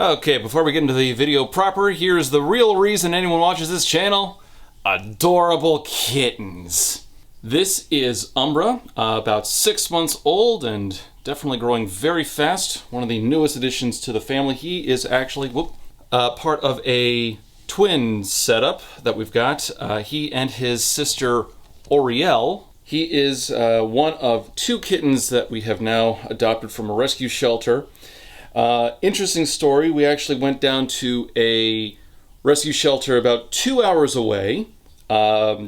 Okay, before we get into the video proper, here's the real reason anyone watches this channel. Adorable kittens. This is Umbra, about 6 months old and definitely growing very fast. One of the newest additions to the family. He is actually part of a twin setup that we've got. He and his sister Orielle. He is one of 2 kittens that we have now adopted from a rescue shelter. Interesting story, we actually went down to a rescue shelter about 2 hours away,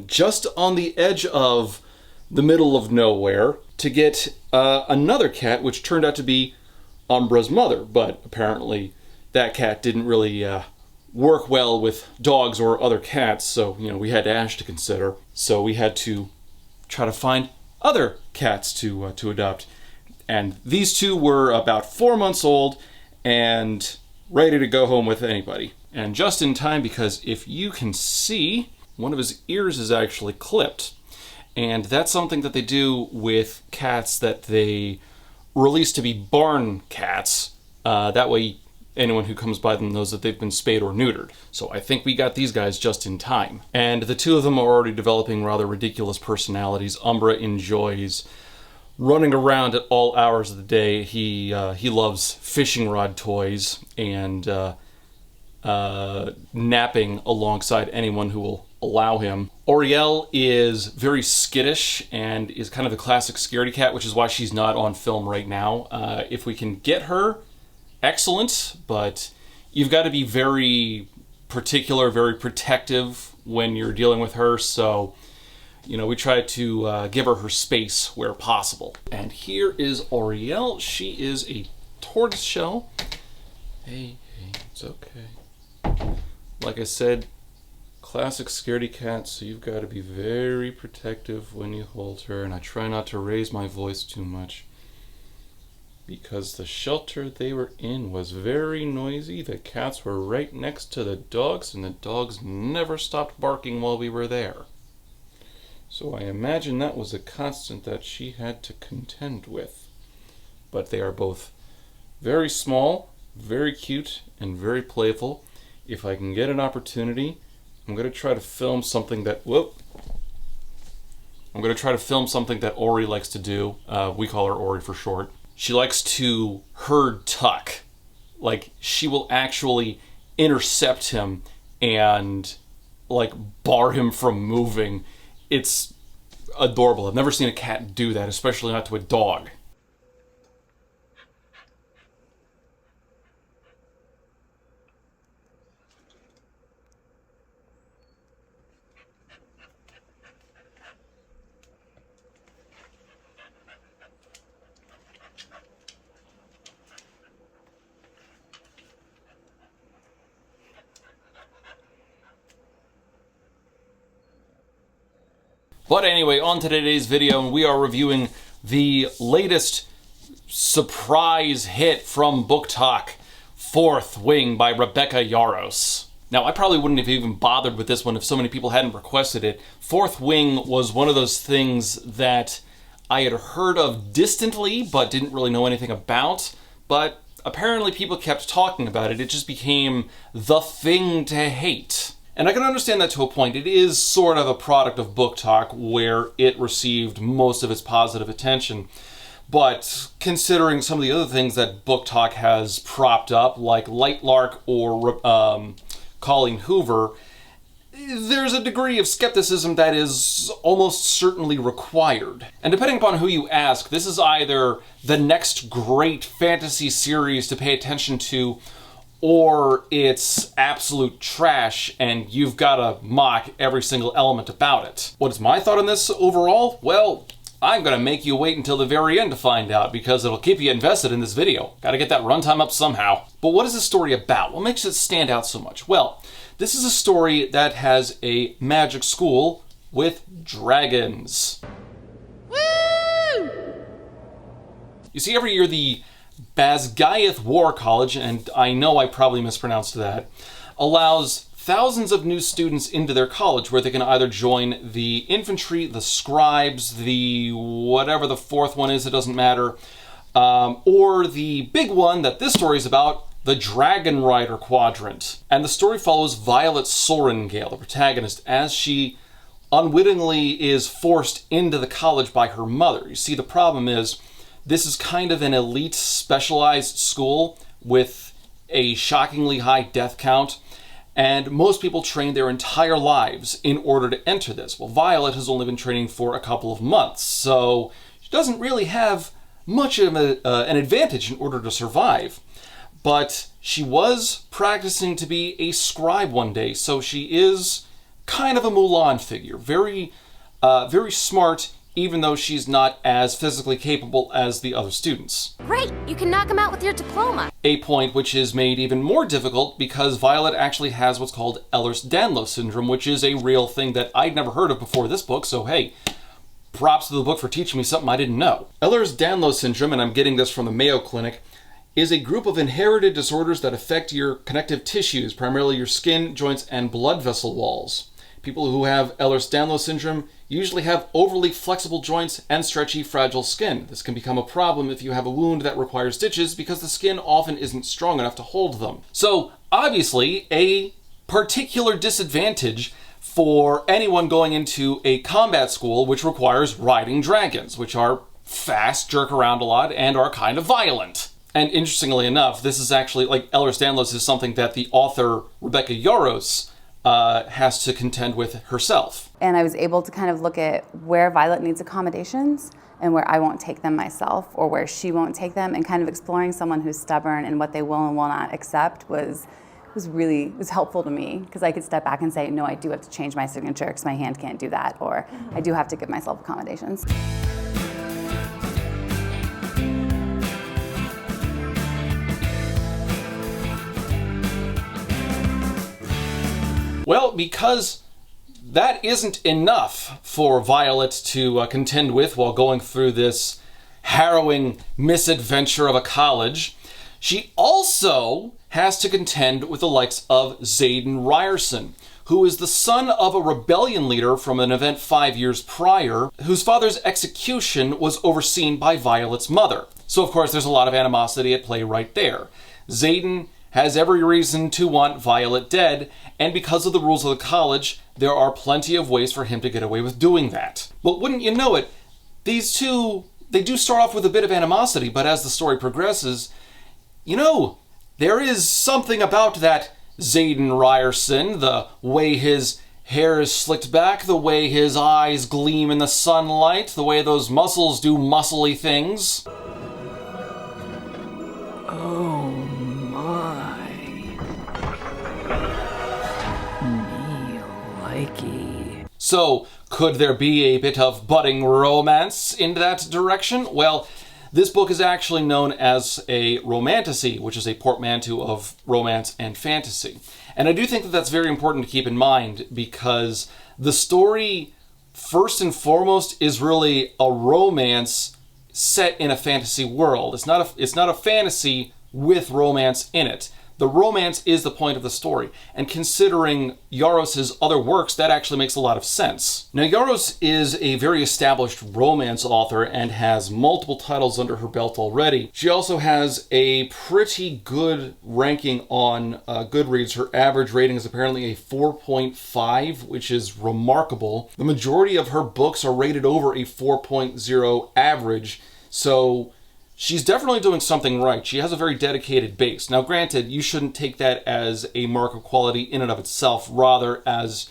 just on the edge of the middle of nowhere, to get another cat, which turned out to be Umbra's mother, but apparently that cat didn't really work well with dogs or other cats, so we had Ash to consider. So we had to try to find other cats to adopt. And these 2 were about 4 months old and ready to go home with anybody. And just in time, because if you can see, one of his ears is actually clipped. And that's something that they do with cats that they release to be barn cats. That way anyone who comes by them knows that they've been spayed or neutered. So I think we got these guys just in time. And the 2 of them are already developing rather ridiculous personalities. Umbra enjoys running around at all hours of the day. He loves fishing rod toys and napping alongside anyone who will allow him. Orielle is very skittish and is kind of the classic scaredy cat, which is why she's not on film right now. If we can get her, excellent, but you've got to be very particular, very protective when you're dealing with her, so we try to give her space where possible. And here is Orielle. She is a tortoiseshell. Hey, it's okay. Like I said, classic scaredy cat, so you've got to be very protective when you hold her. And I try not to raise my voice too much, because the shelter they were in was very noisy. The cats were right next to the dogs, and the dogs never stopped barking while we were there. So I imagine that was a constant that she had to contend with. But they are both very small, very cute, and very playful. If I can get an opportunity, I'm going to try to film something that... I'm going to try to film something that Ori likes to do. We call her Ori for short. She likes to herd tuck. Like, she will actually intercept him and, bar him from moving. It's adorable. I've never seen a cat do that, especially not to a dog. But anyway, on to today's video, we are reviewing the latest surprise hit from BookTok, Fourth Wing by Rebecca Yarros. Now, I probably wouldn't have even bothered with this one if so many people hadn't requested it. Fourth Wing was one of those things that I had heard of distantly, but didn't really know anything about. But apparently people kept talking about it. It just became the thing to hate. And I can understand that to a point. It is sort of a product of BookTok where it received most of its positive attention. But considering some of the other things that BookTok has propped up, like Lightlark or Colleen Hoover, there's a degree of skepticism that is almost certainly required. And depending upon who you ask, this is either the next great fantasy series to pay attention to, or it's absolute trash and you've got to mock every single element about it. What is my thought on this overall? Well, I'm going to make you wait until the very end to find out, because it'll keep you invested in this video. Got to get that runtime up somehow. But what is this story about? What makes it stand out so much? Well, this is a story that has a magic school with dragons. Woo! You see, every year the Basgiath War College, and I know I probably mispronounced that, allows thousands of new students into their college where they can either join the infantry, the scribes, the whatever the fourth one is, it doesn't matter, or the big one that this story is about, the Dragon Rider quadrant. And the story follows Violet Sorengale, the protagonist, as she unwittingly is forced into the college by her mother. You see, the problem is, this is kind of an elite specialized school with a shockingly high death count, and most people train their entire lives in order to enter this. Well, Violet has only been training for a couple of months, so she doesn't really have much of an advantage in order to survive. But she was practicing to be a scribe one day, so she is kind of a Mulan figure. Very smart, even though she's not as physically capable as the other students. Great! You can knock him out with your diploma! A point which is made even more difficult because Violet actually has what's called Ehlers-Danlos syndrome, which is a real thing that I'd never heard of before this book, so hey, props to the book for teaching me something I didn't know. Ehlers-Danlos syndrome, and I'm getting this from the Mayo Clinic, is a group of inherited disorders that affect your connective tissues, primarily your skin, joints, and blood vessel walls. People who have Ehlers-Danlos syndrome usually have overly flexible joints and stretchy, fragile skin. This can become a problem if you have a wound that requires stitches because the skin often isn't strong enough to hold them. So, obviously, a particular disadvantage for anyone going into a combat school which requires riding dragons, which are fast, jerk around a lot, and are kind of violent. And interestingly enough, this is actually, like, Ehlers-Danlos is something that the author Rebecca Yarros has to contend with herself. And I was able to kind of look at where Violet needs accommodations and where I won't take them myself, or where she won't take them, and kind of exploring someone who's stubborn and what they will and will not accept was helpful to me, because I could step back and say, no, I do have to change my signature because my hand can't do that, or I do have to give myself accommodations. Well, because that isn't enough for Violet to contend with while going through this harrowing misadventure of a college, she also has to contend with the likes of Xaden Ryerson, who is the son of a rebellion leader from an event 5 years prior, whose father's execution was overseen by Violet's mother. So, of course, there's a lot of animosity at play right there. Xaden has every reason to want Violet dead, and because of the rules of the college, there are plenty of ways for him to get away with doing that. But wouldn't you know it, these two, they do start off with a bit of animosity, but as the story progresses, you know, there is something about that Xaden Ryerson, the way his hair is slicked back, the way his eyes gleam in the sunlight, the way those muscles do muscly things. Oh my. Me likey. So, could there be a bit of budding romance in that direction? Well, this book is actually known as a romantasy, which is a portmanteau of romance and fantasy. And I do think that that's very important to keep in mind, because the story, first and foremost, is really a romance set in a fantasy world. It's not a fantasy with romance in it. The romance is the point of the story, and considering Yarros' other works, that actually makes a lot of sense. Now, Yarros is a very established romance author and has multiple titles under her belt already. She also has a pretty good ranking on Goodreads. Her average rating is apparently a 4.5, which is remarkable. The majority of her books are rated over a 4.0 average, so she's definitely doing something right. She has a very dedicated base. Now, granted, you shouldn't take that as a mark of quality in and of itself, rather as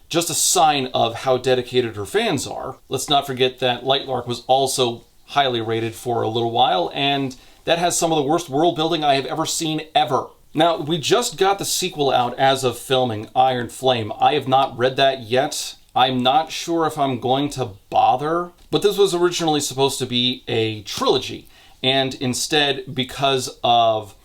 just a sign of how dedicated her fans are. Let's not forget that Lightlark was also highly rated for a little while, and that has some of the worst world building I have ever seen ever. Now, we just got the sequel out as of filming, Iron Flame. I have not read that yet. I'm not sure if I'm going to bother, but this was originally supposed to be a trilogy. And instead, because of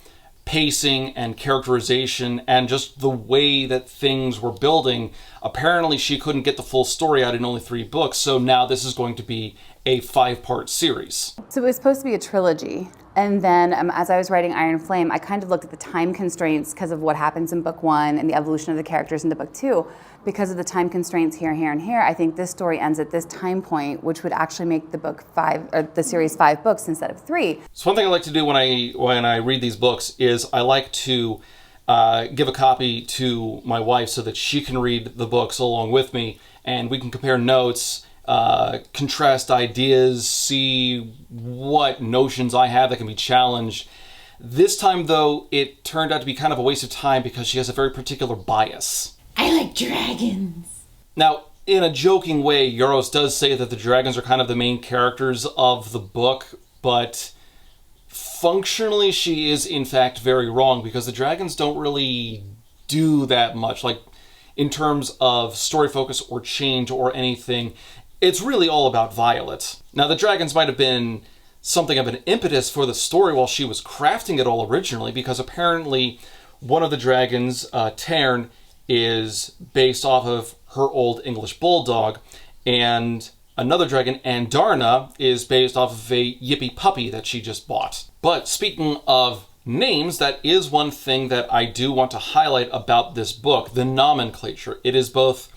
pacing and characterization and just the way that things were building, apparently she couldn't get the full story out in only 3 books. So now this is going to be a 5-part series. So it was supposed to be a trilogy. And then as I was writing Iron Flame, I kind of looked at the time constraints because of what happens in book 1 and the evolution of the characters into book 2. Because of the time constraints here, here, and here, I think this story ends at this time point, which would actually make the book 5, or the series 5 books instead of 3. So one thing I like to do when I read these books is I like to give a copy to my wife so that she can read the books along with me, and we can compare notes, contrast ideas, see what notions I have that can be challenged. This time, though, it turned out to be kind of a waste of time because she has a very particular bias. I like dragons. Now, in a joking way, Yaros does say that the dragons are kind of the main characters of the book, but functionally she is in fact very wrong because the dragons don't really do that much. Like, in terms of story focus or change or anything, it's really all about Violet. Now, the dragons might have been something of an impetus for the story while she was crafting it all originally, because apparently one of the dragons, Tern, is based off of her old English bulldog, and another dragon, Andarna, is based off of a yippy puppy that she just bought. But speaking of names, that is one thing that I do want to highlight about this book, the nomenclature. It is both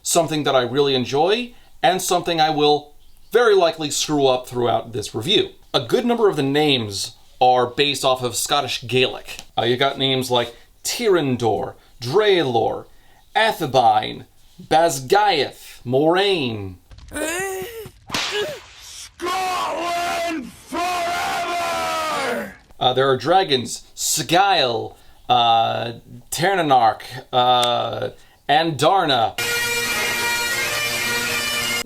something that I really enjoy and something I will very likely screw up throughout this review. A good number of the names are based off of Scottish Gaelic. You got names like Tyrandor, Draelor, Athebine, Basgaeth, Moraine. Scotland forever! There are dragons, Sgail, Ternanarch, Andarna.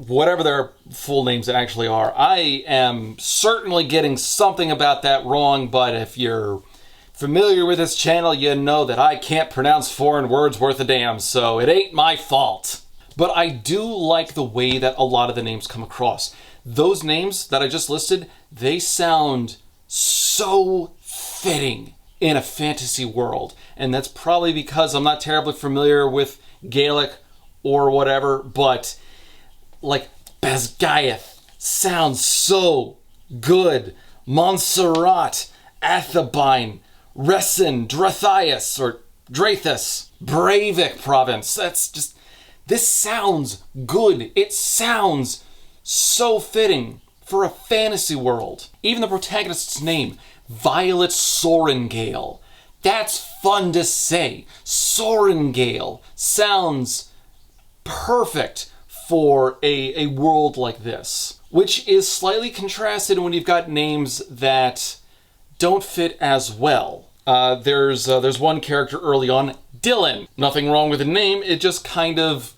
Whatever their full names actually are. I am certainly getting something about that wrong, but if you're familiar with this channel, you know that I can't pronounce foreign words worth a damn, so it ain't my fault. But I do like the way that a lot of the names come across. Those names that I just listed, they sound so fitting in a fantasy world. And that's probably because I'm not terribly familiar with Gaelic or whatever, but like Basgaeth sounds so good. Montserrat, Athebine, Ressin, Drathias, or Drathus, Breivik province. That's just, this sounds good. It sounds so fitting for a fantasy world. Even the protagonist's name, Violet Sorengale. That's fun to say. Sorengale sounds perfect for a world like this, which is slightly contrasted when you've got names that don't fit as well. There's one character early on, Dylan. Nothing wrong with the name, it just kind of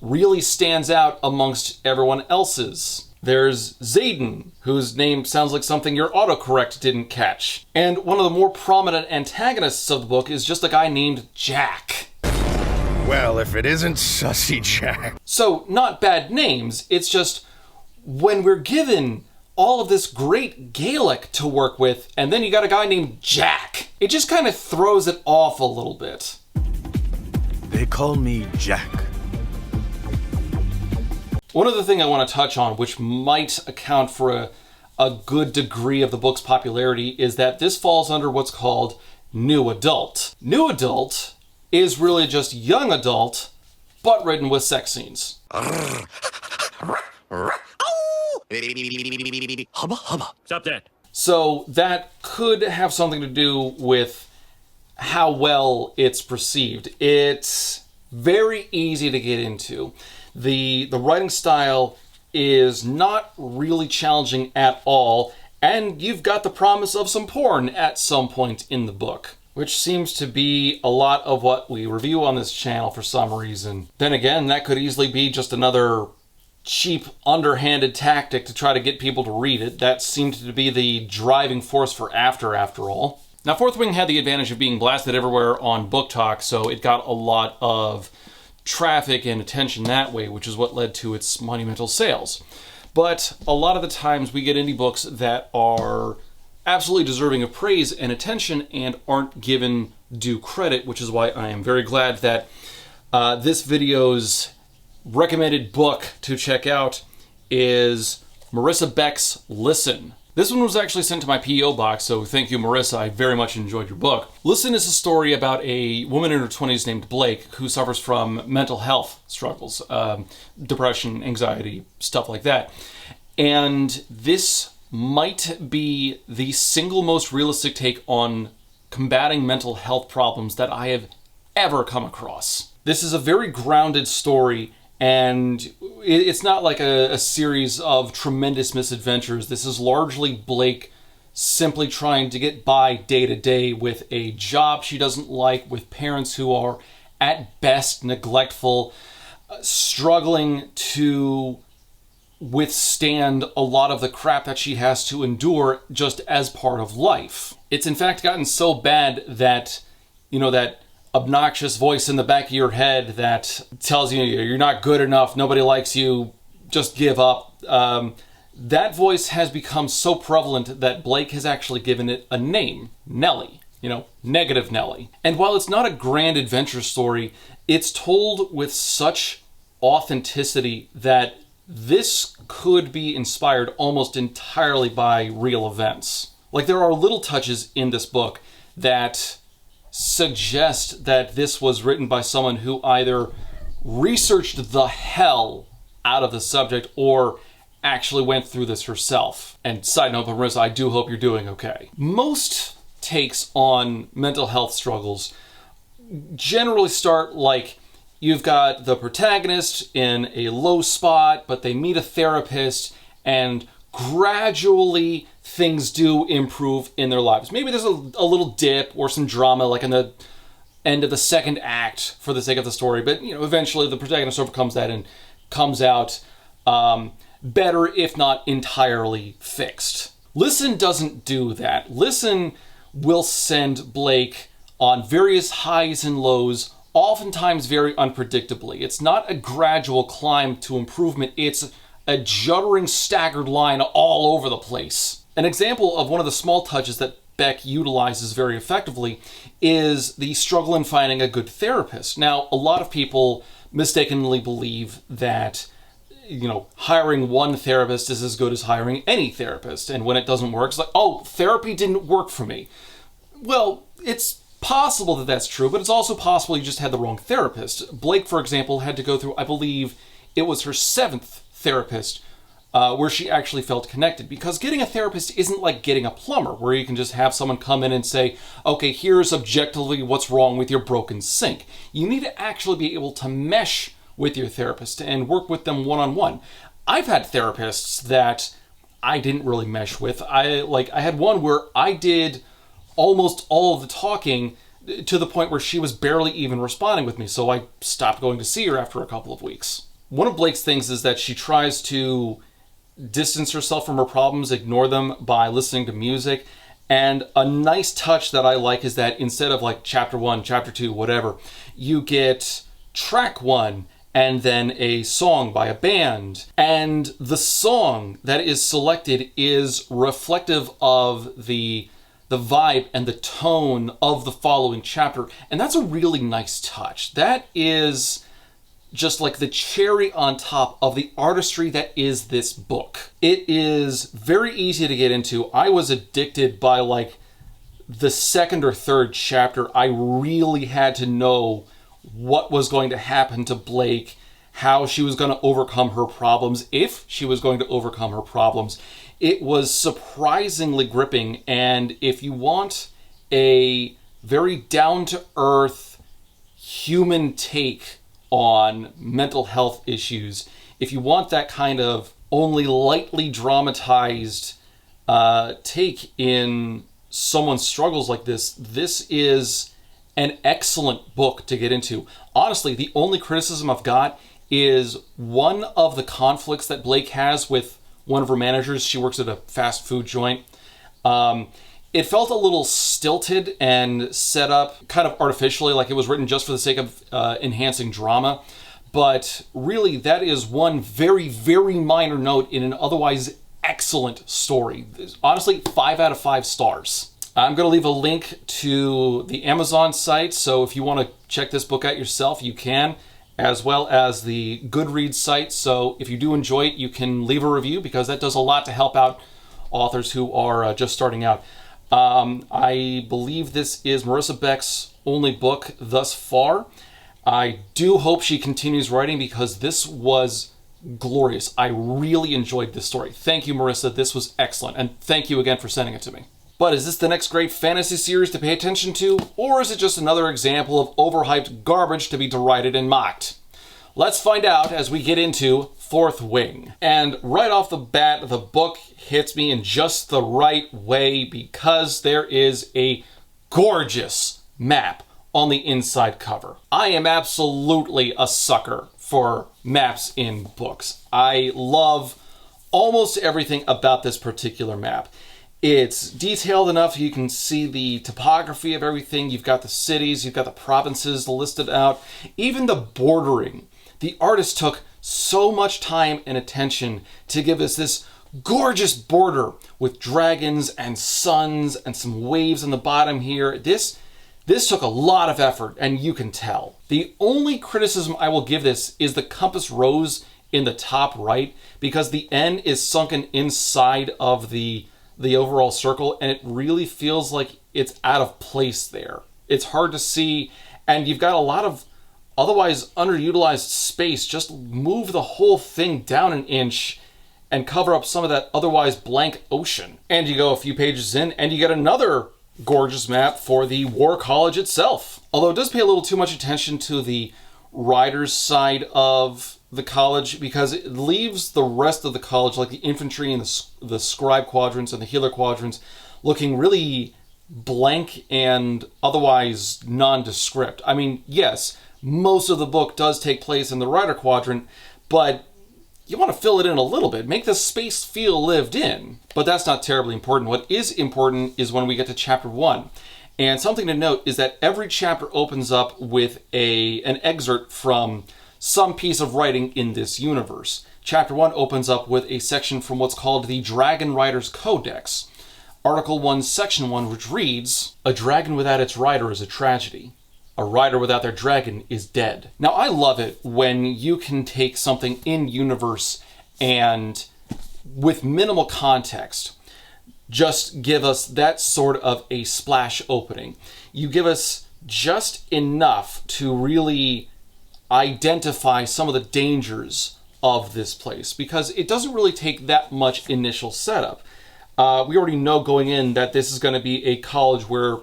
really stands out amongst everyone else's. There's Zayden, whose name sounds like something your autocorrect didn't catch. And one of the more prominent antagonists of the book is just a guy named Jack. Well, if it isn't Sussy Jack. So, not bad names, it's just when we're given all of this great Gaelic to work with, and then you got a guy named Jack, it just kind of throws it off a little bit. They call me Jack. One other thing I want to touch on, which might account for a good degree of the book's popularity, is that this falls under what's called New Adult. New Adult is really just young adult, but written with sex scenes. Hubba hubba. Stop that. So that could have something to do with how well it's perceived. It's very easy to get into. The writing style is not really challenging at all, and you've got the promise of some porn at some point in the book, which seems to be a lot of what we review on this channel for some reason. Then again, that could easily be just another cheap, underhanded tactic to try to get people to read it. That seemed to be the driving force for after all. Now, Fourth Wing had the advantage of being blasted everywhere on BookTok, so it got a lot of traffic and attention that way, which is what led to its monumental sales. But a lot of the times we get indie books that are absolutely deserving of praise and attention and aren't given due credit, which is why I am very glad that this video's recommended book to check out is Marissa Beck's Listen. This one was actually sent to my P.O. box, so thank you, Marissa. I very much enjoyed your book. Listen is a story about a woman in her 20s named Blake who suffers from mental health struggles, depression, anxiety, stuff like that. And this might be the single most realistic take on combating mental health problems that I have ever come across. This is a very grounded story, and it's not like a series of tremendous misadventures. This is largely Blake simply trying to get by day to day with a job she doesn't like, with parents who are at best neglectful, struggling to withstand a lot of the crap that she has to endure just as part of life. It's in fact gotten so bad that, that obnoxious voice in the back of your head that tells you you're not good enough, nobody likes you, just give up. That voice has become so prevalent that Blake has actually given it a name, Nellie. Negative Nellie. And while it's not a grand adventure story, it's told with such authenticity that this could be inspired almost entirely by real events. Like, there are little touches in this book that suggest that this was written by someone who either researched the hell out of the subject or actually went through this herself. And side note, Marissa, I do hope you're doing okay. Most takes on mental health struggles generally start like you've got the protagonist in a low spot, but they meet a therapist and gradually things do improve in their lives. Maybe there's a little dip or some drama like in the end of the second act for the sake of the story, but eventually the protagonist overcomes that and comes out better, if not entirely fixed. Listen doesn't do that. Listen will send Blake on various highs and lows, oftentimes very unpredictably. It's not a gradual climb to improvement, it's a juddering, staggered line all over the place. An example of one of the small touches that Beck utilizes very effectively is the struggle in finding a good therapist. Now, a lot of people mistakenly believe that, hiring one therapist is as good as hiring any therapist. And when it doesn't work, it's like, oh, therapy didn't work for me. Well, it's possible that that's true, but it's also possible you just had the wrong therapist. Blake, for example, had to go through, I believe it was her 7th therapist, where she actually felt connected. Because getting a therapist isn't like getting a plumber, where you can just have someone come in and say, okay, here's objectively what's wrong with your broken sink. You need to actually be able to mesh with your therapist and work with them one-on-one. I've had therapists that I didn't really mesh with. I had one where I did almost all of the talking to the point where she was barely even responding with me, so I stopped going to see her after a couple of weeks. One of Blake's things is that she tries to distance herself from her problems, ignore them by listening to music. And a nice touch that I like is that instead of like chapter 1, chapter 2, whatever, you get track 1 and then a song by a band. And the song that is selected is reflective of the vibe and the tone of the following chapter. And that's a really nice touch. That is just like the cherry on top of the artistry that is this book. It is very easy to get into. I was addicted by like the 2nd or 3rd chapter. I really had to know what was going to happen to Blake, how she was going to overcome her problems, if she was going to overcome her problems. It was surprisingly gripping, and if you want a very down-to-earth human take on mental health issues, if you want that kind of only lightly dramatized take in someone's struggles like this, this is an excellent book to get into. Honestly, the only criticism I've got is one of the conflicts that Blake has with one of her managers. She works at a fast food joint. It felt a little stilted and set up kind of artificially, like it was written just for the sake of enhancing drama. But really, that is one very, very minor note in an otherwise excellent story. Honestly, 5 out of 5 stars. I'm going to leave a link to the Amazon site, so if you want to check this book out yourself, you can. as well as the Goodreads site. So if you do enjoy it, you can leave a review, because that does a lot to help out authors who are just starting out. I believe this is Marissa Beck's only book thus far. I do hope she continues writing, because this was glorious. I really enjoyed this story. Thank you, Marissa. This was excellent. And thank you again for sending it to me. But is this the next great fantasy series to pay attention to? Or is it just another example of overhyped garbage to be derided and mocked? Let's find out as we get into Fourth Wing. And right off the bat, the book hits me in just the right way, because there is a gorgeous map on the inside cover. I am absolutely a sucker for maps in books. I love almost everything about this particular map. It's detailed enough you can see the topography of everything. You've got the cities, you've got the provinces listed out, even the bordering. The artist took so much time and attention to give us this gorgeous border with dragons and suns and some waves on the bottom here. This took a lot of effort, and you can tell. The only criticism I will give this is the compass rose in the top right, because the N is sunken inside of the overall circle, and it really feels like it's out of place there. It's hard to see, and you've got a lot of otherwise underutilized space. Just move the whole thing down an inch and cover up some of that otherwise blank ocean. And you go a few pages in, and you get another gorgeous map for the War College itself. Although it does pay a little too much attention to the riders side of the college, because it leaves the rest of the college, like the infantry and the scribe quadrants and the healer quadrants, looking really blank and otherwise nondescript. I mean, yes, most of the book does take place in the rider quadrant, but you want to fill it in a little bit, make the space feel lived in. But that's not terribly important. What is important is when we get to chapter 1. And something to note is that every chapter opens up with an excerpt from some piece of writing in this universe. Chapter 1 opens up with a section from what's called the Dragon Rider's Codex. Article 1, Section 1, which reads, "A dragon without its rider is a tragedy. A rider without their dragon is dead." Now, I love it when you can take something in universe and, with minimal context, just give us that sort of a splash opening. You give us just enough to really identify some of the dangers of this place, because it doesn't really take that much initial setup. We already know going in that this is going to be a college where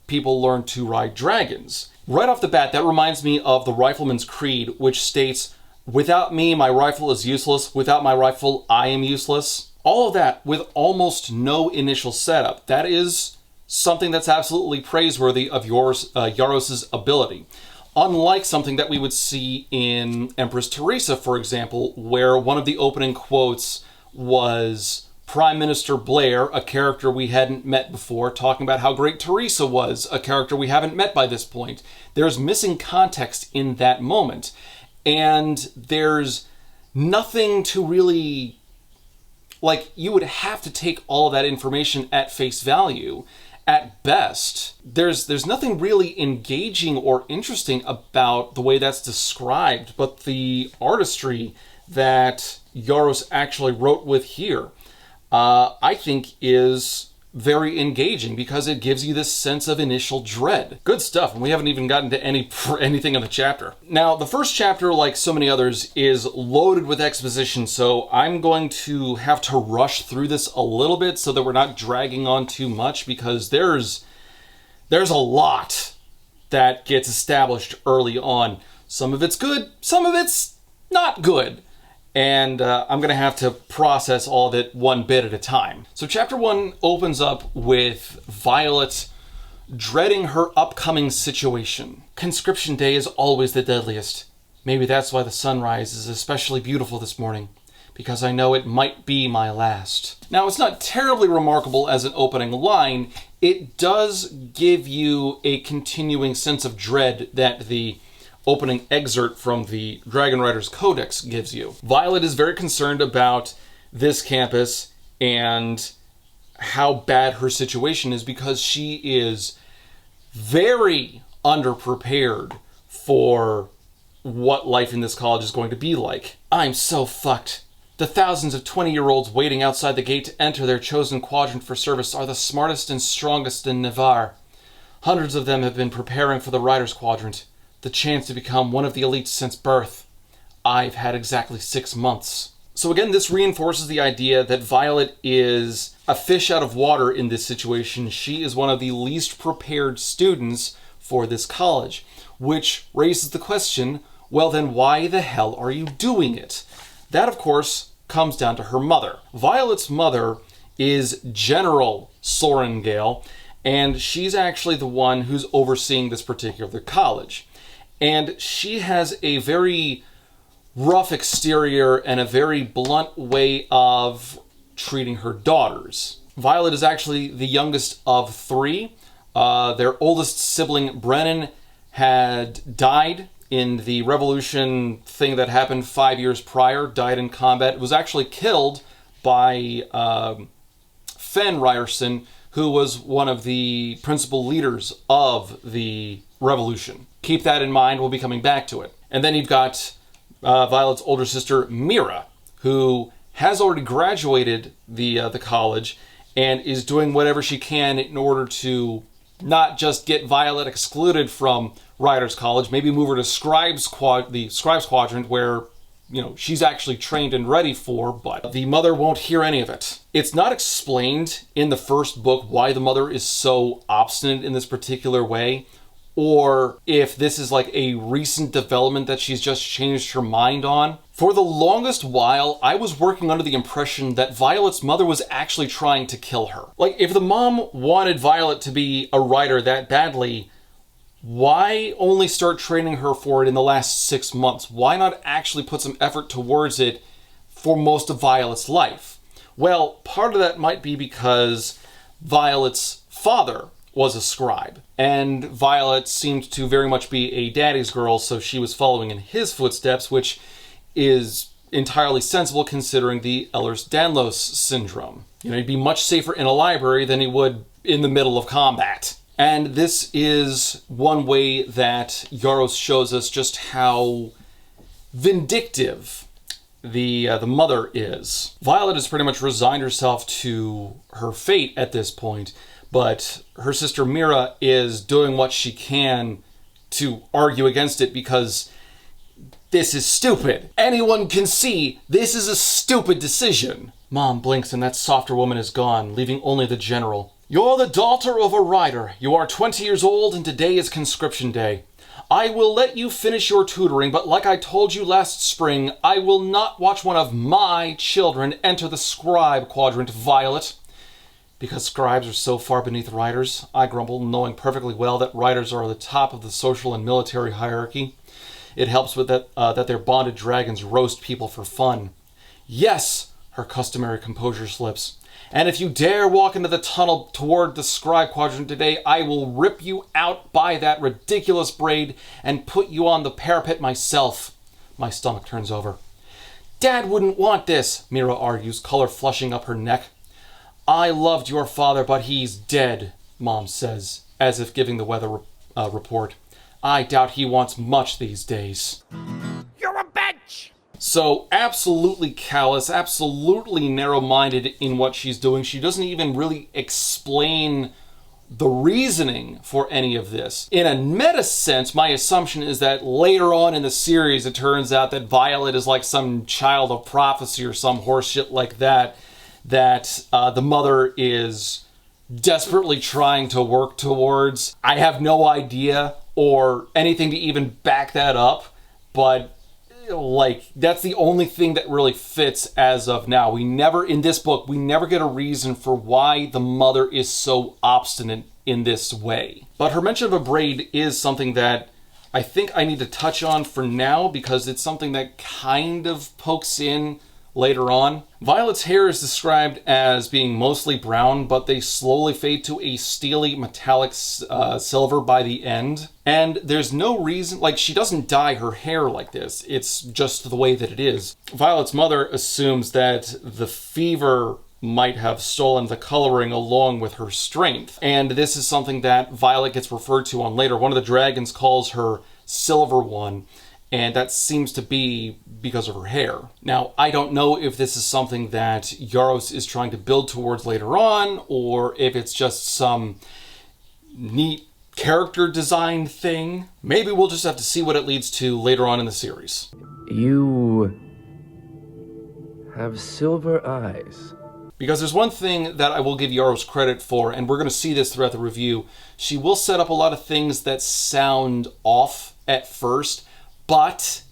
people learn to ride dragons. Right off the bat, that reminds me of the Rifleman's Creed, which states, "Without me, my rifle is useless. Without my rifle, I am useless." All of that with almost no initial setup. That is something that's absolutely praiseworthy of Yaros's ability. Unlike something that we would see in Empress Teresa, for example, where one of the opening quotes was Prime Minister Blair, a character we hadn't met before, talking about how great Teresa was, a character we haven't met by this point. There's missing context in that moment. And there's nothing to really, like, you would have to take all of that information at face value. At best, there's nothing really engaging or interesting about the way that's described, but the artistry that Yaros actually wrote with here, I think is very engaging, because it gives you this sense of initial dread. Good stuff, and we haven't even gotten to anything in the chapter. Now, the first chapter, like so many others, is loaded with exposition, so I'm going to have to rush through this a little bit so that we're not dragging on too much, because there's a lot that gets established early on. Some of it's good, some of it's not good. And I'm going to have to process all of it one bit at a time. So chapter 1 opens up with Violet dreading her upcoming situation. Conscription day is always the deadliest. Maybe that's why the sunrise is especially beautiful this morning, because I know it might be my last. Now, it's not terribly remarkable as an opening line. It does give you a continuing sense of dread that the opening excerpt from the Dragon Rider's Codex gives you. Violet is very concerned about this campus and how bad her situation is, because she is very underprepared for what life in this college is going to be like. I'm so fucked. The thousands of 20-year-olds waiting outside the gate to enter their chosen quadrant for service are the smartest and strongest in Navarre. Hundreds of them have been preparing for the Riders Quadrant, the chance to become one of the elites since birth. I've had exactly 6 months. So again, this reinforces the idea that Violet is a fish out of water in this situation. She is one of the least prepared students for this college, which raises the question, well then why the hell are you doing it? That, of course, comes down to her mother. Violet's mother is General Sorengale, and she's actually the one who's overseeing this particular college. And she has a very rough exterior and a very blunt way of treating her daughters. Violet is actually the youngest of 3. Their oldest sibling, Brennan, had died in the revolution thing that happened 5 years prior, died in combat. Was actually killed by Fen Ryerson, who was one of the principal leaders of the revolution. Keep that in mind, we'll be coming back to it. And then you've got Violet's older sister, Mira, who has already graduated the college and is doing whatever she can in order to not just get Violet excluded from Riders College, maybe move her to the Scribes Quadrant, where, you know, she's actually trained and ready for, but the mother won't hear any of it. It's not explained in the first book why the mother is so obstinate in this particular way, or if this is like a recent development that she's just changed her mind on. For the longest while, I was working under the impression that Violet's mother was actually trying to kill her. Like, if the mom wanted Violet to be a writer that badly, why only start training her for it in the last 6 months? Why not actually put some effort towards it for most of Violet's life? Well, part of that might be because Violet's father was a scribe, and Violet seemed to very much be a daddy's girl, so she was following in his footsteps, which is entirely sensible considering the Ehlers-Danlos syndrome. You know, he'd be much safer in a library than he would in the middle of combat. And this is one way that Yaros shows us just how vindictive the mother is. Violet has pretty much resigned herself to her fate at this point, but her sister Mira is doing what she can to argue against it because this is stupid. Anyone can see this is a stupid decision. Mom blinks and that softer woman is gone, leaving only the general. You're the daughter of a writer. You are 20 years old and today is conscription day. I will let you finish your tutoring, but like I told you last spring, I will not watch one of my children enter the scribe quadrant, Violet. Because scribes are so far beneath writers, I grumble, knowing perfectly well that writers are at the top of the social and military hierarchy. It helps with that their bonded dragons roast people for fun. Yes, her customary composure slips. And if you dare walk into the tunnel toward the scribe quadrant today, I will rip you out by that ridiculous braid and put you on the parapet myself. My stomach turns over. Dad wouldn't want this, Mira argues, color flushing up her neck. I loved your father, but he's dead, Mom says, as if giving the weather report. I doubt he wants much these days. You're a bitch! So absolutely callous, absolutely narrow-minded in what she's doing. She doesn't even really explain the reasoning for any of this. In a meta sense, my assumption is that later on in the series, it turns out that Violet is like some child of prophecy or some horseshit like that, that the mother is desperately trying to work towards. I have no idea or anything to even back that up, but like, that's the only thing that really fits as of now. In this book, we never get a reason for why the mother is so obstinate in this way. But her mention of a braid is something that I think I need to touch on for now because it's something that kind of pokes in later on. Violet's hair is described as being mostly brown, but they slowly fade to a steely metallic silver by the end. And there's no reason, like, she doesn't dye her hair like this. It's just the way that it is. Violet's mother assumes that the fever might have stolen the coloring along with her strength. And this is something that Violet gets referred to on later. One of the dragons calls her Silver One. And that seems to be because of her hair. Now, I don't know if this is something that Yaros is trying to build towards later on, or if it's just some neat character design thing. Maybe we'll just have to see what it leads to later on in the series. You have silver eyes. Because there's one thing that I will give Yaros credit for, and we're going to see this throughout the review. She will set up a lot of things that sound off at first, but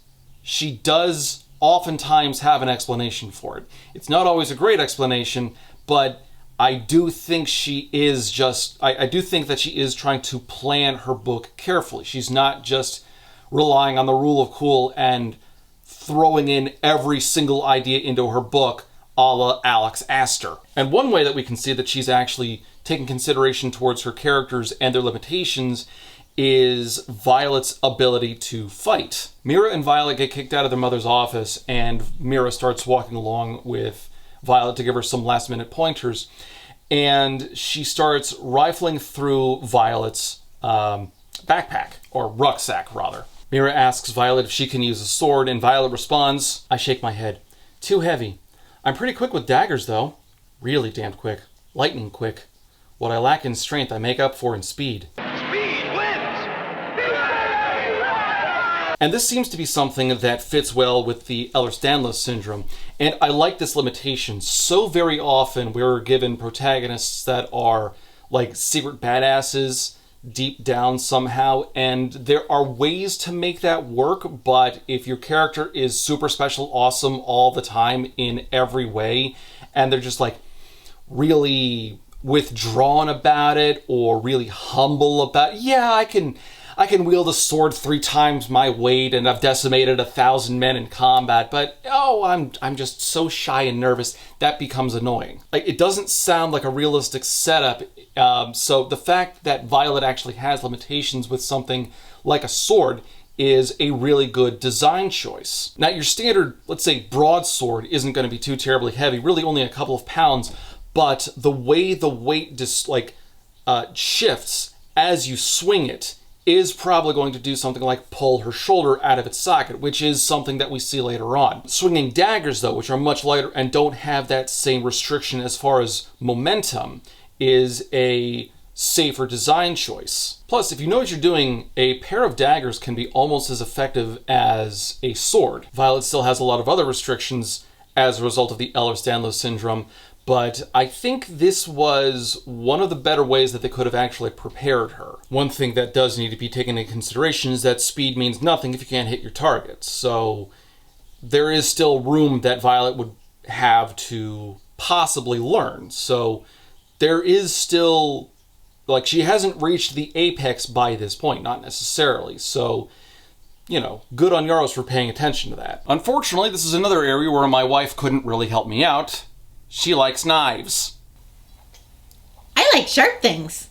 she does oftentimes have an explanation for it. It's not always a great explanation, but I do think I do think that she is trying to plan her book carefully. She's not just relying on the rule of cool and throwing in every single idea into her book, a la Alex Astor. And one way that we can see that she's actually taking consideration towards her characters and their limitations is Violet's ability to fight. Mira and Violet get kicked out of their mother's office, and Mira starts walking along with Violet to give her some last-minute pointers, and she starts rifling through Violet's backpack, or rucksack, rather. Mira asks Violet if she can use a sword, and Violet responds, "I shake my head. Too heavy. I'm pretty quick with daggers, though. Really damned quick. Lightning quick. What I lack in strength, I make up for in speed." And this seems to be something that fits well with the Ehlers-Danlos syndrome. And I like this limitation. So very often we're given protagonists that are like secret badasses deep down somehow, and there are ways to make that work, but if your character is super special awesome all the time in every way, and they're just like really withdrawn about it or really humble about it, yeah, I can wield a sword 3 times my weight and I've decimated 1,000 men in combat, but I'm just so shy and nervous, that becomes annoying. Like, it doesn't sound like a realistic setup. So the fact that Violet actually has limitations with something like a sword is a really good design choice. Now, your standard, let's say, broadsword isn't going to be too terribly heavy, really only a couple of pounds, but the way the weight shifts as you swing it is probably going to do something like pull her shoulder out of its socket, which is something that we see later on. Swinging daggers, though, which are much lighter and don't have that same restriction as far as momentum, is a safer design choice. Plus, if you know what you're doing, a pair of daggers can be almost as effective as a sword. Violet still has a lot of other restrictions as a result of the Ehlers-Danlos syndrome, but I think this was one of the better ways that they could have actually prepared her. One thing that does need to be taken into consideration is that speed means nothing if you can't hit your targets. So there is still room that Violet would have to possibly learn. So there is still, like, she hasn't reached the apex by this point, not necessarily. So, you know, good on Yaros for paying attention to that. Unfortunately, this is another area where my wife couldn't really help me out. She likes knives. I like sharp things.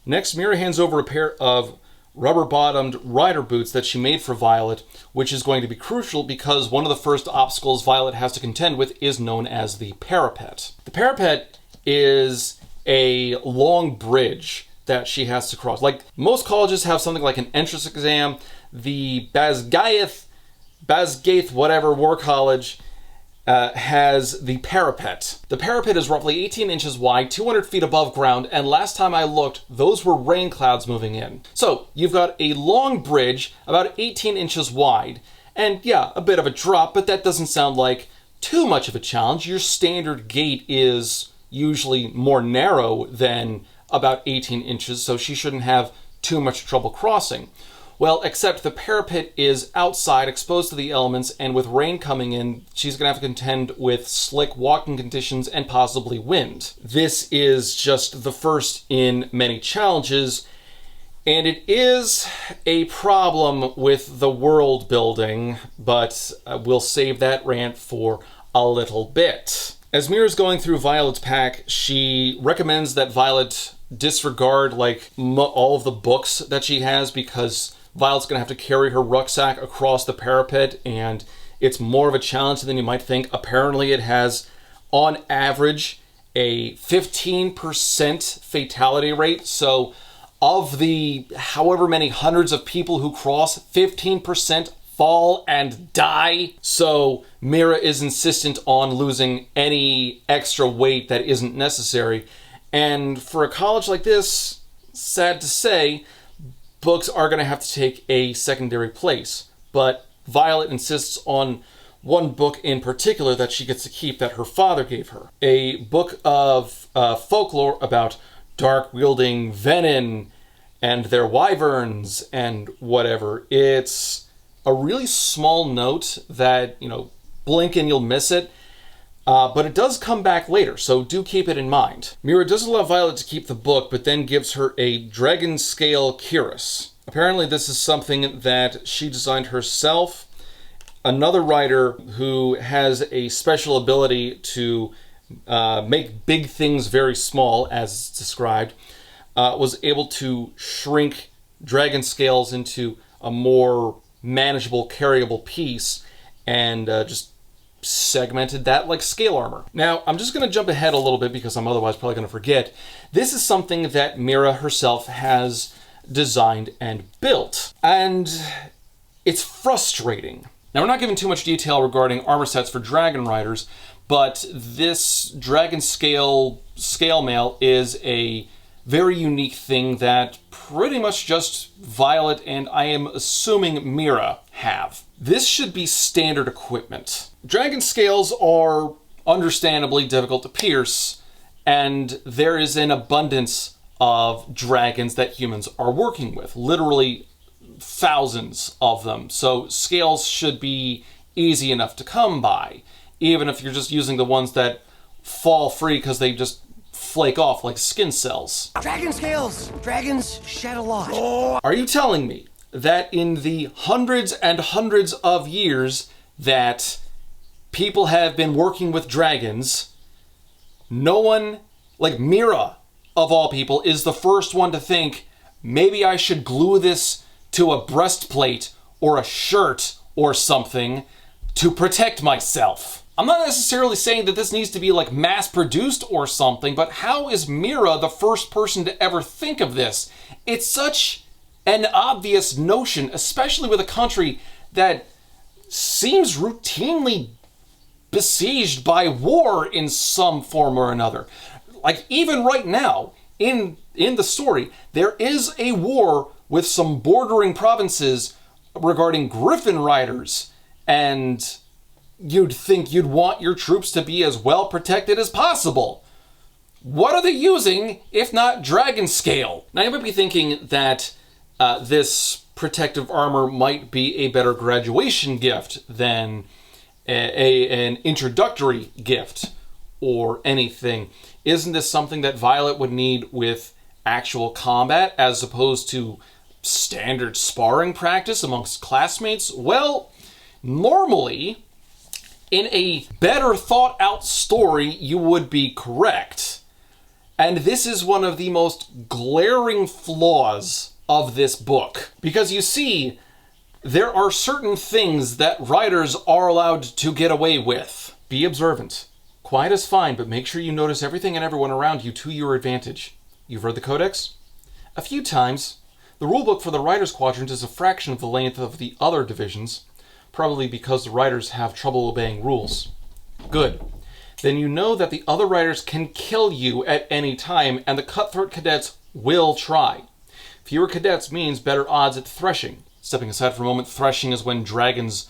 Next, Mira hands over a pair of rubber-bottomed rider boots that she made for Violet, which is going to be crucial because one of the first obstacles Violet has to contend with is known as the parapet. The parapet is a long bridge that she has to cross. Like, most colleges have something like an entrance exam. The Basgaith, whatever, War College has the parapet. The parapet is roughly 18 inches wide, 200 feet above ground, and last time I looked, those were rain clouds moving in. So, you've got a long bridge, about 18 inches wide, and yeah, a bit of a drop, but that doesn't sound like too much of a challenge. Your standard gate is usually more narrow than about 18 inches, so she shouldn't have too much trouble crossing. Well, except the parapet is outside, exposed to the elements, and with rain coming in, she's going to have to contend with slick walking conditions and possibly wind. This is just the first in many challenges, and it is a problem with the world building, but we'll save that rant for a little bit. As Mira's going through Violet's pack, she recommends that Violet disregard all of the books that she has because Violet's going to have to carry her rucksack across the parapet, and it's more of a challenge than you might think. Apparently it has, on average, a 15% fatality rate. So of the however many hundreds of people who cross, 15% fall and die. So Mira is insistent on losing any extra weight that isn't necessary. And for a college like this, sad to say, books are going to have to take a secondary place. But Violet insists on one book in particular that she gets to keep that her father gave her. A book of folklore about dark-wielding venin and their wyverns and whatever. It's a really small note that, blink and you'll miss it. But it does come back later, so do keep it in mind. Mira does allow Violet to keep the book, but then gives her a dragon scale cuirass. Apparently this is something that she designed herself. Another writer who has a special ability to make big things very small, as described, was able to shrink dragon scales into a more manageable, carryable piece, and just segmented that like scale armor. Now, I'm just going to jump ahead a little bit because I'm otherwise probably going to forget. This is something that Mira herself has designed and built, and it's frustrating. Now, we're not giving too much detail regarding armor sets for dragon riders, but this dragon scale mail is a very unique thing that pretty much just Violet and I am assuming Mira have. This should be standard equipment. Dragon scales are understandably difficult to pierce, and there is an abundance of dragons that humans are working with, literally thousands of them. So scales should be easy enough to come by, even if you're just using the ones that fall free because they just flake off like skin cells. Dragon scales! Dragons shed a lot. Are you telling me that in the hundreds and hundreds of years that people have been working with dragons, no one, like Mira of all people, is the first one to think, maybe I should glue this to a breastplate or a shirt or something to protect myself? I'm not necessarily saying that this needs to be like mass produced or something, but how is Mira the first person to ever think of this? It's such an obvious notion, especially with a country that seems routinely besieged by war in some form or another. Like even right now, in the story, there is a war with some bordering provinces regarding griffin riders, and you'd think you'd want your troops to be as well protected as possible. What are they using if not dragon scale? Now you might be thinking that this protective armor might be a better graduation gift than an introductory gift or anything. Isn't this something that Violet would need with actual combat as opposed to standard sparring practice amongst classmates? Well, normally, in a better thought out story, you would be correct. And this is one of the most glaring flaws of this book. Because you see, there are certain things that writers are allowed to get away with. Be observant. Quiet is fine, but make sure you notice everything and everyone around you to your advantage. You've read the Codex? A few times. The rulebook for the Writers' Quadrant is a fraction of the length of the other divisions, probably because the writers have trouble obeying rules. Good. Then you know that the other writers can kill you at any time, and the cutthroat cadets will try. Fewer cadets means better odds at threshing. Stepping aside for a moment, threshing is when dragons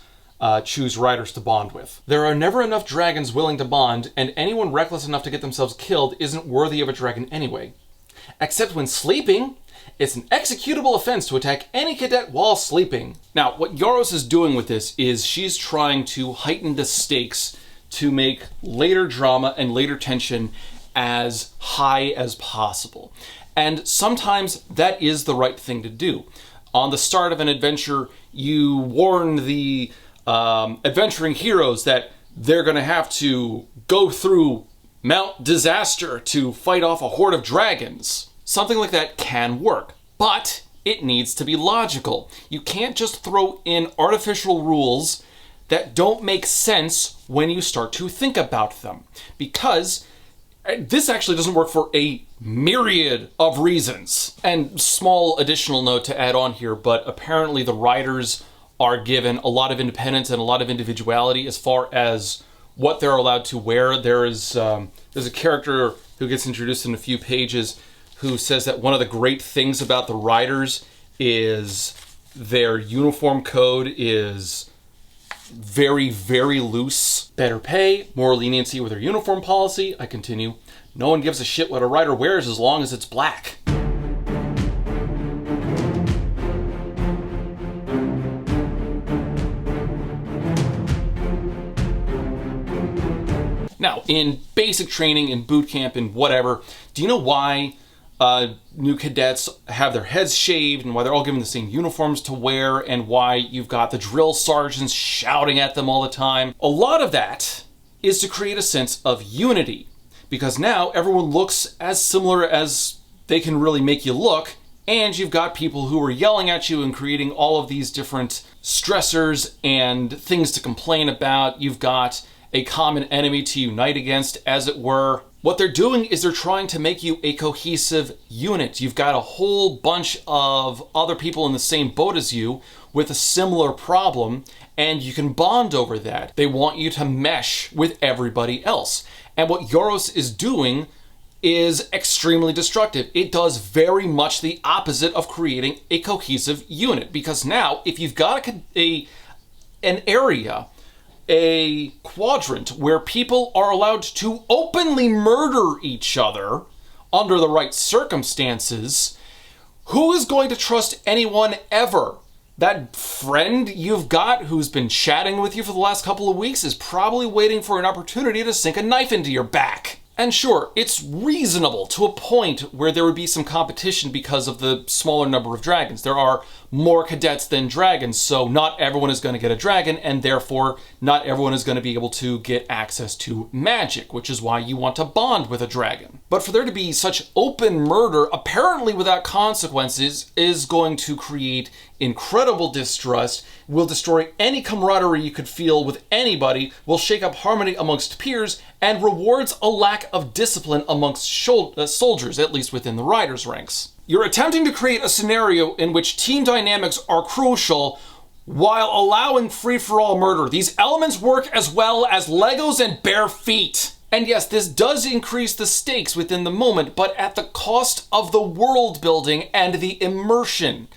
choose riders to bond with. There are never enough dragons willing to bond, and anyone reckless enough to get themselves killed isn't worthy of a dragon anyway. Except when sleeping. It's an executable offense to attack any cadet while sleeping. Now, what Yaros is doing with this is she's trying to heighten the stakes to make later drama and later tension as high as possible. And sometimes that is the right thing to do. On the start of an adventure, you warn the adventuring heroes that they're going to have to go through Mount Disaster to fight off a horde of dragons. Something like that can work, but it needs to be logical. You can't just throw in artificial rules that don't make sense when you start to think about them, because this actually doesn't work for a myriad of reasons. And small additional note to add on here, but apparently the writers are given a lot of independence and a lot of individuality as far as what they're allowed to wear. There's a character who gets introduced in a few pages who says that one of the great things about the riders is their uniform code is very, very loose. Better pay, more leniency with their uniform policy. I continue. No one gives a shit what a rider wears as long as it's black. Now, in basic training, in boot camp, and whatever, do you know why new cadets have their heads shaved and why they're all given the same uniforms to wear and why you've got the drill sergeants shouting at them all the time? A lot of that is to create a sense of unity, because now everyone looks as similar as they can really make you look, and you've got people who are yelling at you and creating all of these different stressors and things to complain about. You've got a common enemy to unite against, as it were. What they're doing is they're trying to make you a cohesive unit. You've got a whole bunch of other people in the same boat as you with a similar problem, and you can bond over that. They want you to mesh with everybody else. And what Yaros is doing is extremely destructive. It does very much the opposite of creating a cohesive unit, because now if you've got an area, a quadrant where people are allowed to openly murder each other under the right circumstances, who is going to trust anyone ever? That friend you've got who's been chatting with you for the last couple of weeks is probably waiting for an opportunity to sink a knife into your back. And sure, it's reasonable to a point where there would be some competition because of the smaller number of dragons. There are more cadets than dragons, so not everyone is going to get a dragon, and therefore not everyone is going to be able to get access to magic, which is why you want to bond with a dragon. But for there to be such open murder, apparently without consequences, is going to create incredible distrust, will destroy any camaraderie you could feel with anybody, will shake up harmony amongst peers, and rewards a lack of discipline amongst soldiers, at least within the riders' ranks. You're attempting to create a scenario in which team dynamics are crucial while allowing free-for-all murder. These elements work as well as Legos and bare feet. And yes, this does increase the stakes within the moment, but at the cost of the world building and the immersion.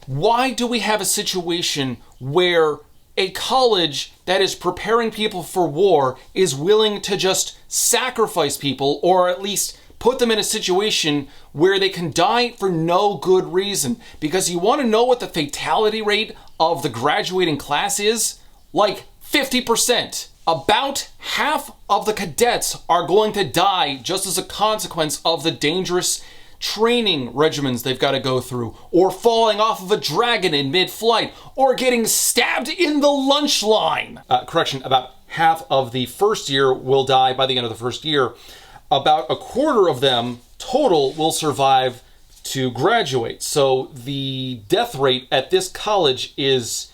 Why do we have a situation where a college that is preparing people for war is willing to just sacrifice people, or at least put them in a situation where they can die for no good reason? Because you want to know what the fatality rate of the graduating class is? Like 50%. About half of the cadets are going to die just as a consequence of the dangerous training regimens they've got to go through, or falling off of a dragon in mid-flight, or getting stabbed in the lunch line. About half of the first year will die by the end of the first year. About a quarter of them total will survive to graduate. So the death rate at this college is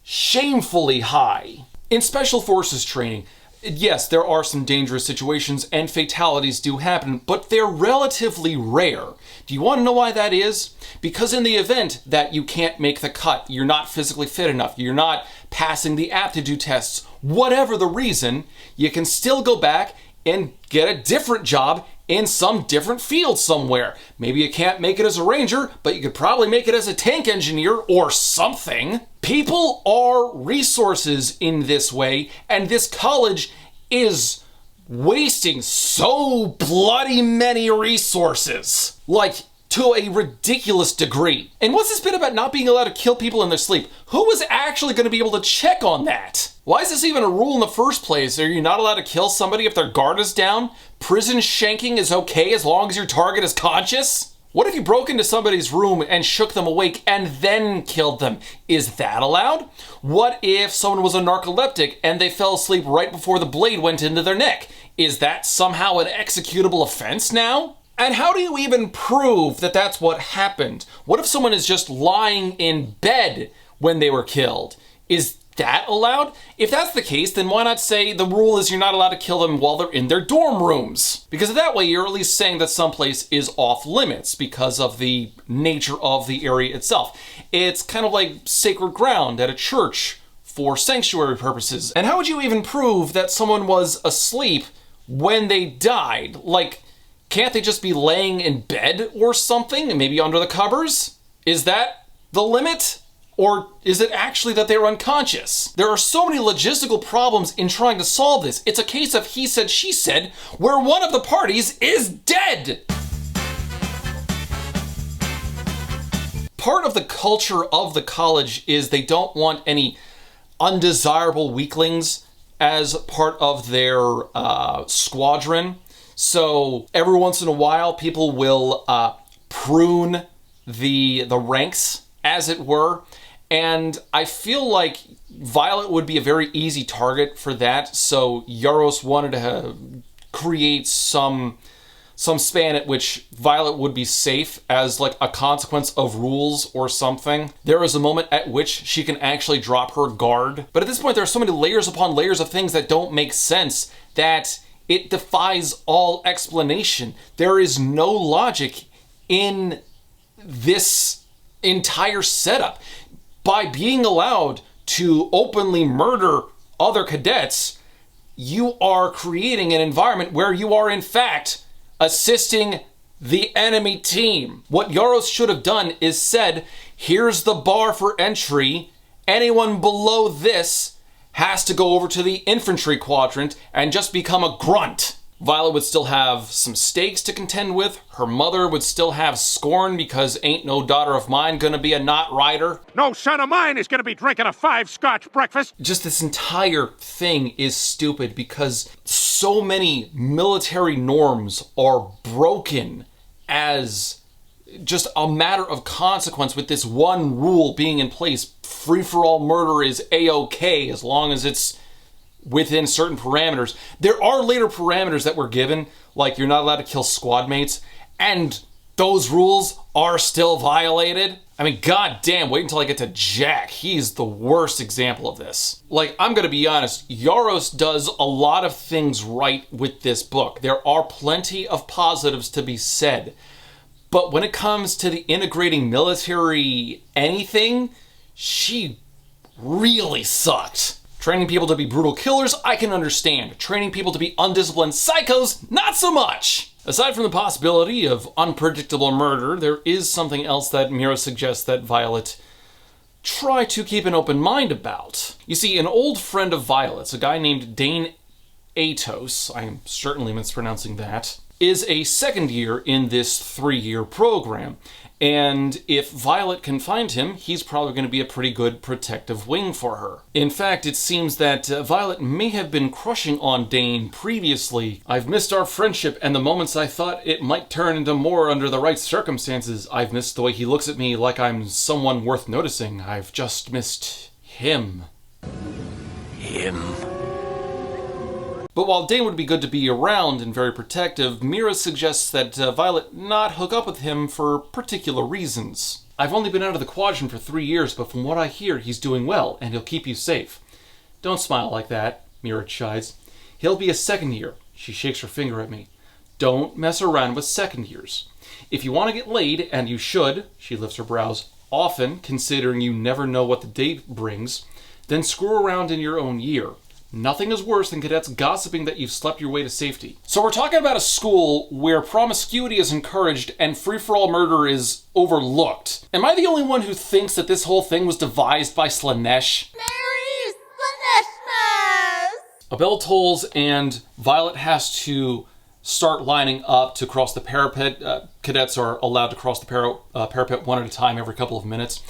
shamefully high. In Special Forces training, yes, there are some dangerous situations and fatalities do happen, but they're relatively rare. Do you want to know why that is? Because in the event that you can't make the cut, you're not physically fit enough, you're not passing the aptitude tests, whatever the reason, you can still go back and get a different job in some different field somewhere. Maybe you can't make it as a ranger, but you could probably make it as a tank engineer or something. People are resources in this way, and this college is wasting so bloody many resources. Like, to a ridiculous degree. And what's this bit about not being allowed to kill people in their sleep? Who is actually going to be able to check on that? Why is this even a rule in the first place? Are you not allowed to kill somebody if their guard is down? Prison shanking is okay as long as your target is conscious? What if you broke into somebody's room and shook them awake and then killed them? Is that allowed? What if someone was a narcoleptic and they fell asleep right before the blade went into their neck? Is that somehow an executable offense now? And how do you even prove that that's what happened? What if someone is just lying in bed when they were killed? Is that allowed? If that's the case, then why not say the rule is you're not allowed to kill them while they're in their dorm rooms? Because that way you're at least saying that someplace is off limits because of the nature of the area itself. It's kind of like sacred ground at a church for sanctuary purposes. And how would you even prove that someone was asleep when they died? Like, can't they just be laying in bed or something, maybe under the covers? Is that the limit? Or is it actually that they're unconscious? There are so many logistical problems in trying to solve this. It's a case of he said, she said, where one of the parties is dead. Part of the culture of the college is they don't want any undesirable weaklings as part of their squadron. So every once in a while, people will prune the ranks, as it were. And I feel like Violet would be a very easy target for that. So Yaros wanted to create some span at which Violet would be safe as like a consequence of rules or something. There is a moment at which she can actually drop her guard. But at this point, there are so many layers upon layers of things that don't make sense that it defies all explanation. There is no logic in this entire setup. By being allowed to openly murder other cadets, you are creating an environment where you are in fact assisting the enemy team. What Yaros should have done is said, here's the bar for entry. Anyone below this has to go over to the infantry quadrant and just become a grunt. Violet would still have some stakes to contend with. Her mother would still have scorn because ain't no daughter of mine gonna be a knot rider. No son of mine is gonna be drinking a 5-scotch breakfast. Just this entire thing is stupid because so many military norms are broken as just a matter of consequence with this one rule being in place. Free-for-all murder is A-OK as long as it's within certain parameters. There are later parameters that were given, like you're not allowed to kill squad mates, and those rules are still violated. I mean, goddamn, wait until I get to Jack. He's the worst example of this. Like, I'm gonna be honest, Yaros does a lot of things right with this book. There are plenty of positives to be said. But when it comes to the integrating military anything, she really sucked. Training people to be brutal killers, I can understand. Training people to be undisciplined psychos, not so much. Aside from the possibility of unpredictable murder, there is something else that Mira suggests that Violet try to keep an open mind about. You see, an old friend of Violet's, a guy named Dane Atos, I am certainly mispronouncing that, is a second year in this 3-year program. And if Violet can find him, he's probably going to be a pretty good protective wing for her. In fact, it seems that Violet may have been crushing on Dane previously. I've missed our friendship and the moments I thought it might turn into more under the right circumstances. I've missed the way he looks at me like I'm someone worth noticing. I've just missed him. But while Dane would be good to be around and very protective, Mira suggests that Violet not hook up with him for particular reasons. I've only been out of the quadrant for 3 years, but from what I hear, he's doing well, and he'll keep you safe. Don't smile like that, Mira chides. He'll be a second year. She shakes her finger at me. Don't mess around with second years. If you want to get laid, and you should, she lifts her brows, often, considering you never know what the day brings, then screw around in your own year. Nothing is worse than cadets gossiping that you've slept your way to safety. So we're talking about a school where promiscuity is encouraged and free-for-all murder is overlooked. Am I the only one who thinks that this whole thing was devised by Slanesh? Mary Slaneshness! A bell tolls and Violet has to start lining up to cross the parapet. Cadets are allowed to cross the parapet one at a time every couple of minutes.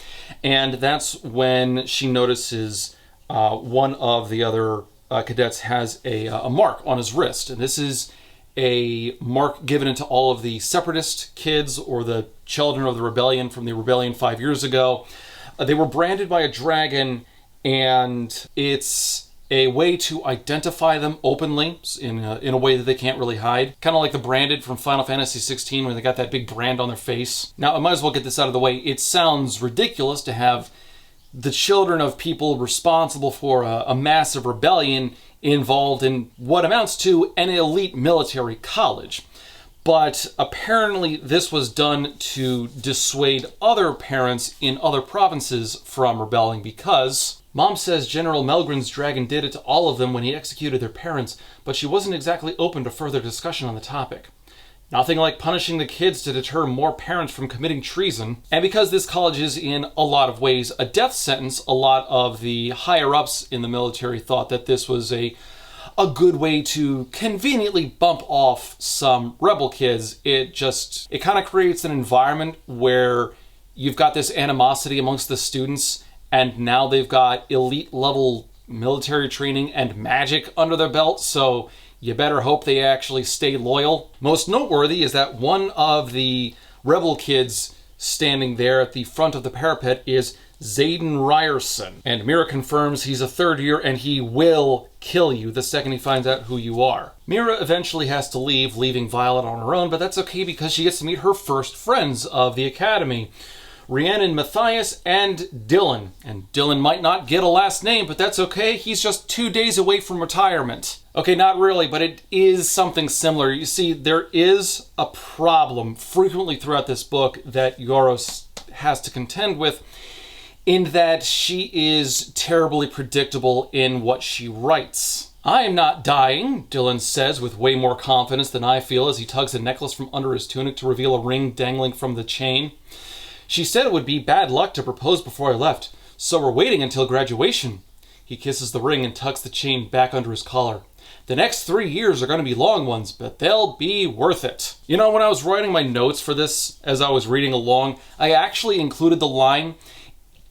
And that's when she notices one of the other cadets has a mark on his wrist. And this is a mark given into all of the separatist kids or the children of the rebellion from the rebellion 5 years ago. They were branded by a dragon, and it's a way to identify them openly in a way that they can't really hide. Kind of like the branded from Final Fantasy 16 when they got that big brand on their face. Now, I might as well get this out of the way. It sounds ridiculous to have the children of people responsible for a massive rebellion involved in what amounts to an elite military college. But apparently this was done to dissuade other parents in other provinces from rebelling, because Mom says General Melgren's dragon did it to all of them when he executed their parents, but she wasn't exactly open to further discussion on the topic. Nothing like punishing the kids to deter more parents from committing treason. And because this college is in a lot of ways a death sentence, a lot of the higher-ups in the military thought that this was a good way to conveniently bump off some rebel kids. It kind of creates an environment where you've got this animosity amongst the students, and now they've got elite level military training and magic under their belt, so you better hope they actually stay loyal. Most noteworthy is that one of the rebel kids standing there at the front of the parapet is Zayden Ryerson. And Mira confirms he's a third year and he will kill you the second he finds out who you are. Mira eventually has to leave, leaving Violet on her own, but that's okay because she gets to meet her first friends of the academy. Rhiannon, Matthias, and Dylan. And Dylan might not get a last name, but that's okay. He's just 2 days away from retirement. Okay, not really, but it is something similar. You see, there is a problem frequently throughout this book that Yaros has to contend with, in that she is terribly predictable in what she writes. "I am not dying," Dylan says with way more confidence than I feel as he tugs a necklace from under his tunic to reveal a ring dangling from the chain. "She said it would be bad luck to propose before I left, so we're waiting until graduation." He kisses the ring and tucks the chain back under his collar. "The next 3 years are going to be long ones, but they'll be worth it." You know, when I was writing my notes for this, as I was reading along, I actually included the line,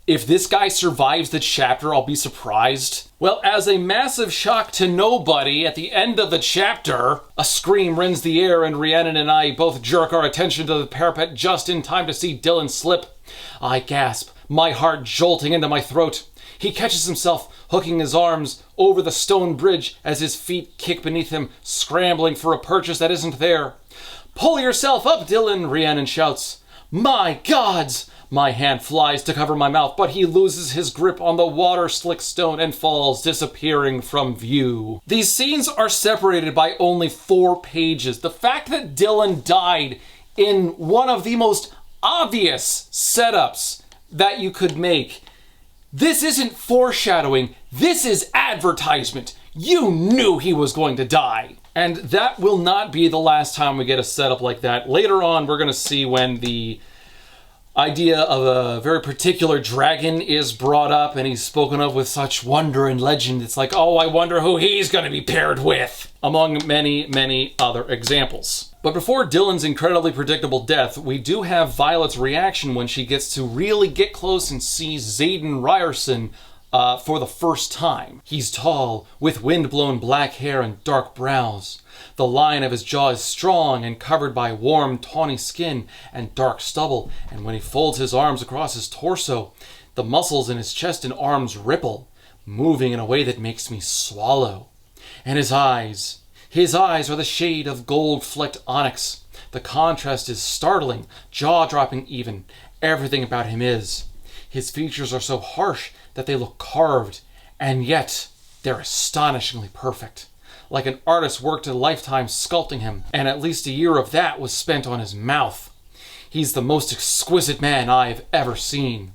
"If this guy survives the chapter, I'll be surprised." Well, as a massive shock to nobody, at the end of the chapter, a scream rends the air and Rhiannon and I both jerk our attention to the parapet just in time to see Dylan slip. I gasp, my heart jolting into my throat. He catches himself, hooking his arms over the stone bridge as his feet kick beneath him, scrambling for a purchase that isn't there. "Pull yourself up, Dylan," Rhiannon shouts. "My gods!" My hand flies to cover my mouth, but he loses his grip on the water-slick stone and falls, disappearing from view. These scenes are separated by only 4 pages. The fact that Dylan died in one of the most obvious setups that you could make. This isn't foreshadowing, this is advertisement. You knew he was going to die. And that will not be the last time we get a setup like that. Later on, we're going to see when the idea of a very particular dragon is brought up and he's spoken of with such wonder and legend. It's like, oh, I wonder who he's going to be paired with, among many, many other examples. But before Dylan's incredibly predictable death, we do have Violet's reaction when she gets to really get close and see Zayden Ryerson for the first time. He's tall, with wind-blown black hair and dark brows. The line of his jaw is strong and covered by warm, tawny skin and dark stubble, and when he folds his arms across his torso, the muscles in his chest and arms ripple, moving in a way that makes me swallow. And his eyes are the shade of gold-flecked onyx. The contrast is startling, jaw-dropping even. Everything about him is. His features are so harsh that they look carved, and yet they're astonishingly perfect. Like an artist worked a lifetime sculpting him, and at least a year of that was spent on his mouth. He's the most exquisite man I've ever seen.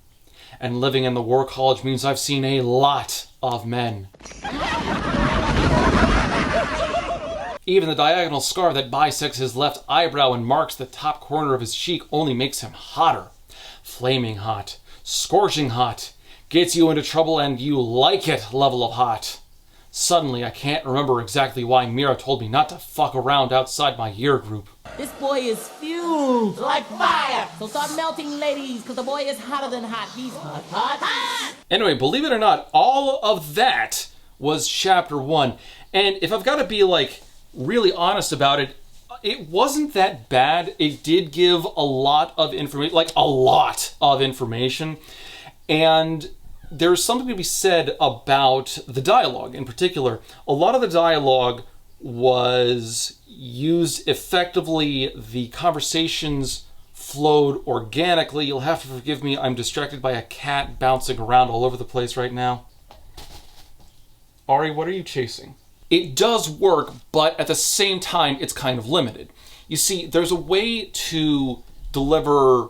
And living in the War College means I've seen a lot of men. Even the diagonal scar that bisects his left eyebrow and marks the top corner of his cheek only makes him hotter. Flaming hot, scorching hot, gets you into trouble and you like it level of hot. Suddenly, I can't remember exactly why Mira told me not to fuck around outside my year group. This boy is fused like fire. So start melting, ladies, because the boy is hotter than hot. He's hot, hot, hot. Anyway, believe it or not, all of that was chapter 1. And if I've got to be really honest about it, it wasn't that bad. It did give a lot of information, and there's something to be said about the dialogue in particular. A lot of the dialogue was used effectively. The conversations flowed organically. You'll have to forgive me, I'm distracted by a cat bouncing around all over the place right now. Ari, what are you chasing? It does work, but at the same time, it's kind of limited. You see, there's a way to deliver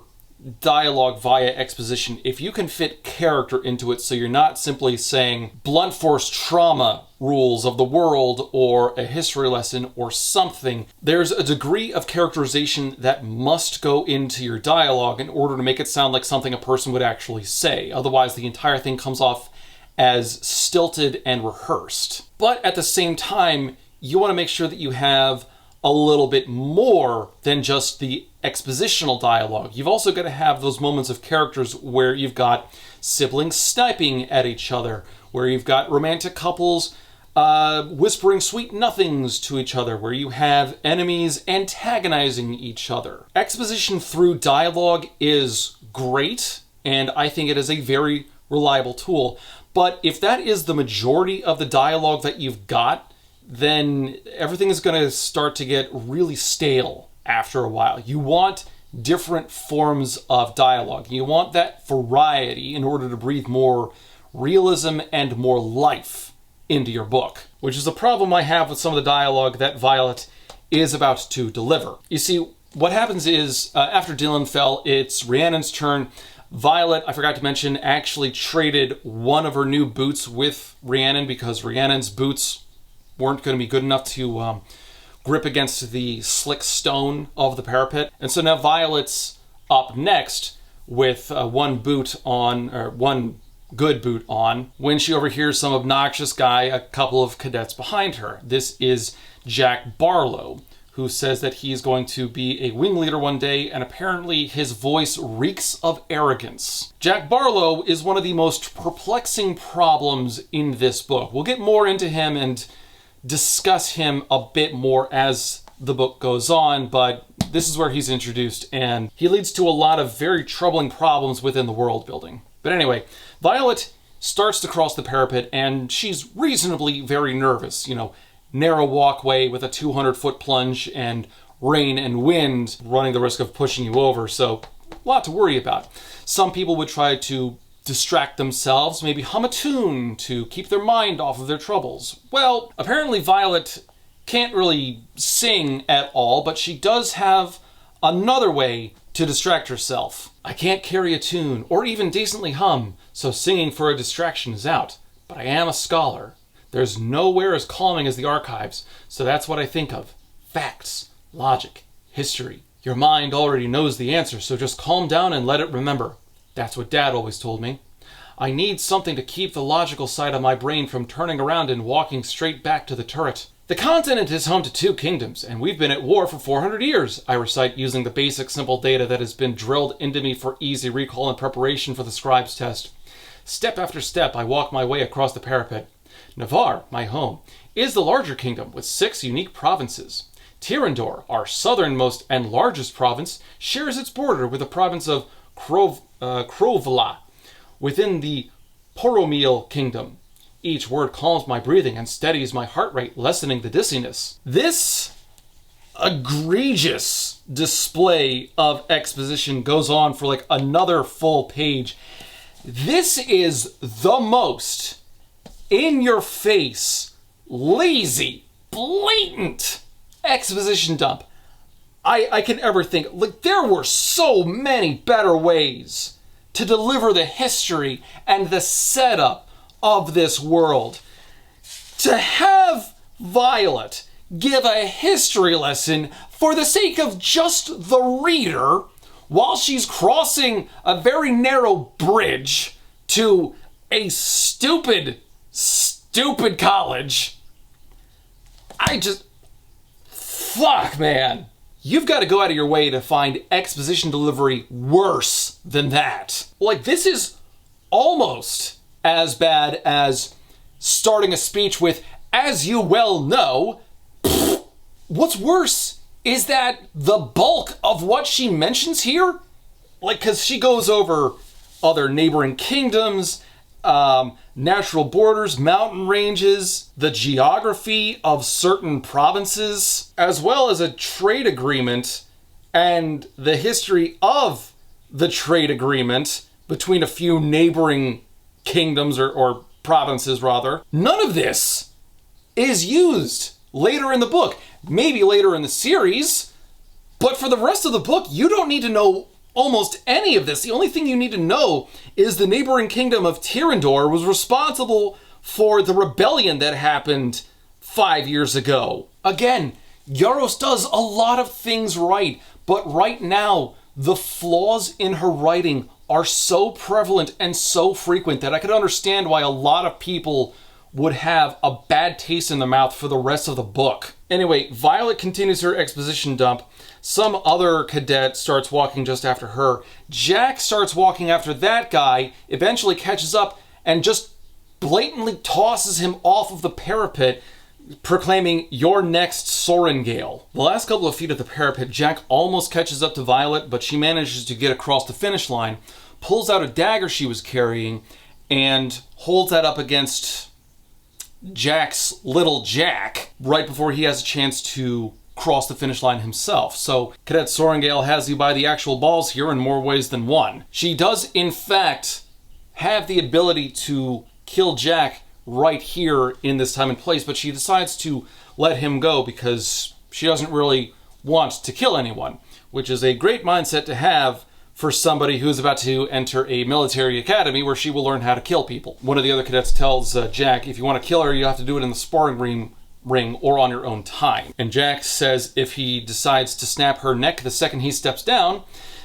dialogue via exposition if you can fit character into it, so you're not simply saying blunt force trauma rules of the world or a history lesson or something. There's a degree of characterization that must go into your dialogue in order to make it sound like something a person would actually say. Otherwise, the entire thing comes off as stilted and rehearsed. But at the same time, you want to make sure that you have a little bit more than just the expositional dialogue. You've also got to have those moments of characters where you've got siblings sniping at each other, where you've got romantic couples whispering sweet nothings to each other, where you have enemies antagonizing each other. Exposition through dialogue is great, and I think it is a very reliable tool. But if that is the majority of the dialogue that you've got, then everything is going to start to get really stale after a while. You want different forms of dialogue. You want that variety in order to breathe more realism and more life into your book, which is a problem I have with some of the dialogue that Violet is about to deliver. You see, what happens is, after Dylan fell, it's Rhiannon's turn. Violet, I forgot to mention, actually traded one of her new boots with Rhiannon because Rhiannon's boots weren't going to be good enough to grip against the slick stone of the parapet. And so now Violet's up next with one good boot on, when she overhears some obnoxious guy, a couple of cadets behind her. This is Jack Barlow, who says that he's going to be a wing leader one day, and apparently his voice reeks of arrogance. Jack Barlow is one of the most perplexing problems in this book. We'll get more into him and discuss him a bit more as the book goes on, but this is where he's introduced, and he leads to a lot of very troubling problems within the world building. But anyway, Violet starts to cross the parapet, and she's reasonably very nervous. You know, narrow walkway with a 200-foot plunge and rain and wind running the risk of pushing you over, so a lot to worry about. Some people would try to distract themselves, maybe hum a tune to keep their mind off of their troubles. Well, apparently Violet can't really sing at all, but she does have another way to distract herself. I can't carry a tune or even decently hum, so singing for a distraction is out. But I am a scholar. There's nowhere as calming as the archives, so that's what I think of. Facts, logic, history. Your mind already knows the answer, so just calm down and let it remember. That's what Dad always told me. I need something to keep the logical side of my brain from turning around and walking straight back to the turret. The continent is home to 2 kingdoms, and we've been at war for 400 years, I recite using the basic simple data that has been drilled into me for easy recall and preparation for the scribe's test. Step after step, I walk my way across the parapet. Navarre, my home, is the larger kingdom with 6 unique provinces. Tirandor, our southernmost and largest province, shares its border with the province of Krovla within the Poromil kingdom. Each word calms my breathing and steadies my heart rate, lessening the dizziness. This egregious display of exposition goes on for like another full page. This is the most in-your-face, lazy, blatant exposition dump I can ever think. Like, there were so many better ways to deliver the history and the setup of this world. To have Violet give a history lesson for the sake of just the reader while she's crossing a very narrow bridge to a stupid college. Fuck, man. You've got to go out of your way to find exposition delivery worse than that. Like, this is almost as bad as starting a speech with, "As you well know." What's worse is that the bulk of what she mentions here, like, because she goes over other neighboring kingdoms, natural borders, mountain ranges, the geography of certain provinces, as well as a trade agreement and the history of the trade agreement between a few neighboring kingdoms or provinces rather, none of this is used later in the book. Maybe later in the series, but for the rest of the book, you don't need to know almost any of this. The only thing you need to know is the neighboring kingdom of Tyrandor was responsible for the rebellion that happened 5 years ago. Again, Yaros does a lot of things right, but right now, the flaws in her writing are so prevalent and so frequent that I could understand why a lot of people would have a bad taste in their mouth for the rest of the book. Anyway, Violet continues her exposition dump. Some other cadet starts walking just after her. Jack starts walking after that guy, eventually catches up and just blatantly tosses him off of the parapet, proclaiming, "You're next, Sorengale." The last couple of feet of the parapet, Jack almost catches up to Violet, but she manages to get across the finish line, pulls out a dagger she was carrying, and holds that up against Jack's little Jack right before he has a chance to cross the finish line himself. So Cadet Sorengale has you by the actual balls here in more ways than one. She does, in fact, have the ability to kill Jack right here in this time and place, but she decides to let him go because she doesn't really want to kill anyone, which is a great mindset to have for somebody who's about to enter a military academy where she will learn how to kill people. One of the other cadets tells Jack, if you want to kill her, you have to do it in the sparring ring or on your own time. And Jack says if he decides to snap her neck the second he steps down,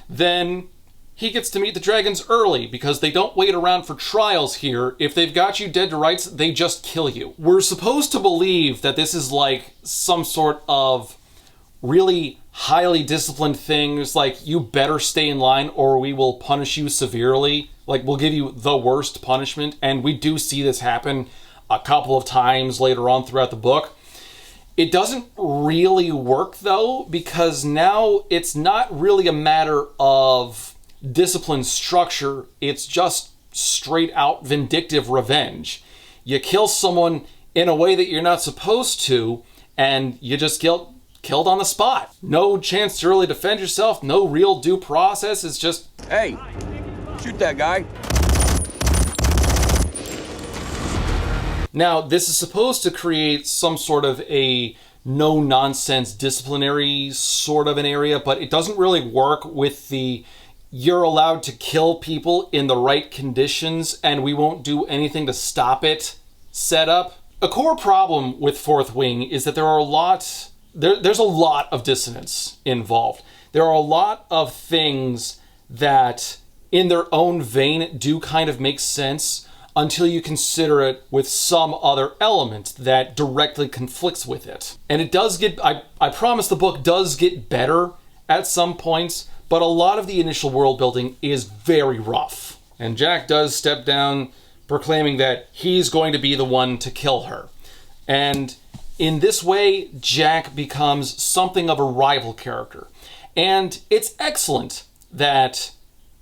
then he gets to meet the dragons early because they don't wait around for trials here. If they've got you dead to rights, they just kill you. We're supposed to believe that this is like some sort of really highly disciplined thing. It's like, you better stay in line or we will punish you severely. Like, we'll give you the worst punishment. And we do see this happen a couple of times later on throughout the book. It doesn't really work though, because now it's not really a matter of discipline structure. It's just straight out vindictive revenge. You kill someone in a way that you're not supposed to, and you just killed on the spot. No chance to really defend yourself, no real due process. It's just, hey, shoot that guy. Now, this is supposed to create some sort of a no-nonsense disciplinary sort of an area, but it doesn't really work with the you're allowed to kill people in the right conditions and we won't do anything to stop it setup. A core problem with Fourth Wing is that there's a lot of dissonance involved. There are a lot of things that in their own vein do kind of make sense until you consider it with some other element that directly conflicts with it. And it does get, I promise the book does get better at some points, but a lot of the initial world building is very rough. And Jack does step down, proclaiming that he's going to be the one to kill her. And in this way, Jack becomes something of a rival character. And it's excellent that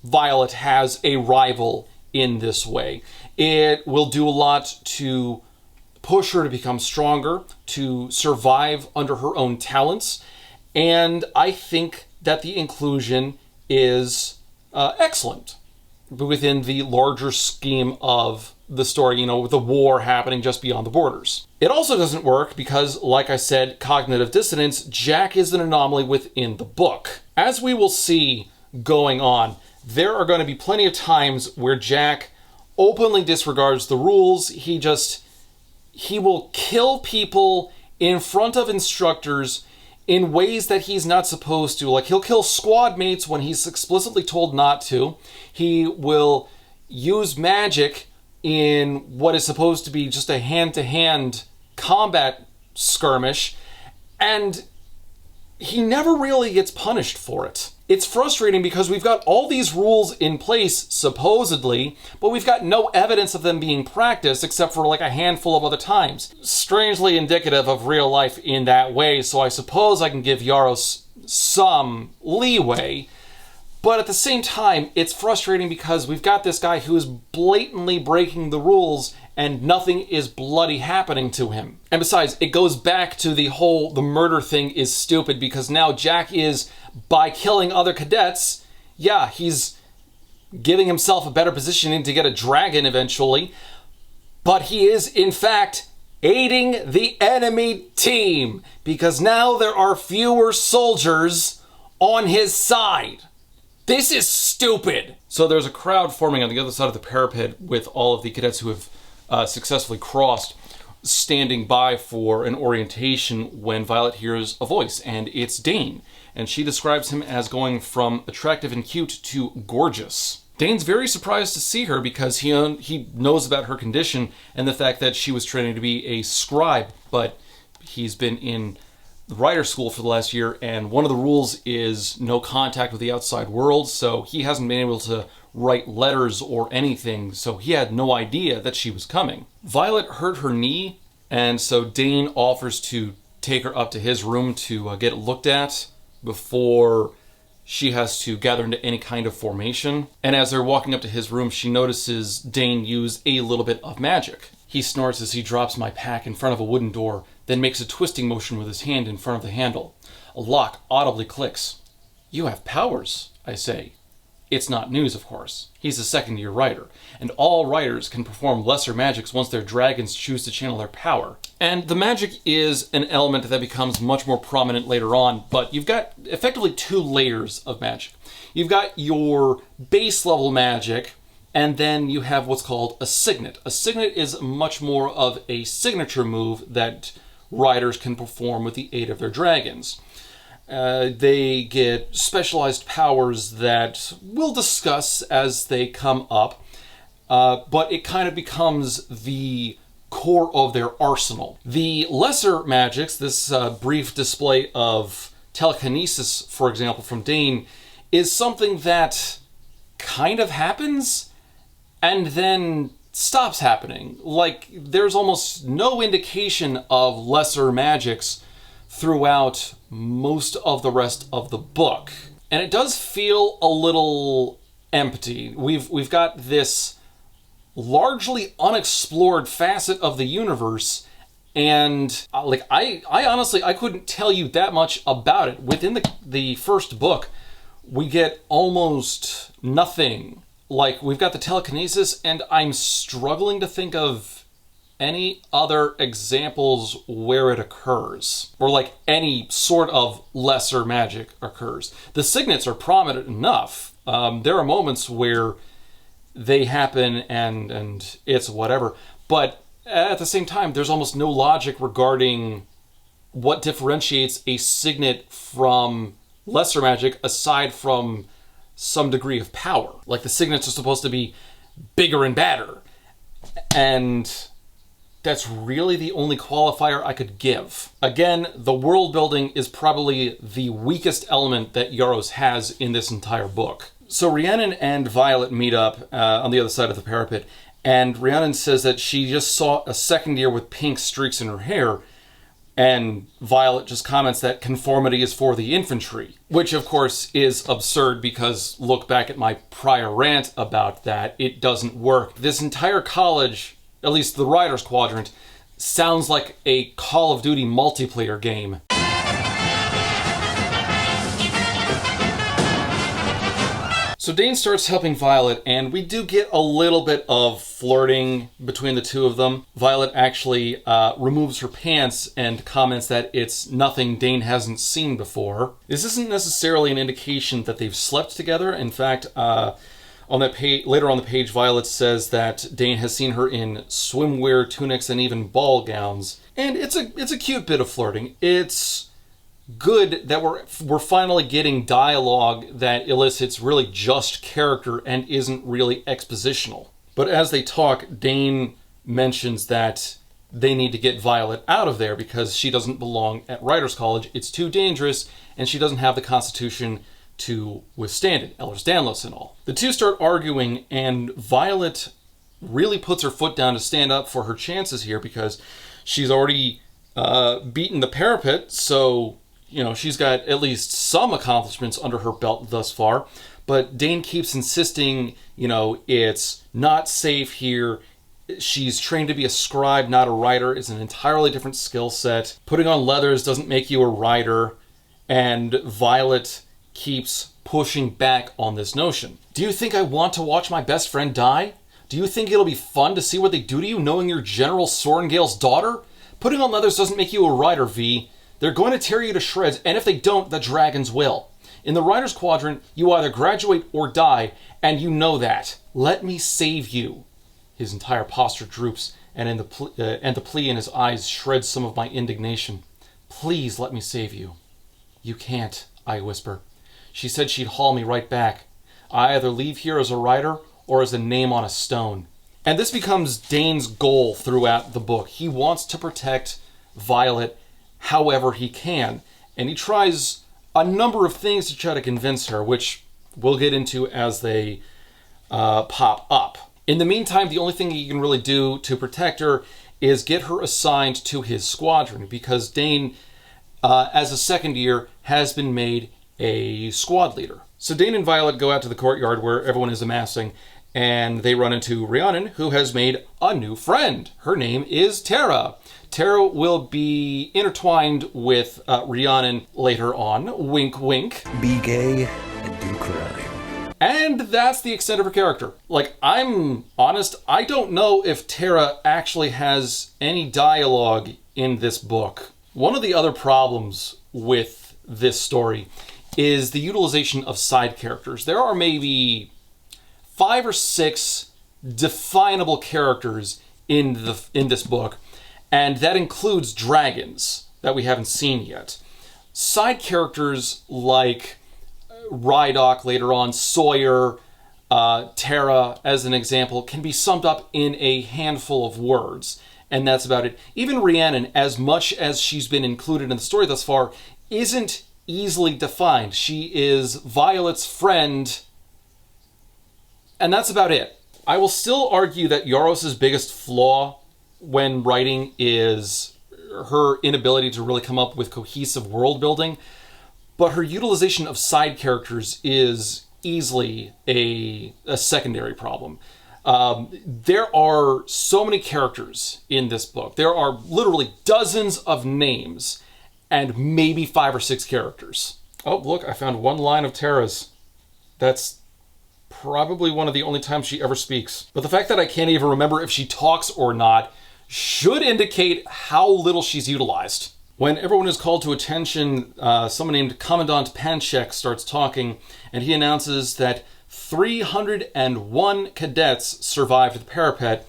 Violet has a rival in this way. It will do a lot to push her to become stronger, to survive under her own talents, and I think that the inclusion is excellent within the larger scheme of the story, with the war happening just beyond the borders. It also doesn't work because, like I said, cognitive dissonance, Jack is an anomaly within the book. As we will see going on, there are going to be plenty of times where Jack openly disregards the rules. He will kill people in front of instructors in ways that he's not supposed to. Like, he'll kill squad mates when he's explicitly told not to. He will use magic in what is supposed to be just a hand-to-hand combat skirmish, and he never really gets punished for it. It's frustrating because we've got all these rules in place, supposedly, but we've got no evidence of them being practiced except for like a handful of other times. Strangely indicative of real life in that way, so I suppose I can give Yaros some leeway. But at the same time, it's frustrating because we've got this guy who is blatantly breaking the rules and nothing is bloody happening to him. And besides, it goes back to the murder thing is stupid because now Jack is by killing other cadets, yeah, he's giving himself a better positioning to get a dragon eventually, but he is, in fact, aiding the enemy team, because now there are fewer soldiers on his side. This is stupid. So there's a crowd forming on the other side of the parapet with all of the cadets who have successfully crossed, standing by for an orientation when Violet hears a voice, and it's Dane. And she describes him as going from attractive and cute to gorgeous. Dane's very surprised to see her because he knows about her condition and the fact that she was training to be a scribe, but he's been in writer school for the last year, and one of the rules is no contact with the outside world, so he hasn't been able to write letters or anything, so he had no idea that she was coming. Violet hurt her knee, and so Dane offers to take her up to his room to get it looked at before she has to gather into any kind of formation. And as they're walking up to his room, she notices Dane use a little bit of magic. He snorts as he drops my pack in front of a wooden door, then makes a twisting motion with his hand in front of the handle. A lock audibly clicks. "You have powers," I say. It's not news, of course. He's a second-year writer, and all writers can perform lesser magics once their dragons choose to channel their power. And the magic is an element that becomes much more prominent later on, but you've got effectively two layers of magic. You've got your base-level magic, and then you have what's called a signet. A signet is much more of a signature move that writers can perform with the aid of their dragons. They get specialized powers that we'll discuss as they come up, but it kind of becomes the core of their arsenal. The lesser magics, this brief display of telekinesis, for example, from Dane, is something that kind of happens and then stops happening. Like, there's almost no indication of lesser magics throughout most of the rest of the book. And it does feel a little empty. We've got this largely unexplored facet of the universe, and I honestly couldn't tell you that much about it. Within the first book, we get almost nothing. Like, we've got the telekinesis, and I'm struggling to think of any other examples where it occurs, or like any sort of lesser magic occurs. The signets are prominent enough. There are moments where they happen and it's whatever, but at the same time, there's almost no logic regarding what differentiates a signet from lesser magic aside from some degree of power. Like, the signets are supposed to be bigger and badder, and that's really the only qualifier I could give. Again, the world building is probably the weakest element that Yaros has in this entire book. So Rhiannon and Violet meet up on the other side of the parapet, and Rhiannon says that she just saw a second year with pink streaks in her hair, and Violet just comments that conformity is for the infantry, which of course is absurd because look back at my prior rant about that. It doesn't work. This entire college, at least the Writers Quadrant, sounds like a Call of Duty multiplayer game. So Dane starts helping Violet, and we do get a little bit of flirting between the two of them. Violet actually removes her pants and comments that it's nothing Dane hasn't seen before. This isn't necessarily an indication that they've slept together. In fact, on that page, later on the page, Violet says that Dane has seen her in swimwear, tunics, and even ball gowns. And it's a cute bit of flirting. It's good that we're finally getting dialogue that elicits really just character and isn't really expositional. But as they talk, Dane mentions that they need to get Violet out of there because she doesn't belong at Writers College. It's too dangerous, and she doesn't have the constitution to withstand it, Ehlers-Danlos and all. The two start arguing, and Violet really puts her foot down to stand up for her chances here because she's already beaten the parapet, so you know, she's got at least some accomplishments under her belt thus far. But Dane keeps insisting, you know, it's not safe here. She's trained to be a scribe, not a writer. It's an entirely different skill set. Putting on leathers doesn't make you a writer. And Violet keeps pushing back on this notion. Do you think I want to watch my best friend die? Do you think it'll be fun to see what they do to you knowing you're General Sorengale's daughter? Putting on leathers doesn't make you a rider, V. They're going to tear you to shreds, and if they don't, the dragons will. In the Rider's Quadrant, you either graduate or die, and you know that. Let me save you. His entire posture droops, and the plea in his eyes shreds some of my indignation. Please let me save you. You can't, I whisper. She said she'd haul me right back. I either leave here as a rider or as a name on a stone. And this becomes Dane's goal throughout the book. He wants to protect Violet however he can, and he tries a number of things to try to convince her, which we'll get into as they pop up. In the meantime, the only thing he can really do to protect her is get her assigned to his squadron, because Dane, as a second year, has been made a squad leader. So Dane and Violet go out to the courtyard where everyone is amassing, and they run into Rhiannon, who has made a new friend. Her name is Tara. Tara will be intertwined with Rhiannon later on. Wink, wink. Be gay and do crime. And that's the extent of her character. Like, I'm honest, I don't know if Tara actually has any dialogue in this book. One of the other problems with this story is the utilization of side characters. There are maybe 5 or 6 definable characters in this book, and that includes dragons that we haven't seen yet. Side characters like Rydok later on, Sawyer, Tara, as an example, can be summed up in a handful of words, and that's about it. Even Rhiannon, as much as she's been included in the story thus far, isn't easily defined. She is Violet's friend, and that's about it. I will still argue that Yaros's biggest flaw when writing is her inability to really come up with cohesive world building, but her utilization of side characters is easily a secondary problem. There are so many characters in this book. There are literally dozens of names and maybe 5 or 6 characters. Oh, look, I found one line of Tara's. That's probably one of the only times she ever speaks. But the fact that I can't even remember if she talks or not should indicate how little she's utilized. When everyone is called to attention, someone named Commandant Panchek starts talking, and he announces that 301 cadets survived the parapet,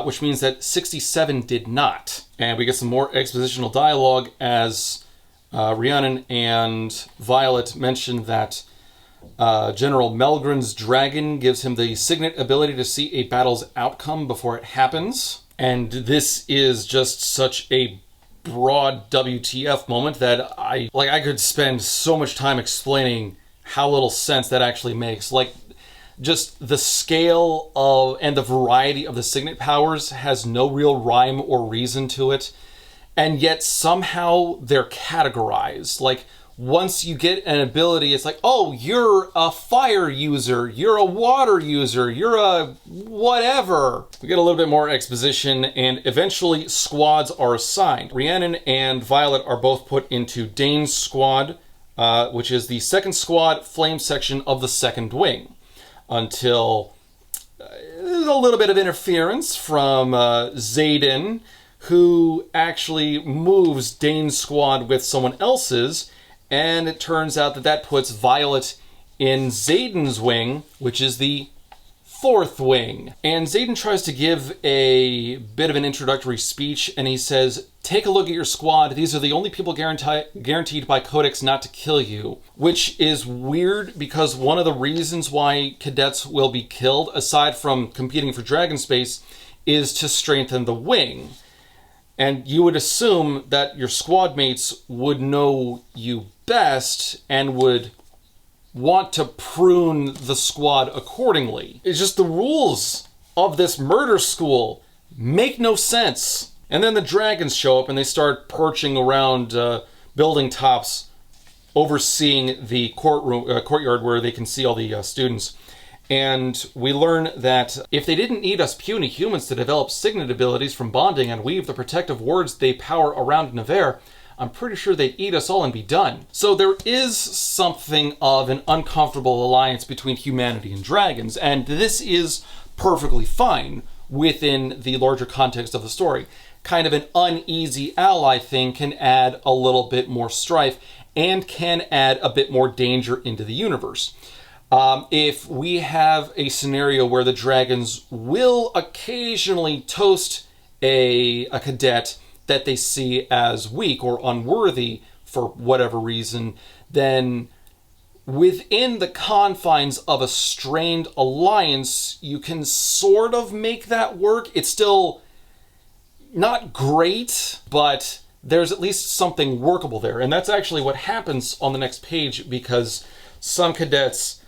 which means that 67 did not. And we get some more expositional dialogue as Rhiannon and Violet mention that General Melgren's dragon gives him the Signet ability to see a battle's outcome before it happens. And this is just such a broad WTF moment that I could spend so much time explaining how little sense that actually makes. Like, just the scale of and the variety of the Signet powers has no real rhyme or reason to it, and yet somehow they're categorized. Like, once you get an ability, it's like, oh, you're a fire user, you're a water user, you're a whatever. We get a little bit more exposition, and eventually squads are assigned. Rhiannon and Violet are both put into Dane's squad, which is the second squad flame section of the second wing, until there's a little bit of interference from Xaden, who actually moves Dane's squad with someone else's, and it turns out that that puts Violet in Xaden's wing, which is the fourth wing. And Xaden tries to give a bit of an introductory speech, and he says, take a look at your squad. These are the only people guaranteed by Codex not to kill you. Which is weird, because one of the reasons why cadets will be killed, aside from competing for Dragon Space, is to strengthen the wing. And you would assume that your squad mates would know you best and would want to prune the squad accordingly. It's just the rules of this murder school make no sense. And then the dragons show up and they start perching around building tops, overseeing the courtyard where they can see all the students. And we learn that if they didn't need us puny humans to develop Signet abilities from bonding and weave the protective wards they power around Nevers, I'm pretty sure they'd eat us all and be done. So there is something of an uncomfortable alliance between humanity and dragons, and this is perfectly fine within the larger context of the story. Kind of an uneasy ally thing can add a little bit more strife and can add a bit more danger into the universe. If we have a scenario where the dragons will occasionally toast a cadet that they see as weak or unworthy for whatever reason, then within the confines of a strained alliance, you can sort of make that work. It's still not great, but there's at least something workable there. And that's actually what happens on the next page, because some cadets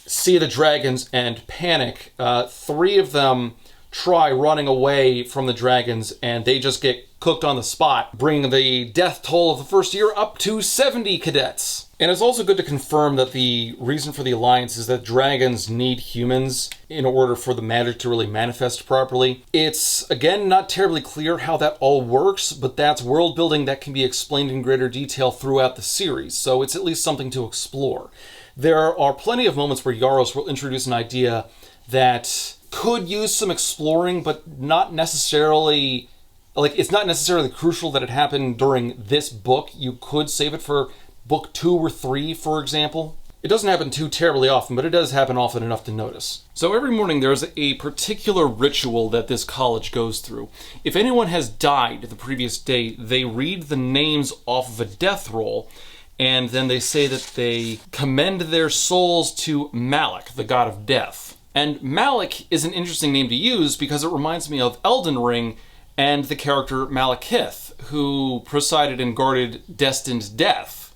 see the dragons and panic. 3 of them try running away from the dragons, and they just get cooked on the spot, bringing the death toll of the first year up to 70 cadets. And it's also good to confirm that the reason for the alliance is that dragons need humans in order for the magic to really manifest properly. It's, again, not terribly clear how that all works, but that's world building that can be explained in greater detail throughout the series, so it's at least something to explore. There are plenty of moments where Yaros will introduce an idea that could use some exploring, but not necessarily, like, it's not necessarily crucial that it happened during this book. You could save it for book 2 or 3, for example. It doesn't happen too terribly often, but it does happen often enough to notice. So every morning there's a particular ritual that this college goes through. If anyone has died the previous day, they read the names off of a death roll, and then they say that they commend their souls to Malik, the god of death. And Malik is an interesting name to use because it reminds me of Elden Ring and the character Malekith, who presided and guarded destined death.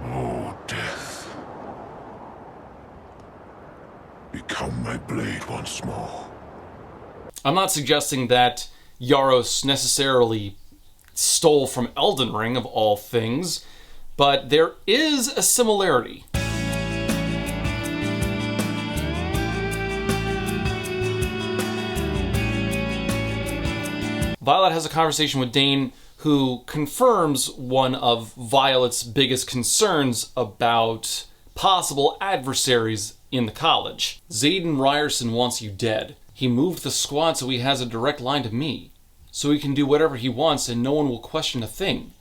Oh, death. Become my blade once more. I'm not suggesting that Yaros necessarily stole from Elden Ring, of all things, but there is a similarity. Violet has a conversation with Dane, who confirms one of Violet's biggest concerns about possible adversaries in the college. Xaden Ryerson wants you dead. He moved the squad so he has a direct line to me, so he can do whatever he wants and no one will question a thing.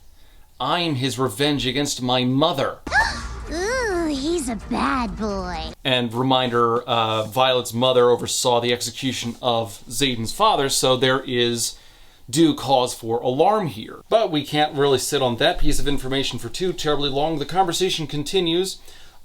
I'm his revenge against my mother. Ooh, he's a bad boy. And reminder, Violet's mother oversaw the execution of Xaden's father, so there is due cause for alarm here. But we can't really sit on that piece of information for too terribly long. The conversation continues.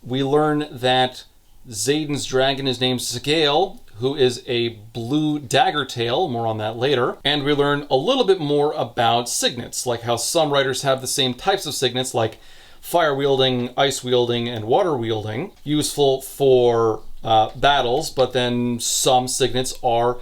We learn that Xaden's dragon is named Sigale, who is a blue dagger tail, more on that later. And we learn a little bit more about signets, like how some writers have the same types of signets, like fire wielding, ice wielding, and water wielding, useful for battles, but then some signets are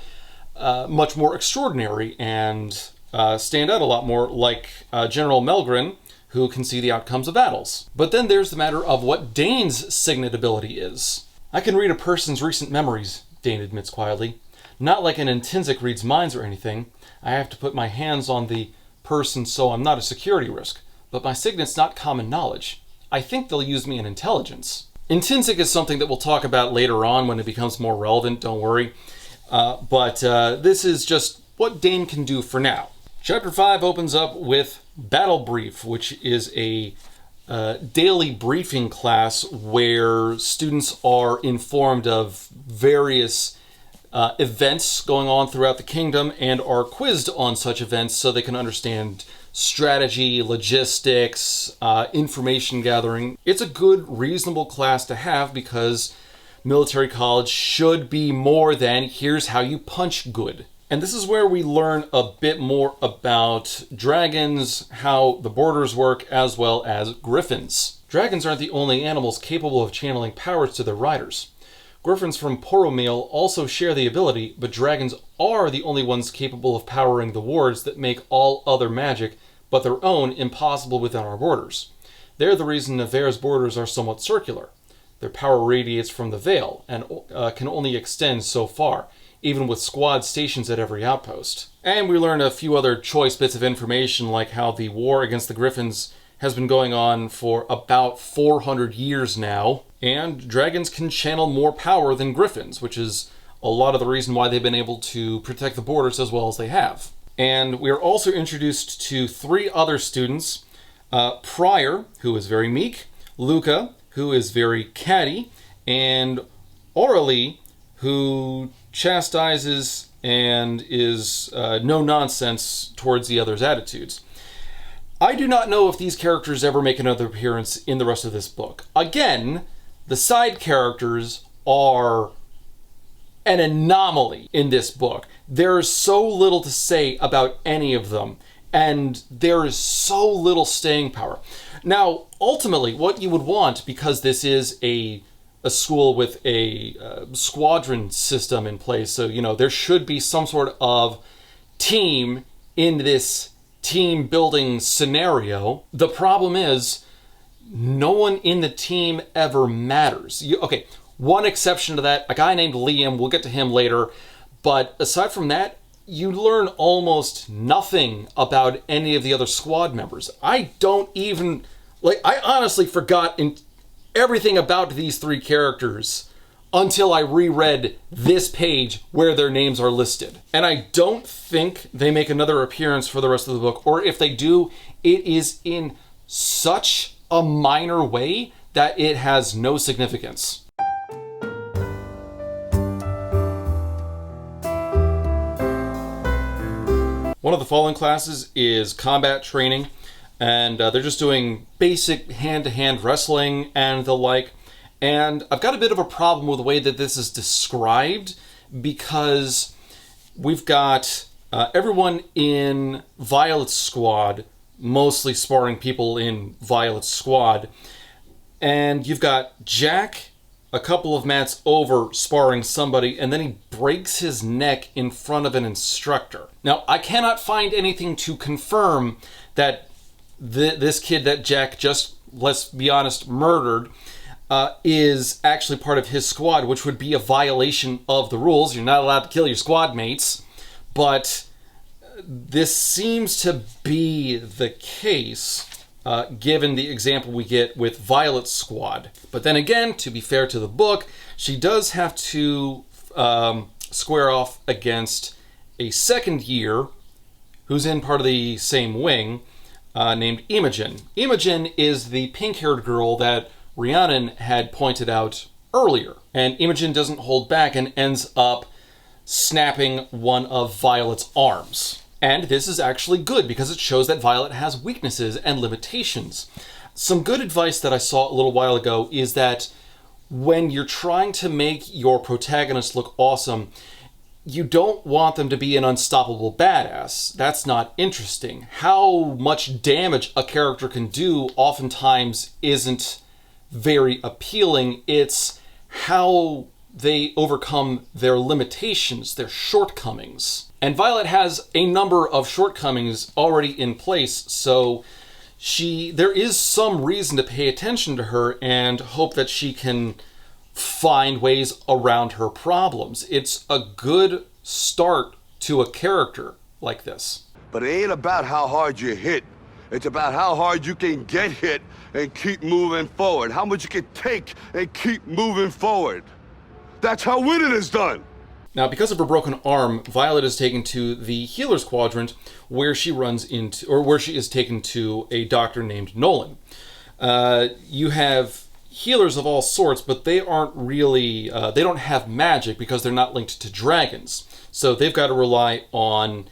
much more extraordinary and stand out a lot more, like General Melgren, who can see the outcomes of battles. But then there's the matter of what Dane's signet ability is. I can read a person's recent memories, Dane admits quietly. Not like an intrinsic reads minds or anything. I have to put my hands on the person, so I'm not a security risk. But my signet's not common knowledge. I think they'll use me in intelligence. Intrinsic is something that we'll talk about later on when it becomes more relevant, don't worry. But this is just what Dane can do for now. Chapter 5 opens up with Battle Brief, which is a daily briefing class where students are informed of various events going on throughout the kingdom and are quizzed on such events so they can understand strategy, logistics, information gathering. It's a good, reasonable class to have because military college should be more than here's how you punch good. And this is where we learn a bit more about dragons, how the borders work, as well as griffins. Dragons aren't the only animals capable of channeling powers to their riders. Griffins from Poromil also share the ability, but dragons are the only ones capable of powering the wards that make all other magic, but their own, impossible within our borders. They're the reason Navarre's borders are somewhat circular. Their power radiates from the veil and can only extend so far. even with squad stations at every outpost. And we learn a few other choice bits of information, like how the war against the Griffins has been going on for about 400 years now, and dragons can channel more power than griffins, which is a lot of the reason why they've been able to protect the borders as well as they have. And we are also introduced to 3 other students, Pryor, who is very meek, Luca, who is very catty, and Aurelie, who chastises and is no nonsense towards the others' attitudes. I do not know if these characters ever make another appearance in the rest of this book. Again, the side characters are an anomaly in this book. There is so little to say about any of them, and there is so little staying power. Now, ultimately, what you would want, because this is a school with a squadron system in place, so, you know, there should be some sort of team in this team building scenario. The problem is no one in the team ever matters. Okay, one exception to that, a guy named Liam, we'll get to him later, but aside from that, you learn almost nothing about any of the other squad members. I honestly forgot everything about these 3 characters until I reread this page where their names are listed. And I don't think they make another appearance for the rest of the book, or if they do, it is in such a minor way that it has no significance. One of the following classes is combat training, and they're just doing basic hand-to-hand wrestling and the like. And I've got a bit of a problem with the way that this is described, because we've got everyone in Violet's squad, mostly sparring people in Violet's squad, and you've got Jack a couple of mats over sparring somebody, and then he breaks his neck in front of an instructor. Now, I cannot find anything to confirm that this kid that Jack just, let's be honest, murdered is actually part of his squad, which would be a violation of the rules. You're not allowed to kill your squad mates, but this seems to be the case, given the example we get with Violet's squad. But then again, to be fair to the book, she does have to square off against a second year who's in part of the same wing, named Imogen. Imogen is the pink-haired girl that Rhiannon had pointed out earlier. And Imogen doesn't hold back and ends up snapping one of Violet's arms. And this is actually good because it shows that Violet has weaknesses and limitations. Some good advice that I saw a little while ago is that when you're trying to make your protagonist look awesome, you don't want them to be an unstoppable badass. That's not interesting. How much damage a character can do oftentimes isn't very appealing. It's how they overcome their limitations, their shortcomings. And Violet has a number of shortcomings already in place, so there is some reason to pay attention to her and hope that she can find ways around her problems. It's a good start to a character like this. But it ain't about how hard you hit. It's about how hard you can get hit and keep moving forward. How much you can take and keep moving forward. That's how winning is done. Now, because of her broken arm, Violet is taken to the healer's quadrant, where she is taken to a doctor named Nolan. You have healers of all sorts, but they aren't really, they don't have magic because they're not linked to dragons. So they've got to rely on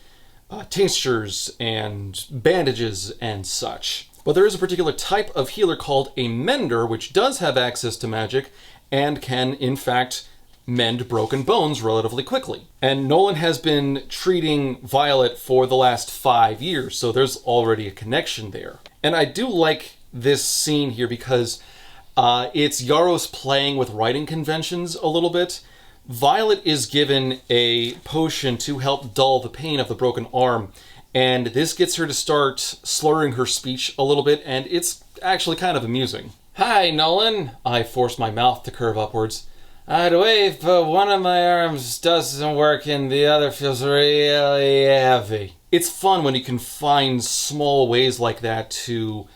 tinctures and bandages and such. But there is a particular type of healer called a mender, which does have access to magic and can, in fact, mend broken bones relatively quickly. And Nolan has been treating Violet for the last 5 years, so there's already a connection there. And I do like this scene here because it's Yaros playing with writing conventions a little bit. Violet is given a potion to help dull the pain of the broken arm, and this gets her to start slurring her speech a little bit, and it's actually kind of amusing. "Hi, Nolan." I force my mouth to curve upwards. I'd wait, but one of my arms doesn't work and the other feels really heavy. It's fun when you can find small ways like that to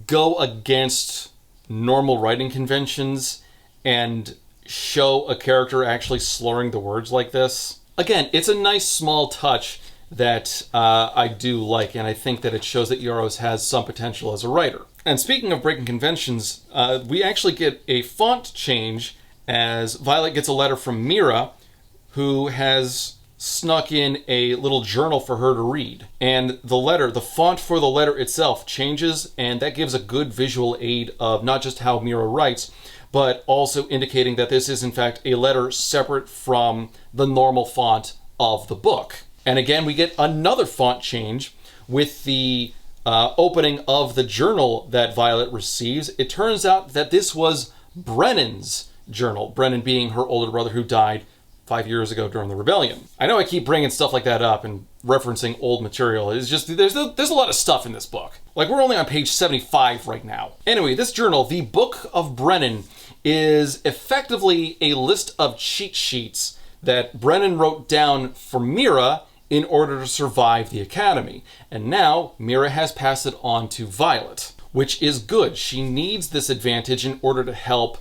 go against normal writing conventions and show a character actually slurring the words like this. Again, it's a nice small touch that I do like, and I think that it shows that Yaros has some potential as a writer. And speaking of breaking conventions, we actually get a font change as Violet gets a letter from Mira, who has snuck in a little journal for her to read. And the font for the letter itself changes, and that gives a good visual aid of not just how Mira writes, but also indicating that this is in fact a letter separate from the normal font of the book. And again, we get another font change with the opening of the journal that Violet receives. It turns out that this was Brennan's journal, Brennan being her older brother who died 5 years ago during the rebellion. I know I keep bringing stuff like that up and referencing old material. It's just, there's a lot of stuff in this book. Like, we're only on page 75 right now. Anyway, this journal, the Book of Brennan, is effectively a list of cheat sheets that Brennan wrote down for Mira in order to survive the academy. And now Mira has passed it on to Violet, which is good. She needs this advantage in order to help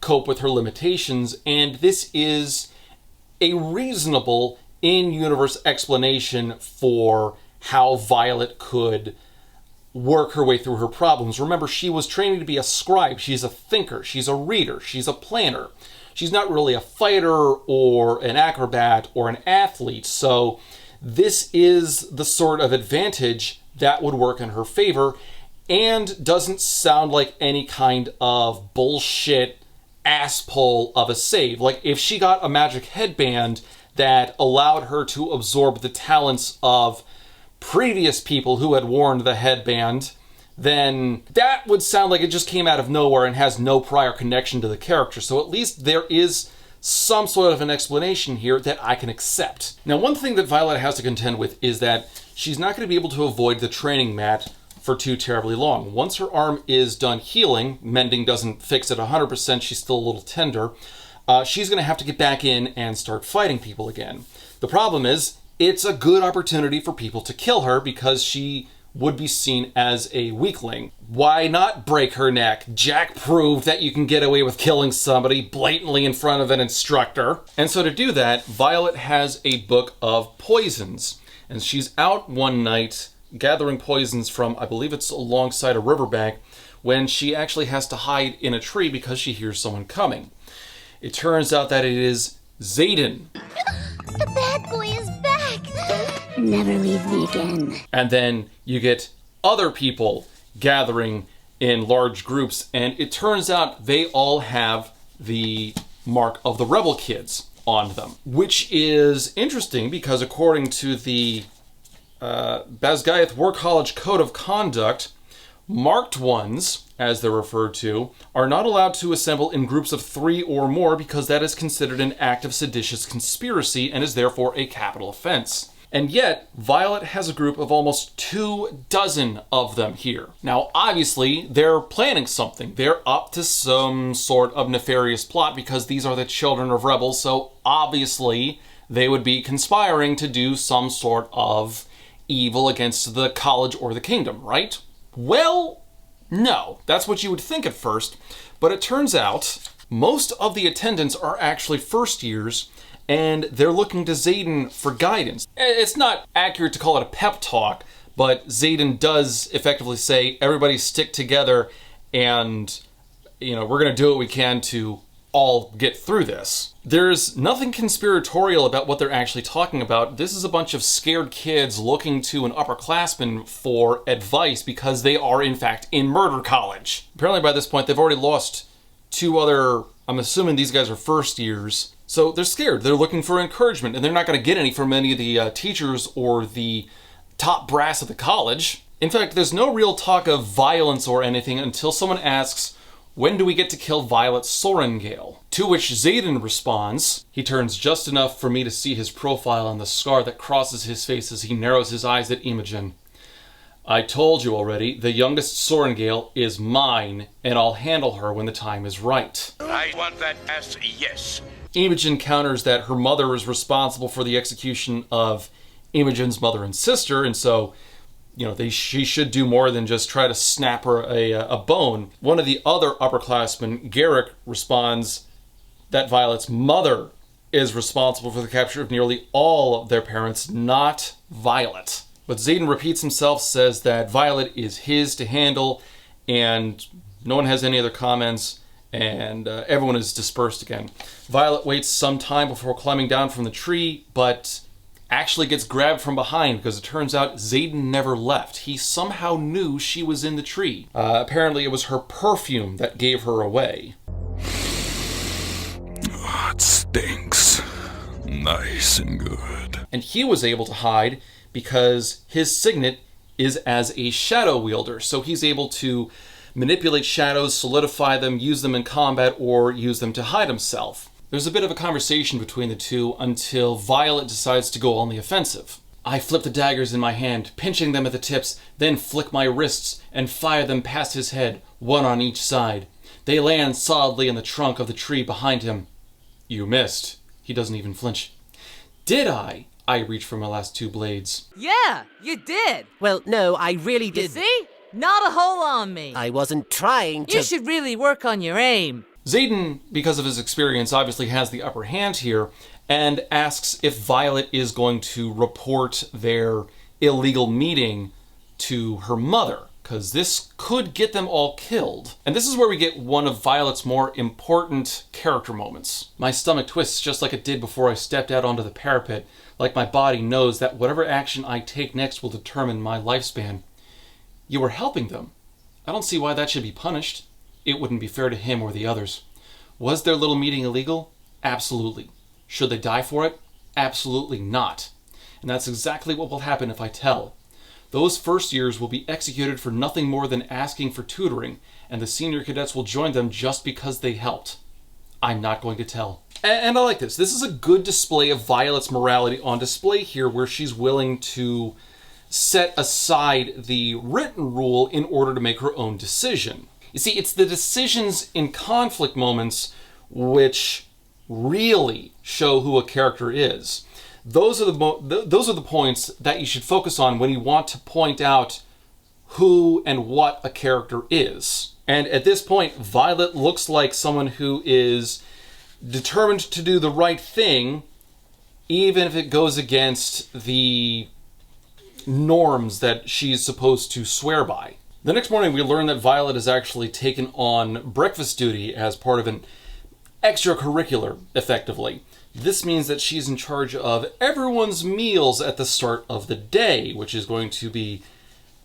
cope with her limitations, and this is a reasonable in-universe explanation for how Violet could work her way through her problems. Remember, she was training to be a scribe. She's a thinker. She's a reader. She's a planner. She's not really a fighter or an acrobat or an athlete, so this is the sort of advantage that would work in her favor and doesn't sound like any kind of bullshit ass pull of a save. Like, if she got a magic headband that allowed her to absorb the talents of previous people who had worn the headband, then that would sound like it just came out of nowhere and has no prior connection to the character. So at least there is some sort of an explanation here that I can accept. Now, one thing that Violet has to contend with is that she's not going to be able to avoid the training mat for too terribly long. Once her arm is done healing, mending doesn't fix it 100%, she's still a little tender, she's going to have to get back in and start fighting people again. The problem is, it's a good opportunity for people to kill her because she would be seen as a weakling. Why not break her neck? Jack proved that you can get away with killing somebody blatantly in front of an instructor. And so to do that, Violet has a book of poisons. And she's out one night gathering poisons from, I believe it's alongside a riverbank, when she actually has to hide in a tree because she hears someone coming. It turns out that it is Xaden. The bad boy is back! Never leave me again. And then you get other people gathering in large groups, and it turns out they all have the mark of the rebel kids on them, which is interesting because according to the Basgiath War College Code of Conduct, marked ones, as they're referred to, are not allowed to assemble in groups of 3 or more because that is considered an act of seditious conspiracy and is therefore a capital offense. And yet, Violet has a group of almost 24 of them here. Now, obviously, they're planning something. They're up to some sort of nefarious plot because these are the children of rebels, so obviously they would be conspiring to do some sort of evil against the college or the kingdom, right? Well, no. That's what you would think at first, but it turns out most of the attendants are actually first years, and they're looking to Xaden for guidance. It's not accurate to call it a pep talk, but Xaden does effectively say, everybody stick together and, we're going to do what we can to all get through this. There's nothing conspiratorial about what they're actually talking about. This is a bunch of scared kids looking to an upperclassman for advice because they are, in fact, in murder college. Apparently by this point, they've already lost 2 other, I'm assuming these guys are first years. So they're scared. They're looking for encouragement, and they're not going to get any from any of the teachers or the top brass of the college. In fact, there's no real talk of violence or anything until someone asks, when do we get to kill Violet Sorengale? To which Xaden responds, he turns just enough for me to see his profile and the scar that crosses his face as he narrows his eyes at Imogen. I told you already, the youngest Sorengale is mine, and I'll handle her when the time is right. I want that ass, yes. Imogen counters that her mother is responsible for the execution of Imogen's mother and sister, and so, you know, she should do more than just try to snap her a bone. One of the other upperclassmen, Garrick, responds that Violet's mother is responsible for the capture of nearly all of their parents, not Violet. But Xaden repeats himself, says that Violet is his to handle, and no one has any other comments, and everyone is dispersed again. Violet waits some time before climbing down from the tree, but actually gets grabbed from behind because it turns out Xaden never left. He somehow knew she was in the tree. Apparently it was her perfume that gave her away. Oh, it stinks. Nice and good. And he was able to hide because his signet is as a shadow wielder, so he's able to manipulate shadows, solidify them, use them in combat, or use them to hide himself. There's a bit of a conversation between the two until Violet decides to go on the offensive. I flip the daggers in my hand, pinching them at the tips, then flick my wrists and fire them past his head, one on each side. They land solidly in the trunk of the tree behind him. You missed. He doesn't even flinch. Did I? I reach for my last two blades. Yeah, you did. Well, no, I really did. You see? Not a hole on me. I wasn't trying to... You should really work on your aim. Xaden, because of his experience, obviously has the upper hand here and asks if Violet is going to report their illegal meeting to her mother, because this could get them all killed. And this is where we get one of Violet's more important character moments. My stomach twists just like it did before I stepped out onto the parapet, like my body knows that whatever action I take next will determine my lifespan. You were helping them. I don't see why that should be punished. It wouldn't be fair to him or the others. Was their little meeting illegal? Absolutely. Should they die for it? Absolutely not. And that's exactly what will happen if I tell. Those first years will be executed for nothing more than asking for tutoring, and the senior cadets will join them just because they helped. I'm not going to tell. And I like this. This is a good display of Violet's morality on display here, where she's willing to set aside the written rule in order to make her own decision. You see, it's the decisions in conflict moments which really show who a character is. Those are the points that you should focus on when you want to point out who and what a character is. And at this point, Violet looks like someone who is determined to do the right thing, even if it goes against the norms that she's supposed to swear by. The next morning, we learn that Violet has actually taken on breakfast duty as part of an extracurricular, effectively. This means that she's in charge of everyone's meals at the start of the day, which is going to be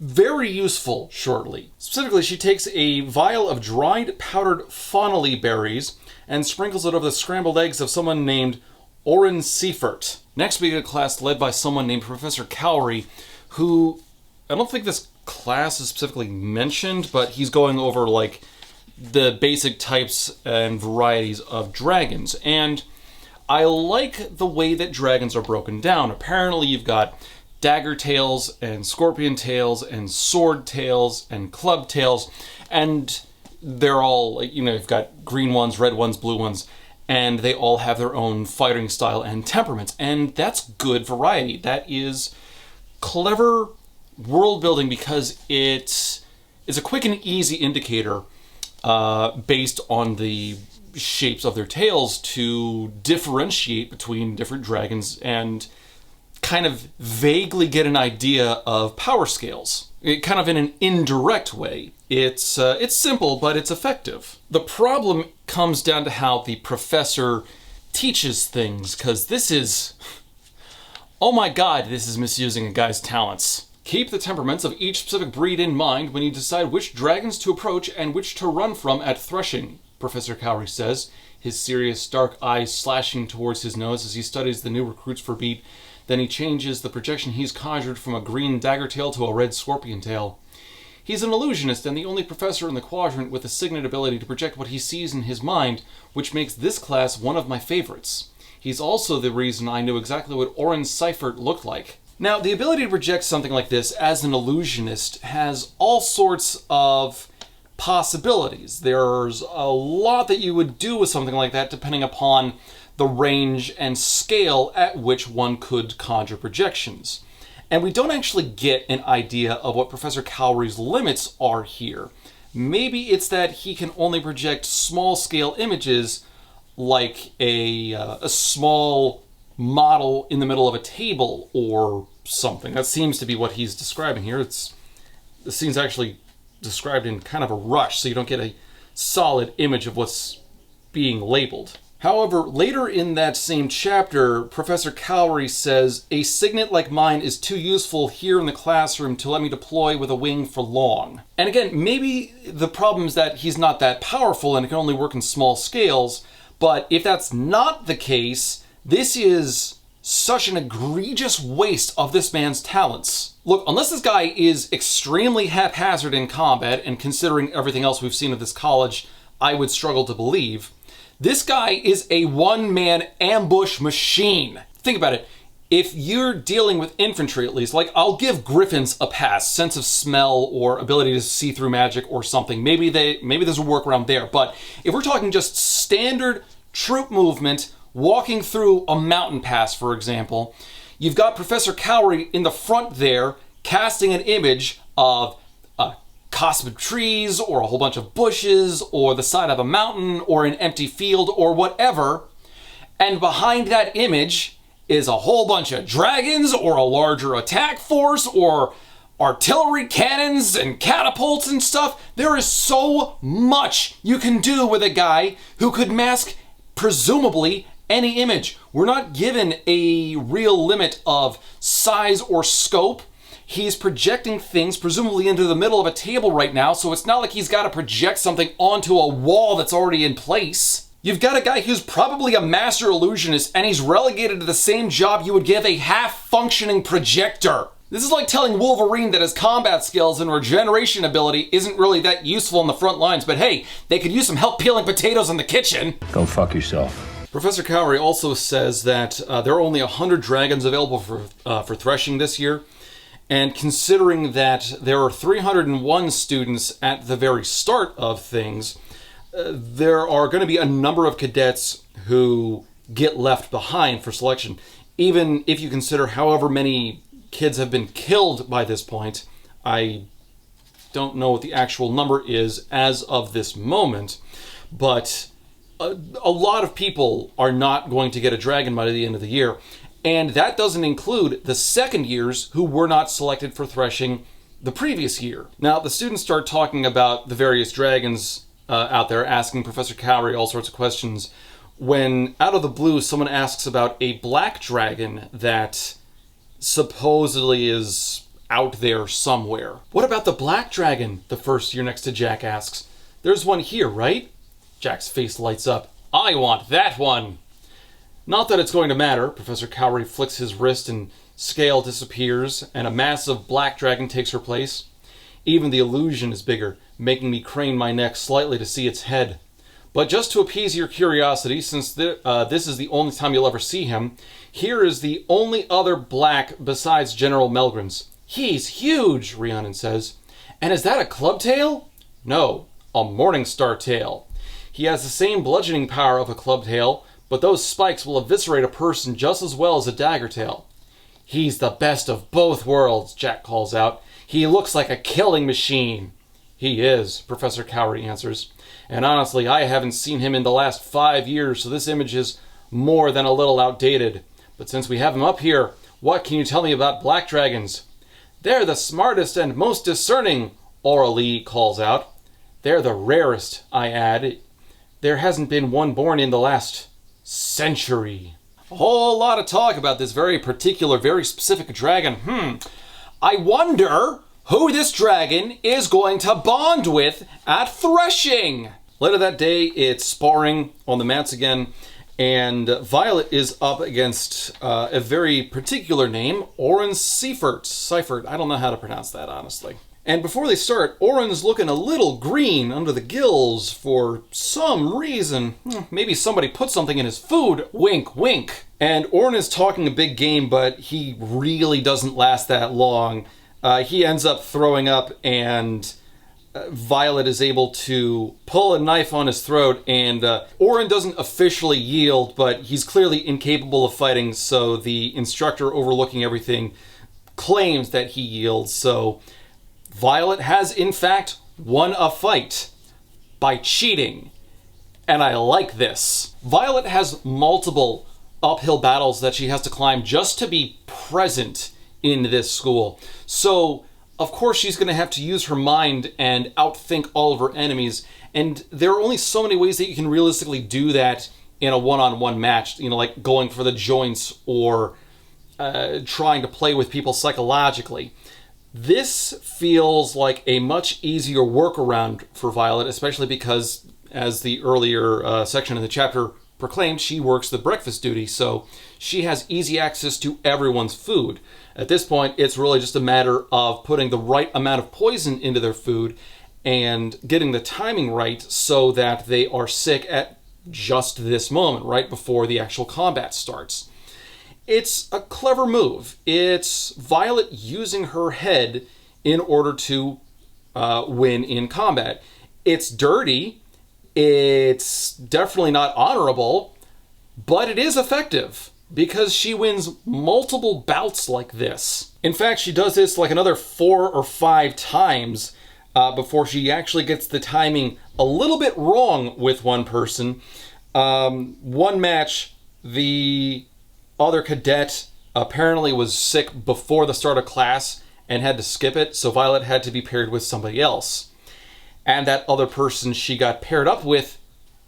very useful shortly. Specifically, she takes a vial of dried powdered fawnelly berries and sprinkles it over the scrambled eggs of someone named Oren Seifert. Next, we get a class led by someone named Professor Cowrie, who, I don't think this class is specifically mentioned, but he's going over like the basic types and varieties of dragons. And I like the way that dragons are broken down. Apparently you've got dagger tails and scorpion tails and sword tails and club tails, and they're all, you know, you've got green ones, red ones, blue ones, and they all have their own fighting style and temperaments, and that's good variety. That is clever world building because it's a quick and easy indicator based on the shapes of their tails to differentiate between different dragons and kind of vaguely get an idea of power scales. Kind of in an indirect way. It's simple, but it's effective. The problem comes down to how the professor teaches things, because this is, oh my god, this is misusing a guy's talents. Keep the temperaments of each specific breed in mind when you decide which dragons to approach and which to run from at Threshing, Professor Cowrie says, his serious dark eyes slashing towards his nose as he studies the new recruits for beat. Then he changes the projection he's conjured from a green dagger tail to a red scorpion tail. He's an illusionist and the only professor in the quadrant with a signet ability to project what he sees in his mind, which makes this class one of my favorites. He's also the reason I knew exactly what Oren Seifert looked like. Now, the ability to project something like this as an illusionist has all sorts of possibilities. There's a lot that you would do with something like that depending upon the range and scale at which one could conjure projections. And we don't actually get an idea of what Professor Cowrey's limits are here. Maybe it's that he can only project small-scale images like a small model in the middle of a table or something. That seems to be what he's describing here. The scene's actually described in kind of a rush, so you don't get a solid image of what's being labeled. However, later in that same chapter, Professor Cowrey says, "A signet like mine is too useful here in the classroom to let me deploy with a wing for long." And again, maybe the problem is that he's not that powerful and it can only work in small scales, but if that's not the case, this is such an egregious waste of this man's talents. Look, unless this guy is extremely haphazard in combat, and considering everything else we've seen at this college, I would struggle to believe, this guy is a one-man ambush machine. Think about it. If you're dealing with infantry, at least, like, I'll give Griffins a pass, sense of smell or ability to see through magic or something. Maybe there's a workaround there. But if we're talking just standard troop movement, walking through a mountain pass, for example, you've got Professor Cowrey in the front there casting an image of a copse of trees or a whole bunch of bushes or the side of a mountain or an empty field or whatever, and behind that image is a whole bunch of dragons or a larger attack force or artillery cannons and catapults and stuff. There is so much you can do with a guy who could mask presumably any image. We're not given a real limit of size or scope. He's projecting things presumably into the middle of a table right now, so it's not like he's got to project something onto a wall that's already in place. You've got a guy who's probably a master illusionist, and he's relegated to the same job you would give a half-functioning projector. This is like telling Wolverine that his combat skills and regeneration ability isn't really that useful on the front lines, but hey, they could use some help peeling potatoes in the kitchen. Go fuck yourself. Professor Cowrey also says that there are only 100 dragons available for Threshing this year, and considering that there are 301 students at the very start of things, there are going to be a number of cadets who get left behind for selection. Even if you consider however many kids have been killed by this point, I don't know what the actual number is as of this moment, but a lot of people are not going to get a dragon by the end of the year. And that doesn't include the second years who were not selected for Threshing the previous year. Now, the students start talking about the various dragons out there, asking Professor Cowrey all sorts of questions, when out of the blue, someone asks about a black dragon that supposedly is out there somewhere. What about the black dragon? The first year next to Jack asks. There's one here, right? Jack's face lights up. I want that one. Not that it's going to matter. Professor Cowrey flicks his wrist and scale disappears, and a massive black dragon takes her place. Even the illusion is bigger, making me crane my neck slightly to see its head. But just to appease your curiosity, since this is the only time you'll ever see him, here is the only other black besides General Melgren's. He's huge, Rhiannon says. And is that a club tail? No, a Morningstar tail. He has the same bludgeoning power of a club tail, but those spikes will eviscerate a person just as well as a dagger tail. He's the best of both worlds, Jack calls out. He looks like a killing machine. He is, Professor Cowrey answers. And honestly, I haven't seen him in the last 5 years, so this image is more than a little outdated. But since we have him up here, what can you tell me about black dragons? They're the smartest and most discerning, Aurelie calls out. They're the rarest, I add. There hasn't been one born in the last century. A whole lot of talk about this very particular, very specific dragon. I wonder who this dragon is going to bond with at Threshing. Later that day, it's sparring on the mats again, and Violet is up against a very particular name, Oren Seifert. I don't know how to pronounce that, honestly. And before they start, Oren's looking a little green under the gills for some reason. Maybe somebody put something in his food. Wink, wink. And Oren is talking a big game, but he really doesn't last that long. He ends up throwing up, and Violet is able to pull a knife on his throat, and Oren doesn't officially yield, but he's clearly incapable of fighting, so the instructor overlooking everything claims that he yields. So Violet has, in fact, won a fight by cheating, and I like this. Violet has multiple uphill battles that she has to climb just to be present in this school. So, of course, she's going to have to use her mind and outthink all of her enemies, and there are only so many ways that you can realistically do that in a one-on-one match, you know, like going for the joints or trying to play with people psychologically. This feels like a much easier workaround for Violet, especially because, as the earlier section in the chapter proclaimed, she works the breakfast duty, so she has easy access to everyone's food. At this point, it's really just a matter of putting the right amount of poison into their food and getting the timing right so that they are sick at just this moment, right before the actual combat starts. It's a clever move. It's Violet using her head in order to win in combat. It's dirty. It's definitely not honorable, but it is effective because she wins multiple bouts like this. In fact, she does this like another 4 or 5 times before she actually gets the timing a little bit wrong with one person. One match, the other cadet apparently was sick before the start of class and had to skip it, so Violet had to be paired with somebody else. And that other person she got paired up with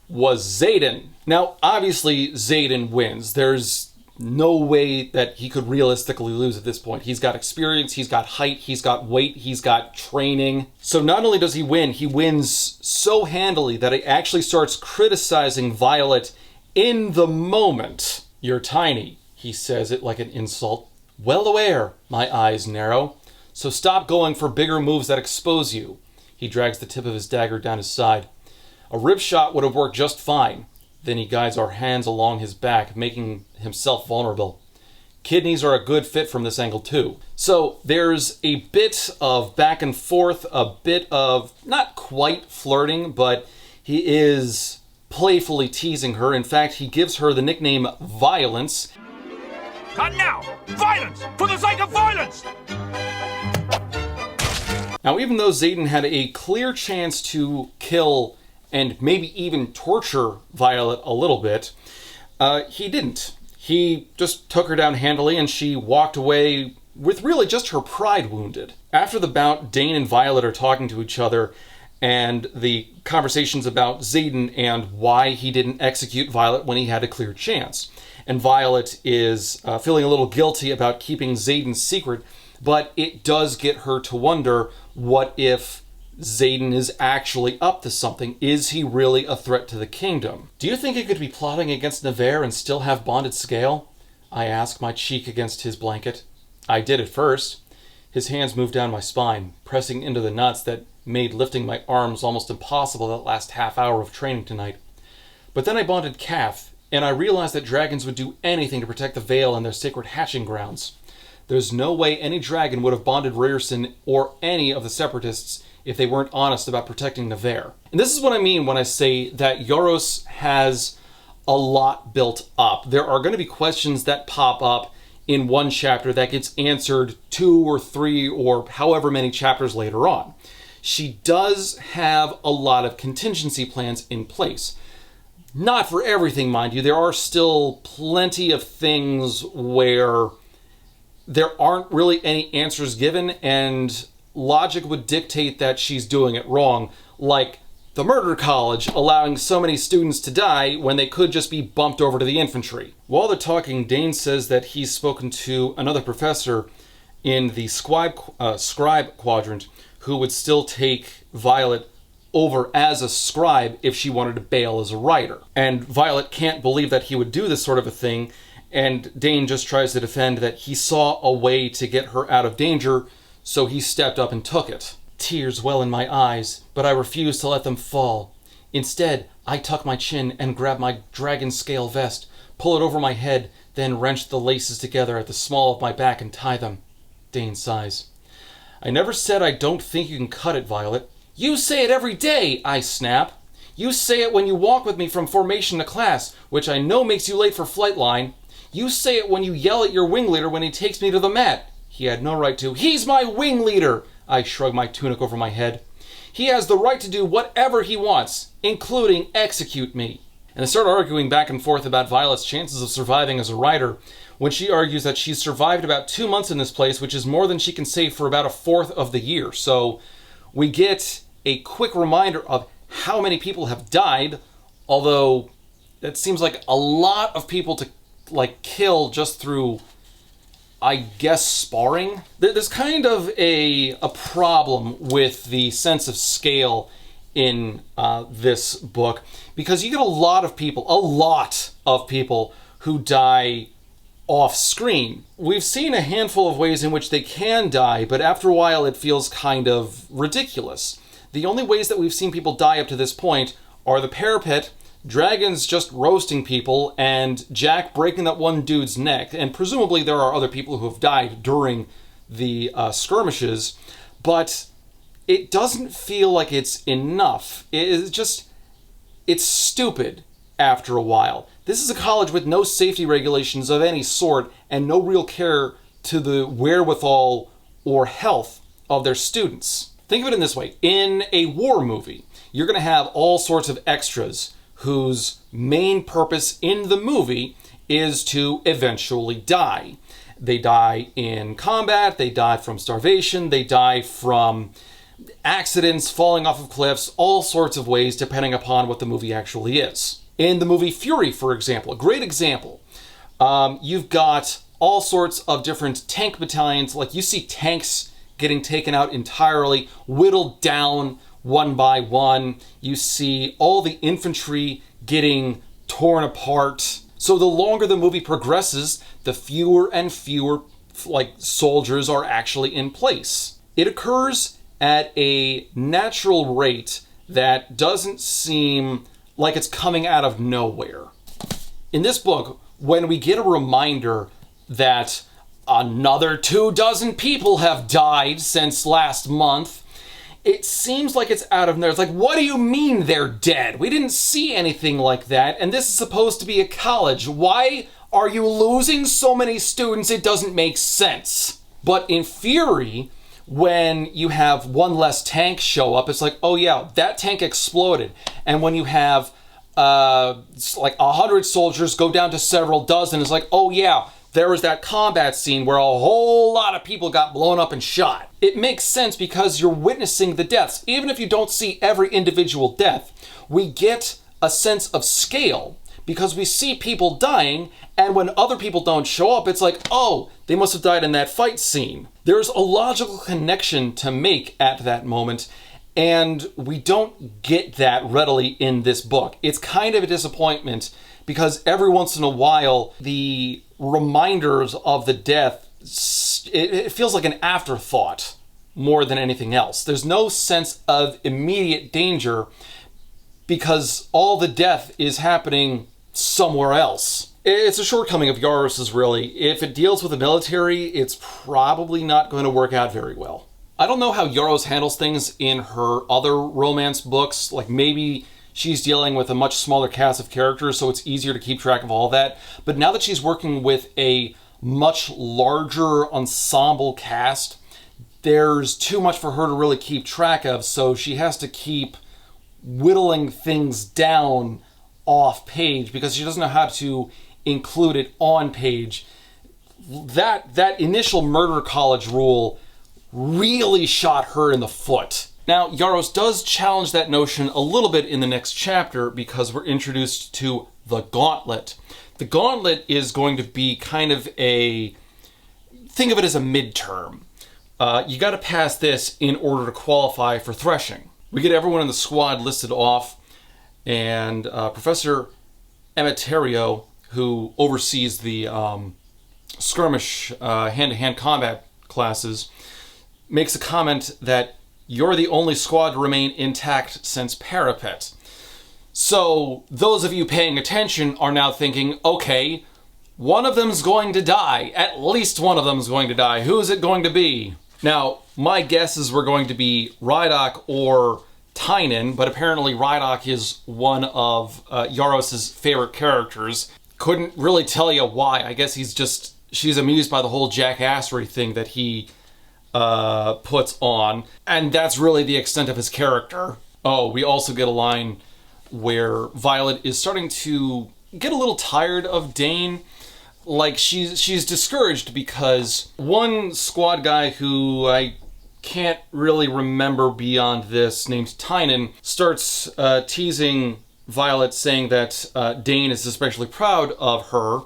was Xaden. Now, obviously, Xaden wins. There's no way that he could realistically lose at this point. He's got experience, he's got height, he's got weight, he's got training. So not only does he win, he wins so handily that he actually starts criticizing Violet in the moment. "You're tiny," he says it like an insult. "Well aware my eyes narrow. So stop going for bigger moves that expose you." He drags the tip of his dagger down his side. "A rib shot would have worked just fine." Then he guides our hands along his back, making himself vulnerable. "Kidneys are a good fit from this angle too." So there's a bit of back and forth, a bit of not quite flirting, but he is playfully teasing her. In fact, he gives her the nickname Violence. Cut now! Violence! For the sake of violence! Now, even though Xaden had a clear chance to kill and maybe even torture Violet a little bit, he didn't. He just took her down handily, and she walked away with really just her pride wounded. After the bout, Dane and Violet are talking to each other, and the conversations about Xaden and why he didn't execute Violet when he had a clear chance. And Violet is feeling a little guilty about keeping Xaden's secret, but it does get her to wonder, what if Xaden is actually up to something? Is he really a threat to the kingdom? "Do you think he could be plotting against Nevers and still have bonded scale?" I ask, my cheek against his blanket. "I did at first." His hands moved down my spine, pressing into the nuts that made lifting my arms almost impossible that last half hour of training tonight. "But then I bonded Calf, and I realized that dragons would do anything to protect the Vale and their sacred hatching grounds. There's no way any dragon would have bonded Ryerson or any of the Separatists if they weren't honest about protecting Nevers." And this is what I mean when I say that Yaros has a lot built up. There are going to be questions that pop up in one chapter that gets answered 2 or 3 or however many chapters later on. She does have a lot of contingency plans in place. Not for everything, mind you. There are still plenty of things where there aren't really any answers given, and logic would dictate that she's doing it wrong, like the murder college allowing so many students to die when they could just be bumped over to the infantry. While they're talking, Dane says that he's spoken to another professor in the scribe quadrant who would still take Violet over as a scribe if she wanted to bail as a writer. And Violet can't believe that he would do this sort of a thing, and Dane just tries to defend that he saw a way to get her out of danger, so he stepped up and took it. Tears well in my eyes, but I refuse to let them fall. Instead, I tuck my chin and grab my dragon scale vest, pull it over my head, then wrench the laces together at the small of my back and tie them. Dane sighs. I never said I don't think you can cut it, Violet. You say it every day, I snap. You say it when you walk with me from formation to class, which I know makes you late for flight line. You say it when you yell at your wing leader when he takes me to the mat. He had no right to. He's my wing leader! I shrug my tunic over my head. He has the right to do whatever he wants, including execute me. And they start arguing back and forth about Violet's chances of surviving as a rider, when she argues that she's survived about 2 months in this place, which is more than she can save for about a fourth of the year. So we get a quick reminder of how many people have died, although that seems like a lot of people to kill just through, I guess, sparring. There's kind of a problem with the sense of scale in this book, because you get a lot of people who die off screen. We've seen a handful of ways in which they can die, but after a while it feels kind of ridiculous. The only ways that we've seen people die up to this point are the parapet, dragons just roasting people, and Jack breaking that one dude's neck. And presumably there are other people who have died during the skirmishes, but it doesn't feel like it's enough. It's stupid after a while. This is a college with no safety regulations of any sort and no real care to the wherewithal or health of their students. Think of it in this way. In a war movie, you're going to have all sorts of extras whose main purpose in the movie is to eventually die. They die in combat, they die from starvation, they die from accidents, falling off of cliffs, all sorts of ways depending upon what the movie actually is. In the movie Fury, for example, a great example, you've got all sorts of different tank battalions. Like, you see tanks getting taken out entirely, whittled down one by one. You see all the infantry getting torn apart. So the longer the movie progresses, the fewer and fewer soldiers are actually in place. It occurs at a natural rate that doesn't seem like it's coming out of nowhere. In this book, when we get a reminder that another 24 people have died since last month, it seems like it's out of nowhere. It's like, what do you mean they're dead? We didn't see anything like that, and this is supposed to be a college. Why are you losing so many students? It doesn't make sense. But in Fury, when you have one less tank show up, it's like, oh yeah, that tank exploded. And when you have 100 soldiers go down to several dozen, it's like, oh yeah, there was that combat scene where a whole lot of people got blown up and shot. It makes sense because you're witnessing the deaths. Even if you don't see every individual death, we get a sense of scale because we see people dying, and when other people don't show up, it's like, oh, they must have died in that fight scene. There's a logical connection to make at that moment, and we don't get that readily in this book. It's kind of a disappointment because every once in a while, the reminders of the death, it feels like an afterthought more than anything else. There's no sense of immediate danger because all the death is happening somewhere else. It's a shortcoming of Yaros's, really. If it deals with the military, it's probably not going to work out very well. I don't know how Yaros handles things in her other romance books. Like, maybe she's dealing with a much smaller cast of characters, so it's easier to keep track of all that. But now that she's working with a much larger ensemble cast, there's too much for her to really keep track of, so she has to keep whittling things down off page because she doesn't know how to include it on page. That initial murder college rule really shot her in the foot. Now, Yaros does challenge that notion a little bit in the next chapter because we're introduced to the Gauntlet. The Gauntlet is going to be kind of think of it as a midterm. You got to pass this in order to qualify for Threshing. We get everyone in the squad listed off, and Professor Emeterio, who oversees the skirmish hand-to-hand combat classes, makes a comment that you're the only squad to remain intact since Parapet. So those of you paying attention are now thinking, okay, one of them's going to die. At least one of them's going to die. Who is it going to be? Now, my guesses were going to be Rydok or Tynan, but apparently Rydok is one of Yaros' favorite characters. Couldn't really tell you why. I guess she's amused by the whole jackassery thing that he puts on. And that's really the extent of his character. Oh, we also get a line where Violet is starting to get a little tired of Dane. Like, she's discouraged because one squad guy who I can't really remember beyond this, named Tynan, starts teasing Violet, saying that Dane is especially proud of her,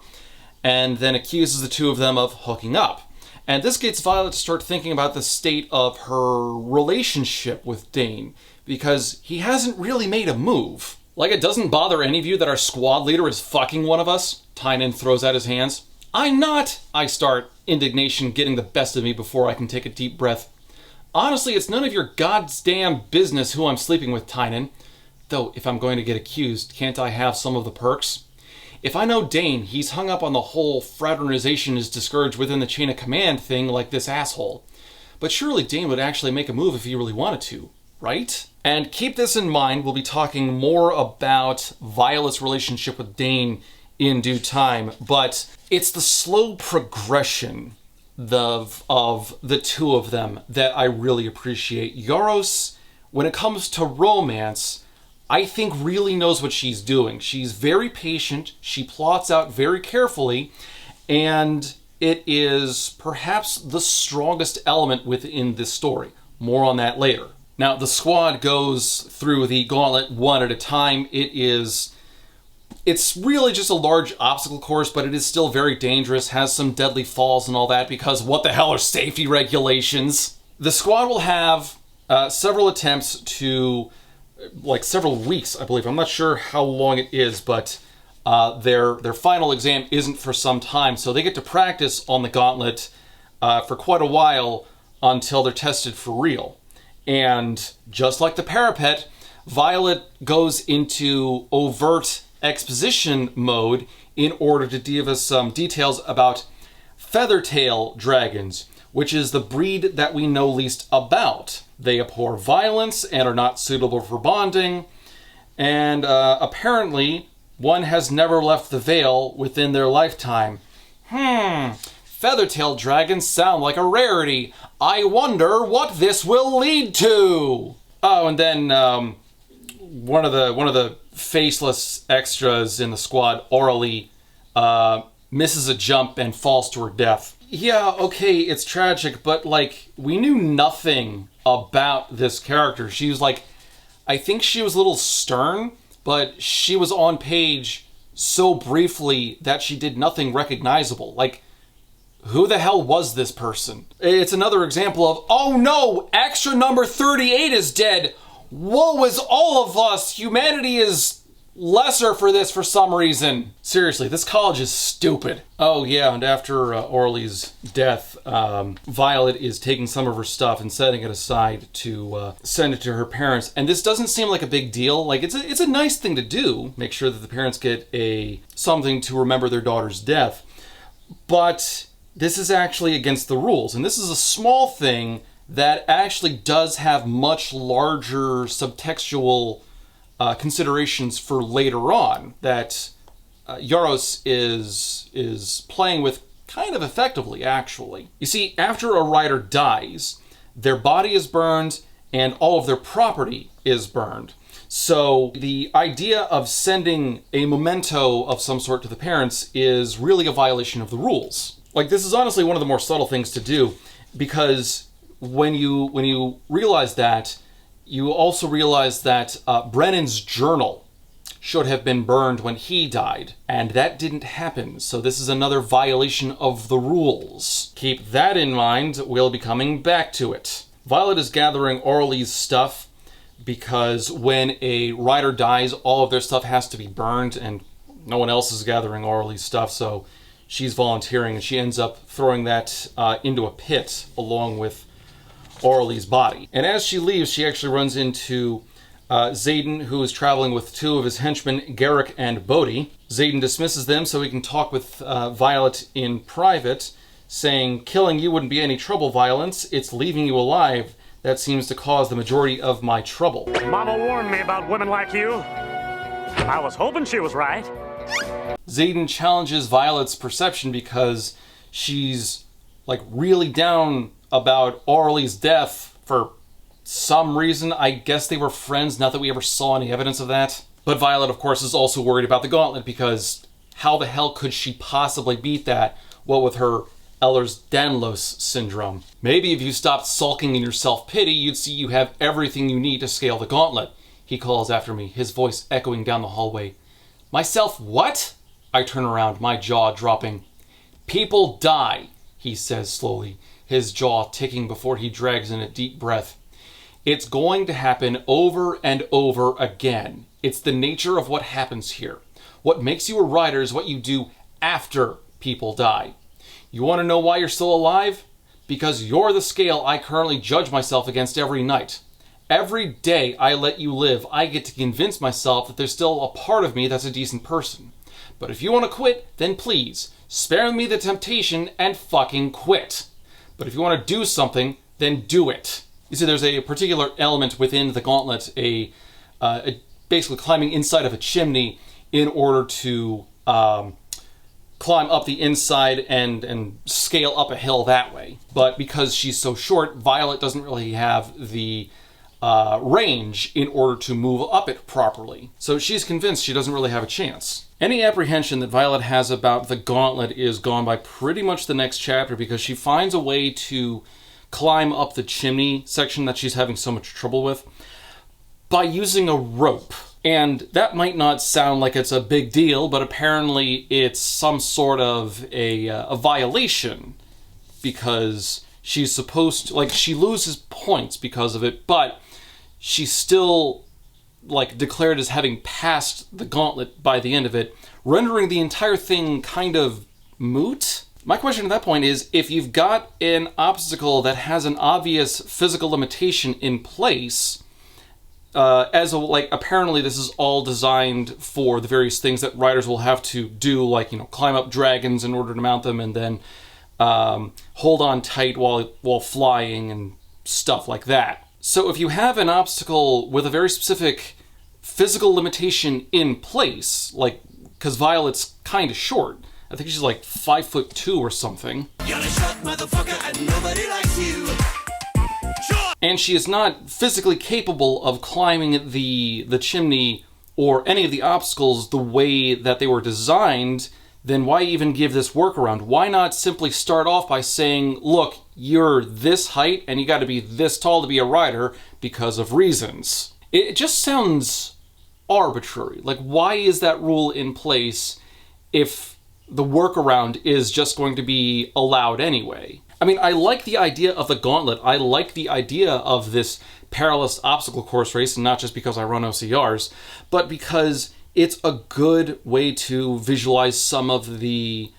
and then accuses the two of them of hooking up. And this gets Violet to start thinking about the state of her relationship with Dane, because he hasn't really made a move. Like, it doesn't bother any of you that our squad leader is fucking one of us? Tynan throws out his hands. I'm not! I start, indignation getting the best of me before I can take a deep breath. Honestly, it's none of your goddamn business who I'm sleeping with, Tynan. Though, if I'm going to get accused, can't I have some of the perks? If I know Dane, he's hung up on the whole fraternization is discouraged within the chain of command thing like this asshole. But surely Dane would actually make a move if he really wanted to, right? And keep this in mind, we'll be talking more about Violet's relationship with Dane in due time, but it's the slow progression of the two of them that I really appreciate. Yaros, when it comes to romance, I think really knows what she's doing. She's very patient, she plots out very carefully, and it is perhaps the strongest element within this story. More on that later. Now, the squad goes through the gauntlet one at a time. It's really just a large obstacle course, but it is still very dangerous, has some deadly falls and all that, because what the hell are safety regulations? The squad will have several attempts to, like several weeks, I believe. I'm not sure how long it is, but their final exam isn't for some time, so they get to practice on the gauntlet for quite a while until they're tested for real. And just like the parapet, Violet goes into overt exposition mode in order to give us some details about feathertail dragons, which is the breed that we know least about. They abhor violence and are not suitable for bonding, and apparently one has never left the Vale within their lifetime. Feathertail dragons sound like a rarity. I wonder what this will lead to. Oh, and then one of the faceless extras in the squad, Orally, misses a jump and falls to her death. Yeah, okay, it's tragic, but like, we knew nothing about this character. She was like, I think she was a little stern, but she was on page so briefly that she did nothing recognizable. Like, who the hell was this person? It's another example of, oh no, extra number 38 is dead. Woe is all of us. Humanity is lesser for this for some reason. Seriously, this college is stupid. Oh yeah, and after Orly's death, Violet is taking some of her stuff and setting it aside to send it to her parents. And this doesn't seem like a big deal. Like, it's a nice thing to do. Make sure that the parents get something to remember their daughter's death. But this is actually against the rules. And this is a small thing that actually does have much larger subtextual considerations for later on that Yaros is playing with kind of effectively, actually. You see, after a rider dies, their body is burned and all of their property is burned. So the idea of sending a memento of some sort to the parents is really a violation of the rules. Like, this is honestly one of the more subtle things to do, because when you realize that, you also realize that Brennan's journal should have been burned when he died, and that didn't happen, so this is another violation of the rules. Keep that in mind, we'll be coming back to it. Violet is gathering Orly's stuff, because when a rider dies, all of their stuff has to be burned, and no one else is gathering Orly's stuff, so she's volunteering, and she ends up throwing that into a pit along with Orly's body. And as she leaves, she actually runs into Xaden, who is traveling with two of his henchmen, Garrick and Bodhi. Xaden dismisses them so he can talk with Violet in private, saying, "Killing you wouldn't be any trouble, Violence. It's leaving you alive that seems to cause the majority of my trouble." Mama warned me about women like you. I was hoping she was right. Xaden challenges Violet's perception because she's like really down about Orly's death for some reason. I guess they were friends, not that we ever saw any evidence of that. But Violet, of course, is also worried about the Gauntlet because how the hell could she possibly beat that, what with her Ehlers-Danlos syndrome? Maybe if you stopped sulking in your self-pity, you'd see you have everything you need to scale the Gauntlet. He calls after me, his voice echoing down the hallway. Myself what? I turn around, my jaw dropping. People die, he says slowly, his jaw ticking before he drags in a deep breath. It's going to happen over and over again. It's the nature of what happens here. What makes you a writer is what you do after people die. You want to know why you're still alive? Because you're the scale I currently judge myself against every night. Every day I let you live, I get to convince myself that there's still a part of me that's a decent person. But if you want to quit, then please, spare me the temptation and fucking quit. But if you want to do something, then do it. You see, there's a particular element within the Gauntlet, basically climbing inside of a chimney in order to climb up the inside and scale up a hill that way. But because she's so short, Violet doesn't really have the range in order to move up it properly. So she's convinced she doesn't really have a chance. Any apprehension that Violet has about the Gauntlet is gone by pretty much the next chapter because she finds a way to climb up the chimney section that she's having so much trouble with by using a rope. And that might not sound like it's a big deal, but apparently it's some sort of a violation because she's supposed to, like, she loses points because of it, but she's still like declared as having passed the Gauntlet by the end of it, rendering the entire thing kind of moot. My question at that point is, if you've got an obstacle that has an obvious physical limitation in place, apparently this is all designed for the various things that riders will have to do, like, you know, climb up dragons in order to mount them and then hold on tight while flying and stuff like that. So if you have an obstacle with a very specific physical limitation in place, like, because Violet's kind of short, I think she's like 5'2" or something. You're a short motherfucker and nobody likes you. Sure. And she is not physically capable of climbing the chimney or any of the obstacles the way that they were designed, then why even give this workaround? Why not simply start off by saying, look, you're this height and you got to be this tall to be a rider because of reasons? It just sounds arbitrary. Like, why is that rule in place if the workaround is just going to be allowed anyway? I mean, I like the idea of the Gauntlet. I like the idea of this perilous obstacle course race, and not just because I run OCRs, but because it's a good way to visualize some of the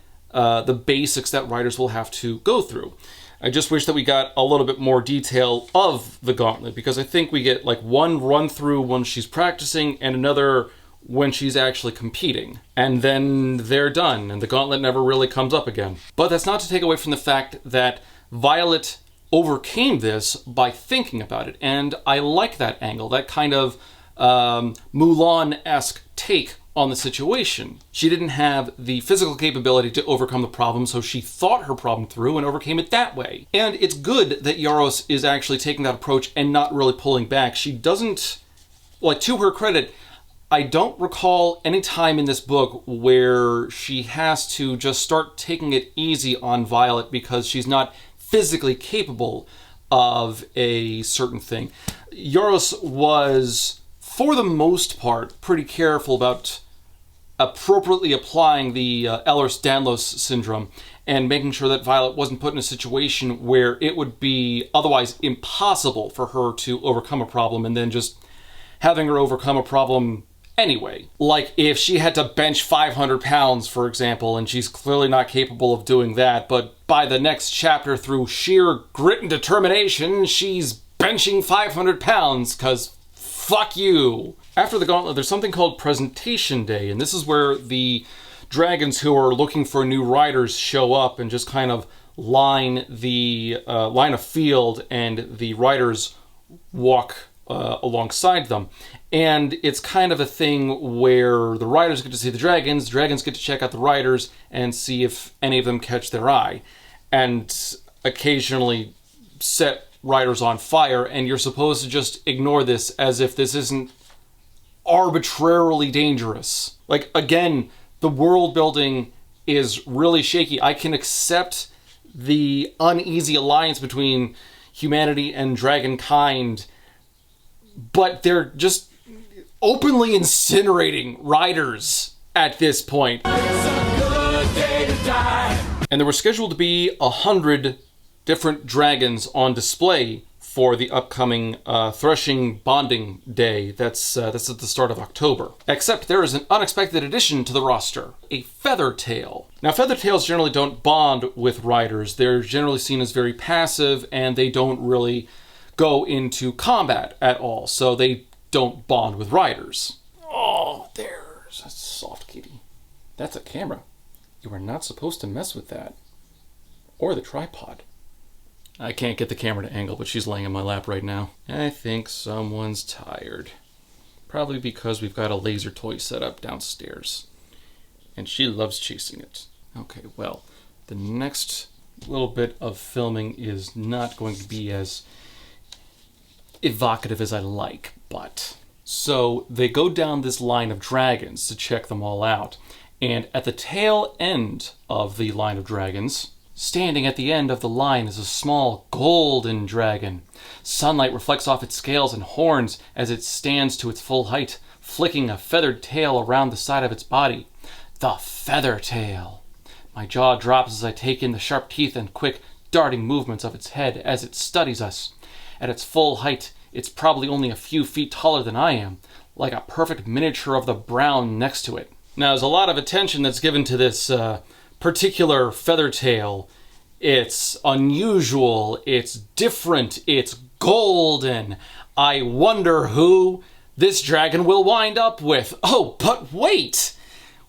basics that riders will have to go through. I just wish that we got a little bit more detail of the Gauntlet, because I think we get like one run through when she's practicing and another when she's actually competing. And then they're done, and the Gauntlet never really comes up again. But that's not to take away from the fact that Violet overcame this by thinking about it, and I like that angle, that kind of Mulan-esque take on the situation. She didn't have the physical capability to overcome the problem, so she thought her problem through and overcame it that way. And it's good that Yaros is actually taking that approach and not really pulling back. She doesn't, like, to her credit, I don't recall any time in this book where she has to just start taking it easy on Violet because she's not physically capable of a certain thing. Yaros was, for the most part, pretty careful about appropriately applying the Ehlers-Danlos syndrome and making sure that Violet wasn't put in a situation where it would be otherwise impossible for her to overcome a problem, and then just having her overcome a problem anyway. Like, if she had to bench 500 pounds, for example, and she's clearly not capable of doing that, but by the next chapter, through sheer grit and determination, she's benching 500 pounds, because fuck you. After the Gauntlet, there's something called Presentation Day, and this is where the dragons who are looking for new riders show up and just kind of line a field, and the riders walk alongside them. And it's kind of a thing where the riders get to see the dragons get to check out the riders and see if any of them catch their eye, and occasionally set riders on fire, and you're supposed to just ignore this as if this isn't arbitrarily dangerous. Like, again, the world building is really shaky. I can accept the uneasy alliance between humanity and dragonkind, but they're just openly incinerating riders at this point. It's a good day to die. And there were scheduled to be 100 different dragons on display for the upcoming Threshing Bonding Day. That's at the start of October. Except there is an unexpected addition to the roster, a Feathertail. Now, Feathertails generally don't bond with riders. They're generally seen as very passive, and they don't really go into combat at all, so they don't bond with riders. Oh, there's a soft kitty. That's a camera. You are not supposed to mess with that. Or the tripod. I can't get the camera to angle, but she's laying in my lap right now. I think someone's tired. Probably because we've got a laser toy set up downstairs. And she loves chasing it. Okay, well, the next little bit of filming is not going to be as evocative as I like, but... So they go down this line of dragons to check them all out. And at the tail end of the line of dragons, standing at the end of the line is a small golden dragon. Sunlight reflects off its scales and horns as it stands to its full height, flicking a feathered tail around the side of its body. The Feathertail. My jaw drops as I take in the sharp teeth and quick, darting movements of its head as it studies us. At its full height, it's probably only a few feet taller than I am, like a perfect miniature of the brown next to it. Now, there's a lot of attention that's given to this particular Feathertail. It's unusual, it's different, it's golden. I wonder who this dragon will wind up with. Oh, but wait!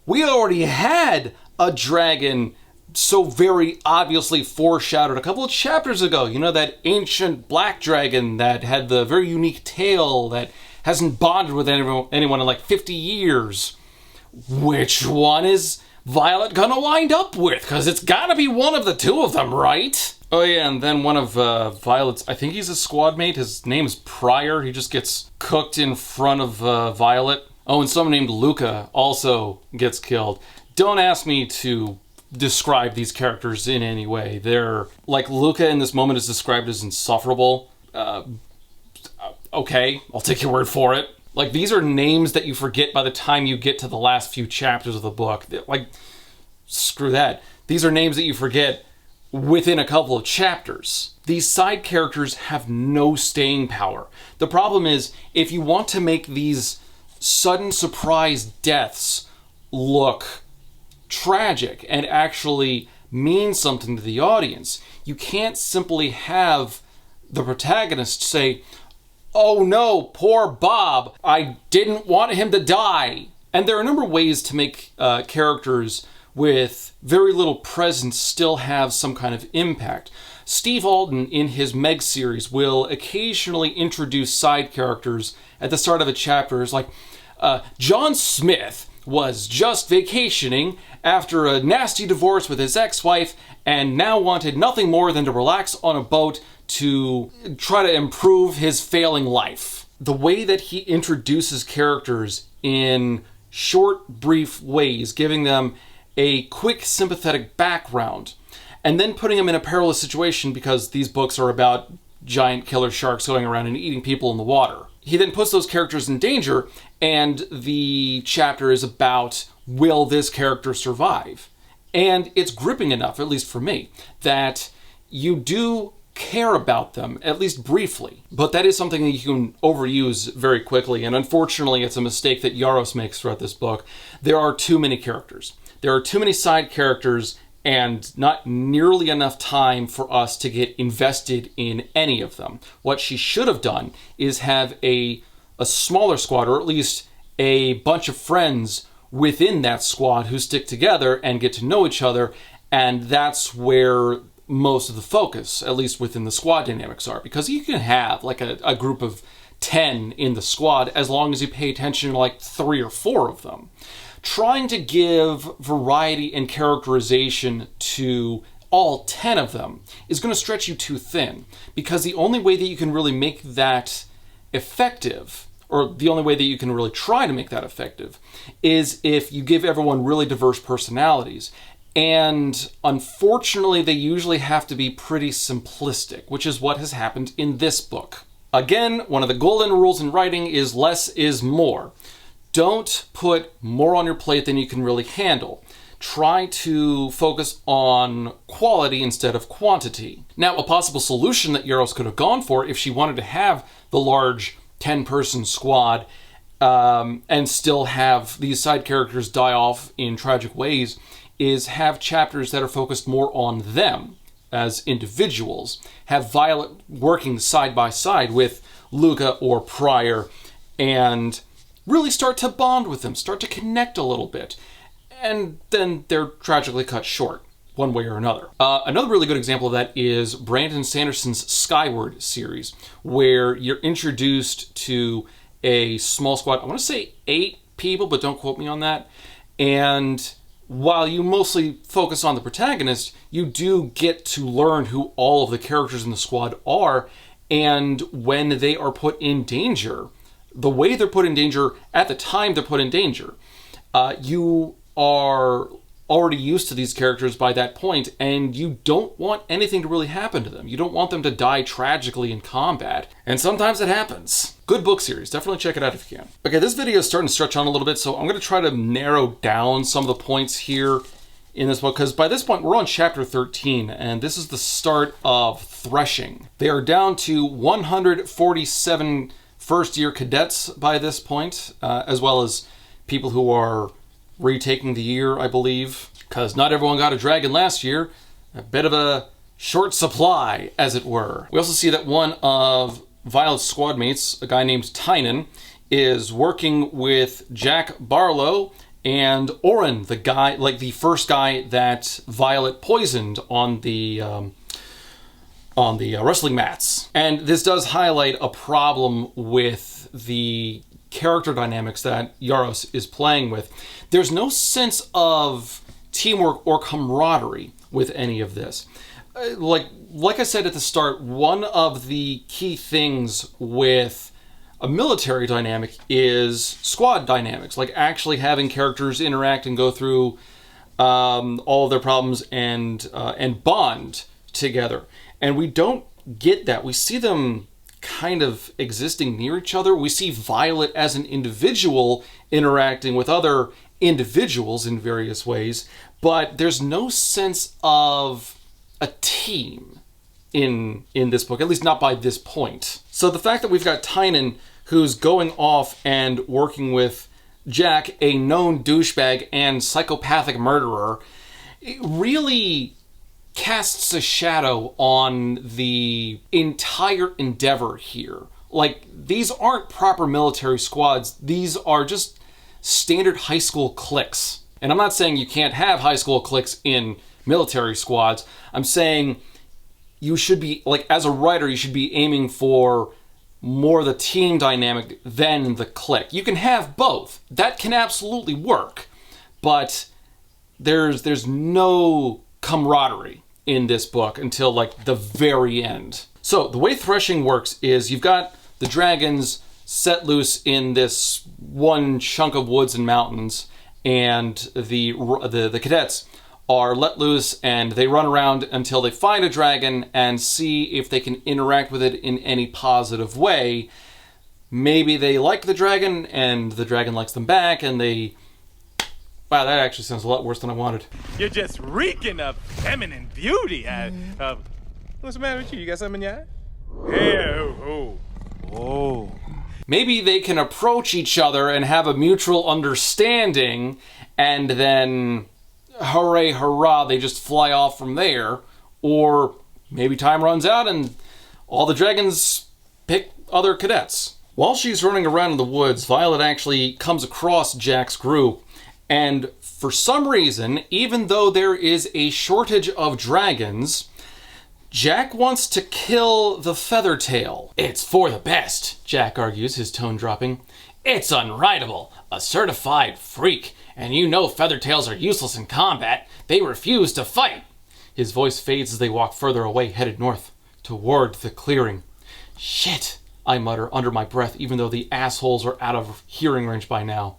We already had a dragon so very obviously foreshadowed a couple of chapters ago. You know, that ancient black dragon that had the very unique tail that hasn't bonded with anyone in like 50 years. Which one is Violet gonna wind up with? Because it's gotta be one of the two of them, right? Oh yeah, and then one of Violet's, I think he's a squad mate, his name is Pryor. He just gets cooked in front of Violet. Oh, and someone named Luca also gets killed. Don't ask me to describe these characters in any way. They're, like, Luca in this moment is described as insufferable. Okay, I'll take your word for it. Like, these are names that you forget by the time you get to the last few chapters of the book. Like, screw that. These are names that you forget within a couple of chapters. These side characters have no staying power. The problem is, if you want to make these sudden surprise deaths look tragic and actually mean something to the audience, you can't simply have the protagonist say, "Oh no, poor Bob, I didn't want him to die." And there are a number of ways to make characters with very little presence still have some kind of impact. Steve Alden, in his Meg series, will occasionally introduce side characters at the start of a chapter. It's like, John Smith was just vacationing after a nasty divorce with his ex-wife and now wanted nothing more than to relax on a boat to try to improve his failing life. The way that he introduces characters in short, brief ways, giving them a quick, sympathetic background, and then putting them in a perilous situation because these books are about giant killer sharks going around and eating people in the water. He then puts those characters in danger, and the chapter is about, will this character survive? And it's gripping enough, at least for me, that you do care about them, at least briefly. But that is something that you can overuse very quickly, and unfortunately it's a mistake that Yaros makes throughout this book. There are too many characters. There are too many side characters and not nearly enough time for us to get invested in any of them. What she should have done is have a smaller squad, or at least a bunch of friends within that squad who stick together and get to know each other, and that's where most of the focus, at least within the squad dynamics, are. Because you can have like a group of 10 in the squad as long as you pay attention to like 3 or 4 of them. Trying to give variety and characterization to all 10 of them is going to stretch you too thin, because the only way that you can really make that effective, or the only way that you can really try to make that effective, is if you give everyone really diverse personalities. And unfortunately, they usually have to be pretty simplistic, which is what has happened in this book. Again, one of the golden rules in writing is less is more. Don't put more on your plate than you can really handle. Try to focus on quality instead of quantity. Now, a possible solution that Yaros could have gone for if she wanted to have the large 10-person squad and still have these side characters die off in tragic ways is have chapters that are focused more on them as individuals. Have Violet working side by side with Luca or Pryor and really start to bond with them, start to connect a little bit. And then they're tragically cut short, one way or another. Another really good example of that is Brandon Sanderson's Skyward series, where you're introduced to a small squad. I want to say 8 people, but don't quote me on that. And while you mostly focus on the protagonist, you do get to learn who all of the characters in the squad are, and when they are put in danger, the way they're put in danger at the time they're put in danger. You are already used to these characters by that point, and you don't want anything to really happen to them. You don't want them to die tragically in combat, and sometimes it happens. Good book series. Definitely check it out if you can. Okay, this video is starting to stretch on a little bit, so I'm going to try to narrow down some of the points here in this book, because by this point we're on chapter 13, and this is the start of Threshing. They are down to 147 first-year cadets by this point, as well as people who are retaking the year, I believe, because not everyone got a dragon last year. A bit of a short supply, as it were. We also see that one of Violet's squad mates, a guy named Tynan, is working with Jack Barlow and Oren, the guy, like the first guy that Violet poisoned on the wrestling mats. And this does highlight a problem with the character dynamics that Yaros is playing with. There's no sense of teamwork or camaraderie with any of this. Like I said at the start, one of the key things with a military dynamic is squad dynamics, like actually having characters interact and go through all of their problems and bond together. And we don't get that. We see them kind of existing near each other. We see Violet as an individual interacting with other individuals in various ways, but there's no sense of a team in this book, at least not by this point. So the fact that we've got Tynan who's going off and working with Jack, a known douchebag and psychopathic murderer, it really casts a shadow on the entire endeavor here. Like, these aren't proper military squads. These are just standard high school cliques. And I'm not saying you can't have high school cliques in military squads. I'm saying you should be, like, as a writer, you should be aiming for more the team dynamic than the clique. You can have both. That can absolutely work. But there's no camaraderie in this book until like the very end. So the way Threshing works is you've got the dragons set loose in this one chunk of woods and mountains, and the cadets are let loose and they run around until they find a dragon and see if they can interact with it in any positive way. Maybe they like the dragon and the dragon likes them back, and they... Wow, that actually sounds a lot worse than I wanted. You're just reeking of feminine beauty. What's the matter with you? You got something in your eye? Yeah, oh. Maybe they can approach each other and have a mutual understanding, and then, hooray, hurrah, they just fly off from there. Or maybe time runs out and all the dragons pick other cadets. While she's running around in the woods, Violet actually comes across Jack's group, and for some reason, even though there is a shortage of dragons, Jack wants to kill the Feathertail. It's for the best, Jack argues, his tone dropping. It's unrideable, a certified freak, and you know Feathertails are useless in combat. They refuse to fight. His voice fades as they walk further away, headed north, toward the clearing. Shit, I mutter under my breath, even though the assholes are out of hearing range by now.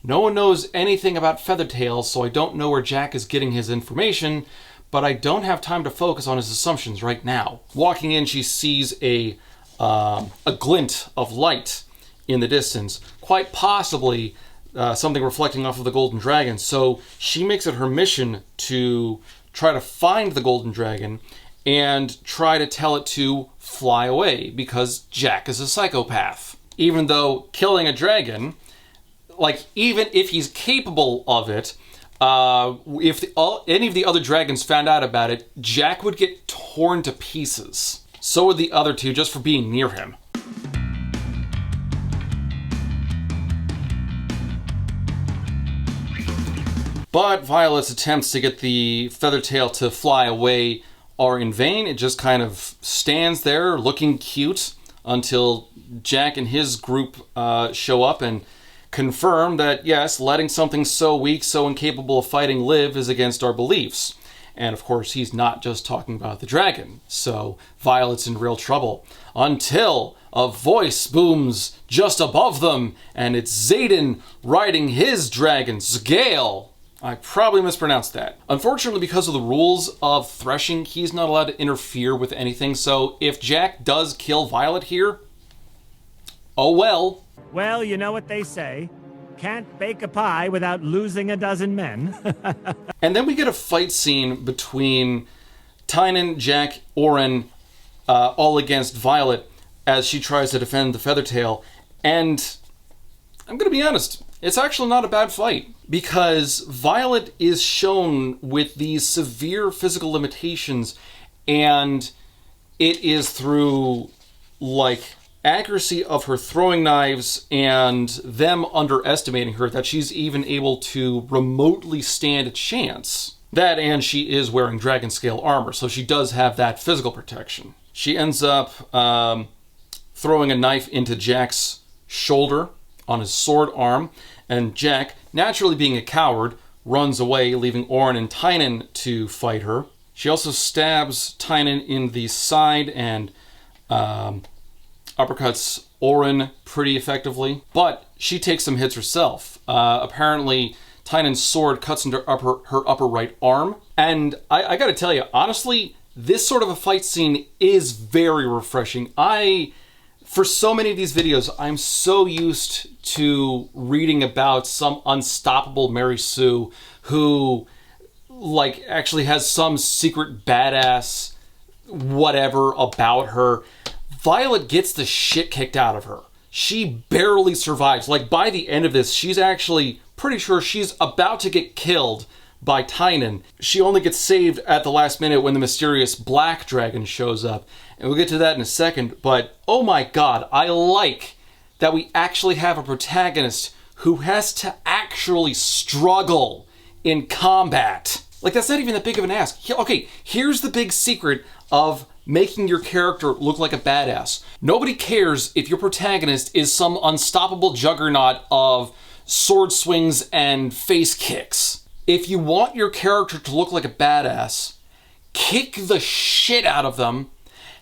No one knows anything about Feathertails, so I don't know where Jack is getting his information, but I don't have time to focus on his assumptions right now. Walking in, she sees a glint of light in the distance, quite possibly something reflecting off of the golden dragon. So she makes it her mission to try to find the golden dragon and try to tell it to fly away, because Jack is a psychopath. Even though killing a dragon, like, even if he's capable of it, if any of the other dragons found out about it, Jack would get torn to pieces. So would the other two, just for being near him. But Violet's attempts to get the Feathertail to fly away are in vain. It just kind of stands there looking cute until Jack and his group show up and confirm that, yes, letting something so weak, so incapable of fighting live is against our beliefs. And of course, he's not just talking about the dragon. So Violet's in real trouble. Until a voice booms just above them, and it's Xaden riding his dragon, Sgale. I probably mispronounced that. Unfortunately, because of the rules of Threshing, he's not allowed to interfere with anything. So if Jack does kill Violet here, oh well. Well, you know what they say. Can't bake a pie without losing a dozen men. And then we get a fight scene between Tynan, Jack, Oren, all against Violet as she tries to defend the Feathertail. And I'm going to be honest, it's actually not a bad fight, because Violet is shown with these severe physical limitations, and it is through, like, accuracy of her throwing knives and them underestimating her that she's even able to remotely stand a chance. That, and she is wearing dragon scale armor, so she does have that physical protection. She ends up throwing a knife into Jack's shoulder on his sword arm, and Jack, naturally being a coward, runs away, leaving Oren and Tynan to fight her. She also stabs Tynan in the side and uppercuts Oren pretty effectively, but she takes some hits herself. Apparently, Tynan's sword cuts into her upper right arm, and I gotta tell you, honestly, this sort of a fight scene is very refreshing. For so many of these videos, I'm so used to reading about some unstoppable Mary Sue who, like, actually has some secret badass whatever about her. Violet gets the shit kicked out of her. She barely survives. Like, by the end of this, she's actually pretty sure she's about to get killed by Tynan. She only gets saved at the last minute when the mysterious black dragon shows up. And we'll get to that in a second, but oh my god, I like that we actually have a protagonist who has to actually struggle in combat. Like, that's not even that big of an ask. Okay, here's the big secret of making your character look like a badass. Nobody cares if your protagonist is some unstoppable juggernaut of sword swings and face kicks. If you want your character to look like a badass, kick the shit out of them,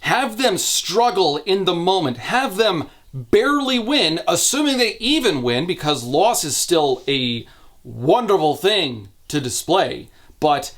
have them struggle in the moment, have them barely win, assuming they even win, because loss is still a wonderful thing to display, but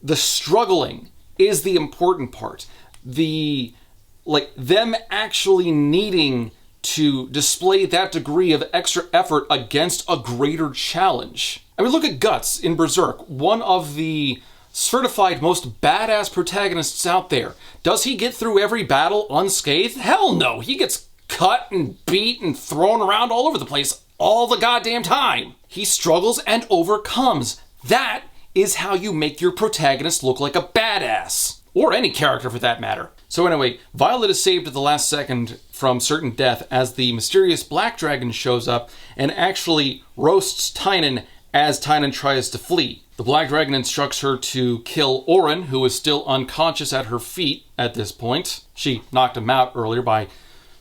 the struggling is the important part. Them actually needing to display that degree of extra effort against a greater challenge. I mean, look at Guts in Berserk, one of the certified most badass protagonists out there. Does he get through every battle unscathed? Hell no. He gets cut and beat and thrown around all over the place all the goddamn time. He struggles and overcomes. That is how you make your protagonist look like a badass. Or any character for that matter. So anyway, Violet is saved at the last second from certain death as the mysterious black dragon shows up and actually roasts Tynan as Tynan tries to flee. The black dragon instructs her to kill Orin, who is still unconscious at her feet at this point. She knocked him out earlier by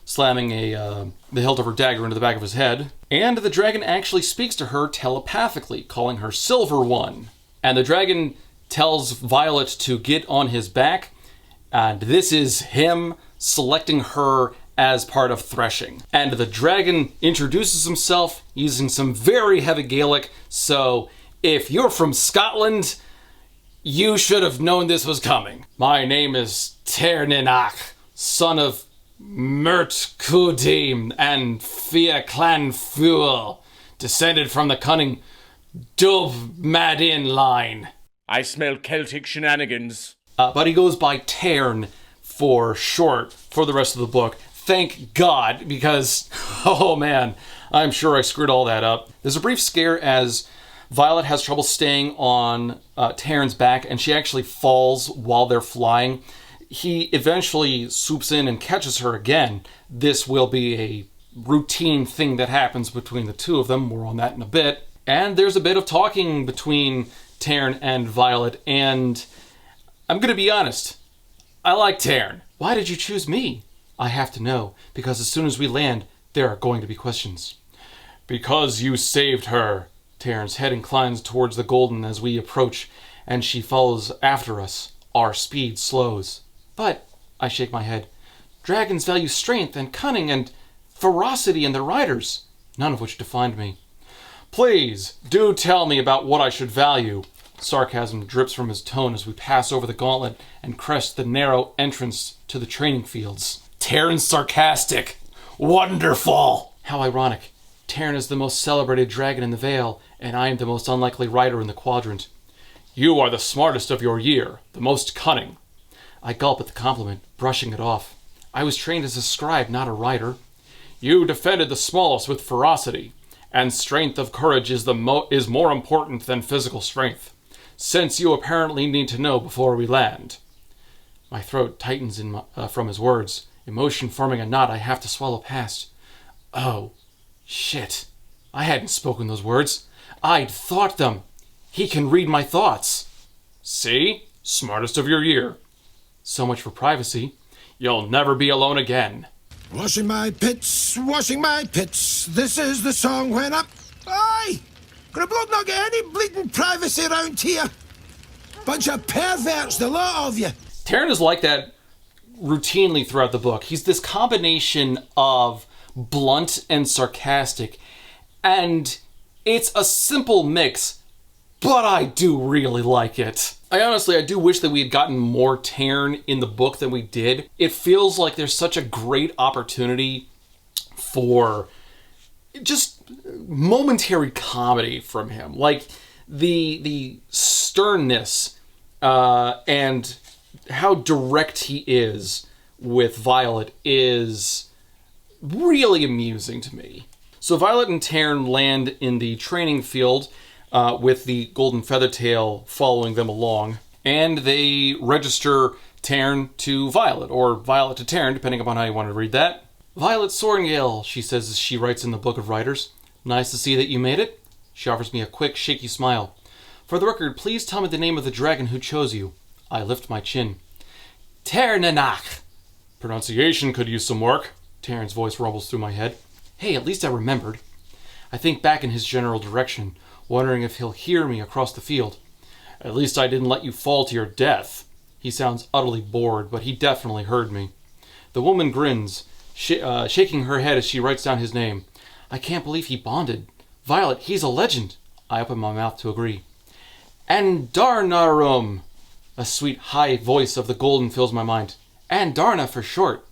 slamming the hilt of her dagger into the back of his head. And the dragon actually speaks to her telepathically, calling her Silver One. And the dragon tells Violet to get on his back, and this is him selecting her as part of Threshing. And the dragon introduces himself using some very heavy Gaelic, so if you're from Scotland, you should have known this was coming. My name is Terninach, son of Mert Kudim and Fia Clan Fuel, descended from the cunning Dub Madin line. I smell Celtic shenanigans. But he goes by Tern for short for the rest of the book. Thank God, because, oh man, I'm sure I screwed all that up. There's a brief scare as Violet has trouble staying on Tern's back, and she actually falls while they're flying. He eventually swoops in and catches her again. This will be a routine thing that happens between the two of them. More on that in a bit. And there's a bit of talking between Tern and Violet, and I'm gonna be honest, I like Tern. Why did you choose me? I have to know, because as soon as we land, there are going to be questions. Because you saved her. Tern's head inclines towards the golden as we approach, and she follows after us. Our speed slows. But, I shake my head, dragons value strength and cunning and ferocity in their riders, none of which defined me. Please, do tell me about what I should value. Sarcasm drips from his tone as we pass over the gauntlet and crest the narrow entrance to the training fields. Tern's sarcastic. Wonderful! How ironic. Tern is the most celebrated dragon in the Vale, and I am the most unlikely rider in the quadrant. You are the smartest of your year, the most cunning. I gulp at the compliment, brushing it off. I was trained as a scribe, not a rider. You defended the smallest with ferocity, and strength of courage is more important than physical strength, since you apparently need to know before we land. My throat tightens from his words, emotion forming a knot I have to swallow past. Oh, shit. I hadn't spoken those words. I'd thought them. He can read my thoughts. See? Smartest of your year. So much for privacy. You'll never be alone again. Washing my pits, this is the song when up. Aye! Could a bloke not get any bleeding privacy around here? Bunch of perverts, the lot of you. Tern is like that routinely throughout the book. He's this combination of blunt and sarcastic, and it's a simple mix, but I do really like it. I do wish that we had gotten more Tern in the book than we did. It feels like there's such a great opportunity for just momentary comedy from him. Like the sternness and how direct he is with Violet is really amusing to me. So Violet and Tern land in the training field with the Golden Feathertail following them along, and they register Tern to Violet, or Violet to Tern, depending upon how you want to read that. Violet Sorringale, she says as she writes in the Book of Writers. Nice to see that you made it. She offers me a quick, shaky smile. For the record, please tell me the name of the dragon who chose you. I lift my chin. Ternanach. Pronunciation could use some work. Tern's voice rumbles through my head. Hey, at least I remembered. I think back in his general direction, wondering if he'll hear me across the field. At least I didn't let you fall to your death. He sounds utterly bored, but he definitely heard me. The woman grins, shaking her head as she writes down his name. I can't believe he bonded. Violet, he's a legend. I open my mouth to agree. Andarnarum. A sweet high voice of the golden fills my mind. Andarna for short.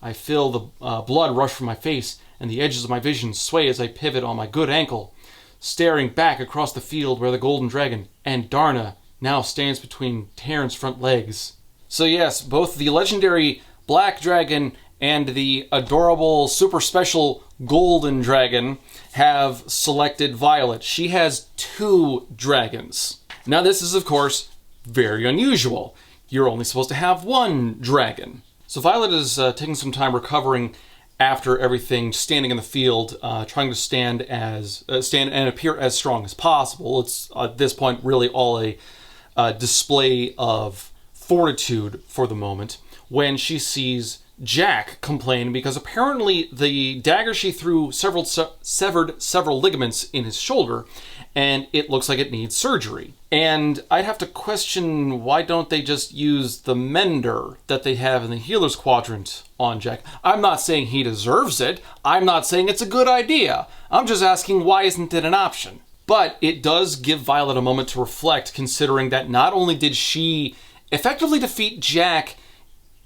I feel the blood rush from my face, and the edges of my vision sway as I pivot on my good ankle, staring back across the field where the golden dragon, Andarna, now stands between Taryn's front legs. So yes, both the legendary Black Dragon and the adorable, super special Golden Dragon have selected Violet. She has 2 dragons. Now this is, of course, very unusual. You're only supposed to have 1 dragon. So Violet is taking some time recovering after everything, standing in the field, trying to stand and appear as strong as possible. It's at this point really all a display of fortitude for the moment, when she sees Jack complain because apparently the dagger she threw severed several ligaments in his shoulder, and it looks like it needs surgery. And I'd have to question, why don't they just use the mender that they have in the healer's quadrant on Jack? I'm not saying he deserves it. I'm not saying it's a good idea. I'm just asking, why isn't it an option? But it does give Violet a moment to reflect, considering that not only did she effectively defeat Jack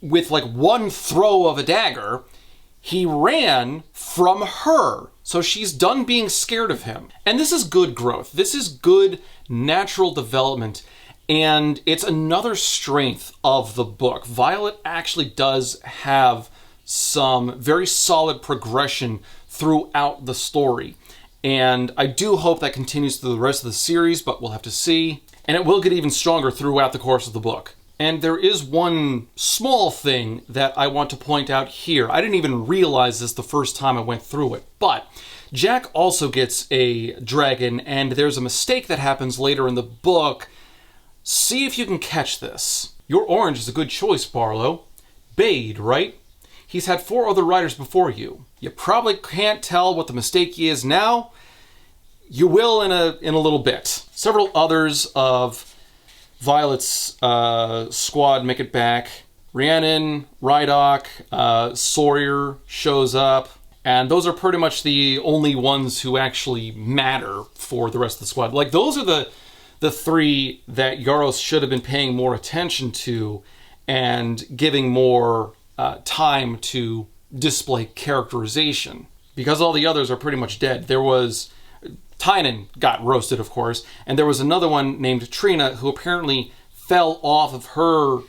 with like 1 throw of a dagger, he ran from her. So she's done being scared of him. And this is good growth. This is good natural development. And it's another strength of the book. Violet actually does have some very solid progression throughout the story. And I do hope that continues through the rest of the series, but we'll have to see. And it will get even stronger throughout the course of the book. And there is one small thing that I want to point out here. I didn't even realize this the first time I went through it, but Jack also gets a dragon, and there's a mistake that happens later in the book. See if you can catch this. Your orange is a good choice, Barlow. Bade, right? He's had 4 other riders before you. You probably can't tell what the mistake is now. You will in a little bit. Several others of Violet's squad make it back. Rhiannon, Rhydock, Sawyer shows up, and those are pretty much the only ones who actually matter for the rest of the squad. Like, those are the 3 that Yaros should have been paying more attention to and giving more time to display characterization, because all the others are pretty much dead. There was Tynan got roasted, of course, and there was another one named Trina who apparently fell off of her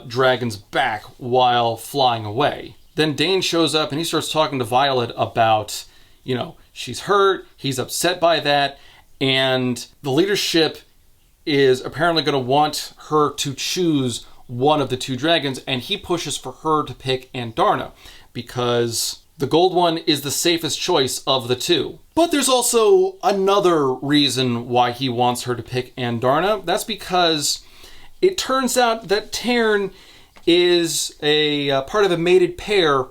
dragon's back while flying away. Then Dane shows up and he starts talking to Violet about, you know, she's hurt, he's upset by that, and the leadership is apparently going to want her to choose one of the 2 dragons, and he pushes for her to pick Andarna because the gold one is the safest choice of the 2. But there's also another reason why he wants her to pick Andarna. That's because it turns out that Taryn is a part of a mated pair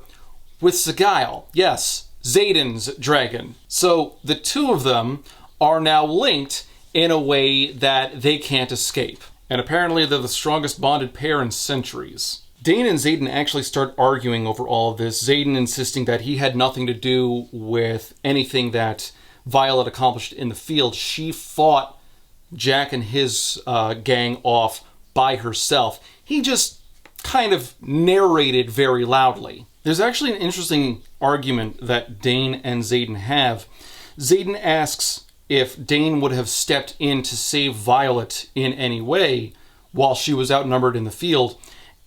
with Sagail. Yes, Xaden's dragon. So the 2 of them are now linked in a way that they can't escape. And apparently they're the strongest bonded pair in centuries. Dane and Xaden actually start arguing over all of this, Xaden insisting that he had nothing to do with anything that Violet accomplished in the field. She fought Jack and his gang off by herself. He just kind of narrated very loudly. There's actually an interesting argument that Dane and Xaden have. Xaden asks if Dane would have stepped in to save Violet in any way while she was outnumbered in the field,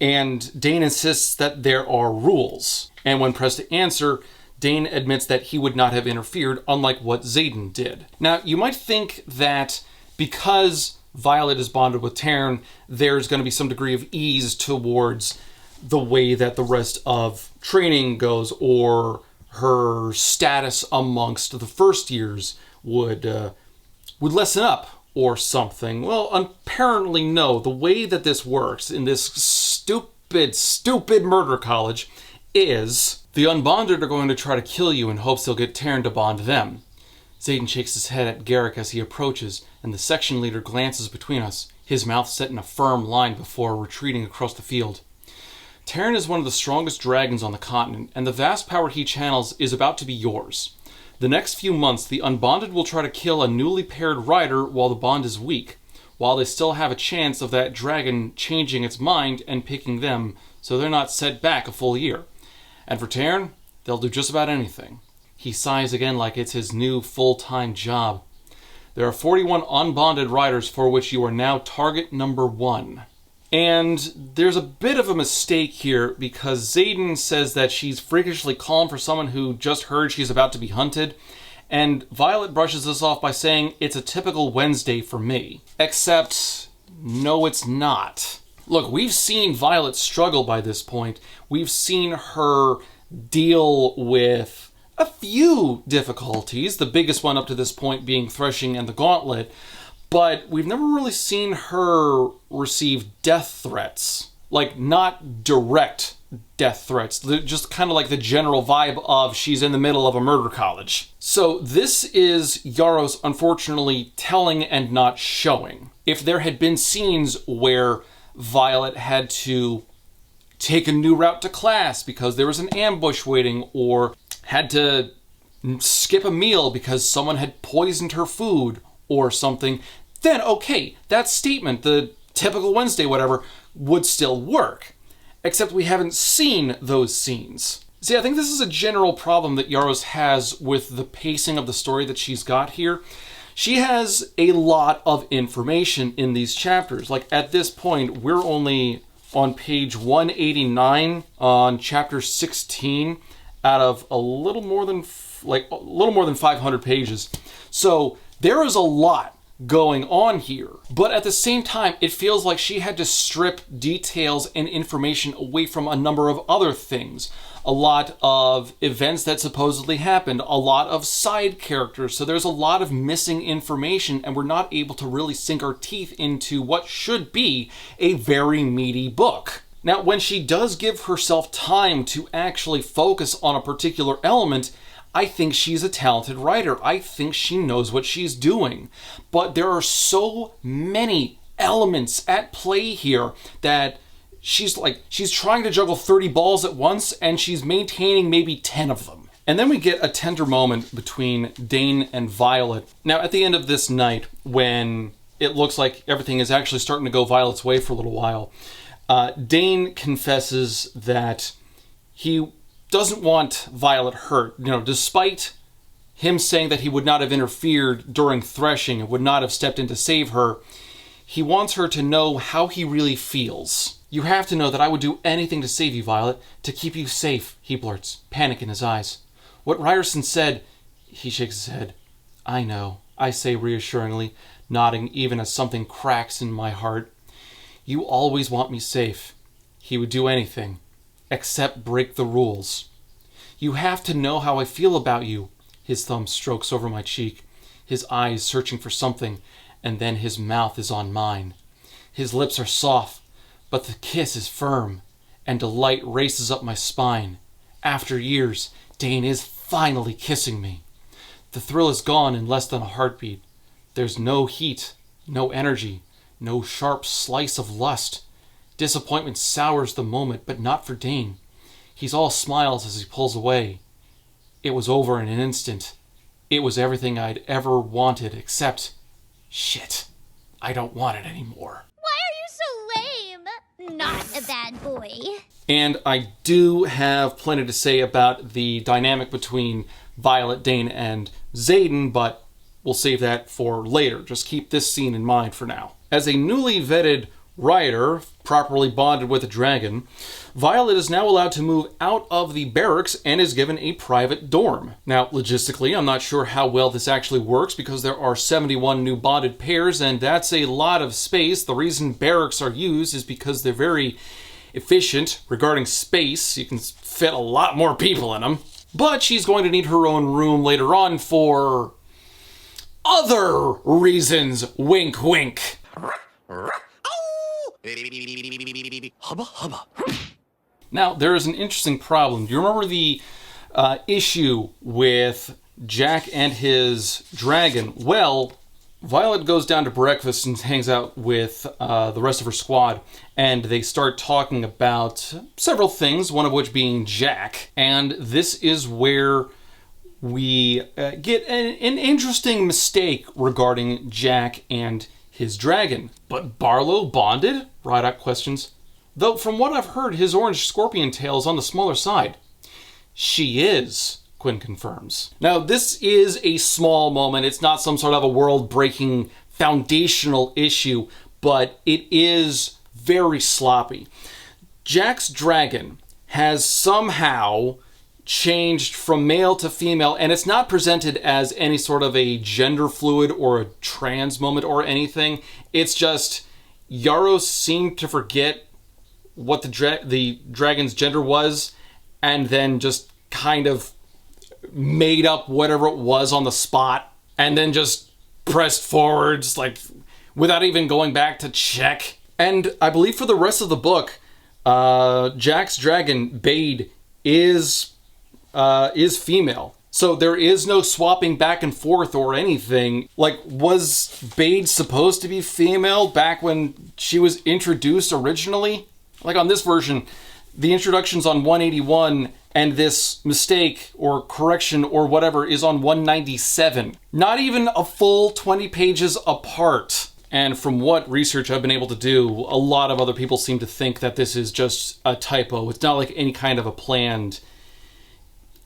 and Dane insists that there are rules. And when pressed to answer, Dane admits that he would not have interfered, unlike what Xaden did. Now, you might think that because Violet is bonded with Taryn, there's going to be some degree of ease towards the way that the rest of training goes, or her status amongst the first years would lessen up or something. Well, apparently no. The way that this works in this stupid murder college is the unbonded are going to try to kill you in hopes they'll get Taryn to bond them. Xaden shakes his head at Garrick as he approaches, and the section leader glances between us, his mouth set in a firm line before retreating across the field. Taryn is one of the strongest dragons on the continent, and the vast power he channels is about to be yours. The next few months, the unbonded will try to kill a newly paired rider while the bond is weak, while they still have a chance of that dragon changing its mind and picking them, so they're not set back a full year. And for Taryn, they'll do just about anything. He sighs again like it's his new full-time job. There are 41 unbonded riders for which you are now target number 1. And there's a bit of a mistake here because Xaden says that she's freakishly calm for someone who just heard she's about to be hunted. And Violet brushes this off by saying, it's a typical Wednesday for me. Except, no it's not. Look, we've seen Violet struggle by this point. We've seen her deal with a few difficulties, the biggest one up to this point being Threshing and the Gauntlet, but we've never really seen her receive death threats. Like, not direct death threats, just kind of like the general vibe of she's in the middle of a murder college. So this is Yaros unfortunately telling and not showing. If there had been scenes where Violet had to take a new route to class because there was an ambush waiting, or had to skip a meal because someone had poisoned her food or something, then okay, that statement, the typical Wednesday whatever, would still work. Except we haven't seen those scenes. See, I think this is a general problem that Yaros has with the pacing of the story that she's got here. She has a lot of information in these chapters. Like, at this point, we're only on page 189 on chapter 16 out of a little more than 500 pages. So there is a lot going on here. But at the same time, it feels like she had to strip details and information away from a number of other things. A lot of events that supposedly happened, a lot of side characters, so there's a lot of missing information and we're not able to really sink our teeth into what should be a very meaty book. Now, when she does give herself time to actually focus on a particular element, I think she's a talented writer. I think she knows what she's doing. But there are so many elements at play here that she's trying to juggle 30 balls at once and she's maintaining maybe 10 of them. And then we get a tender moment between Dane and Violet. Now, at the end of this night, when it looks like everything is actually starting to go Violet's way for a little while, Dane confesses that he doesn't want Violet hurt. You know, despite him saying that he would not have interfered during Threshing and would not have stepped in to save her, he wants her to know how he really feels. You have to know that I would do anything to save you, Violet, to keep you safe, he blurts, panic in his eyes. What Ryerson said, he shakes his head. I know, I say reassuringly, nodding even as something cracks in my heart. You always want me safe. He would do anything, except break the rules. You have to know how I feel about you. His thumb strokes over my cheek, his eyes searching for something, and then his mouth is on mine. His lips are soft, but the kiss is firm, and delight races up my spine. After years, Dane is finally kissing me. The thrill is gone in less than a heartbeat. There's no heat, no energy, no sharp slice of lust. Disappointment sours the moment, but not for Dane. He's all smiles as he pulls away. It was over in an instant. It was everything I'd ever wanted, except... shit. I don't want it anymore. Why are you so lame? Not a bad boy. And I do have plenty to say about the dynamic between Violet, Dane, and Xaden, but we'll save that for later. Just keep this scene in mind for now. As a newly vetted rider, properly bonded with a dragon, Violet is now allowed to move out of the barracks and is given a private dorm. Now, logistically, I'm not sure how well this actually works because there are 71 new bonded pairs, and that's a lot of space. The reason barracks are used is because they're very efficient regarding space. You can fit a lot more people in them. But she's going to need her own room later on for other reasons. Wink, wink. Hubba hubba. Now, there is an interesting problem. Do you remember the issue with Jack and his dragon? Well, Violet goes down to breakfast and hangs out with the rest of her squad, and they start talking about several things, one of which being Jack. And this is where we get an interesting mistake regarding Jack and his dragon. But Barlow bonded? Rideout questions. Though from what I've heard, his orange scorpion tail is on the smaller side. She is, Quinn confirms. Now, this is a small moment. It's not some sort of a world-breaking foundational issue, but it is very sloppy. Jack's dragon has somehow changed from male to female, and it's not presented as any sort of a gender fluid or a trans moment or anything. It's just Yaros seemed to forget what the dragon's gender was, and then just kind of made up whatever it was on the spot, and then just pressed forwards, like, without even going back to check. And I believe for the rest of the book, Jack's dragon, Bade, is female. So there is no swapping back and forth or anything. Like, was Bade supposed to be female back when she was introduced originally? Like, on this version, the introduction's on 181, and this mistake or correction or whatever is on 197. Not even a full 20 pages apart. And from what research I've been able to do, a lot of other people seem to think that this is just a typo. It's not like any kind of a planned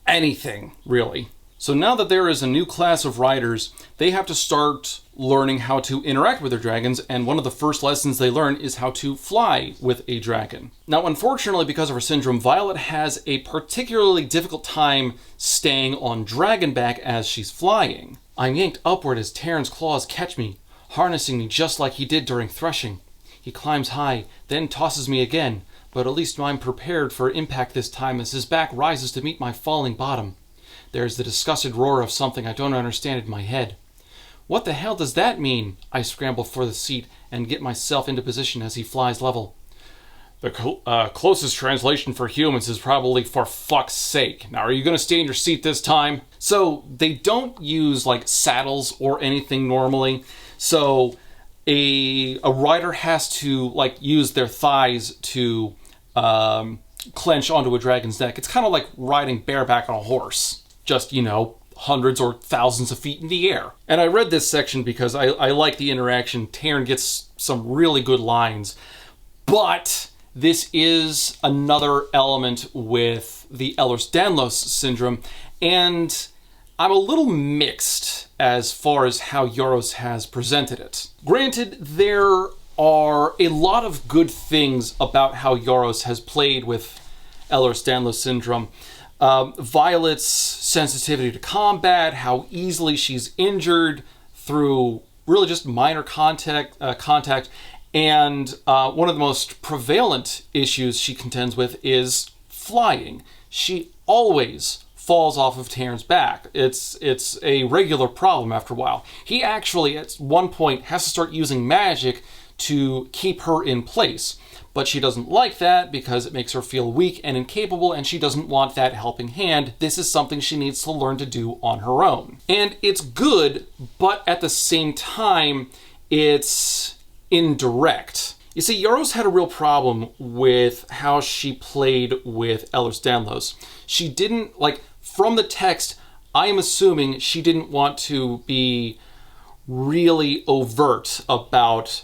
anything, really. So now that there is a new class of riders, they have to start learning how to interact with their dragons, and one of the first lessons they learn is how to fly with a dragon. Now, unfortunately, because of her syndrome, Violet has a particularly difficult time staying on dragonback as she's flying. I'm yanked upward as Terran's claws catch me, harnessing me just like he did during Threshing. He climbs high, then tosses me again, but at least I'm prepared for impact this time as his back rises to meet my falling bottom. There's the disgusted roar of something I don't understand in my head. What the hell does that mean? I scramble for the seat and get myself into position as he flies level. The closest translation for humans is probably "for fuck's sake." Now, are you going to stay in your seat this time? So they don't use like saddles or anything normally. So a rider has to like use their thighs to clench onto a dragon's neck. It's kind of like riding bareback on a horse. Just, you know, hundreds or thousands of feet in the air. And I read this section because I like the interaction. Terran gets some really good lines. But this is another element with the Ehlers-Danlos syndrome, and I'm a little mixed as far as how Yaros has presented it. Granted, there are a lot of good things about how Yaros has played with Ehlers-Danlos syndrome. Violet's sensitivity to combat, how easily she's injured through really just minor contact, and one of the most prevalent issues she contends with is flying. She always falls off of Terran's back. It's a regular problem after a while. He actually, at one point, has to start using magic to keep her in place. But she doesn't like that because it makes her feel weak and incapable, and she doesn't want that helping hand. This is something she needs to learn to do on her own. And it's good, but at the same time, it's indirect. You see, Yaros had a real problem with how she played with Ehlers-Danlos. She didn't, like, from the text, I am assuming she didn't want to be really overt about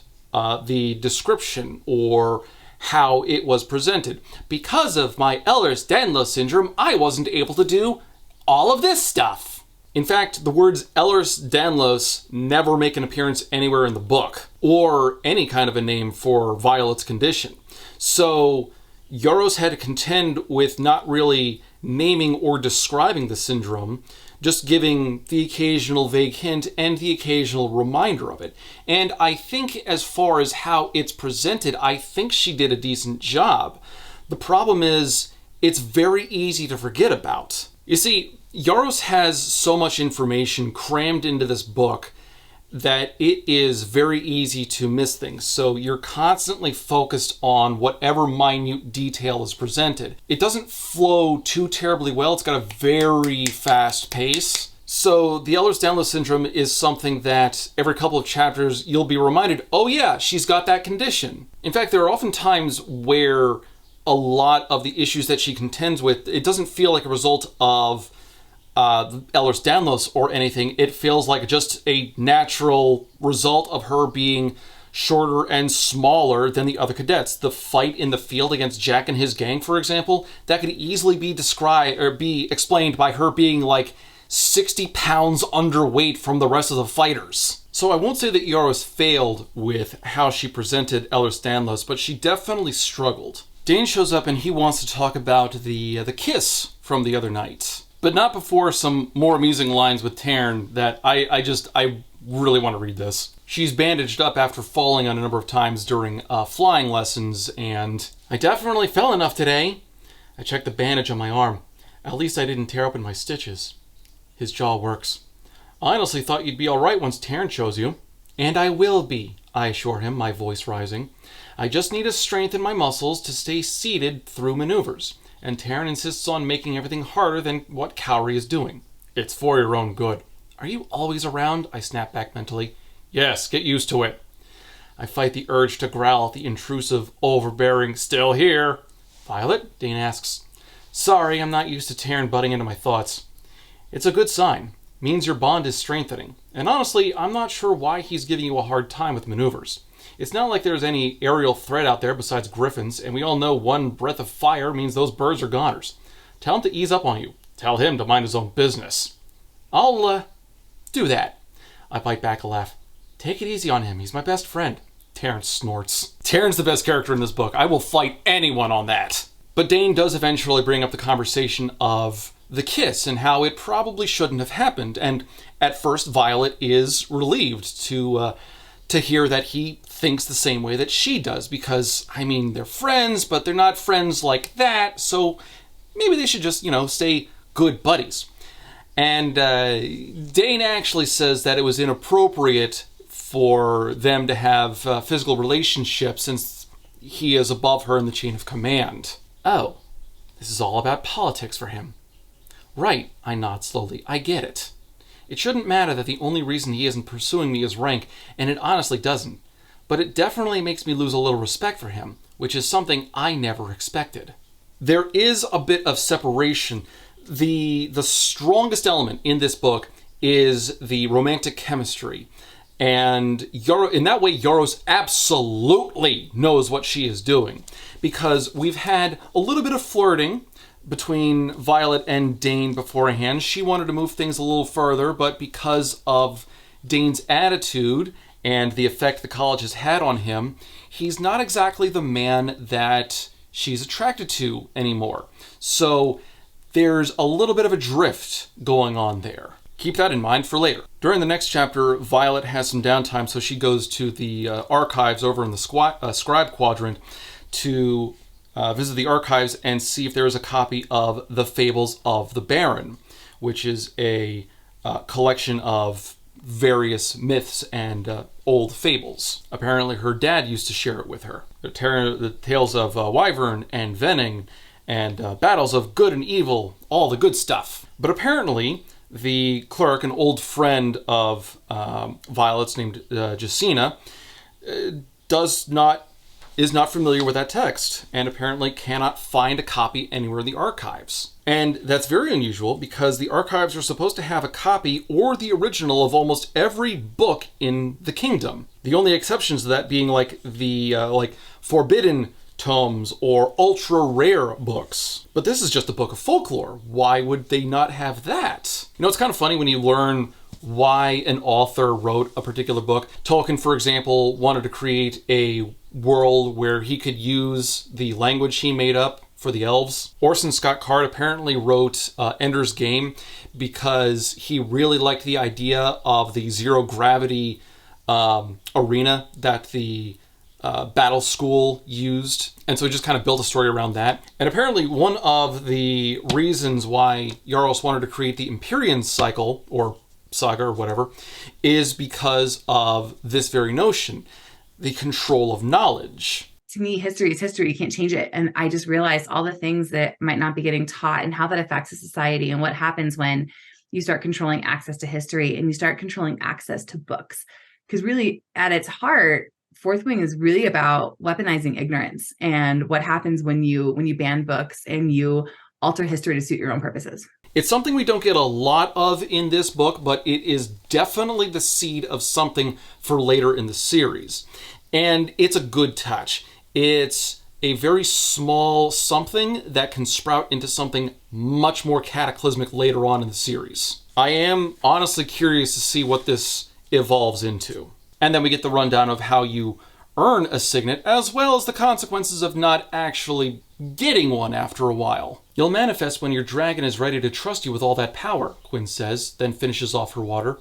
the description or how it was presented. Because of my Ehlers-Danlos syndrome, I wasn't able to do all of this stuff. In fact, the words Ehlers-Danlos never make an appearance anywhere in the book, or any kind of a name for Violet's condition. So Yaros had to contend with not really naming or describing the syndrome, just giving the occasional vague hint and the occasional reminder of it. And I think as far as how it's presented, I think she did a decent job. The problem is, it's very easy to forget about. You see, Yaros has so much information crammed into this book that it is very easy to miss things. So you're constantly focused on whatever minute detail is presented. It doesn't flow too terribly well. It's got a very fast pace. So the Ehlers-Danlos syndrome is something that every couple of chapters you'll be reminded, oh yeah, she's got that condition. In fact, there are often times where a lot of the issues that she contends with, it doesn't feel like a result of Ehlers-Danlos or anything. It feels like just a natural result of her being shorter and smaller than the other cadets. The fight in the field against Jack and his gang, for example, that could easily be explained by her being like 60 pounds underweight from the rest of the fighters. So I won't say that Yaros failed with how she presented Eller Stanlos, but she definitely struggled. Dane shows up and he wants to talk about the kiss from the other night, but not before some more amusing lines with Taryn that I really want to read this. She's bandaged up after falling on a number of times during flying lessons, and I definitely fell enough today. I checked the bandage on my arm. At least I didn't tear open my stitches. His jaw works. I honestly thought you'd be all right once Taryn chose you. And I will be, I assure him, my voice rising. I just need to strengthen my muscles to stay seated through maneuvers. And Taryn insists on making everything harder than what Cowrie is doing. It's for your own good. Are you always around? I snap back mentally. Yes, get used to it. I fight the urge to growl at the intrusive, overbearing, still here. Violet? Dane asks. Sorry, I'm not used to Taryn butting into my thoughts. It's a good sign. Means your bond is strengthening. And honestly, I'm not sure why he's giving you a hard time with maneuvers. It's not like there's any aerial threat out there besides griffins, and we all know one breath of fire means those birds are goners. Tell him to ease up on you. Tell him to mind his own business. I'll, do that. I bite back a laugh. Take it easy on him. He's my best friend. Terrence snorts. Taryn's the best character in this book. I will fight anyone on that. But Dane does eventually bring up the conversation of the kiss and how it probably shouldn't have happened. And at first, Violet is relieved to hear that he thinks the same way that she does, because, I mean, they're friends, but they're not friends like that, so maybe they should just, stay good buddies. And Dane actually says that it was inappropriate for them to have physical relationships since he is above her in the chain of command. Oh, this is all about politics for him. Right, I nod slowly. I get it. It shouldn't matter that the only reason he isn't pursuing me is rank, and it honestly doesn't. But it definitely makes me lose a little respect for him, which is something I never expected. There is a bit of separation. The strongest element in this book is the romantic chemistry. And in that way, Yaros absolutely knows what she is doing. Because we've had a little bit of flirting between Violet and Dane beforehand. She wanted to move things a little further, but because of Dane's attitude and the effect the college has had on him, he's not exactly the man that she's attracted to anymore. So there's a little bit of a drift going on there. Keep that in mind for later. During the next chapter, Violet has some downtime, so she goes to the archives over in the Scribe Quadrant to visit the archives and see if there is a copy of The Fables of the Baron, which is a collection of various myths and old fables. Apparently her dad used to share it with her. The tales of Wyvern and Venning and battles of good and evil, all the good stuff. But apparently the clerk, an old friend of Violet's named Jacina, is not familiar with that text and apparently cannot find a copy anywhere in the archives. And that's very unusual because the archives are supposed to have a copy or the original of almost every book in the kingdom. The only exceptions to that being like the forbidden tomes or ultra rare books. But this is just a book of folklore. Why would they not have that? It's kind of funny when you learn why an author wrote a particular book. Tolkien, for example, wanted to create a world where he could use the language he made up for the elves. Orson Scott Card apparently wrote Ender's Game because he really liked the idea of the zero gravity arena that the battle school used. And so he just kind of built a story around that. And apparently one of the reasons why Yaros wanted to create the Empyrean cycle, or saga, or whatever, is because of this very notion, the control of knowledge. To me, history is history. You can't change it. And I just realized all the things that might not be getting taught and how that affects a society and what happens when you start controlling access to history and you start controlling access to books. Because really, at its heart, Fourth Wing is really about weaponizing ignorance and what happens when you ban books and you alter history to suit your own purposes. It's something we don't get a lot of in this book, but it is definitely the seed of something for later in the series. And it's a good touch. It's a very small something that can sprout into something much more cataclysmic later on in the series. I am honestly curious to see what this evolves into. And then we get the rundown of how you earn a signet, as well as the consequences of not actually getting one after a while. You'll manifest when your dragon is ready to trust you with all that power, Quinn says, then finishes off her water.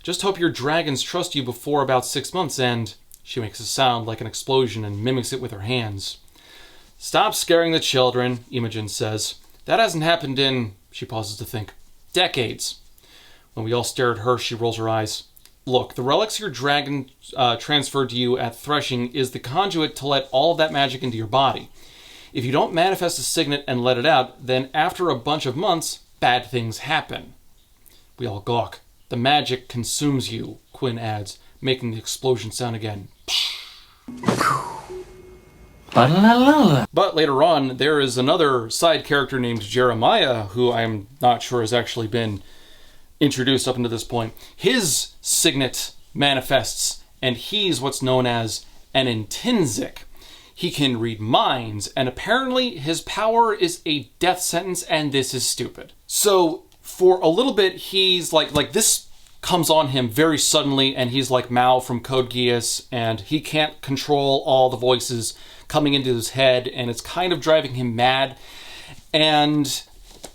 Just hope your dragons trust you before about 6 months, and she makes a sound like an explosion and mimics it with her hands. Stop scaring the children, Imogen says. That hasn't happened in, she pauses to think, decades. When we all stare at her, she rolls her eyes. Look, the relics your dragon transferred to you at Threshing is the conduit to let all of that magic into your body. If you don't manifest a signet and let it out, then after a bunch of months, bad things happen. We all gawk. The magic consumes you, Quinn adds, making the explosion sound again. But later on, there is another side character named Jeremiah, who I'm not sure has actually been introduced up until this point. His signet manifests, and he's what's known as an intrinsic. He can read minds, and apparently his power is a death sentence, and this is stupid. So for a little bit, he's like this comes on him very suddenly, and he's like Mao from Code Geass, and he can't control all the voices coming into his head, and it's kind of driving him mad. And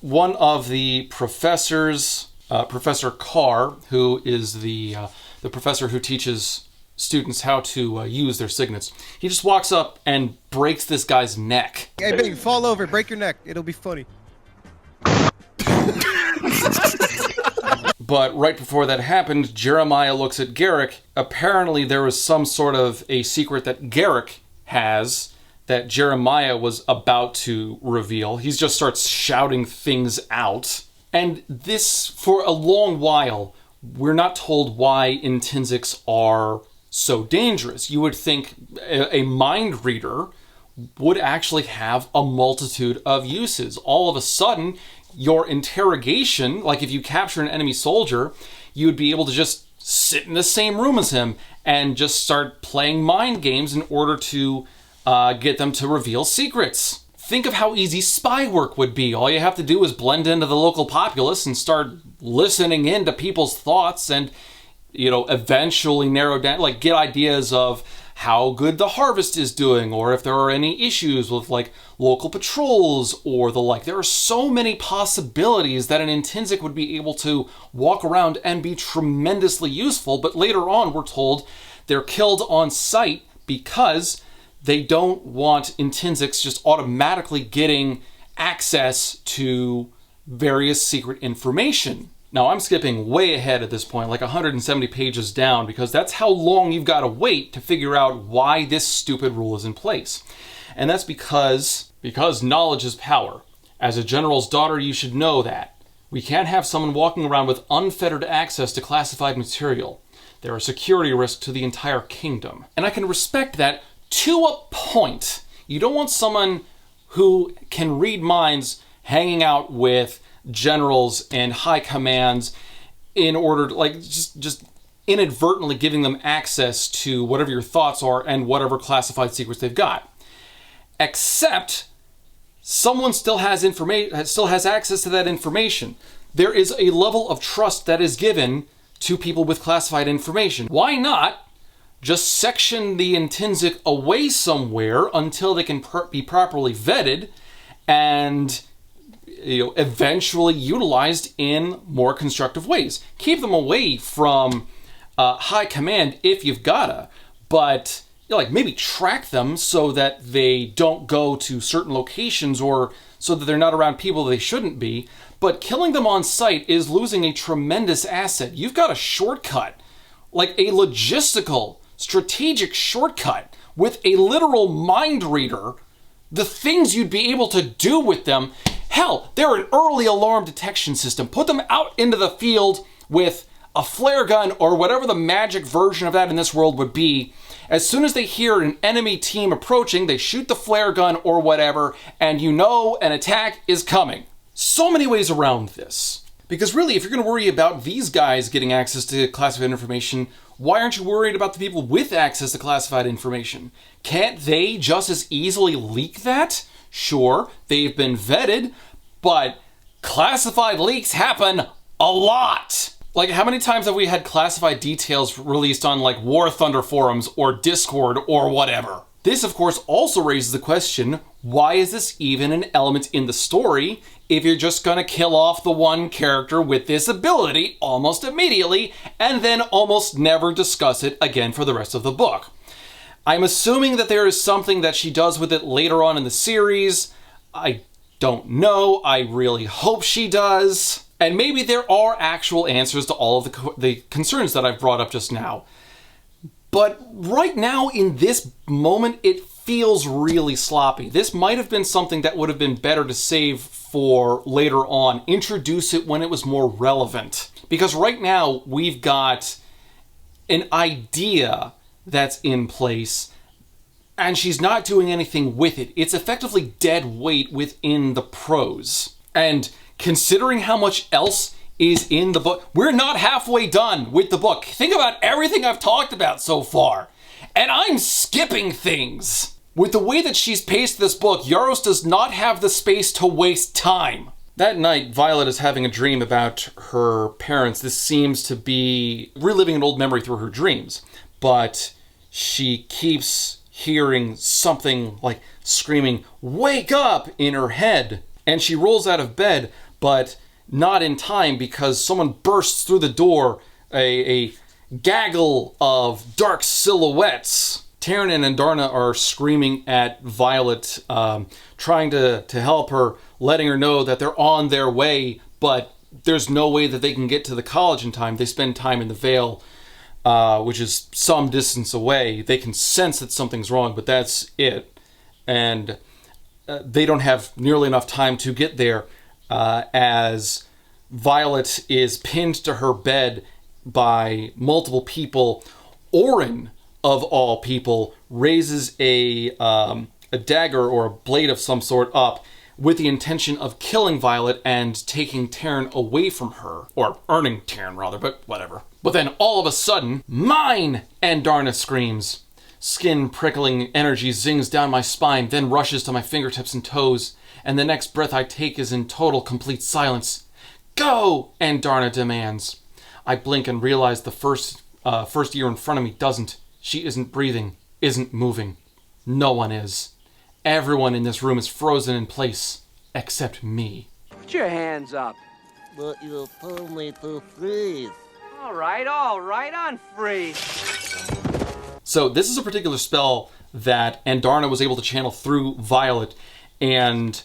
one of the professors, Professor Carr, who is the professor who teaches students how to use their signets, he just walks up and breaks this guy's neck. Hey, baby, fall over, break your neck. It'll be funny. But right before that happened, Jeremiah looks at Garrick. Apparently there was some sort of a secret that Garrick has that Jeremiah was about to reveal. He just starts shouting things out. And this, for a long while, we're not told why intrinsics are so dangerous. You would think a mind reader would actually have a multitude of uses. All of a sudden, your interrogation, like if you capture an enemy soldier, you would be able to just sit in the same room as him and just start playing mind games in order to get them to reveal secrets. Think of how easy spy work would be. All you have to do is blend into the local populace and start listening into people's thoughts and, eventually narrow down, like get ideas of how good the harvest is doing, or if there are any issues with like local patrols or the like. There are so many possibilities that an intrinsic would be able to walk around and be tremendously useful, but later on we're told they're killed on sight because they don't want intrinsics just automatically getting access to various secret information. Now, I'm skipping way ahead at this point, like 170 pages down, because that's how long you've got to wait to figure out why this stupid rule is in place. And that's because knowledge is power. As a general's daughter, you should know that. We can't have someone walking around with unfettered access to classified material. They're a security risk to the entire kingdom. And I can respect that to a point. You don't want someone who can read minds hanging out with generals and high commands in order to, like, just inadvertently giving them access to whatever your thoughts are and whatever classified secrets they've got. Except someone still has access to that information. There is a level of trust that is given to people with classified information. Why not just section the intrinsic away somewhere until they can be properly vetted and eventually utilized in more constructive ways? Keep them away from high command if you've gotta, but maybe track them so that they don't go to certain locations or so that they're not around people they shouldn't be. But killing them on sight is losing a tremendous asset. You've got a shortcut, like a logistical, strategic shortcut with a literal mind reader. The things you'd be able to do with them, hell, they're an early alarm detection system. Put them out into the field with a flare gun or whatever the magic version of that in this world would be. As soon as they hear an enemy team approaching, they shoot the flare gun or whatever, and an attack is coming. So many ways around this. Because really, if you're going to worry about these guys getting access to classified information, Why aren't you worried about the people with access to classified information? Can't they just as easily leak that? Sure, they've been vetted, but classified leaks happen a lot. Like, how many times have we had classified details released on, like, War Thunder forums or Discord or whatever? This, of course, also raises the question, why is this even an element in the story if you're just gonna kill off the one character with this ability almost immediately and then almost never discuss it again for the rest of the book? I'm assuming that there is something that she does with it later on in the series. I don't know. I really hope she does. And maybe there are actual answers to all of the concerns that I've brought up just now. But right now, in this moment, it feels really sloppy. This might have been something that would have been better to save for later on. Introduce it when it was more relevant. Because right now, we've got an idea that's in place, and she's not doing anything with it. It's effectively dead weight within the prose. And considering how much else is in the book, we're not halfway done with the book. Think about everything I've talked about so far, and I'm skipping things. With the way that she's paced this book, Yaros does not have the space to waste time. That night, Violet is having a dream about her parents. This seems to be reliving an old memory through her dreams, but she keeps hearing something like screaming, "Wake up!" in her head, and she rolls out of bed, but not in time because someone bursts through the door, a gaggle of dark silhouettes. Taryn and Andarna are screaming at Violet, trying to help her, letting her know that they're on their way, but there's no way that they can get to the college in time. They spend time in the Vale, which is some distance away. They can sense that something's wrong, but that's it. And they don't have nearly enough time to get there, as Violet is pinned to her bed by multiple people. Oren, of all people, raises a dagger or a blade of some sort up with the intention of killing Violet and taking Taryn away from her. Or earning Taryn, rather, but whatever. But then all of a sudden, mine! Andarna screams. Skin prickling energy zings down my spine, then rushes to my fingertips and toes, and the next breath I take is in total, complete silence. Go! Andarna demands. I blink and realize the first year in front of me doesn't. She isn't breathing, isn't moving. No one is. Everyone in this room is frozen in place, except me. Put your hands up. But you told me to freeze. All right, on freeze. So this is a particular spell that Andarna was able to channel through Violet, and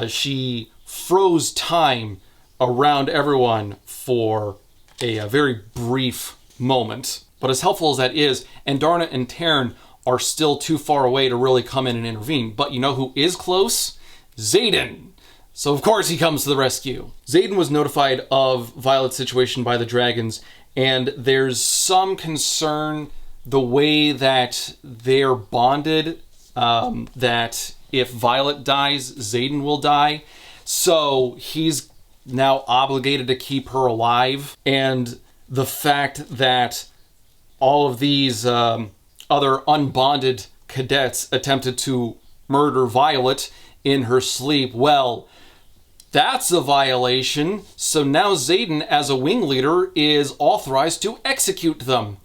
she froze time around everyone for a very brief moment. But as helpful as that is, Andarna and Taryn are still too far away to really come in and intervene. But you know who is close? Xaden. So of course he comes to the rescue. Xaden was notified of Violet's situation by the dragons, and there's some concern the way that they're bonded, that if Violet dies, Xaden will die. So he's now obligated to keep her alive. And the fact that all of these other unbonded cadets attempted to murder Violet in her sleep, well, that's a violation. So now Xaden, as a wing leader, is authorized to execute them.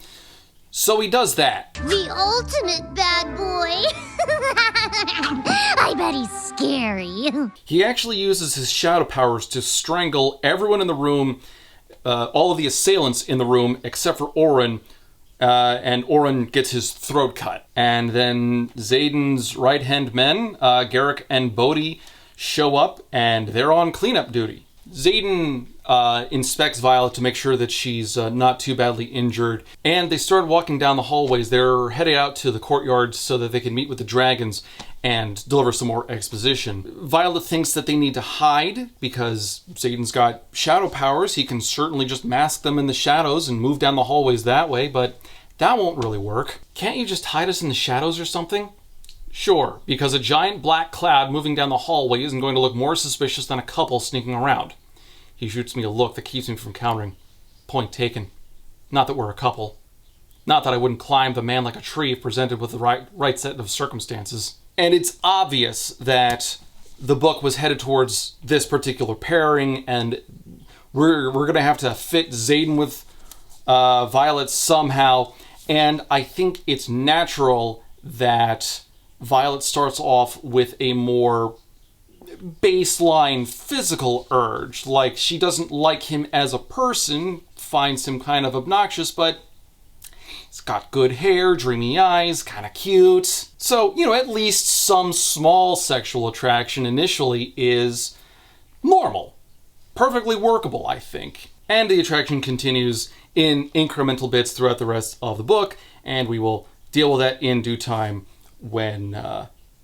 So he does that. The ultimate bad boy. I bet he's scary. He actually uses his shadow powers to strangle everyone in the room, all of the assailants in the room, except for Oren, and Oren gets his throat cut. And then Xaden's right-hand men, Garrick and Bodhi, show up, and they're on cleanup duty. Xaden inspects Violet to make sure that she's not too badly injured, and they start walking down the hallways. They're heading out to the courtyard so that they can meet with the dragons and deliver some more exposition. Violet thinks that they need to hide because Xaden's got shadow powers. He can certainly just mask them in the shadows and move down the hallways that way, but that won't really work. Can't you just hide us in the shadows or something? Sure, because a giant black cloud moving down the hallway isn't going to look more suspicious than a couple sneaking around. He shoots me a look that keeps me from countering. Point taken. Not that we're a couple. Not that I wouldn't climb the man like a tree if presented with the right set of circumstances. And it's obvious that the book was headed towards this particular pairing, and we're going to have to fit Xaden with Violet somehow. And I think it's natural that Violet starts off with a more baseline physical urge. Like, she doesn't like him as a person, finds him kind of obnoxious, but he's got good hair, dreamy eyes, kind of cute. So, you know, at least some small sexual attraction initially is normal. Perfectly workable, I think. And the attraction continues in incremental bits throughout the rest of the book, and we will deal with that in due time when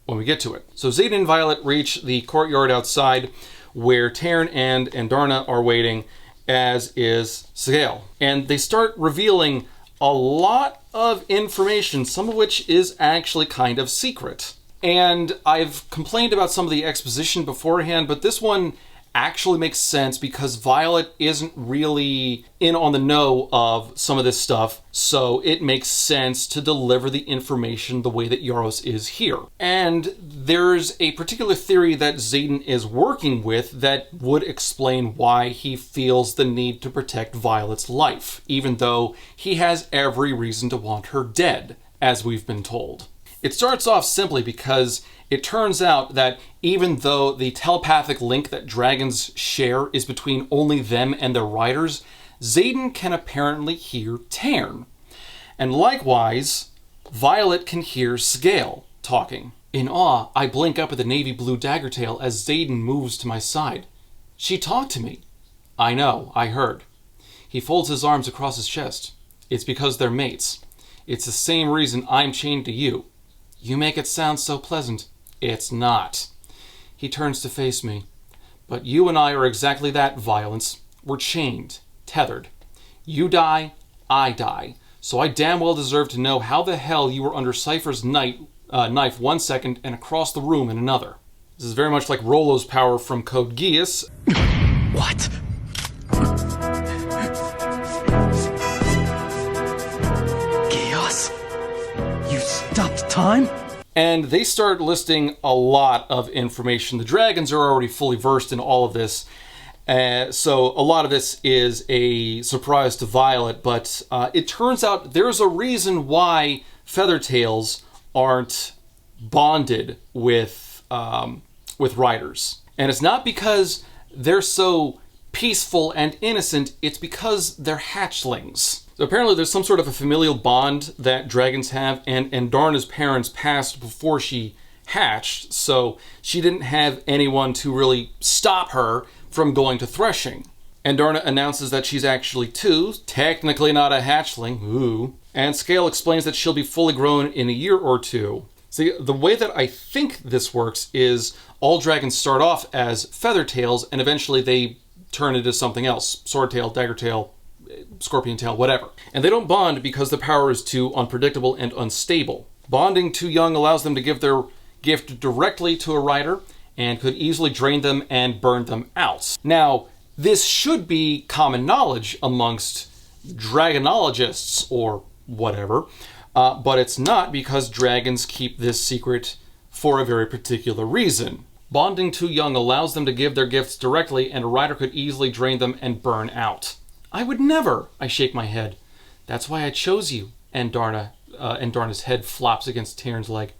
we get to it. So Xaden and Violet reach the courtyard outside where Taryn and Andarna are waiting, as is Sigale. And they start revealing a lot of information, some of which is actually kind of secret. And I've complained about some of the exposition beforehand, but this one actually makes sense because Violet isn't really in on the know of some of this stuff, so it makes sense to deliver the information the way that Yaros is here. And there's a particular theory that Xaden is working with that would explain why he feels the need to protect Violet's life, even though he has every reason to want her dead, as we've been told. It starts off simply because it turns out that even though the telepathic link that dragons share is between only them and their riders, Xaden can apparently hear Tarn. And likewise, Violet can hear Sigale talking. In awe, I blink up at the navy blue daggertail as Xaden moves to my side. She talked to me. I know, I heard. He folds his arms across his chest. It's because they're mates. It's the same reason I'm chained to you. You make it sound so pleasant. It's not. He turns to face me. But you and I are exactly that, Violence. We're chained, tethered. You die, I die. So I damn well deserve to know how the hell you were under Cypher's knife 1 second and across the room in another. This is very much like Rollo's power from Code Geass. What? Chaos? You stopped time? And they start listing a lot of information. The dragons are already fully versed in all of this. So a lot of this is a surprise to Violet, but it turns out there's a reason why Feathertails aren't bonded with riders. And it's not because they're so peaceful and innocent, it's because they're hatchlings. So apparently there's some sort of a familial bond that dragons have, and Darna's parents passed before she hatched, so she didn't have anyone to really stop her from going to Threshing. And Darna announces that she's actually 2, technically not a hatchling, ooh. And Sigale explains that she'll be fully grown in a year or 2. See, the way that I think this works is all dragons start off as Feathertails, and eventually they turn into something else. Swordtail, Daggertail, Scorpion Tail, whatever. And they don't bond because the power is too unpredictable and unstable. Bonding too young allows them to give their gift directly to a rider and could easily drain them and burn them out. Now, this should be common knowledge amongst dragonologists or whatever, but it's not because dragons keep this secret for a very particular reason. Bonding too young allows them to give their gifts directly, and a rider could easily drain them and burn out. I would never, I shake my head. That's why I chose you. And Darna's head flops against Taryn's leg.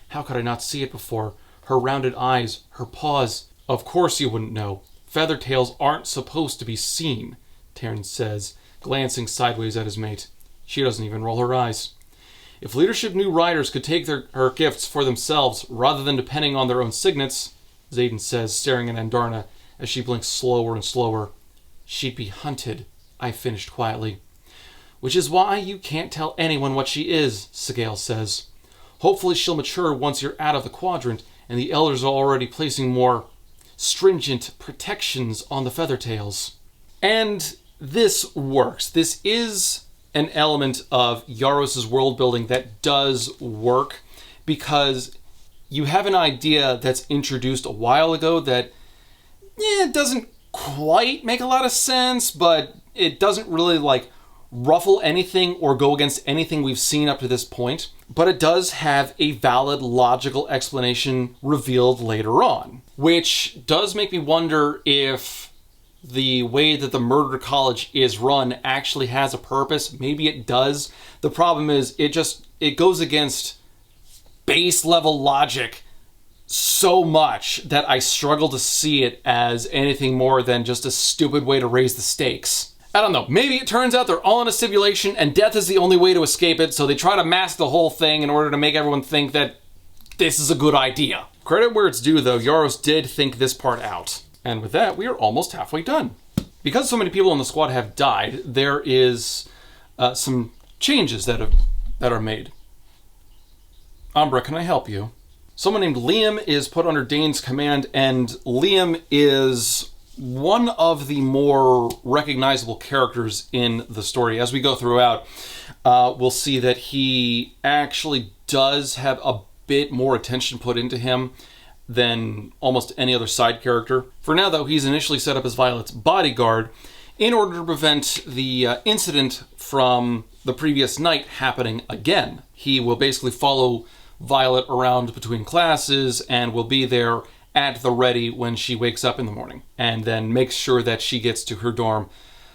How could I not see it before? Her rounded eyes, her paws. Of course you wouldn't know. Feathertails aren't supposed to be seen, Taryn says, glancing sideways at his mate. She doesn't even roll her eyes. If leadership knew riders could take her gifts for themselves rather than depending on their own signets, Xaden says, staring at Andarna as she blinks slower and slower, she'd be hunted, I finished quietly. Which is why you can't tell anyone what she is, Sigale says. Hopefully she'll mature once you're out of the quadrant and the elders are already placing more stringent protections on the Feathertails. And this works. This is an element of Yaros' world building that does work because you have an idea that's introduced a while ago that it doesn't quite make a lot of sense, but it doesn't really ruffle anything or go against anything we've seen up to this point, but it does have a valid, logical explanation revealed later on, which does make me wonder if the way that the murder college is run actually has a purpose. Maybe it does. The problem is it goes against base level logic so much that I struggle to see it as anything more than just a stupid way to raise the stakes. I don't know, maybe it turns out they're all in a simulation and death is the only way to escape it, so they try to mask the whole thing in order to make everyone think that this is a good idea. Credit where it's due though, Yaros did think this part out. And with that, we are almost halfway done. Because so many people in the squad have died, there is some changes that are made. Umbra, can I help you? Someone named Liam is put under Dane's command, and Liam is one of the more recognizable characters in the story. As we go throughout, we'll see that he actually does have a bit more attention put into him than almost any other side character. For now, though, he's initially set up as Violet's bodyguard in order to prevent the incident from the previous night happening again. He will basically follow Violet around between classes and will be there at the ready when she wakes up in the morning, and then makes sure that she gets to her dorm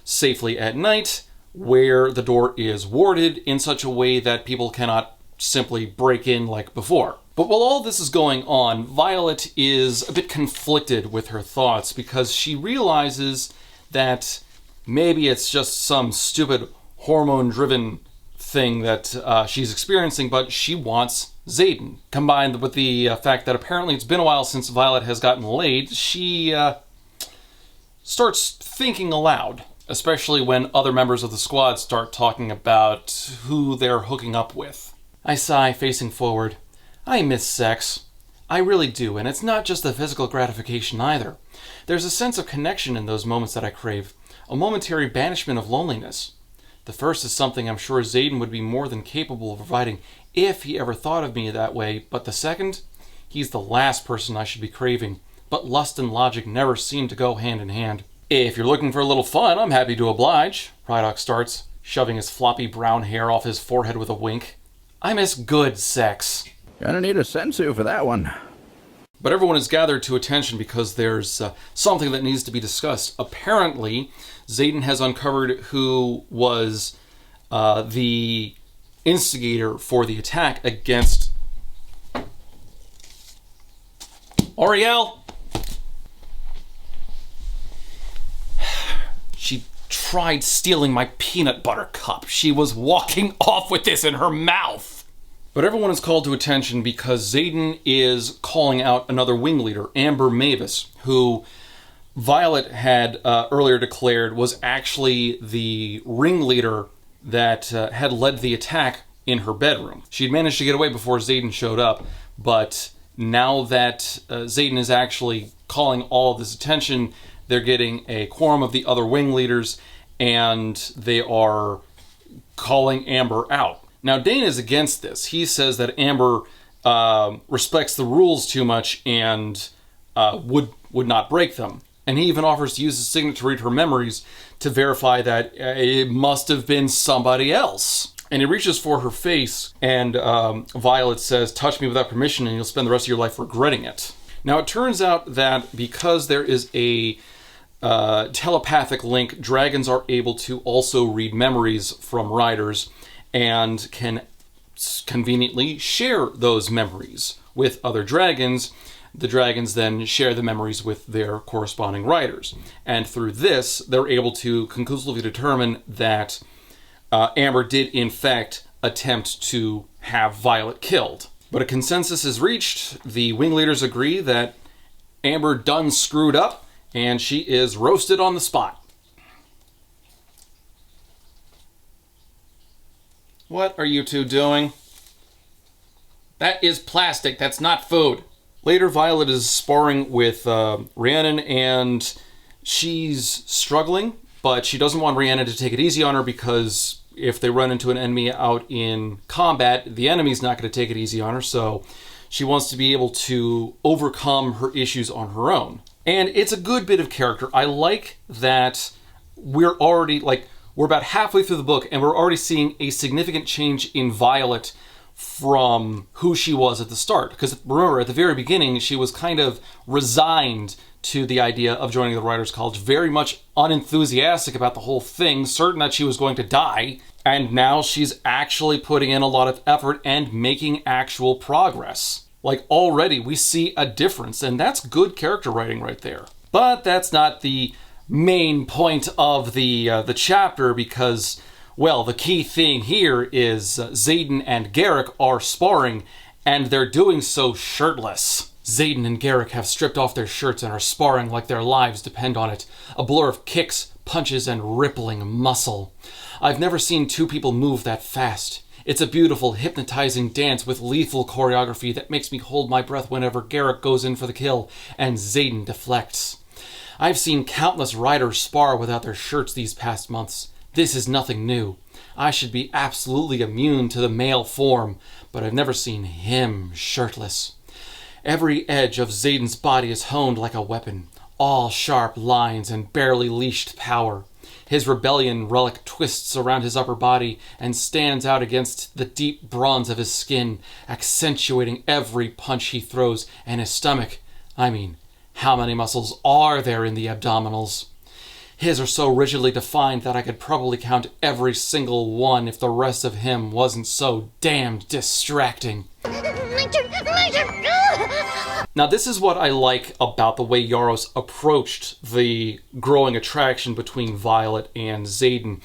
safely at night, where the door is warded in such a way that people cannot simply break in like before. But while all this is going on, Violet is a bit conflicted with her thoughts because she realizes that maybe it's just some stupid hormone-driven thing that she's experiencing, but she wants Xaden. Combined with the fact that apparently it's been a while since Violet has gotten laid, she starts thinking aloud, especially when other members of the squad start talking about who they're hooking up with. I sigh, facing forward. I miss sex. I really do, and it's not just the physical gratification either. There's a sense of connection in those moments that I crave, a momentary banishment of loneliness. The first is something I'm sure Xaden would be more than capable of providing if he ever thought of me that way, but the second, he's the last person I should be craving, but lust and logic never seem to go hand in hand. If you're looking for a little fun, I'm happy to oblige, Rydok starts, shoving his floppy brown hair off his forehead with a wink. I miss good sex. Gonna need a sensu for that one. But everyone is gathered to attention because there's something that needs to be discussed. Apparently, Xaden has uncovered who was the instigator for the attack against Auriel. She tried stealing my peanut butter cup. She was walking off with this in her mouth. But everyone is called to attention because Xaden is calling out another wing leader, Amber Mavis, who Violet had earlier declared was actually the ringleader that had led the attack in her bedroom. She'd managed to get away before Xaden showed up, but now that Xaden is actually calling all of this attention, they're getting a quorum of the other wing leaders, and they are calling Amber out. Now, Dane is against this. He says that Amber respects the rules too much and would not break them. And he even offers to use his signet to read her memories to verify that it must have been somebody else. And he reaches for her face, and Violet says, "Touch me without permission and you'll spend the rest of your life regretting it." Now, it turns out that because there is a telepathic link, dragons are able to also read memories from riders and can conveniently share those memories with other dragons. The dragons then share the memories with their corresponding riders. And through this, they're able to conclusively determine that Amber did, in fact, attempt to have Violet killed. But a consensus is reached. The wing leaders agree that Amber done screwed up, and she is roasted on the spot. What are you two doing? That is plastic. That's not food. Later, Violet is sparring with Rhiannon, and she's struggling, but she doesn't want Rhiannon to take it easy on her because if they run into an enemy out in combat, the enemy's not going to take it easy on her, so she wants to be able to overcome her issues on her own. And it's a good bit of character. I like that we're already, We're about halfway through the book, and we're already seeing a significant change in Violet from who she was at the start. Because remember, at the very beginning, she was kind of resigned to the idea of joining the Writers' College, very much unenthusiastic about the whole thing, certain that she was going to die, and now she's actually putting in a lot of effort and making actual progress. Like, already we see a difference, and that's good character writing right there. But that's not the main point of the chapter, because, well, the key thing here is Xaden and Garrick are sparring, and they're doing so shirtless. Xaden and Garrick have stripped off their shirts and are sparring like their lives depend on it. A blur of kicks, punches, and rippling muscle. I've never seen two people move that fast. It's a beautiful, hypnotizing dance with lethal choreography that makes me hold my breath whenever Garrick goes in for the kill and Xaden deflects. I've seen countless riders spar without their shirts these past months. This is nothing new. I should be absolutely immune to the male form, but I've never seen him shirtless. Every edge of Xaden's body is honed like a weapon, all sharp lines and barely leashed power. His rebellion relic twists around his upper body and stands out against the deep bronze of his skin, accentuating every punch he throws, and his stomach. I mean, how many muscles are there in the abdominals? His are so rigidly defined that I could probably count every single one if the rest of him wasn't so damned distracting. Now, this is what I like about the way Yaros approached the growing attraction between Violet and Xaden.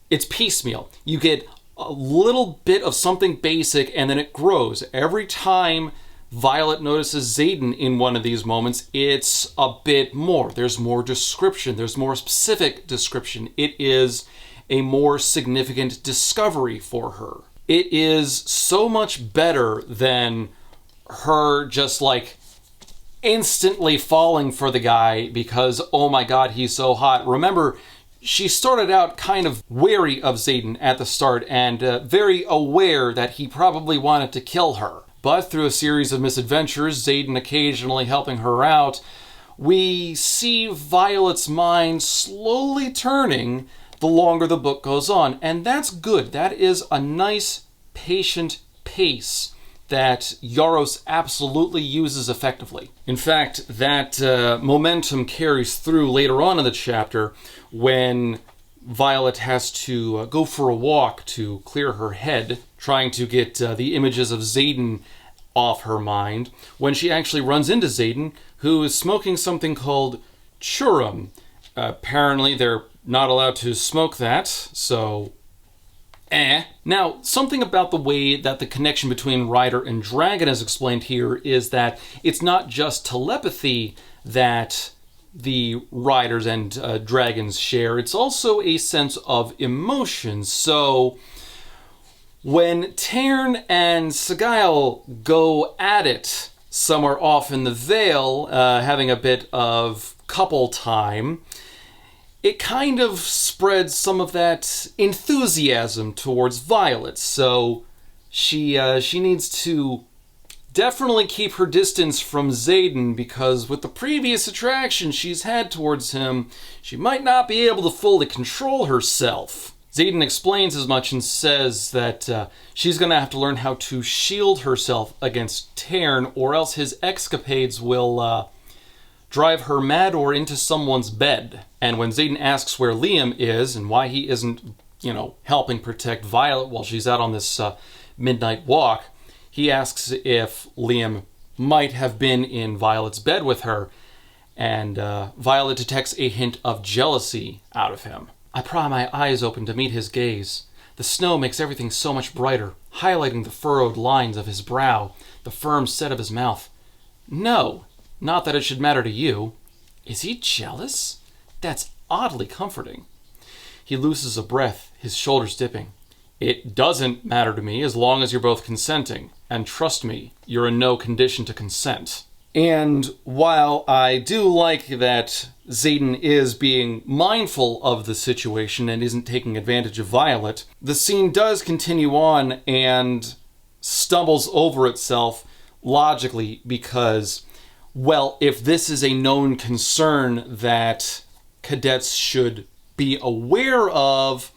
It's piecemeal. You get a little bit of something basic, and then it grows. Every time Violet notices Xaden in one of these moments, it's a bit more. There's more description. There's more specific description. It is a more significant discovery for her. It is so much better than her just like instantly falling for the guy because, oh my god, he's so hot. Remember, she started out kind of wary of Xaden at the start and very aware that he probably wanted to kill her. But through a series of misadventures, Xaden occasionally helping her out, we see Violet's mind slowly turning the longer the book goes on. And that's good. That is a nice, patient pace that Yaros absolutely uses effectively. In fact, that momentum carries through later on in the chapter when Violet has to go for a walk to clear her head, trying to get the images of Xaden off her mind, when she actually runs into Xaden, who is smoking something called churum. Apparently they're not allowed to smoke that, so Now, something about the way that the connection between Rider and Dragon is explained here is that it's not just telepathy that the Riders and Dragons share, it's also a sense of emotion. So when Tairn and Sagail go at it somewhere off in the Vale, having a bit of couple time, it kind of spreads some of that enthusiasm towards Violet. So she needs to definitely keep her distance from Xaden, because with the previous attraction she's had towards him, she might not be able to fully control herself. Xaden explains as much and says that she's going to have to learn how to shield herself against Tairn, or else his escapades will drive her mad or into someone's bed. And when Xaden asks where Liam is and why he isn't, helping protect Violet while she's out on this midnight walk, he asks if Liam might have been in Violet's bed with her, and Violet detects a hint of jealousy out of him. I pry my eyes open to meet his gaze. The snow makes everything so much brighter, highlighting the furrowed lines of his brow, the firm set of his mouth. No, not that it should matter to you. Is he jealous? That's oddly comforting. He looses a breath, his shoulders dipping. It doesn't matter to me as long as you're both consenting. And trust me, you're in no condition to consent. And while I do like that Xaden is being mindful of the situation and isn't taking advantage of Violet, the scene does continue on and stumbles over itself logically because, well, if this is a known concern that cadets should be aware of,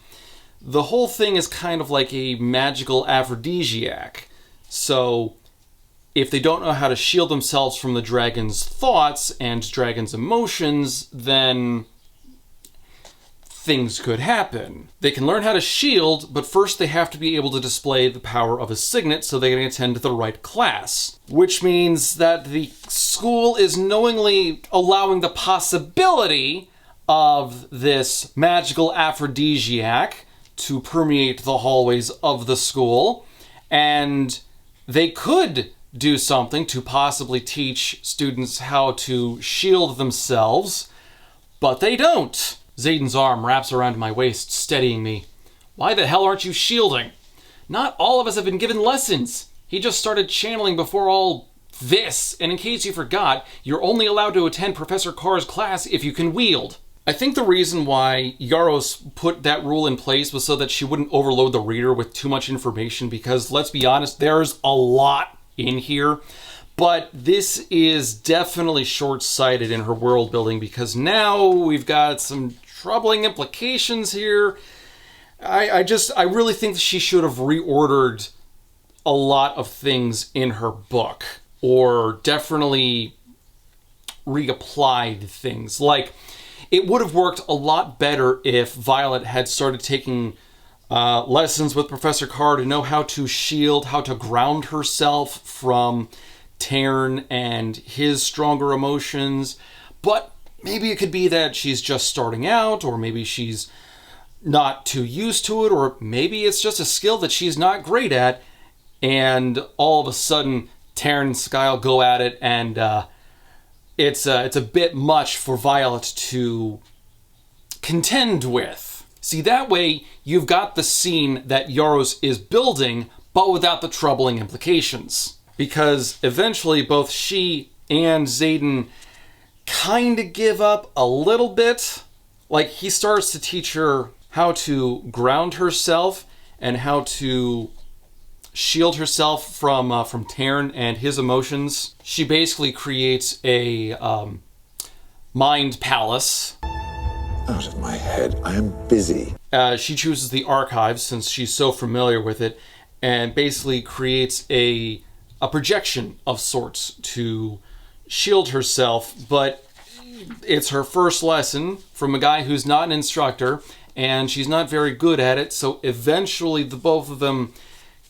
the whole thing is kind of like a magical aphrodisiac. So if they don't know how to shield themselves from the dragon's thoughts and dragon's emotions, then things could happen. They can learn how to shield, but first they have to be able to display the power of a signet so they can attend to the right class. Which means that the school is knowingly allowing the possibility of this magical aphrodisiac to permeate the hallways of the school, and they could do something to possibly teach students how to shield themselves, but they don't. Zayden's arm wraps around my waist, steadying me. Why the hell aren't you shielding? Not all of us have been given lessons. He just started channeling before all this, and in case you forgot, you're only allowed to attend Professor Carr's class if you can wield. I think the reason why Yaros put that rule in place was so that she wouldn't overload the reader with too much information, because let's be honest, there's a lot in here. But this is definitely short-sighted in her world building, because now we've got some troubling implications here. I really think that she should have reordered a lot of things in her book, or definitely reapplied things. Like, it would have worked a lot better if Violet had started taking lessons with Professor Carr to know how to shield, how to ground herself from Tarn and his stronger emotions. But maybe it could be that she's just starting out, or maybe she's not too used to it, or maybe it's just a skill that she's not great at, and all of a sudden Tarn and Skyle go at it, and it's a bit much for Violet to contend with. See, that way you've got the scene that Yaros is building, but without the troubling implications. Because eventually both she and Zayden kind of give up a little bit. Like, he starts to teach her how to ground herself and how to shield herself from Tarn and his emotions. She basically creates a mind palace. Out of my head, I am busy. She chooses the archives since she's so familiar with it, and basically creates a projection of sorts to shield herself, but it's her first lesson from a guy who's not an instructor, and she's not very good at it, so eventually the both of them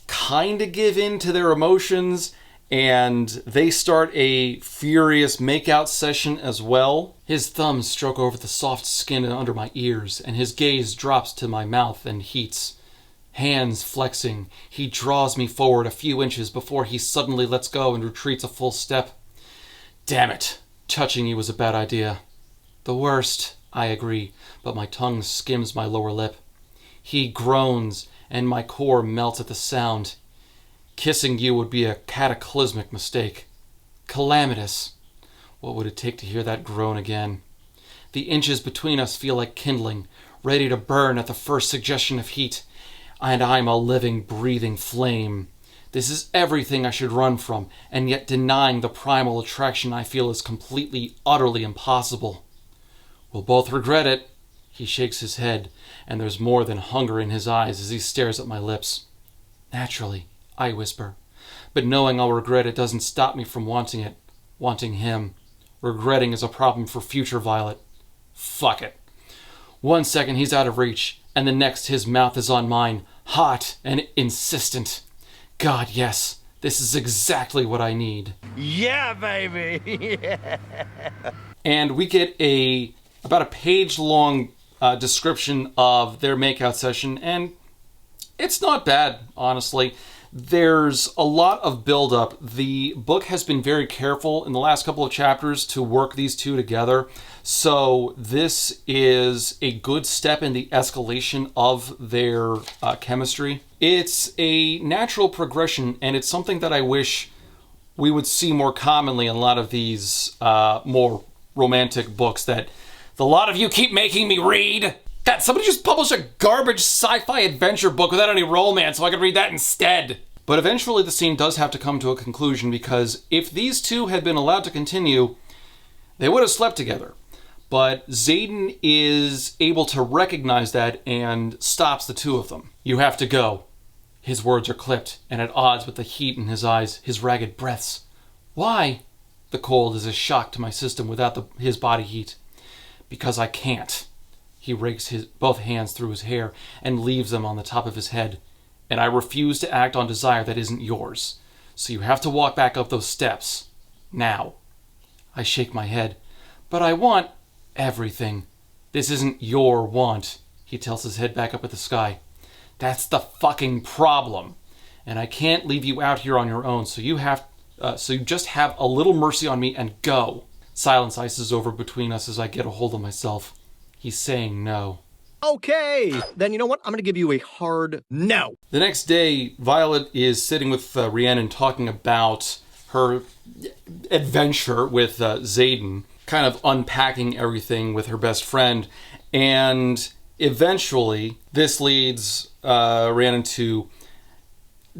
kind of give in to their emotions, and they start a furious makeout session as well. His thumbs stroke over the soft skin under my ears, and his gaze drops to my mouth and heats. Hands flexing, he draws me forward a few inches before he suddenly lets go and retreats a full step. Damn it, touching you was a bad idea. The worst, I agree, but my tongue skims my lower lip. He groans, and my core melts at the sound. Kissing you would be a cataclysmic mistake. Calamitous. What would it take to hear that groan again? The inches between us feel like kindling, ready to burn at the first suggestion of heat. And I'm a living, breathing flame. This is everything I should run from, and yet denying the primal attraction I feel is completely, utterly impossible. We'll both regret it. He shakes his head, and there's more than hunger in his eyes as he stares at my lips. Naturally, I whisper, but knowing I'll regret it doesn't stop me from wanting it, wanting him. Regretting is a problem for future Violet. Fuck it. 1 second he's out of reach, and the next his mouth is on mine, hot and insistent. God, yes, this is exactly what I need. Yeah, baby! Yeah. And we get about a page-long description of their makeout session, and it's not bad, honestly. There's a lot of build-up. The book has been very careful in the last couple of chapters to work these two together, so this is a good step in the escalation of their chemistry. It's a natural progression, and it's something that I wish we would see more commonly in a lot of these more romantic books that the lot of you keep making me read. God, somebody just published a garbage sci-fi adventure book without any romance so I could read that instead. But eventually the scene does have to come to a conclusion, because if these two had been allowed to continue, they would have slept together. but Xaden is able to recognize that and stops the two of them. "You have to go." His words are clipped and at odds with the heat in his eyes, his ragged breaths. "Why?" "The cold is a shock to my system without his body heat." "Because I can't." He rakes both hands through his hair and leaves them on the top of his head. "And I refuse to act on desire that isn't yours. So you have to walk back up those steps. Now." I shake my head. "But I want everything." "This isn't your want." He tilts his head back up at the sky. "That's the fucking problem. And I can't leave you out here on your own, so you just have a little mercy on me and go." Silence ices over between us as I get a hold of myself. He's saying no. Okay, then you know what? I'm going to give you a hard no. The next day, Violet is sitting with Rhiannon talking about her adventure with Xaden, kind of unpacking everything with her best friend, and eventually this leads Rhiannon to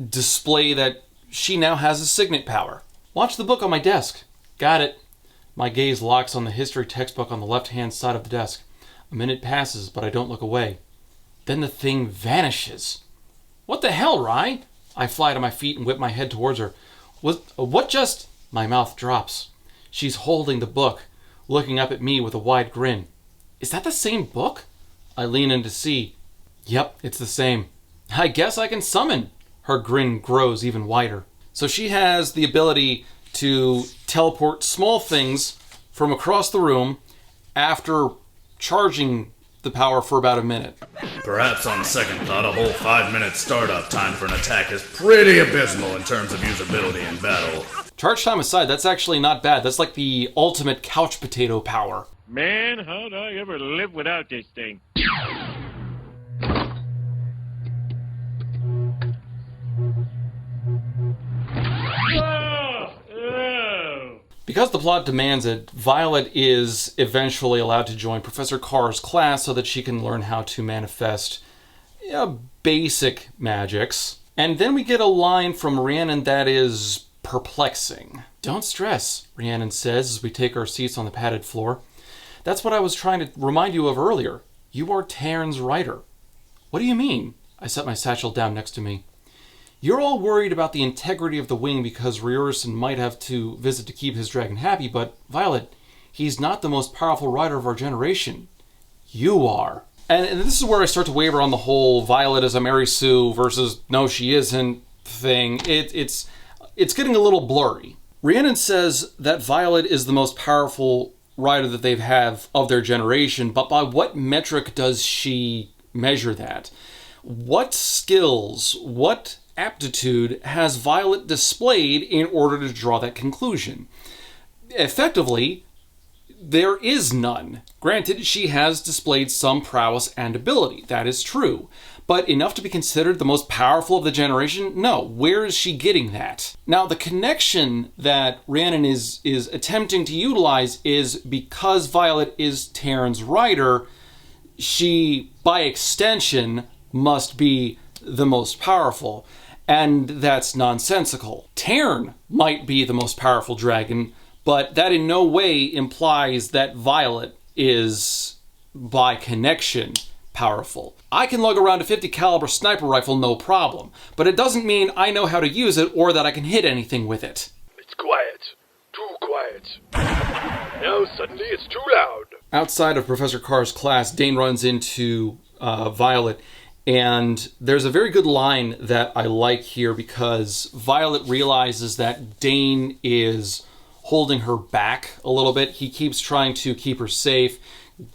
display that she now has a signet power. "Watch the book on my desk." "Got it." My gaze locks on the history textbook on the left-hand side of the desk. A minute passes, but I don't look away. Then the thing vanishes. "What the hell, Rye?" I fly to my feet and whip my head towards her. What just... My mouth drops. She's holding the book, looking up at me with a wide grin. "Is that the same book?" I lean in to see. "Yep, it's the same." "I guess I can summon." Her grin grows even wider. So she has the ability to teleport small things from across the room after charging the power for about a minute. Perhaps on second thought, a whole 5-minute startup time for an attack is pretty abysmal in terms of usability in battle. Charge time aside, that's actually not bad. That's like the ultimate couch potato power. Man, how'd I ever live without this thing? Because the plot demands it, Violet is eventually allowed to join Professor Carr's class so that she can learn how to manifest basic magics. And then we get a line from Rhiannon that is perplexing. "Don't stress," Rhiannon says as we take our seats on the padded floor. "That's what I was trying to remind you of earlier. You are Taryn's writer." "What do you mean?" I set my satchel down next to me. "You're all worried about the integrity of the wing because Riordan might have to visit to keep his dragon happy, but Violet, he's not the most powerful rider of our generation. You are." And this is where I start to waver on the whole Violet as a Mary Sue versus no she isn't thing. It's getting a little blurry. Rhiannon says that Violet is the most powerful rider that they've had of their generation, but by what metric does she measure that? What skills, what aptitude has Violet displayed in order to draw that conclusion? Effectively, there is none. Granted, she has displayed some prowess and ability, that is true. But enough to be considered the most powerful of the generation? No. Where is she getting that? Now, the connection that Rhiannon is attempting to utilize is because Violet is Taryn's rider, she, by extension, must be the most powerful. And that's nonsensical. Taryn might be the most powerful dragon, but that in no way implies that Violet is, by connection, powerful. I can lug around a 50 caliber sniper rifle no problem, but it doesn't mean I know how to use it or that I can hit anything with it. It's quiet. Too quiet. Now suddenly it's too loud. Outside of Professor Carr's class, Dane runs into Violet, and there's a very good line that I like here because Violet realizes that Dane is holding her back a little bit. He keeps trying to keep her safe,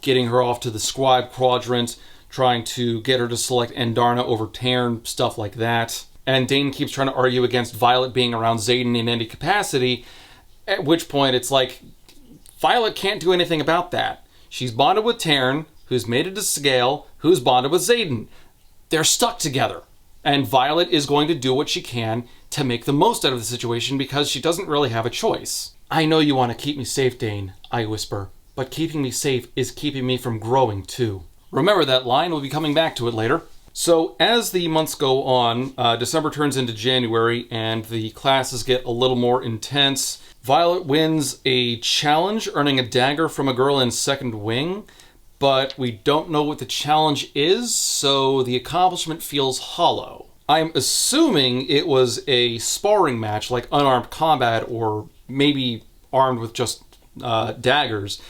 getting her off to the squad quadrant, trying to get her to select Endarna over Taryn, stuff like that. And Dane keeps trying to argue against Violet being around Xaden in any capacity, at which point it's like, Violet can't do anything about that. She's bonded with Taryn, who's made it to scale, who's bonded with Xaden. They're stuck together. And Violet is going to do what she can to make the most out of the situation because she doesn't really have a choice. "I know you want to keep me safe, Dane," I whisper, "but keeping me safe is keeping me from growing too." Remember that line, we'll be coming back to it later. So as the months go on, December turns into January and the classes get a little more intense. Violet wins a challenge, earning a dagger from a girl in second wing, but we don't know what the challenge is, so the accomplishment feels hollow. I'm assuming it was a sparring match, like unarmed combat, or maybe armed with just daggers,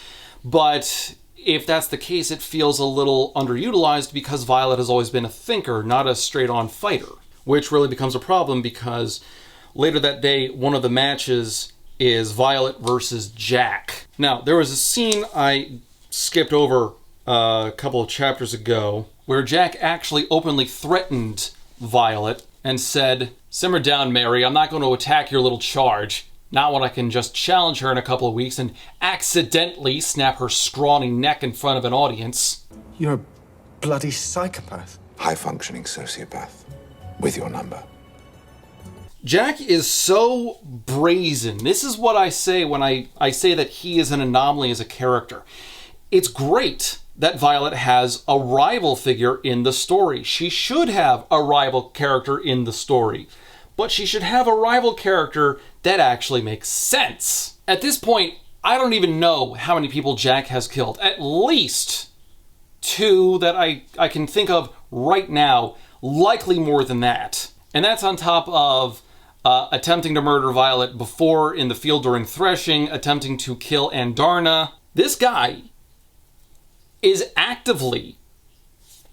but if that's the case, it feels a little underutilized because Violet has always been a thinker, not a straight-on fighter, which really becomes a problem because later that day, one of the matches is Violet versus Jack. Now, there was a scene I skipped over a couple of chapters ago where Jack actually openly threatened Violet and said, "Simmer down, Mary, I'm not going to attack your little charge. Not when I can just challenge her in a couple of weeks and accidentally snap her scrawny neck in front of an audience." You're a bloody psychopath. High-functioning sociopath. With your number. Jack is so brazen. This is what I say when I say that he is an anomaly as a character. It's great that Violet has a rival figure in the story. She should have a rival character in the story. But she should have a rival character that actually makes sense. At this point, I don't even know how many people Jack has killed. At least 2 that I can think of right now, likely more than that. And that's on top of attempting to murder Violet before in the field during Threshing, attempting to kill Andarna. This guy is actively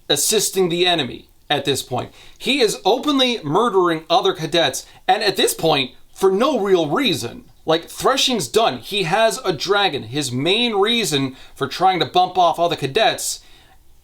assisting the enemy at this point. He is openly murdering other cadets, and at this point, for no real reason. Like, Threshing's done. He has a dragon. His main reason for trying to bump off other cadets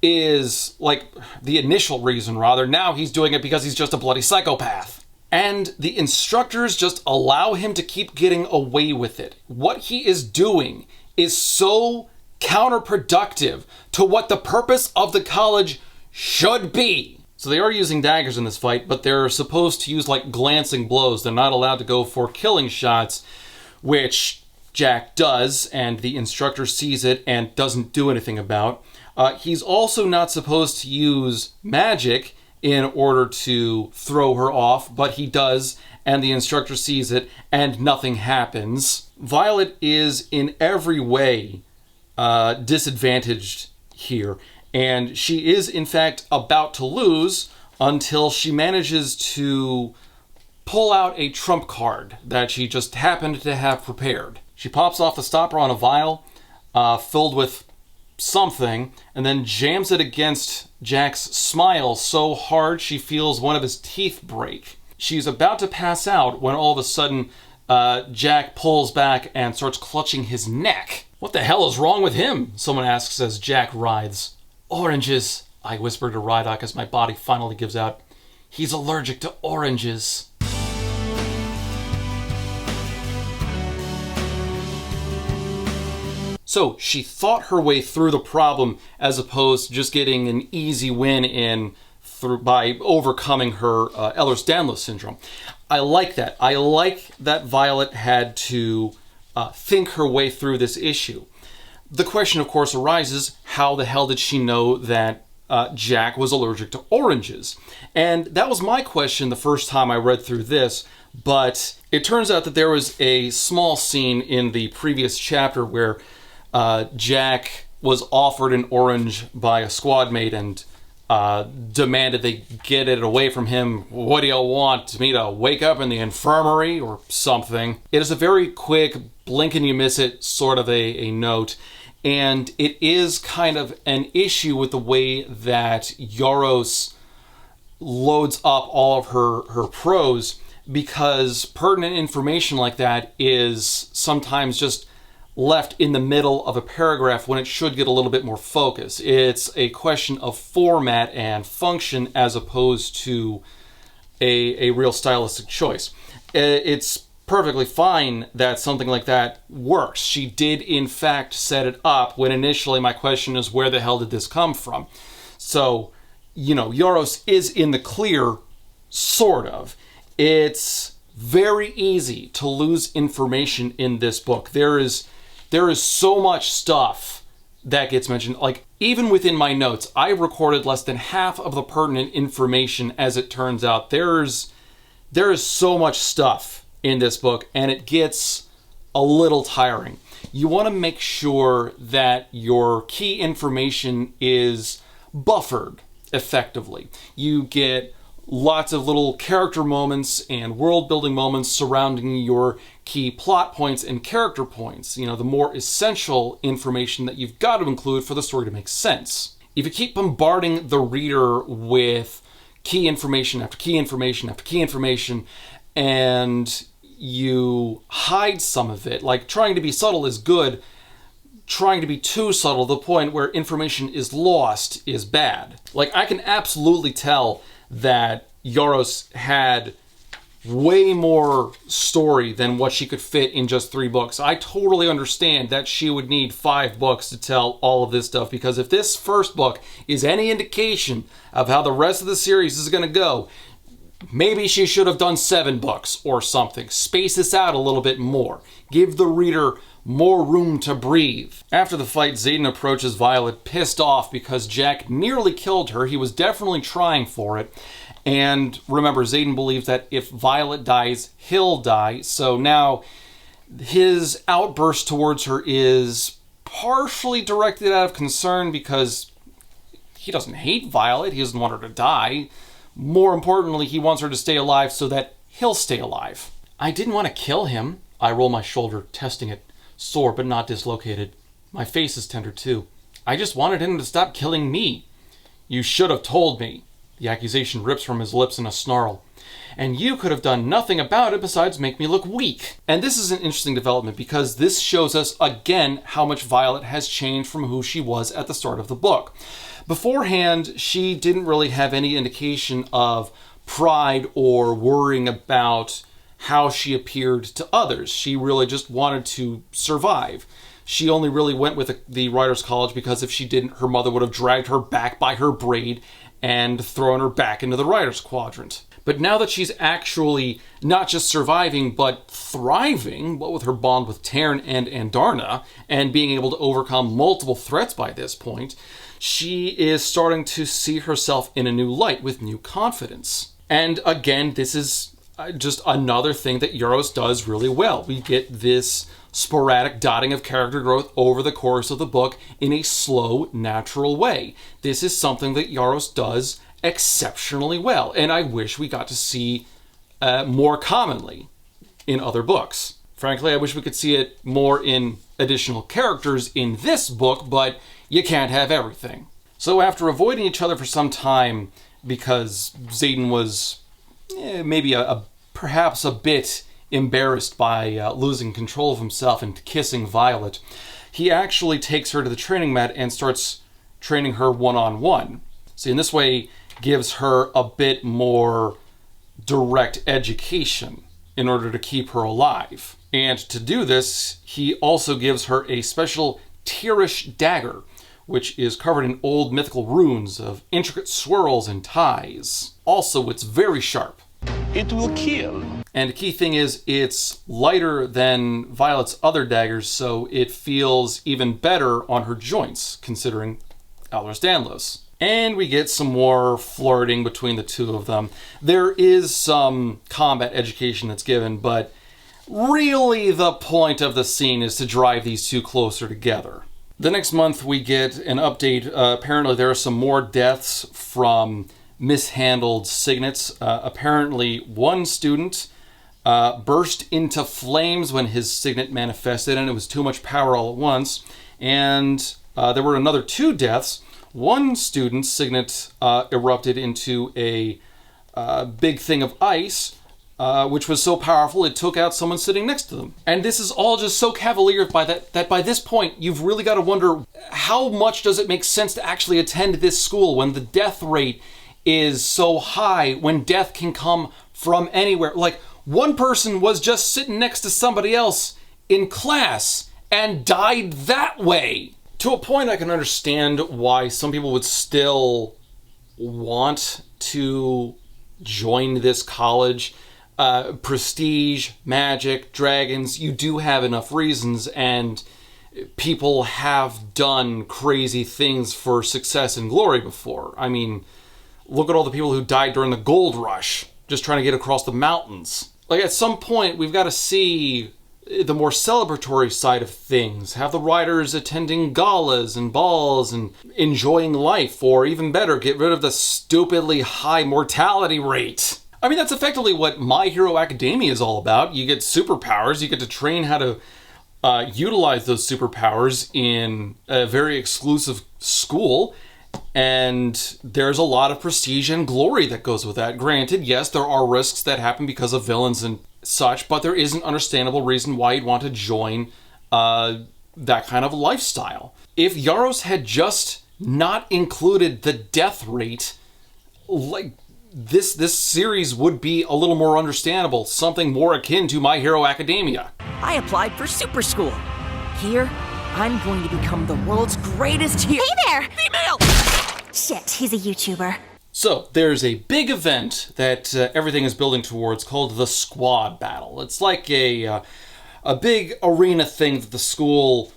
is, like, the initial reason, rather. Now he's doing it because he's just a bloody psychopath. And the instructors just allow him to keep getting away with it. What he is doing is so counterproductive to what the purpose of the college should be. So they are using daggers in this fight, but they're supposed to use like glancing blows. They're not allowed to go for killing shots, which Jack does, and the instructor sees it and doesn't do anything about. He's also not supposed to use magic in order to throw her off, but he does, and the instructor sees it, and nothing happens. Violet is in every way disadvantaged here, and she is in fact about to lose until she manages to pull out a trump card that she just happened to have prepared. She pops off the stopper on a vial filled with something, and then jams it against Jack's smile so hard she feels one of his teeth break. She's about to pass out when all of a sudden Jack pulls back and starts clutching his neck. "What the hell is wrong with him?" someone asks as Jack writhes. "Oranges," I whisper to Rydok as my body finally gives out. "He's allergic to oranges." So she thought her way through the problem as opposed to just getting an easy win by overcoming her Ehlers-Danlos syndrome. I like that. I like that Violet had to think her way through this issue. The question, of course, arises, how the hell did she know that Jack was allergic to oranges? And that was my question the first time I read through this, but it turns out that there was a small scene in the previous chapter where Jack was offered an orange by a squad mate and demanded they get it away from him. "What do you want, me to wake up in the infirmary or something?" It is a very quick blink and you miss it sort of a note, and it is kind of an issue with the way that Yaros loads up all of her prose, because pertinent information like that is sometimes just left in the middle of a paragraph when it should get a little bit more focus. It's a question of format and function as opposed to a real stylistic choice. It's perfectly fine that something like that works. She did in fact set it up when initially my question is, where the hell did this come from? So, you know, Yaros is in the clear, sort of. It's very easy to lose information in this book. There is so much stuff that gets mentioned. Like, even within my notes, I recorded less than half of the pertinent information. As it turns out, there is so much stuff in this book, and it gets a little tiring. You want to make sure that your key information is buffered effectively. You get lots of little character moments and world building moments surrounding your key plot points and character points. You know, the more essential information that you've got to include for the story to make sense. If you keep bombarding the reader with key information after key information after key information, and you hide some of it, like trying to be subtle is good, trying to be too subtle to the point where information is lost is bad. Like, I can absolutely tell that Yaros had way more story than what she could fit in just 3 books. I totally understand that she would need 5 books to tell all of this stuff, because if this first book is any indication of how the rest of the series is going to go, maybe she should have done 7 books or something. Space this out a little bit more. Give the reader more room to breathe. After the fight, Xaden approaches Violet pissed off because Jack nearly killed her. He was definitely trying for it. And remember, Xaden believes that if Violet dies, he'll die. So now his outburst towards her is partially directed out of concern, because he doesn't hate Violet. He doesn't want her to die. More importantly, he wants her to stay alive so that he'll stay alive. I didn't want to kill him. I roll my shoulder, testing it. Sore but not dislocated. My face is tender too. I just wanted him to stop killing me. You should have told me. The accusation rips from his lips in a snarl. And you could have done nothing about it besides make me look weak. And this is an interesting development, because this shows us again how much Violet has changed from who she was at the start of the book. Beforehand, she didn't really have any indication of pride or worrying about how she appeared to others. She really just wanted to survive. She only really went with the Writers' College because if she didn't, her mother would have dragged her back by her braid and thrown her back into the Writers' Quadrant. But now that she's actually not just surviving, but thriving, what with her bond with Taryn and Andarna, and being able to overcome multiple threats by this point, she is starting to see herself in a new light with new confidence. And again, this is just another thing that Yaros does really well. We get this sporadic dotting of character growth over the course of the book in a slow, natural way. This is something that Yaros does exceptionally well, and I wish we got to see more commonly in other books. Frankly, I wish we could see it more in additional characters in this book, but you can't have everything. So after avoiding each other for some time, because Xaden was maybe perhaps a bit embarrassed by losing control of himself and kissing Violet, he actually takes her to the training mat and starts training her one-on-one. See, in this way, gives her a bit more direct education in order to keep her alive. And to do this, he also gives her a special Tyrish dagger, which is covered in old mythical runes of intricate swirls and ties. Also, it's very sharp. It will kill. And the key thing is, it's lighter than Violet's other daggers, so it feels even better on her joints, considering Alros Danlos. And we get some more flirting between the two of them. There is some combat education that's given, but really the point of the scene is to drive these two closer together. The next month we get an update. Apparently there are some more deaths from mishandled Signets. Apparently one student burst into flames when his Signet manifested, and it was too much power all at once. And there were another 2 deaths. One student's Signet erupted into a big thing of ice, which was so powerful it took out someone sitting next to them. And this is all just so cavalier that by this point, you've really got to wonder, how much does it make sense to actually attend this school when the death rate is so high, when death can come from anywhere? Like, one person was just sitting next to somebody else in class and died that way. To a point, I can understand why some people would still want to join this college. Prestige, magic, dragons, you do have enough reasons, and people have done crazy things for success and glory before. I mean, look at all the people who died during the gold rush, just trying to get across the mountains. Like, at some point, we've got to see the more celebratory side of things. Have the riders attending galas and balls and enjoying life, or even better, get rid of the stupidly high mortality rate. I mean, that's effectively what My Hero Academia is all about. You get superpowers, you get to train how to utilize those superpowers in a very exclusive school, and there's a lot of prestige and glory that goes with that. Granted, yes, there are risks that happen because of villains and such, but there is an understandable reason why you'd want to join that kind of lifestyle. If Yaros had just not included the death rate, like, this series would be a little more understandable, something more akin to My Hero Academia. I applied for super school. Here, I'm going to become the world's greatest hero. Hey there! Female! Shit, he's a YouTuber. So, there's a big event that everything is building towards called the Squad Battle. It's like a big arena thing that the school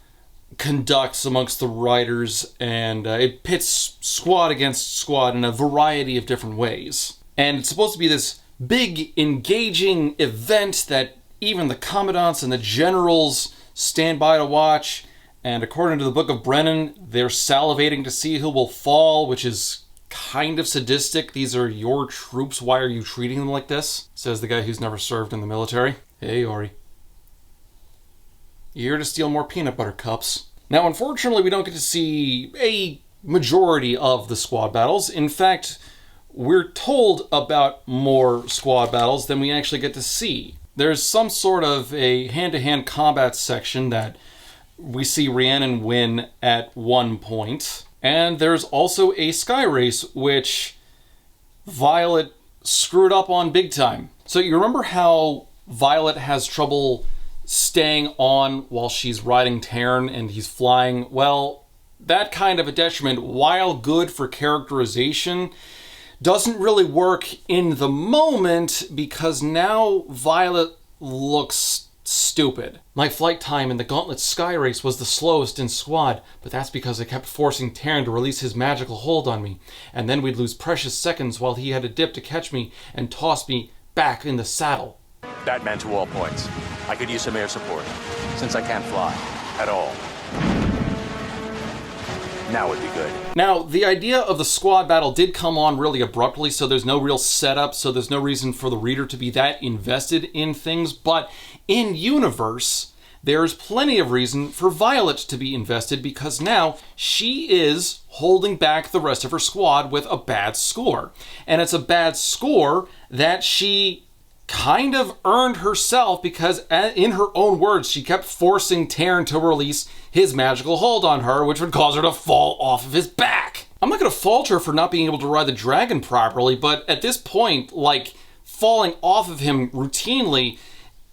conducts amongst the writers, and it pits squad against squad in a variety of different ways. And it's supposed to be this big, engaging event that even the commandants and the generals stand by to watch, and according to the Book of Brennan, they're salivating to see who will fall, which is kind of sadistic. These are your troops, why are you treating them like this? Says the guy who's never served in the military. Hey, Ori. You're here to steal more peanut butter cups. Now, unfortunately, we don't get to see a majority of the squad battles. In fact, we're told about more squad battles than we actually get to see. There's some sort of a hand-to-hand combat section that we see Rhiannon win at one point. And there's also a sky race, which Violet screwed up on big time. So you remember how Violet has trouble staying on while she's riding Terran and he's flying? Well, that kind of a detriment, while good for characterization, doesn't really work in the moment because now Violet looks stupid. My flight time in the Gauntlet sky race was the slowest in squad, but that's because I kept forcing Terran to release his magical hold on me, and then we'd lose precious seconds while he had to dip to catch me and toss me back in the saddle. Batman to all points. I could use some air support, since I can't fly at all. Now would be good. Now, the idea of the squad battle did come on really abruptly, so there's no real setup, so there's no reason for the reader to be that invested in things, but in universe, there's plenty of reason for Violet to be invested because now she is holding back the rest of her squad with a bad score. And it's a bad score that she kind of earned herself because, in her own words, she kept forcing Terran to release his magical hold on her, which would cause her to fall off of his back. I'm not going to fault her for not being able to ride the dragon properly, but at this point, like, falling off of him routinely,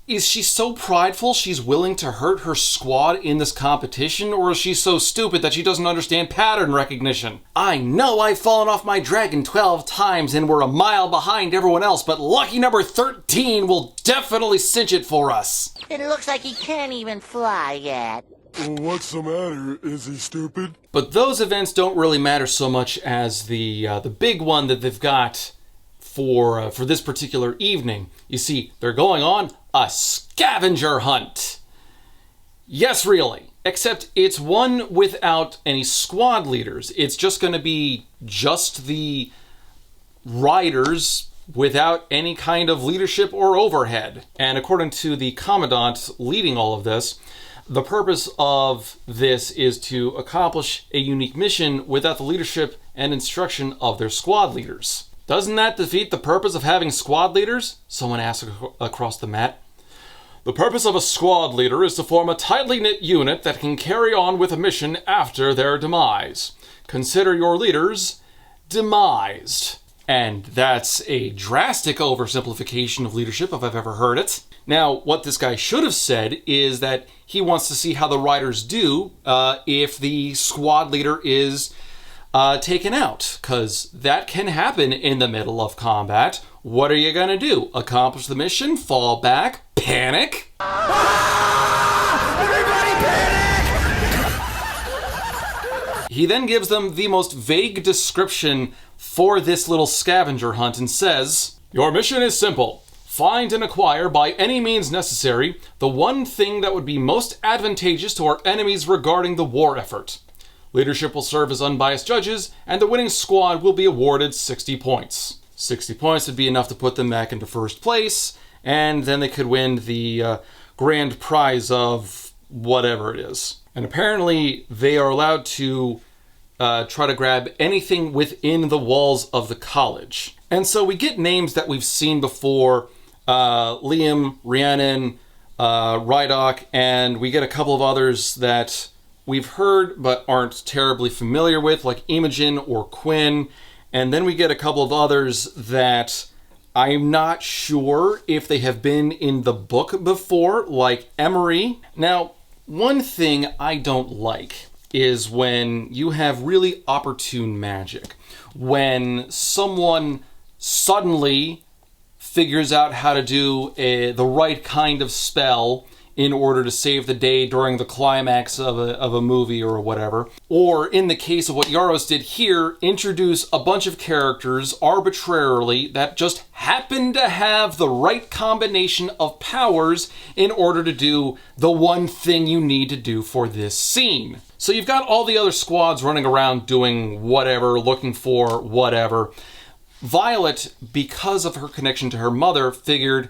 is she so prideful she's willing to hurt her squad in this competition, or is she so stupid that she doesn't understand pattern recognition? I know I've fallen off my dragon 12 times and we're a mile behind everyone else, but lucky number 13 will definitely cinch it for us. It looks like he can't even fly yet. What's the matter? Is he stupid? But those events don't really matter so much as the big one that they've got for this particular evening. You see, they're going on a scavenger hunt. Yes, really. Except it's one without any squad leaders. It's just going to be just the riders without any kind of leadership or overhead. And according to the commandant leading all of this, the purpose of this is to accomplish a unique mission without the leadership and instruction of their squad leaders. Doesn't that defeat the purpose of having squad leaders? Someone asked across the mat. The purpose of a squad leader is to form a tightly knit unit that can carry on with a mission after their demise. Consider your leaders demised. And that's a drastic oversimplification of leadership if I've ever heard it. Now, what this guy should have said is that he wants to see how the riders do if the squad leader is taken out, because that can happen in the middle of combat. What are you going to do? Accomplish the mission? Fall back? Panic? Everybody panic! He then gives them the most vague description for this little scavenger hunt and says, "Your mission is simple. Find and acquire by any means necessary the one thing that would be most advantageous to our enemies regarding the war effort. Leadership will serve as unbiased judges, and the winning squad will be awarded 60 points. 60 points would be enough to put them back into first place, and then they could win the grand prize of whatever it is. And apparently they are allowed to try to grab anything within the walls of the college. And so we get names that we've seen before, Liam, Rhiannon, Rydok, and we get a couple of others that we've heard but aren't terribly familiar with, like Imogen or Quinn. And then we get a couple of others that I'm not sure if they have been in the book before, like Emery. Now, one thing I don't like is when you have really opportune magic. When someone suddenly figures out how to do the right kind of spell in order to save the day during the climax of a movie or whatever. Or in the case of what Yaros did here, introduce a bunch of characters arbitrarily that just happen to have the right combination of powers in order to do the one thing you need to do for this scene. So you've got all the other squads running around doing whatever, looking for whatever. Violet, because of her connection to her mother, figured,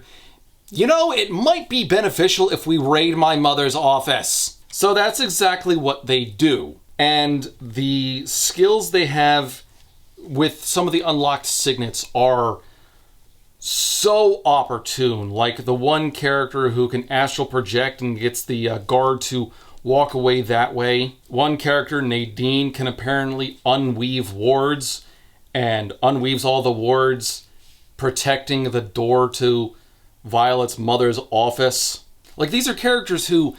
you know, it might be beneficial if we raid my mother's office. So that's exactly what they do. And the skills they have with some of the unlocked signets are so opportune. Like the one character who can astral project and gets the guard to walk away that way. One character, Nadine, can apparently unweave wards and unweaves all the wards, protecting the door to Violet's mother's office. Like, these are characters who,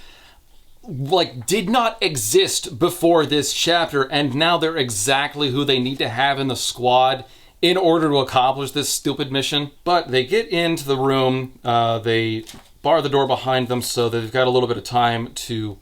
like, did not exist before this chapter, and now they're exactly who they need to have in the squad in order to accomplish this stupid mission. But they get into the room, they bar the door behind them so that they've got a little bit of time to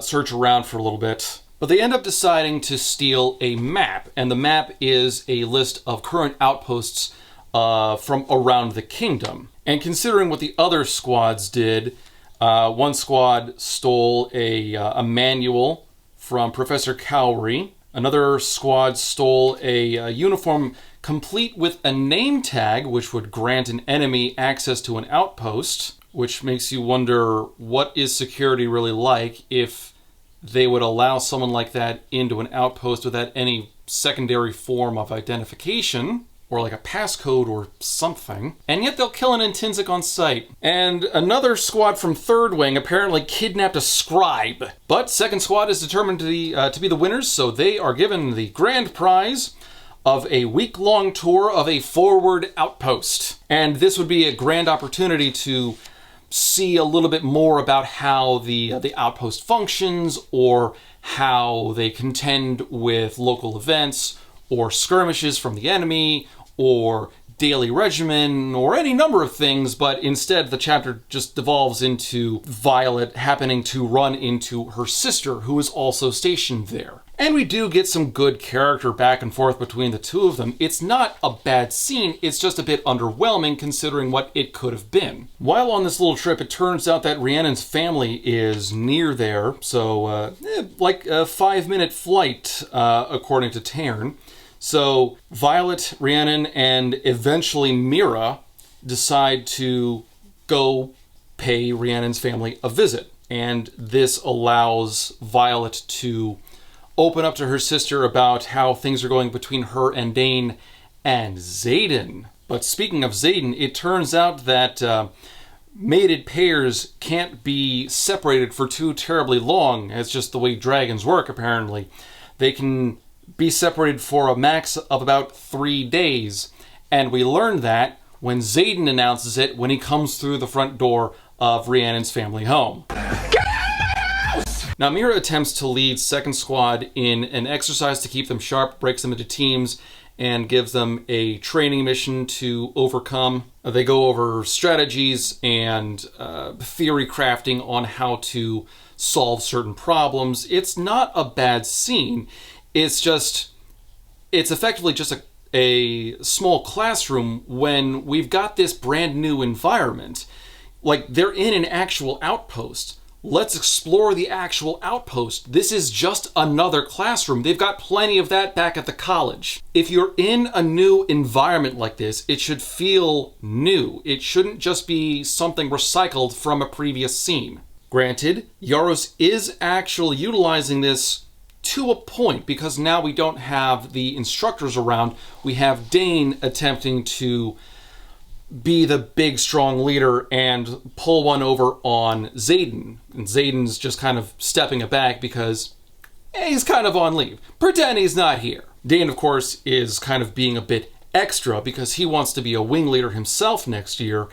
search around for a little bit. But they end up deciding to steal a map, and the map is a list of current outposts from around the kingdom. And considering what the other squads did, one squad stole a manual from Professor Cowrie. Another squad stole a uniform complete with a name tag, which would grant an enemy access to an outpost, which makes you wonder, what is security really like if they would allow someone like that into an outpost without any secondary form of identification, or like a passcode or something, and yet they'll kill an Intrinsic on sight. And another squad from Third Wing apparently kidnapped a scribe. But Second Squad is determined to be the winners, so they are given the grand prize of a week-long tour of a forward outpost. And this would be a grand opportunity to see a little bit more about how the outpost functions, or how they contend with local events, or skirmishes from the enemy, or daily regimen, or any number of things. But instead the chapter just devolves into Violet happening to run into her sister, who is also stationed there. And we do get some good character back and forth between the two of them. It's not a bad scene, it's just a bit underwhelming considering what it could have been. While on this little trip, it turns out that Rhiannon's family is near there, so like a 5-minute flight, according to Tairn. So Violet, Rhiannon, and eventually Mira decide to go pay Rhiannon's family a visit. And this allows Violet to open up to her sister about how things are going between her and Dane and Xaden. But speaking of Xaden, it turns out that mated pairs can't be separated for too terribly long. It's just the way dragons work, apparently. They can be separated for a max of about 3 days. And we learn that when Xaden announces it when he comes through the front door of Rhiannon's family home. Now, Mira attempts to lead second squad in an exercise to keep them sharp, breaks them into teams, and gives them a training mission to overcome. They go over strategies and theory crafting on how to solve certain problems. It's not a bad scene. It's effectively just a small classroom when we've got this brand new environment. Like, they're in an actual outpost. Let's explore the actual outpost. This is just another classroom. They've got plenty of that back at the college. If you're in a new environment like this, it should feel new. It shouldn't just be something recycled from a previous scene. Granted, Yaros is actually utilizing this to a point, because now we don't have the instructors around. We have Dane attempting to be the big, strong leader and pull one over on Xaden. And Xaden's just kind of stepping it back because he's kind of on leave. Pretend he's not here. Dane, of course, is kind of being a bit extra because he wants to be a wing leader himself next year,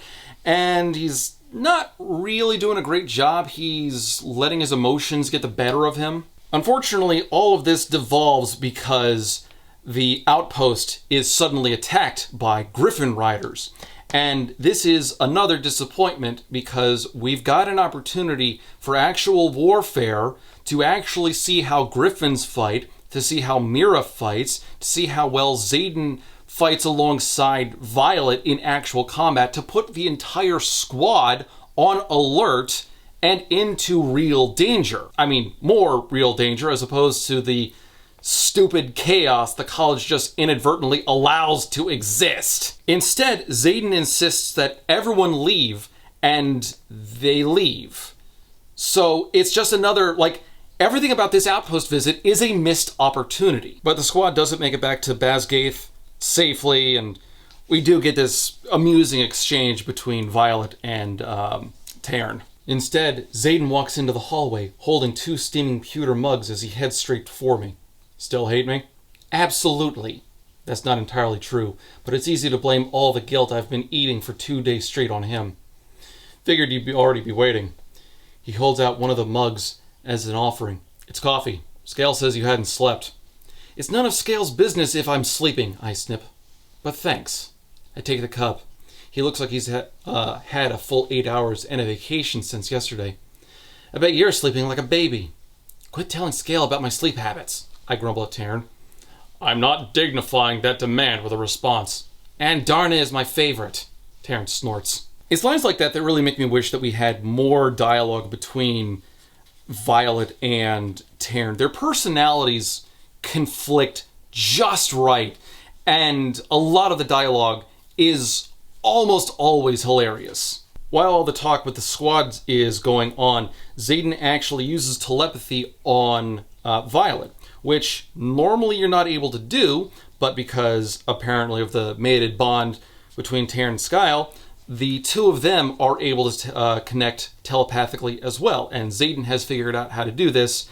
and he's not really doing a great job. He's letting his emotions get the better of him. Unfortunately, all of this devolves because the outpost is suddenly attacked by Griffin riders. And this is another disappointment because we've got an opportunity for actual warfare, to actually see how Griffins fight, to see how Mira fights, to see how well Xaden fights alongside Violet in actual combat, to put the entire squad on alert and into real danger. I mean, more real danger as opposed to the stupid chaos the college just inadvertently allows to exist. Instead, Xaden insists that everyone leave, and they leave. So it's just another, like, everything about this outpost visit is a missed opportunity. But the squad doesn't make it back to Basgaith safely, and we do get this amusing exchange between Violet and Taryn. Instead, Xaden walks into the hallway holding 2 steaming pewter mugs as he heads straight for me. Still hate me? Absolutely. That's not entirely true, but it's easy to blame all the guilt I've been eating for 2 days straight on him. Figured you'd already be waiting. He holds out one of the mugs as an offering. It's coffee. Scale says you hadn't slept. It's none of Scale's business if I'm sleeping, I snip. But thanks. I take the cup. He looks like he's had a full 8 hours and a vacation since yesterday. I bet you're sleeping like a baby. Quit telling Scale about my sleep habits, I grumble at Taryn. I'm not dignifying that demand with a response. And Darna is my favorite, Taryn snorts. It's lines like that that really make me wish that we had more dialogue between Violet and Taryn. Their personalities conflict just right, and a lot of the dialogue is almost always hilarious. While all the talk with the squad is going on, Xaden actually uses telepathy on Violet, which normally you're not able to do, but because apparently of the mated bond between Taryn and Skyle, the two of them are able to connect telepathically as well. And Xaden has figured out how to do this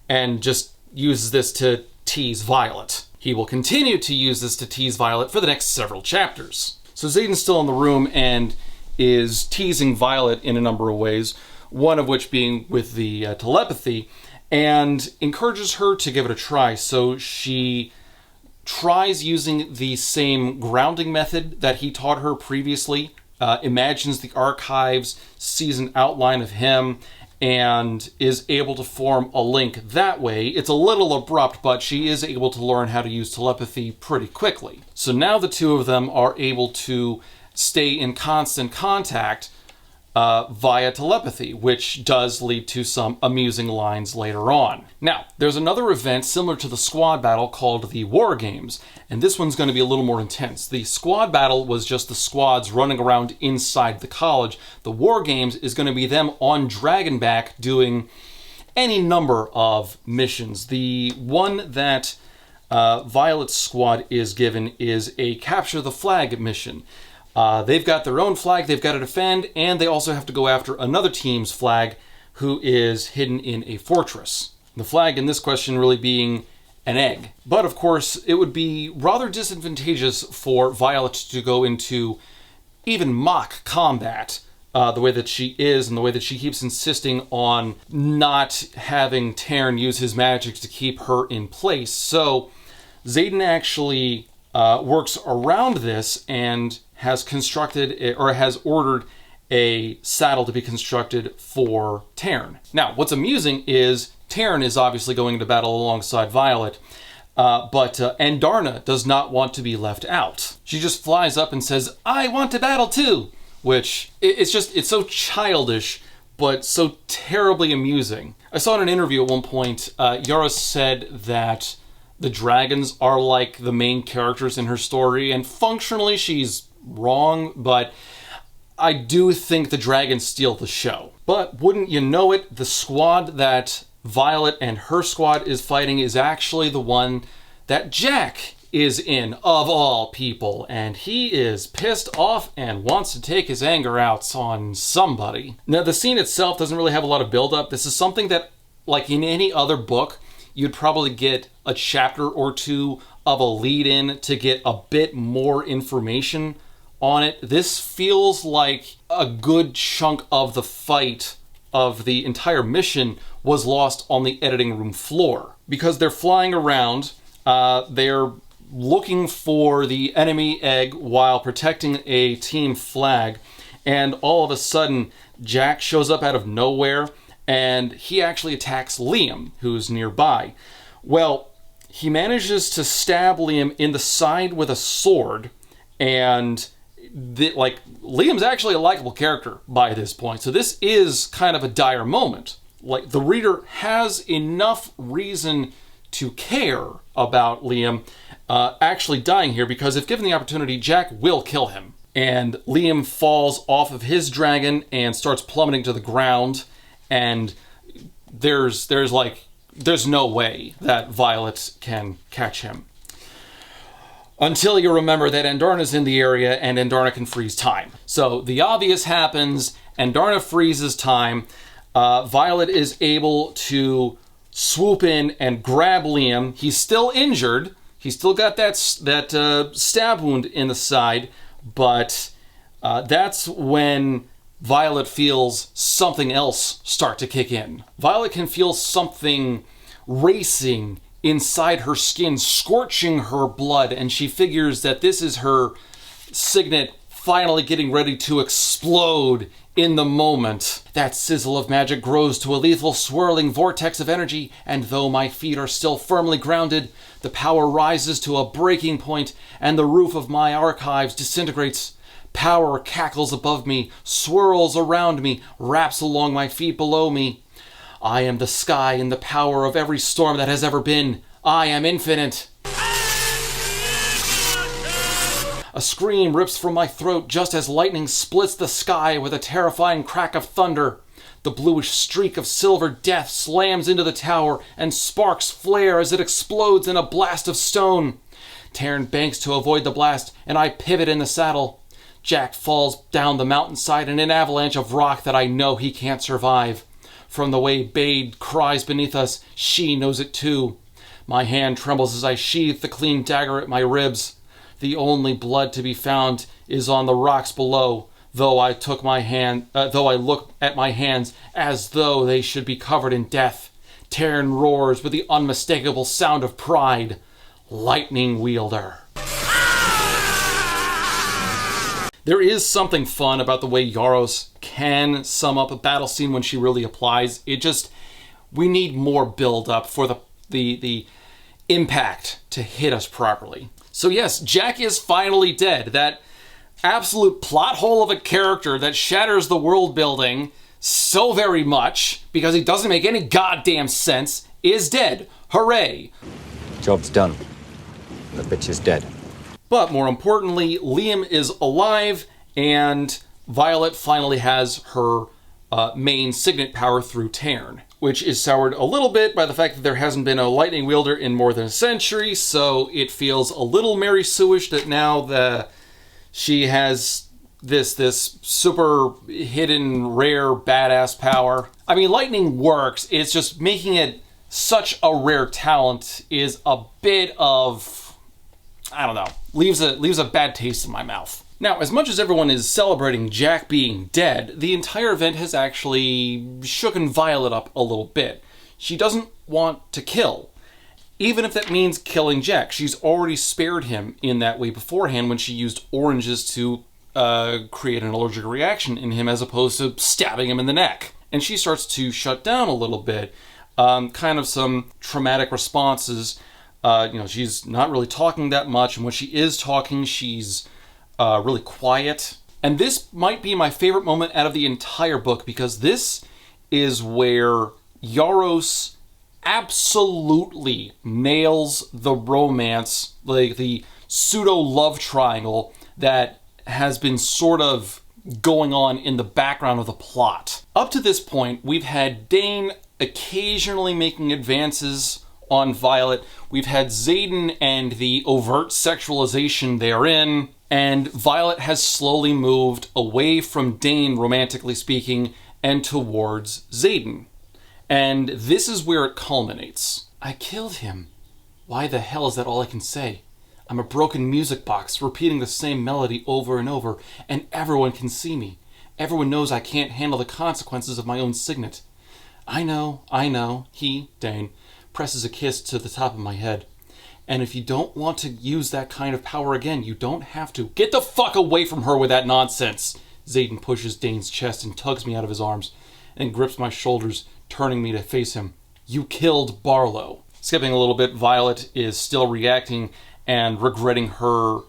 and just uses this to tease Violet. He will continue to use this to tease Violet for the next several chapters. So Xaden's still in the room and is teasing Violet in a number of ways, one of which being with the telepathy, and encourages her to give it a try. So she tries using the same grounding method that he taught her previously, imagines the archives, sees an outline of him, and is able to form a link that way. It's a little abrupt, but she is able to learn how to use telepathy pretty quickly. So now the two of them are able to stay in constant contact via telepathy, which does lead to some amusing lines later on. Now, there's another event similar to the squad battle called the War Games, and this one's going to be a little more intense. The squad battle was just the squads running around inside the college. The War Games is going to be them on Dragonback doing any number of missions. The one that Violet's squad is given is a Capture the Flag mission. They've got their own flag they've got to defend, and they also have to go after another team's flag who is hidden in a fortress. The flag in this question really being an egg. But of course, it would be rather disadvantageous for Violet to go into even mock combat the way that she is and the way that she keeps insisting on not having Taryn use his magic to keep her in place. So Xaden actually works around this and has ordered a saddle to be constructed for Taryn. Now, what's amusing is Taryn is obviously going to battle alongside Violet, but Andarna does not want to be left out. She just flies up and says, "I want to battle too," which it's so childish, but so terribly amusing. I saw in an interview at one point, Yaros said that the dragons are like the main characters in her story, and functionally she's wrong, but I do think the dragons steal the show. But wouldn't you know it, the squad that Violet and her squad is fighting is actually the one that Jack is in, of all people, and he is pissed off and wants to take his anger out on somebody. Now, the scene itself doesn't really have a lot of build-up. This is something that, like in any other book, you'd probably get a chapter or two of a lead-in to get a bit more information on it. This feels like a good chunk of the fight of the entire mission was lost on the editing room floor. Because they're flying around, they're looking for the enemy egg while protecting a team flag, and all of a sudden Jack shows up out of nowhere and he actually attacks Liam, who's nearby. Well, he manages to stab Liam in the side with a sword, and Liam's actually a likable character by this point, so this is kind of a dire moment. Like, the reader has enough reason to care about Liam actually dying here, because if given the opportunity, Jack will kill him. And Liam falls off of his dragon and starts plummeting to the ground, and there's no way that Violet can catch him. Until you remember that Andarna's in the area and Andarna can freeze time. So the obvious happens, Andarna freezes time, Violet is able to swoop in and grab Liam. He's still injured, he's still got that stab wound in the side, but that's when Violet feels something else start to kick in. Violet can feel something racing inside her skin, scorching her blood, and she figures that this is her signet finally getting ready to explode in the moment. That sizzle of magic grows to a lethal swirling vortex of energy, and though my feet are still firmly grounded, the power rises to a breaking point, and the roof of my archives disintegrates. Power cackles above me, swirls around me, wraps along my feet below me. I am the sky and the power of every storm that has ever been. I am infinite. A scream rips from my throat just as lightning splits the sky with a terrifying crack of thunder. The bluish streak of silver death slams into the tower, and sparks flare as it explodes in a blast of stone. Taryn banks to avoid the blast, and I pivot in the saddle. Jack falls down the mountainside in an avalanche of rock that I know he can't survive. From the way Bade cries beneath us, she knows it too. My hand trembles as I sheathe the clean dagger at my ribs. The only blood to be found is on the rocks below, though I look at my hands as though they should be covered in death. Taryn roars with the unmistakable sound of pride. Lightning wielder. There is something fun about the way Yaros can sum up a battle scene when she really applies. We need more build up for the impact to hit us properly. So yes, Jack is finally dead. That absolute plot hole of a character that shatters the world building so very much because he doesn't make any goddamn sense is dead. Hooray. Job's done. The bitch is dead. But more importantly, Liam is alive, and Violet finally has her main signet power through Taryn, which is soured a little bit by the fact that there hasn't been a lightning wielder in more than a century, so it feels a little Mary Sue-ish that now she has this super hidden, rare, badass power. I mean, lightning works, it's just making it such a rare talent is a bit of, I don't know, leaves a bad taste in my mouth. Now, as much as everyone is celebrating Jack being dead, the entire event has actually shooken Violet up a little bit. She doesn't want to kill, even if that means killing Jack. She's already spared him in that way beforehand when she used oranges to create an allergic reaction in him as opposed to stabbing him in the neck. And she starts to shut down a little bit, kind of some traumatic responses. She's not really talking that much, and when she is talking, she's really quiet. And this might be my favorite moment out of the entire book, because this is where Yaros absolutely nails the romance, like the pseudo-love triangle that has been sort of going on in the background of the plot. Up to this point, we've had Dane occasionally making advances on Violet. We've had Xaden and the overt sexualization therein, and Violet has slowly moved away from Dane, romantically speaking, and towards Xaden. And this is where it culminates. I killed him. Why the hell is that all I can say? I'm a broken music box, repeating the same melody over and over, and everyone can see me. Everyone knows I can't handle the consequences of my own signet. I know, he, Dane, presses a kiss to the top of my head. And if you don't want to use that kind of power again, you don't have to. Get the fuck away from her with that nonsense! Xaden pushes Dane's chest and tugs me out of his arms, and grips my shoulders, turning me to face him. You killed Barlow. Skipping a little bit, Violet is still reacting and regretting her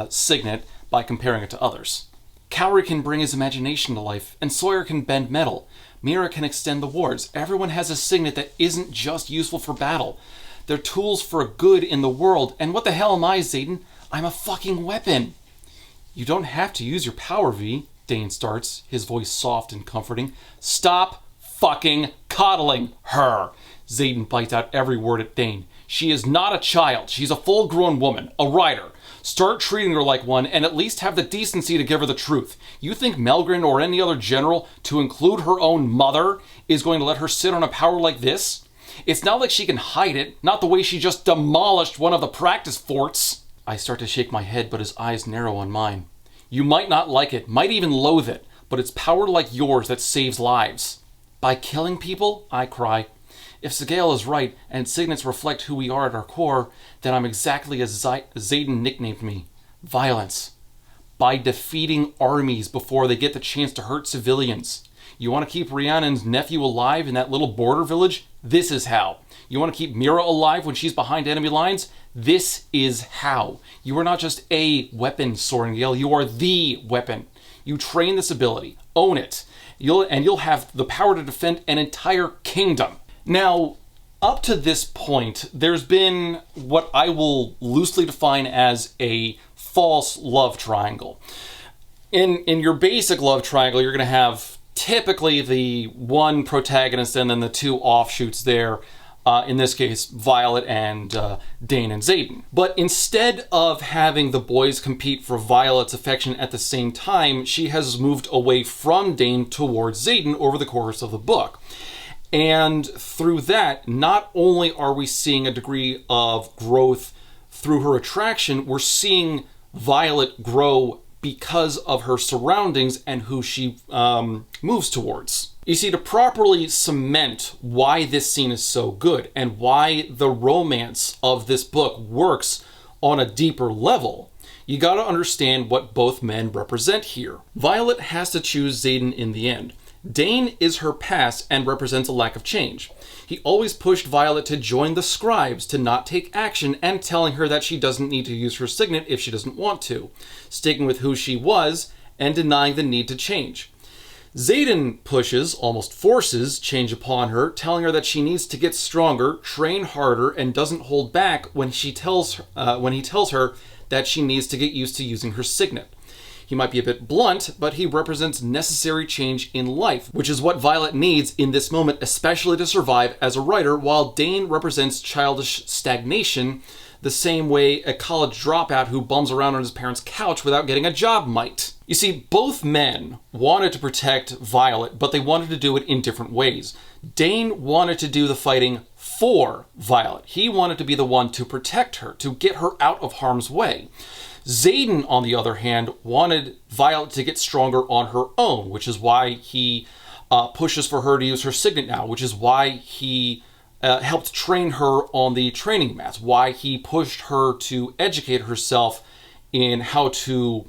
signet by comparing it to others. Cowrie can bring his imagination to life, and Sawyer can bend metal. Mira can extend the wards. Everyone has a signet that isn't just useful for battle. They're tools for good in the world, and what the hell am I, Xaden? I'm a fucking weapon. You don't have to use your power, V, Dane starts, his voice soft and comforting. Stop fucking coddling her. Xaden bites out every word at Dane. She is not a child. She's a full-grown woman, a rider. Start treating her like one, and at least have the decency to give her the truth. You think Melgren or any other general, to include her own mother, is going to let her sit on a power like this? It's not like she can hide it, not the way she just demolished one of the practice forts. I start to shake my head, but his eyes narrow on mine. You might not like it, might even loathe it, but it's power like yours that saves lives. By killing people? I cry. If Sigale is right, and signets reflect who we are at our core, then I'm exactly as Xaden nicknamed me. Violence. By defeating armies before they get the chance to hurt civilians. You want to keep Rhiannon's nephew alive in that little border village? This is how. You want to keep Mira alive when she's behind enemy lines? This is how. You are not just a weapon, Sorrengail. You are the weapon. You train this ability. Own it. You'll have the power to defend an entire kingdom. Now, up to this point, there's been what I will loosely define as a false love triangle. In your basic love triangle, you're going to have typically the one protagonist and then the two offshoots there. In this case, Violet and Dane and Xaden. But instead of having the boys compete for Violet's affection at the same time, she has moved away from Dane towards Xaden over the course of the book. And through that, not only are we seeing a degree of growth through her attraction, we're seeing Violet grow because of her surroundings and who she moves towards. You see, to properly cement why this scene is so good and why the romance of this book works on a deeper level, you gotta understand what both men represent here. Violet has to choose Xaden in the end. Dane is her past and represents a lack of change. He always pushed Violet to join the scribes, to not take action, and telling her that she doesn't need to use her signet if she doesn't want to, sticking with who she was and denying the need to change. Xaden pushes, almost forces, change upon her, telling her that she needs to get stronger, train harder, and doesn't hold back when he tells her that she needs to get used to using her signet. He might be a bit blunt, but he represents necessary change in life, which is what Violet needs in this moment, especially to survive as a writer, while Dane represents childish stagnation, the same way a college dropout who bums around on his parents' couch without getting a job might. You see, both men wanted to protect Violet, but they wanted to do it in different ways. Dane wanted to do the fighting for Violet. He wanted to be the one to protect her, to get her out of harm's way. Xaden, on the other hand, wanted Violet to get stronger on her own, which is why he pushes for her to use her signet now, which is why he helped train her on the training mats, why he pushed her to educate herself in how to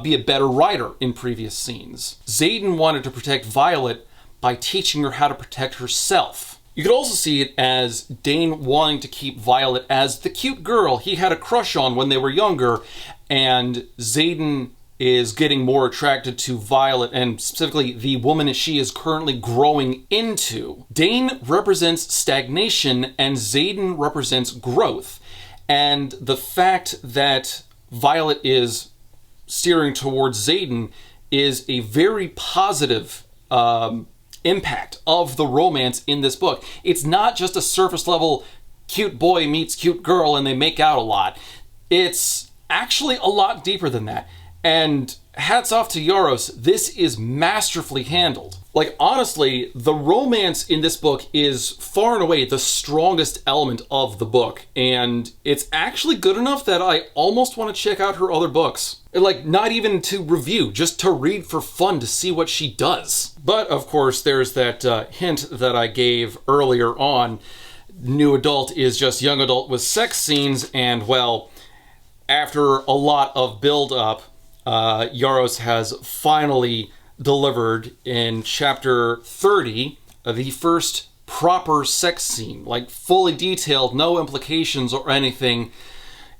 be a better rider in previous scenes. Xaden wanted to protect Violet by teaching her how to protect herself. You could also see it as Dane wanting to keep Violet as the cute girl he had a crush on when they were younger, and Xaden is getting more attracted to Violet, and specifically the woman she is currently growing into. Dane represents stagnation and Xaden represents growth. And the fact that Violet is steering towards Xaden is a very positive impact of the romance in this book. It's not just a surface level cute boy meets cute girl and they make out a lot. It's actually a lot deeper than that. And hats off to Yaros, this is masterfully handled. Like, honestly, the romance in this book is far and away the strongest element of the book. And it's actually good enough that I almost want to check out her other books. Like, not even to review, just to read for fun to see what she does. But, of course, there's that hint that I gave earlier on. New adult is just young adult with sex scenes, and, well, after a lot of build-up, Yaros has finally delivered in chapter 30 the first proper sex scene, like fully detailed, no implications or anything.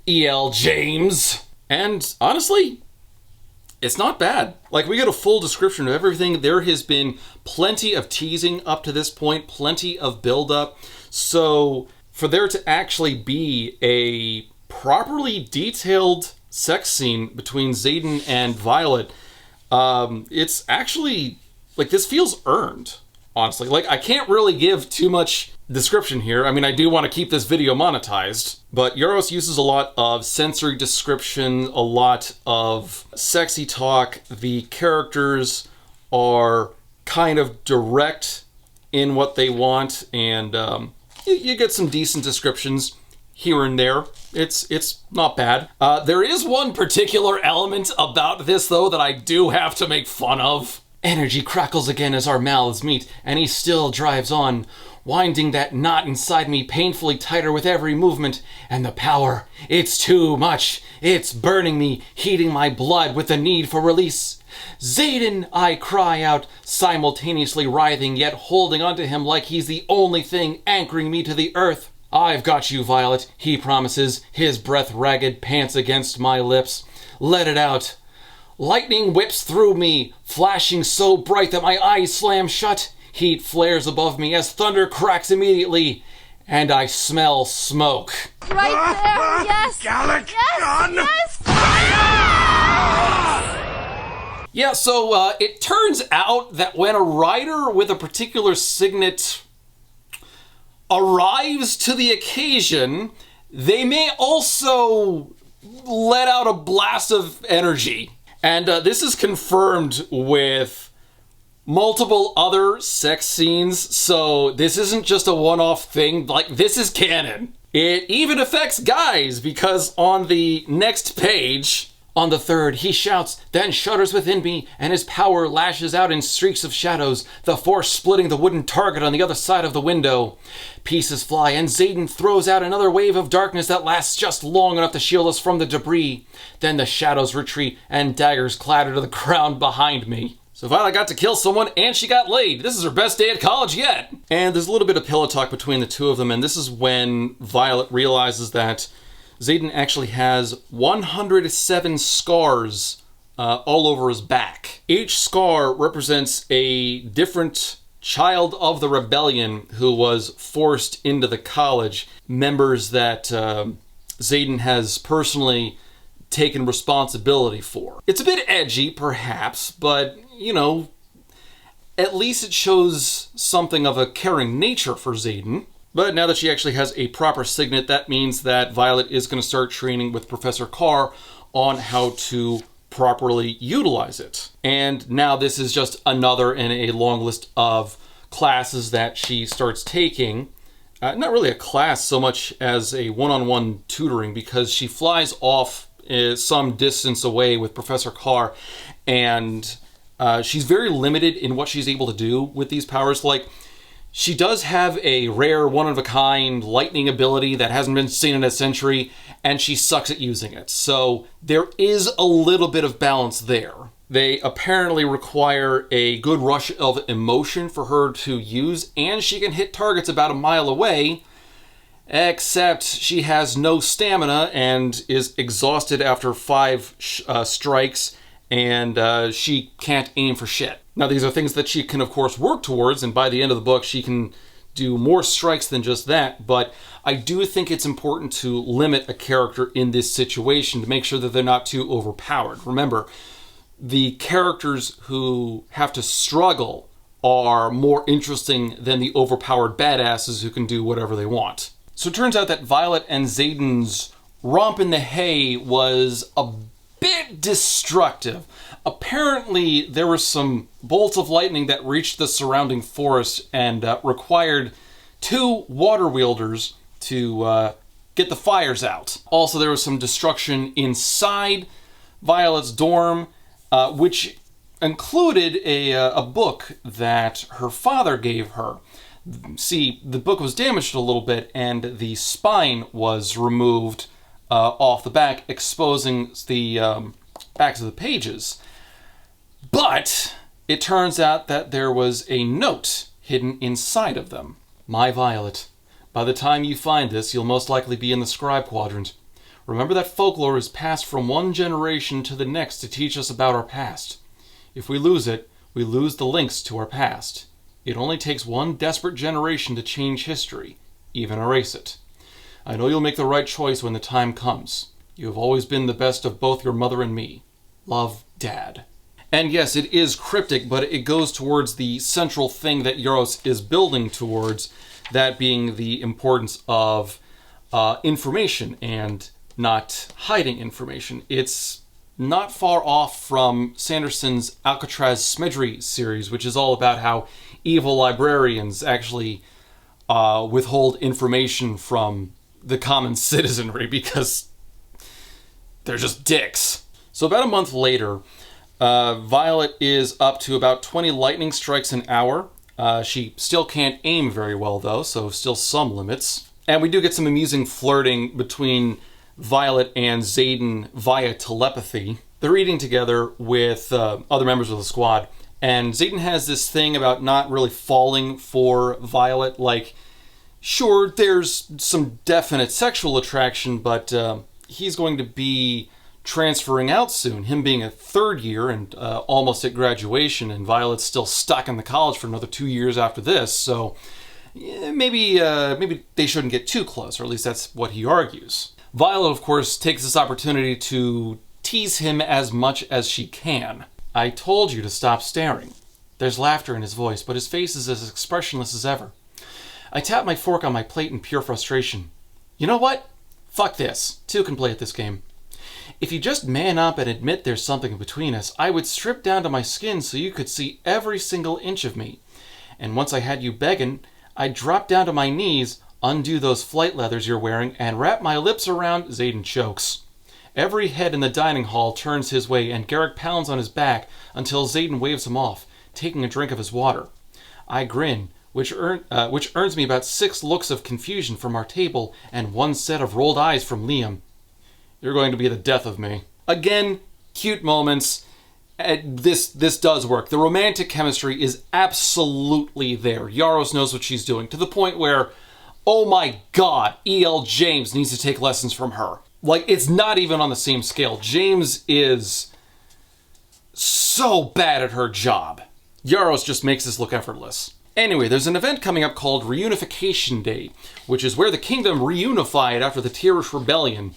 E.L. James. And honestly, it's not bad. Like, we get a full description of everything. There has been plenty of teasing up to this point, plenty of build-up. So for there to actually be a properly detailed sex scene between Xaden and Violet, it's actually, like, this feels earned, honestly. Like, I can't really give too much description here. I mean, I do want to keep this video monetized, but Yaros uses a lot of sensory description, a lot of sexy talk. The characters are kind of direct in what they want, and you get some decent descriptions here and there. It's not bad. There is one particular element about this, though, that I do have to make fun of. Energy crackles again as our mouths meet, and he still drives on, winding that knot inside me painfully tighter with every movement. And the power, it's too much. It's burning me, heating my blood with the need for release. Xaden, I cry out, simultaneously writhing yet holding onto him like he's the only thing anchoring me to the earth. I've got you, Violet, he promises, his breath ragged pants against my lips. Let it out. Lightning whips through me, flashing so bright that my eyes slam shut. Heat flares above me as thunder cracks immediately, and I smell smoke. Right there, yes! Gallic gun! Yes! Yeah, so it turns out that when a rider with a particular signet arrives to the occasion, they may also let out a blast of energy. And this is confirmed with multiple other sex scenes, so this isn't just a one-off thing. Like, this is canon. It even affects guys, because on the next page, on the third, he shouts, then shudders within me, and his power lashes out in streaks of shadows, the force splitting the wooden target on the other side of the window. Pieces fly, and Xaden throws out another wave of darkness that lasts just long enough to shield us from the debris. Then the shadows retreat, and daggers clatter to the ground behind me. So Violet got to kill someone, and she got laid. This is her best day at college yet. And there's a little bit of pillow talk between the two of them, and this is when Violet realizes that Xaden actually has 107 scars all over his back. Each scar represents a different child of the rebellion who was forced into the college. Members that Xaden has personally taken responsibility for. It's a bit edgy, perhaps, but, you know, at least it shows something of a caring nature for Xaden. But now that she actually has a proper signet, that means that Violet is going to start training with Professor Carr on how to properly utilize it. And now this is just another in a long list of classes that she starts taking. Not really a class so much as a one-on-one tutoring, because she flies off some distance away with Professor Carr, and she's very limited in what she's able to do with these powers. Like, she does have a rare, one-of-a-kind lightning ability that hasn't been seen in a century, and she sucks at using it. So there is a little bit of balance there. They apparently require a good rush of emotion for her to use, and she can hit targets about a mile away, except she has no stamina and is exhausted after 5 strikes, and she can't aim for shit. Now, these are things that she can, of course, work towards, and by the end of the book, she can do more strikes than just that, but I do think it's important to limit a character in this situation to make sure that they're not too overpowered. Remember, the characters who have to struggle are more interesting than the overpowered badasses who can do whatever they want. So it turns out that Violet and Xaden's romp in the hay was a bit destructive. Apparently, there were some bolts of lightning that reached the surrounding forest and required 2 water wielders to get the fires out. Also, there was some destruction inside Violet's dorm, which included a book that her father gave her. See, the book was damaged a little bit, and the spine was removed off the back, exposing the backs of the pages. But it turns out that there was a note hidden inside of them. My Violet, by the time you find this, you'll most likely be in the scribe quadrant. Remember that folklore is passed from one generation to the next to teach us about our past. If we lose it, we lose the links to our past. It only takes one desperate generation to change history, even erase it. I know you'll make the right choice when the time comes. You have always been the best of both your mother and me. Love, Dad. And yes, it is cryptic, but it goes towards the central thing that Yaros is building towards, that being the importance of information and not hiding information. It's not far off from Sanderson's Alcatraz Smedry series, which is all about how evil librarians actually withhold information from the common citizenry because they're just dicks. So about a month later, Violet is up to about 20 lightning strikes an hour. She still can't aim very well, though, so still some limits. And we do get some amusing flirting between Violet and Xaden via telepathy. They're eating together with other members of the squad, and Xaden has this thing about not really falling for Violet. Like, sure, there's some definite sexual attraction, but he's going to be transferring out soon, him being a 3rd year and almost at graduation, and Violet's still stuck in the college for another 2 years after this, so maybe they shouldn't get too close, or at least that's what he argues. Violet, of course, takes this opportunity to tease him as much as she can. I told you to stop staring. There's laughter in his voice, but his face is as expressionless as ever. I tap my fork on my plate in pure frustration. You know what? Fuck this. 2 can play at this game. If you just man up and admit there's something between us, I would strip down to my skin so you could see every single inch of me. And once I had you begging, I'd drop down to my knees, undo those flight leathers you're wearing, and wrap my lips around... Xaden chokes. Every head in the dining hall turns his way, and Garrick pounds on his back until Xaden waves him off, taking a drink of his water. I grin, which earns me about 6 looks of confusion from our table and 1 set of rolled eyes from Liam. You're going to be the death of me. Again, cute moments. This does work. The romantic chemistry is absolutely there. Yaros knows what she's doing, to the point where, oh my god, E.L. James needs to take lessons from her. Like, it's not even on the same scale. James is so bad at her job. Yaros just makes this look effortless. Anyway, there's an event coming up called Reunification Day, which is where the kingdom reunified after the Tirish Rebellion.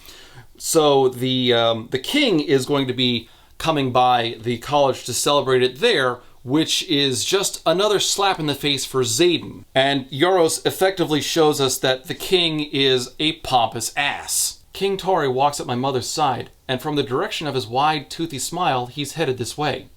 So the king is going to be coming by the college to celebrate it there, which is just another slap in the face for Xaden. And Yaros effectively shows us that the king is a pompous ass. King Tori walks at my mother's side, and from the direction of his wide, toothy smile, he's headed this way.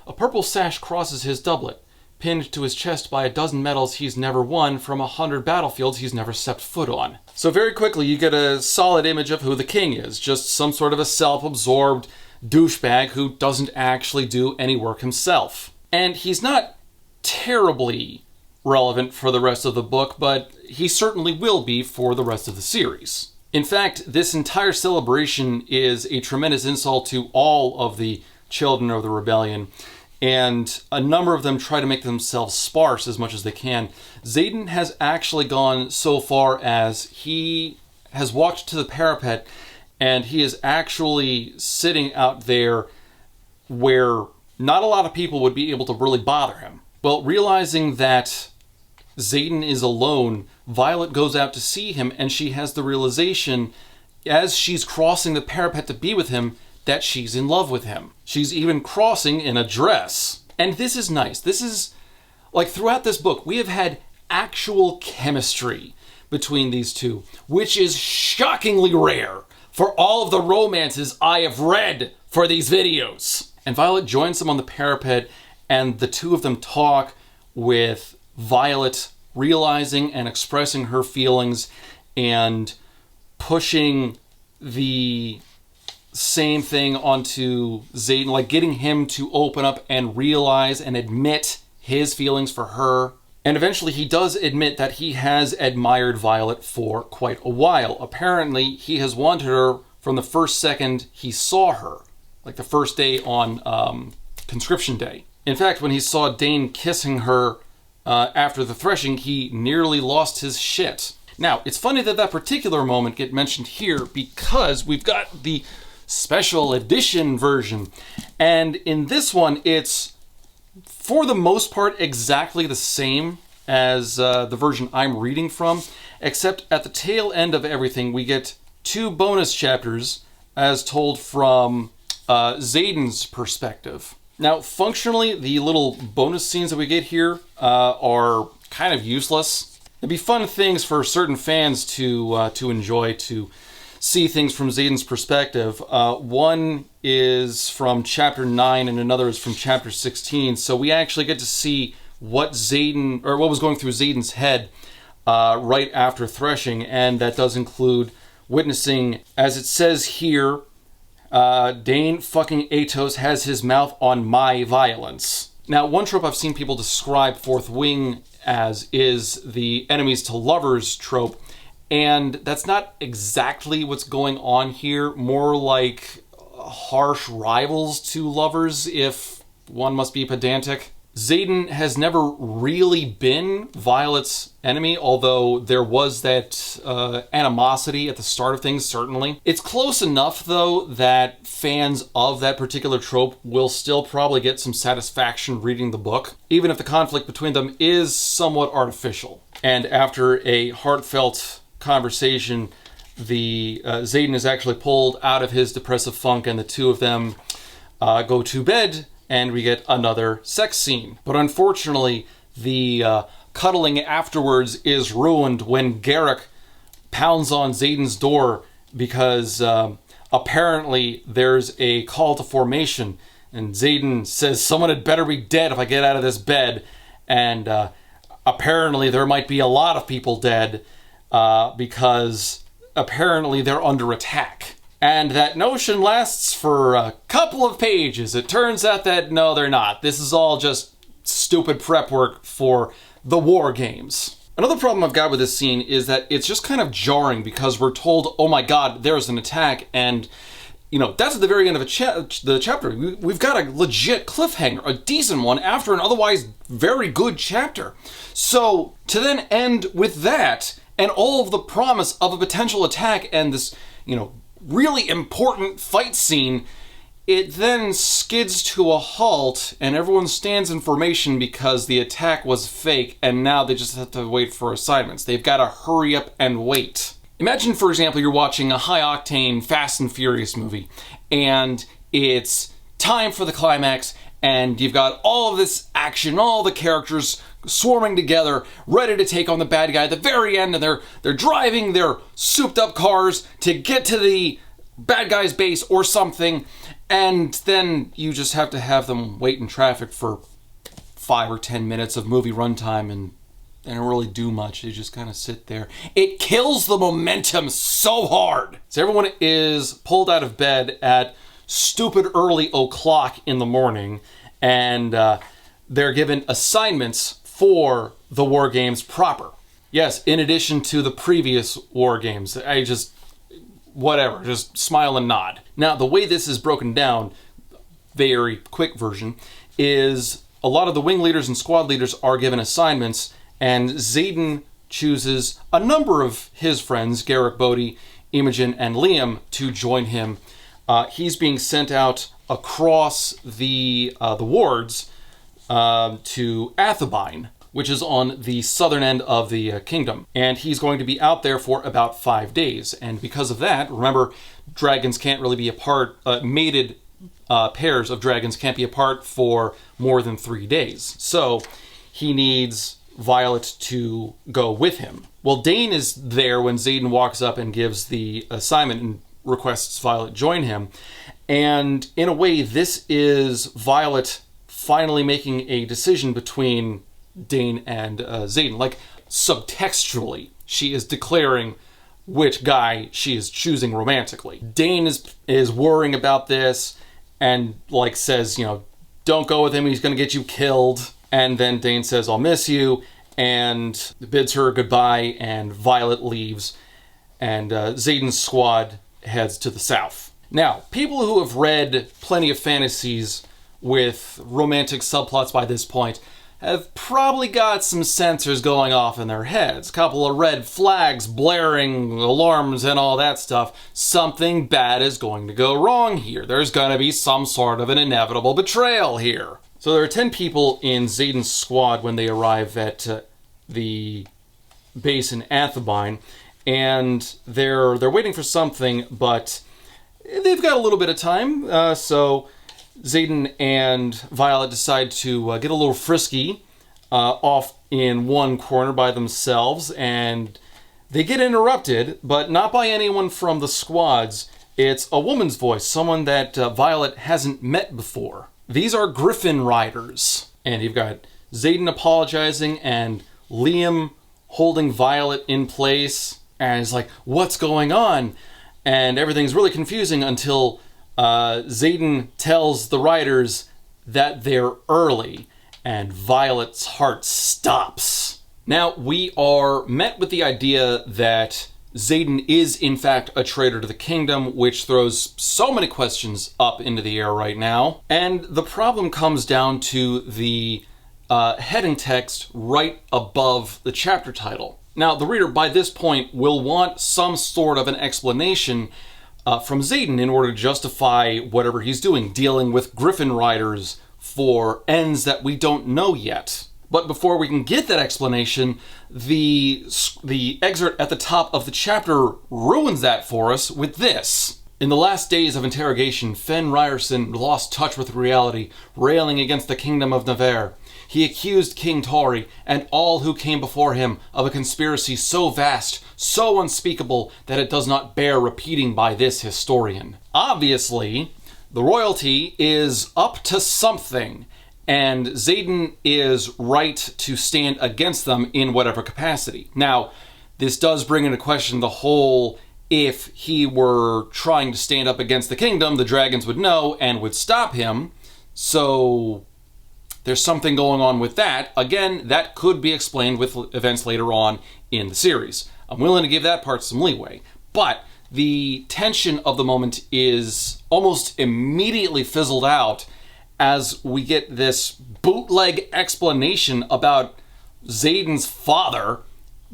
A purple sash crosses his doublet. pinned to his chest by 12 medals he's never won from 100 battlefields he's never stepped foot on. So very quickly you get a solid image of who the king is, just some sort of a self-absorbed douchebag who doesn't actually do any work himself. And he's not terribly relevant for the rest of the book, but he certainly will be for the rest of the series. In fact, this entire celebration is a tremendous insult to all of the children of the rebellion, and a number of them try to make themselves sparse as much as they can. Xaden has actually gone so far as he has walked to the parapet, and he is actually sitting out there where not a lot of people would be able to really bother him. Well, realizing that Xaden is alone, Violet goes out to see him, and she has the realization, as she's crossing the parapet to be with him, that she's in love with him. She's even crossing in a dress. And this is nice. This is, like, throughout this book, we have had actual chemistry between these two, which is shockingly rare for all of the romances I have read for these videos. And Violet joins them on the parapet, and the two of them talk, with Violet realizing and expressing her feelings and pushing the same thing onto Xaden, like getting him to open up and realize and admit his feelings for her. And eventually he does admit that he has admired Violet for quite a while. Apparently he has wanted her from the first second he saw her, like the first day on conscription day. In fact, when he saw Dane kissing her after the threshing, he nearly lost his shit. Now, it's funny that that particular moment get mentioned here because we've got the special edition version. And in this one, it's, for the most part, exactly the same as the version I'm reading from, except at the tail end of everything, we get 2 bonus chapters as told from Xaden's perspective. Now, functionally, the little bonus scenes that we get here are kind of useless. It'd be fun things for certain fans to enjoy, to see things from Xaden's perspective. One is from chapter 9 and another is from chapter 16. So we actually get to see what was going through Xaden's head right after Threshing, and that does include witnessing, as it says here, Dane fucking Atos has his mouth on my violence. Now, one trope I've seen people describe Fourth Wing as is the enemies to lovers trope, and that's not exactly what's going on here. More like harsh rivals to lovers, if one must be pedantic. Xaden has never really been Violet's enemy, although there was that animosity at the start of things, certainly. It's close enough, though, that fans of that particular trope will still probably get some satisfaction reading the book, even if the conflict between them is somewhat artificial. And after a heartfelt conversation, Xaden is actually pulled out of his depressive funk, and the two of them go to bed, and we get another sex scene. But unfortunately, the cuddling afterwards is ruined when Garrick pounds on Xaden's door because apparently there's a call to formation, and Xaden says someone had better be dead if I get out of this bed, and apparently there might be a lot of people dead because apparently they're under attack. And that notion lasts for a couple of pages. It turns out that no, they're not. This is all just stupid prep work for the war games. Another problem I've got with this scene is that it's just kind of jarring because we're told, oh my god, there's an attack, and you know, that's at the very end of the chapter. We've got a legit cliffhanger, a decent one, after an otherwise very good chapter. So to then end with that, and all of the promise of a potential attack and this, you know, really important fight scene, it then skids to a halt and everyone stands in formation because the attack was fake and now they just have to wait for assignments. They've got to hurry up and wait. Imagine, for example, you're watching a high-octane Fast and Furious movie and it's time for the climax and you've got all of this action, all the characters swarming together, ready to take on the bad guy at the very end, and they're driving their souped-up cars to get to the bad guy's base or something, and then you just have to have them wait in traffic for 5 or 10 minutes of movie runtime and they don't really do much. They just kind of sit there. It kills the momentum so hard. So everyone is pulled out of bed at stupid early o'clock in the morning, and they're given assignments for the war games proper. Yes, in addition to the previous war games. Whatever, just smile and nod. Now, the way this is broken down, very quick version, is a lot of the wing leaders and squad leaders are given assignments, and Xaden chooses a number of his friends, Garrick, Bodhi, Imogen, and Liam, to join him. He's being sent out across the wards to Athabine, which is on the southern end of the kingdom. And he's going to be out there for about 5 days. And because of that, remember, dragons can't really be apart, mated pairs of dragons can't be apart for more than 3 days. So he needs Violet to go with him. Well, Dane is there when Xaden walks up and gives the assignment and requests Violet join him. And in a way, this is Violet finally making a decision between Dane and Xaden. Like, subtextually, she is declaring which guy she is choosing romantically. Dane is worrying about this and, like, says, don't go with him, he's gonna get you killed. And then Dane says, I'll miss you, and bids her goodbye, and Violet leaves, and Xaden's squad heads to the south. Now, people who have read plenty of fantasies with romantic subplots by this point have probably got some sensors going off in their heads. A couple of red flags, blaring alarms, and all that stuff. Something bad is going to go wrong here. There's going to be some sort of an inevitable betrayal here. So there are 10 people in Xaden's squad when they arrive at the base in Athabine, and they're waiting for something, but they've got a little bit of time, so Xaden and Violet decide to get a little frisky off in one corner by themselves, and they get interrupted, but not by anyone from the squads. It's a woman's voice, someone that Violet hasn't met before. These are Griffin Riders, and you've got Xaden apologizing and Liam holding Violet in place, and it's like, what's going on? And everything's really confusing until Xaden tells the riders that they're early, and Violet's heart stops. Now, we are met with the idea that Xaden is, in fact, a traitor to the kingdom, which throws so many questions up into the air right now. And the problem comes down to the heading text right above the chapter title. Now, the reader, by this point, will want some sort of an explanation from Xaden in order to justify whatever he's doing, dealing with Griffin Riders for ends that we don't know yet. But before we can get that explanation, the excerpt at the top of the chapter ruins that for us with this. In the last days of interrogation, Fen Ryerson lost touch with reality, railing against the kingdom of Navarre. He accused King Tori and all who came before him of a conspiracy so vast, so unspeakable, that it does not bear repeating by this historian. Obviously, the royalty is up to something, and Xaden is right to stand against them in whatever capacity. Now, this does bring into question the whole, if he were trying to stand up against the kingdom, the dragons would know and would stop him. So there's something going on with that. Again, that could be explained with events later on in the series. I'm willing to give that part some leeway. But the tension of the moment is almost immediately fizzled out as we get this bootleg explanation about Xaden's father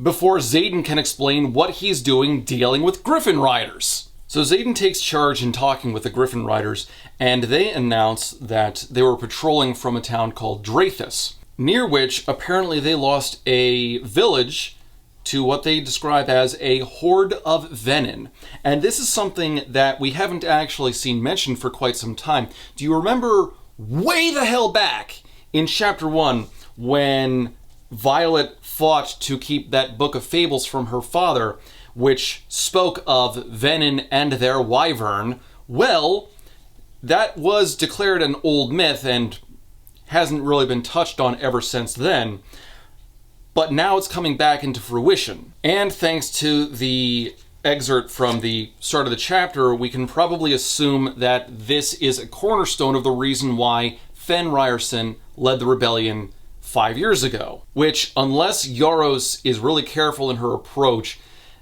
before Xaden can explain what he's doing dealing with Griffin Riders. So Xaden takes charge in talking with the Griffin Riders, and they announce that they were patrolling from a town called Drathus, near which apparently they lost a village to what they describe as a horde of venin. And this is something that we haven't actually seen mentioned for quite some time. Do you remember way the hell back in chapter 1 when Violet fought to keep that book of fables from her father, which spoke of venin and their wyvern? Well, that was declared an old myth and hasn't really been touched on ever since then. But now it's coming back into fruition. And thanks to the excerpt from the start of the chapter, we can probably assume that this is a cornerstone of the reason why Fen Ryerson led the rebellion 5 years ago. Which, unless Yaros is really careful in her approach,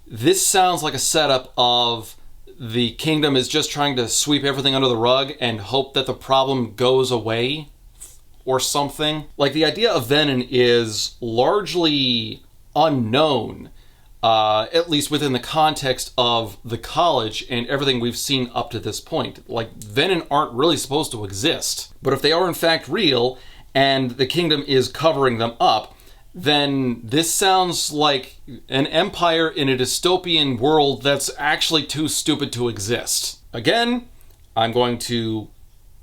this sounds like a setup of the kingdom is just trying to sweep everything under the rug and hope that the problem goes away or something. Like, the idea of venin is largely unknown, at least within the context of the college and everything we've seen up to this point. Like, venin aren't really supposed to exist. But if they are in fact real, and the kingdom is covering them up, then this sounds like an empire in a dystopian world that's actually too stupid to exist. Again, I'm going to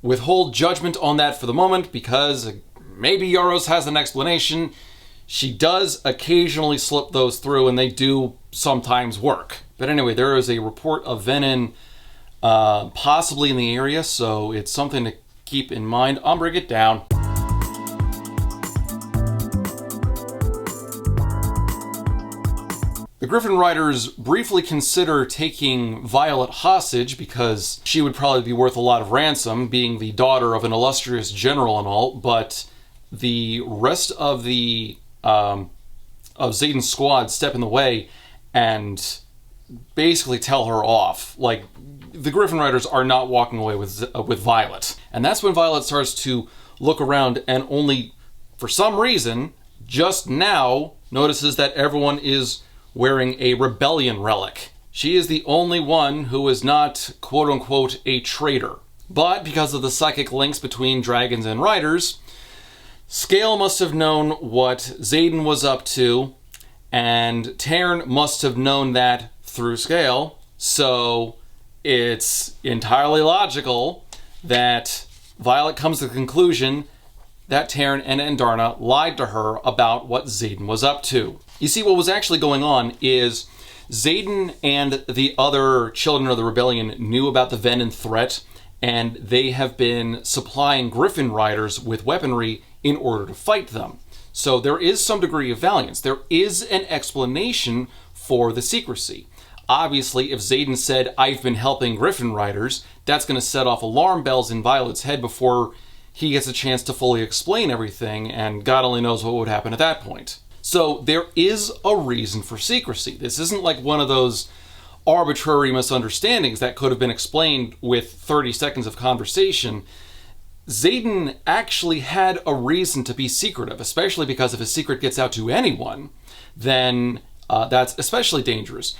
withhold judgment on that for the moment, because maybe Yaros has an explanation. She does occasionally slip those through, and they do sometimes work. But anyway, there is a report of venin possibly in the area, so it's something to keep in mind. I'll break it down. The Griffin Riders briefly consider taking Violet hostage because she would probably be worth a lot of ransom, being the daughter of an illustrious general and all, but the rest of the of Xaden's squad step in the way and basically tell her off. Like, the Griffin Riders are not walking away with Violet. And that's when Violet starts to look around and only, for some reason, just now notices that everyone is wearing a rebellion relic. She is the only one who is not, quote-unquote, a traitor. But because of the psychic links between dragons and riders, Scale must have known what Xaden was up to, and Tarn must have known that through Scale, so it's entirely logical that Violet comes to the conclusion that Tarn and Andarna lied to her about what Xaden was up to. You see, what was actually going on is Xaden and the other children of the rebellion knew about the venin threat, and they have been supplying Griffin Riders with weaponry in order to fight them. So there is some degree of valiance. There is an explanation for the secrecy. Obviously, if Xaden said, "I've been helping Griffin Riders," that's going to set off alarm bells in Violet's head before he gets a chance to fully explain everything, and God only knows what would happen at that point. So there is a reason for secrecy. This isn't like one of those arbitrary misunderstandings that could have been explained with 30 seconds of conversation. Xaden actually had a reason to be secretive, especially because if a secret gets out to anyone, then that's especially dangerous.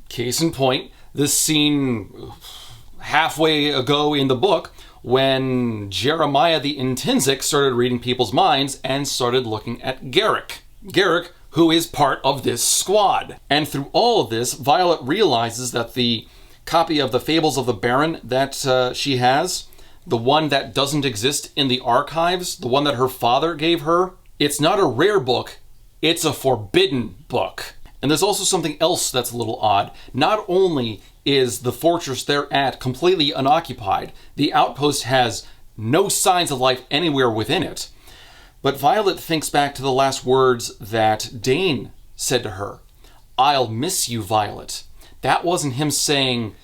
Case in point, this scene halfway ago in the book, when Jeremiah the Intrinsic started reading people's minds and started looking at Garrick. Garrick, who is part of this squad. And through all of this, Violet realizes that the copy of the Fables of the Baron that she has, the one that doesn't exist in the archives, the one that her father gave her, it's not a rare book, it's a forbidden book. And there's also something else that's a little odd. Not only is the fortress they're at completely unoccupied, the outpost has no signs of life anywhere within it, but Violet thinks back to the last words that Dane said to her. "I'll miss you, Violet." That wasn't him saying,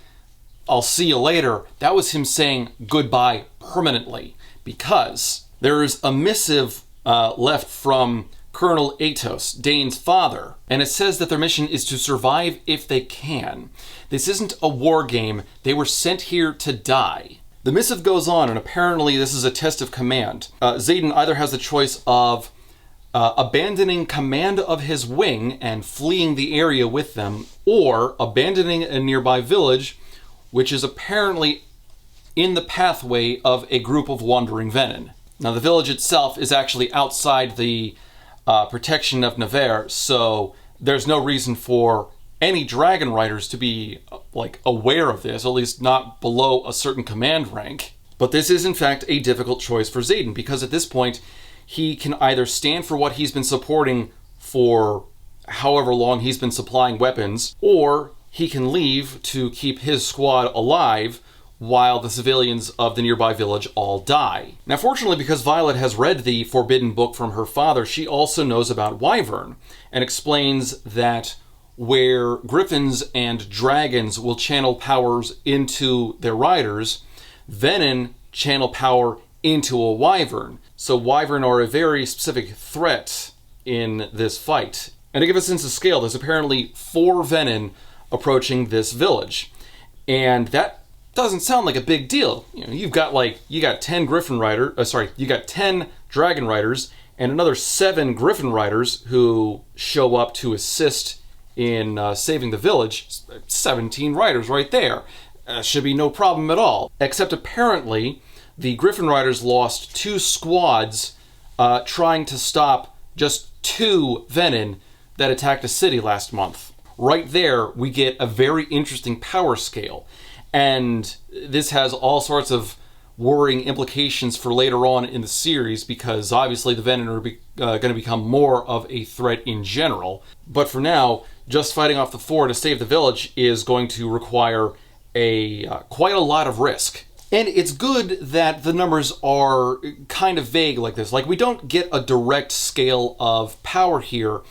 "I'll see you later." That was him saying goodbye permanently, because there is a missive left from Colonel Atos, Dane's father, and it says that their mission is to survive if they can. This isn't a war game. They were sent here to die. The missive goes on, and apparently this is a test of command. Xaden either has the choice of abandoning command of his wing and fleeing the area with them, or abandoning a nearby village, which is apparently in the pathway of a group of wandering venin. Now, the village itself is actually outside the protection of Navarre, so there's no reason for any dragon riders to be aware of this, at least not below a certain command rank. But this is in fact a difficult choice for Xaden, because at this point he can either stand for what he's been supporting for however long he's been supplying weapons, or he can leave to keep his squad alive while the civilians of the nearby village all die. Now, fortunately, because Violet has read the forbidden book from her father, she also knows about Wyvern and explains that where griffins and dragons will channel powers into their riders, venom channel power into a wyvern. So wyvern are a very specific threat in this fight. And to give a sense of scale, there's apparently 4 venom approaching this village. And that doesn't sound like a big deal. You know, you got 10 you got 10 dragon riders and another 7 griffin riders who show up to assist in saving the village. 17 riders right there. Should be no problem at all. Except apparently the griffin riders lost 2 squads trying to stop just 2 venom that attacked a city last month. Right there, we get a very interesting power scale. And this has all sorts of worrying implications for later on in the series, because obviously the venom are going to become more of a threat in general. But for now, just fighting off the 4 to save the village is going to require quite a lot of risk. And it's good that the numbers are kind of vague like this. Like, we don't get a direct scale of power here.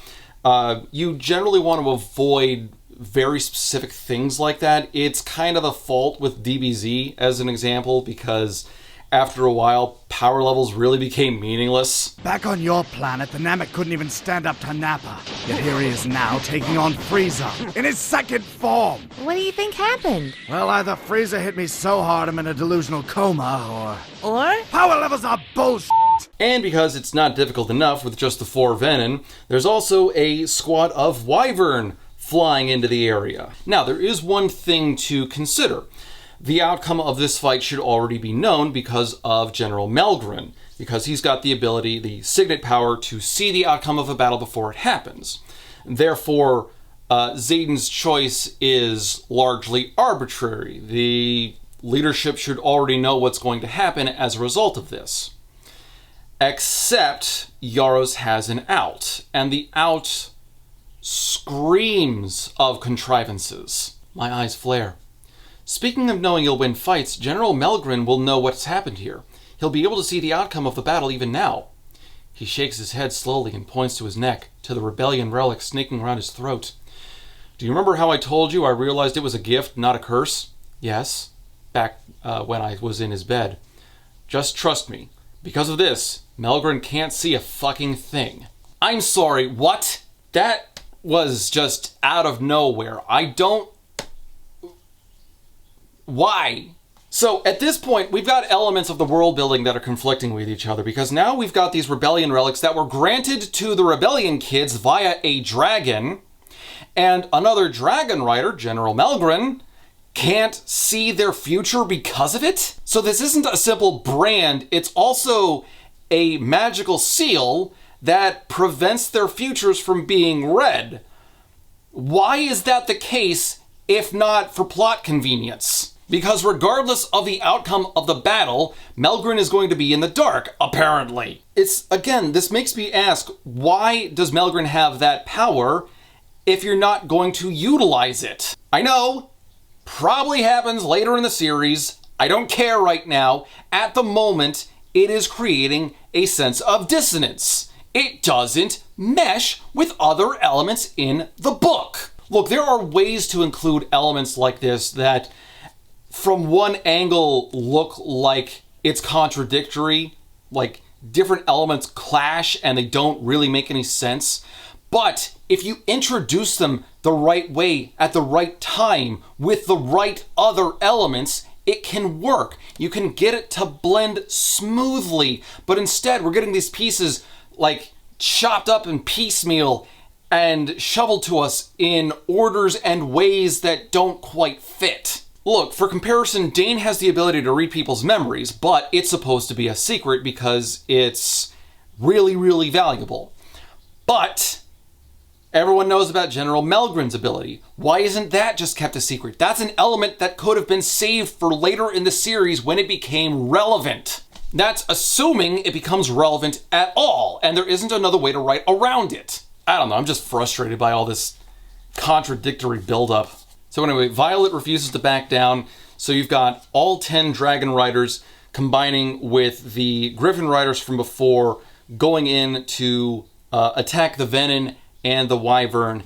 You generally want to avoid very specific things like that. It's kind of a fault with DBZ as an example, because after a while, power levels really became meaningless. Back on your planet, the Namek couldn't even stand up to Nappa. Yet here he is now, taking on Frieza, in his second form. What do you think happened? Well, either Frieza hit me so hard I'm in a delusional coma, Or? Power levels are bullshit! And because it's not difficult enough with just the 4 venom, there's also a squad of wyvern flying into the area. Now, there is one thing to consider. The outcome of this fight should already be known because of General Melgren, because he's got the ability, the Signet power, to see the outcome of a battle before it happens. Therefore, Zayden's choice is largely arbitrary. The leadership should already know what's going to happen as a result of this. Except Yaros has an out, and the out screams of contrivances. My eyes flare. Speaking of knowing you'll win fights, General Melgren will know what's happened here. He'll be able to see the outcome of the battle even now. He shakes his head slowly and points to his neck, to the rebellion relic snaking around his throat. Do you remember how I told you I realized it was a gift, not a curse? Yes, back when I was in his bed. Just trust me. Because of this, Melgren can't see a fucking thing. I'm sorry, what? That was just out of nowhere. Why? So at this point, we've got elements of the world building that are conflicting with each other, because now we've got these rebellion relics that were granted to the rebellion kids via a dragon, and another dragon rider, General Melgren, can't see their future because of it? So this isn't a simple brand, it's also a magical seal that prevents their futures from being read. Why is that the case, if not for plot convenience? Because regardless of the outcome of the battle, Melgren is going to be in the dark, apparently. This makes me ask, why does Melgren have that power if you're not going to utilize it? I know, probably happens later in the series. I don't care right now. At the moment, it is creating a sense of dissonance. It doesn't mesh with other elements in the book. Look, there are ways to include elements like this that from one angle look like it's contradictory, like different elements clash and they don't really make any sense. But if you introduce them the right way at the right time with the right other elements, it can work. You can get it to blend smoothly, but instead we're getting these pieces like chopped up and piecemeal and shoveled to us in orders and ways that don't quite fit. Look, for comparison, Dane has the ability to read people's memories, but it's supposed to be a secret because it's really, really valuable. But everyone knows about General Melgren's ability. Why isn't that just kept a secret? That's an element that could have been saved for later in the series when it became relevant. That's assuming it becomes relevant at all, and there isn't another way to write around it. I don't know, I'm just frustrated by all this contradictory buildup. So anyway, Violet refuses to back down, So you've got all 10 Dragon Riders combining with the Griffin Riders from before, going in to attack the Venom and the Wyvern,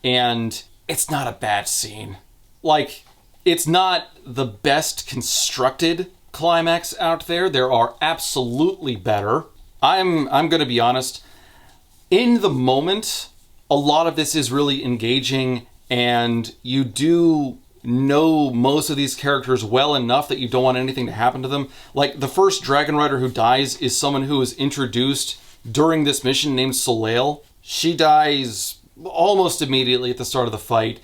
and it's not a bad scene. Like, it's not the best constructed climax out there. There are absolutely better. I'm gonna be honest, in the moment, a lot of this is really engaging, and you do know most of these characters well enough that you don't want anything to happen to them. Like, the first Dragon Rider who dies is someone who was introduced during this mission named Soleil. She dies almost immediately at the start of the fight,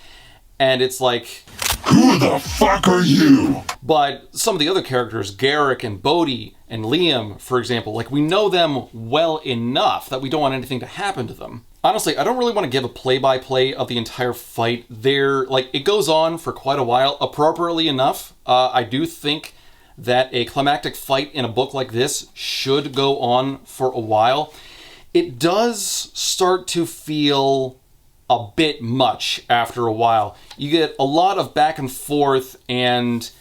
and it's like, who the fuck are you? But some of the other characters, Garrick and Bodhi and Liam, for example, like, we know them well enough that we don't want anything to happen to them. Honestly, I don't really want to give a play-by-play of the entire fight. It goes on for quite a while, appropriately enough. I do think that a climactic fight in a book like this should go on for a while. It does start to feel a bit much after a while. You get a lot of back and forth, and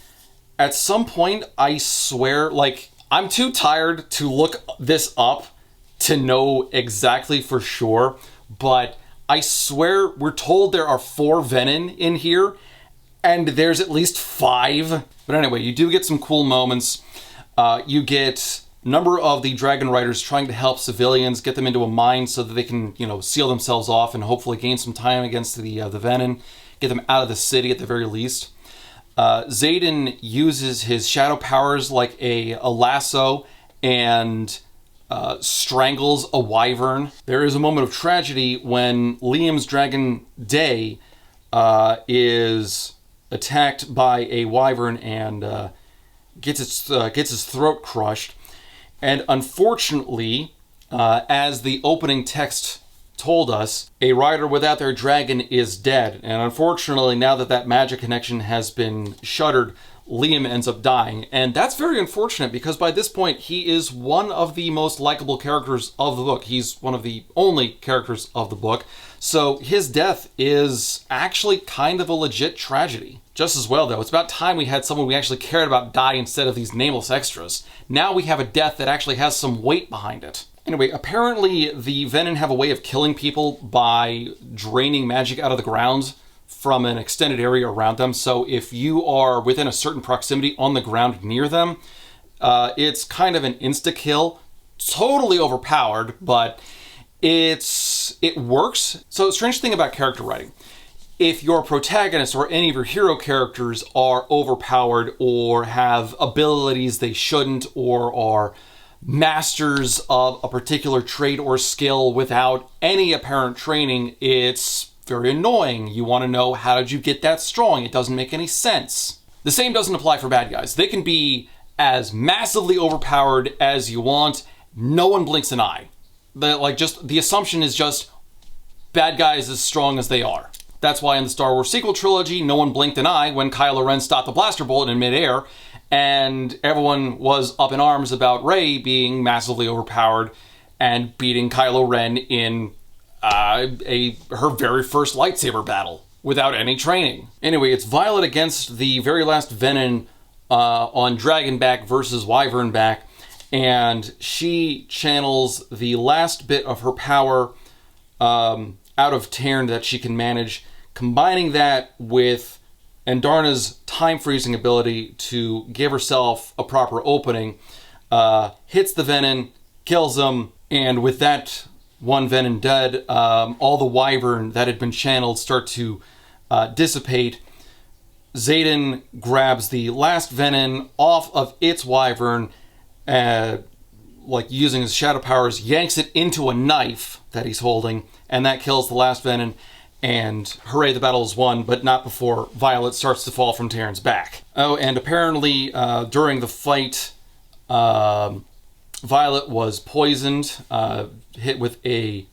at some point, I swear, like, I'm too tired to look this up to know exactly for sure, but I swear we're told there are 4 Venom in here, and there's at least 5. But anyway, you do get some cool moments. You get a number of the Dragon Riders trying to help civilians, get them into a mine so that they can, seal themselves off and hopefully gain some time against the Venom, get them out of the city at the very least. Xaden uses his shadow powers like a lasso and strangles a wyvern. There is a moment of tragedy when Liam's dragon Day is attacked by a wyvern and gets his throat crushed. And unfortunately, as the opening text told us, a rider without their dragon is dead. And unfortunately, now that that magic connection has been shuttered, Liam ends up dying. And that's very unfortunate because by this point, he is one of the most likable characters of the book. He's one of the only characters of the book. So his death is actually kind of a legit tragedy. Just as well, though, it's about time we had someone we actually cared about die instead of these nameless extras. Now we have a death that actually has some weight behind it. Anyway, apparently the Venom have a way of killing people by draining magic out of the ground from an extended area around them. So if you are within a certain proximity on the ground near them, it's kind of an insta-kill. Totally overpowered, but it works. So the strange thing about character writing, if your protagonist or any of your hero characters are overpowered or have abilities they shouldn't or are masters of a particular trait or skill without any apparent training, it's very annoying. You want to know, how did you get that strong? It doesn't make any sense. The same doesn't apply for bad guys. They can be as massively overpowered as you want. No one blinks an eye. The assumption is just bad guys as strong as they are. That's why in the Star Wars sequel trilogy, no one blinked an eye when Kylo Ren stopped the blaster bullet in midair, and everyone was up in arms about Rey being massively overpowered and beating Kylo Ren in her very first lightsaber battle without any training. Anyway, it's Violet against the very last Venom on Dragonback versus Wyvernback, and she channels the last bit of her power out of Tarn that she can manage, combining that with Andarna's time-freezing ability to give herself a proper opening, hits the Venom, kills him, and with that one Venom dead, all the Wyvern that had been channeled start to dissipate. Xaden grabs the last Venom off of its Wyvern, using his shadow powers, yanks it into a knife that he's holding, and that kills the last Venom, and hooray, the battle is won, but not before Violet starts to fall from Tarn's back. Oh, and apparently during the fight, Violet was poisoned, hit with a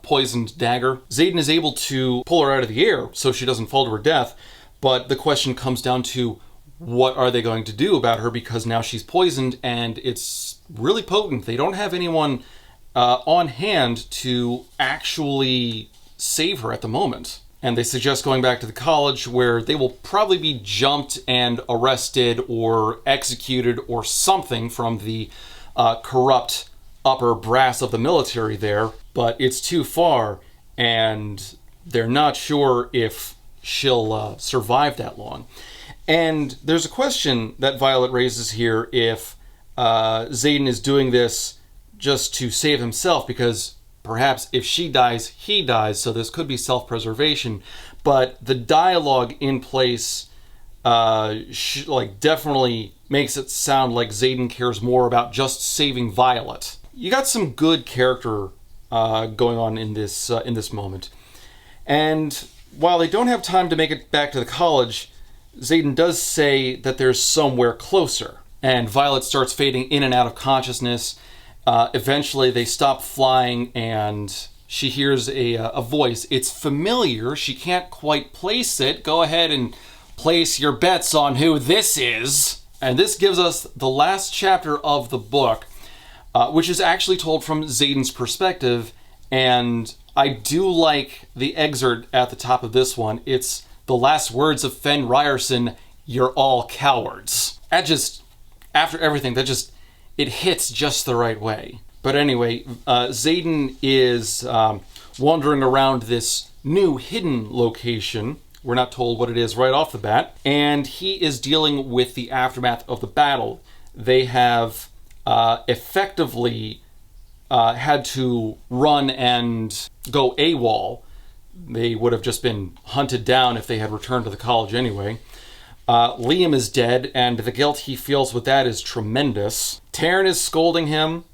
poisoned dagger. Xaden is able to pull her out of the air so she doesn't fall to her death, but the question comes down to, what are they going to do about her, because now she's poisoned and it's really potent. They don't have anyone on hand to actually save her at the moment. and they suggest going back to the college where they will probably be jumped and arrested or executed or something from the corrupt upper brass of the military there, but it's too far, and they're not sure if she'll survive that long. And there's a question that Violet raises here if Xaden is doing this just to save himself, because perhaps if she dies, he dies, so this could be self-preservation. But the dialogue in place definitely makes it sound like Xaden cares more about just saving Violet. You got some good character going on in this moment. And while they don't have time to make it back to the college, Xaden does say that there's somewhere closer. And Violet starts fading in and out of consciousness. Eventually they stop flying and she hears a voice. It's familiar. She can't quite place it. Go ahead and place your bets on who this is. And this gives us the last chapter of the book, which is actually told from Xaden's perspective. And I do like the excerpt at the top of this one. It's the last words of Fen Ryerson, "You're all cowards." That just, after everything, it hits just the right way. But anyway, Xaden is wandering around this new hidden location. We're not told what it is right off the bat. And he is dealing with the aftermath of the battle. They have effectively had to run and go AWOL. They would have just been hunted down if they had returned to the college anyway. Liam is dead, and the guilt he feels with that is tremendous. Taryn is scolding him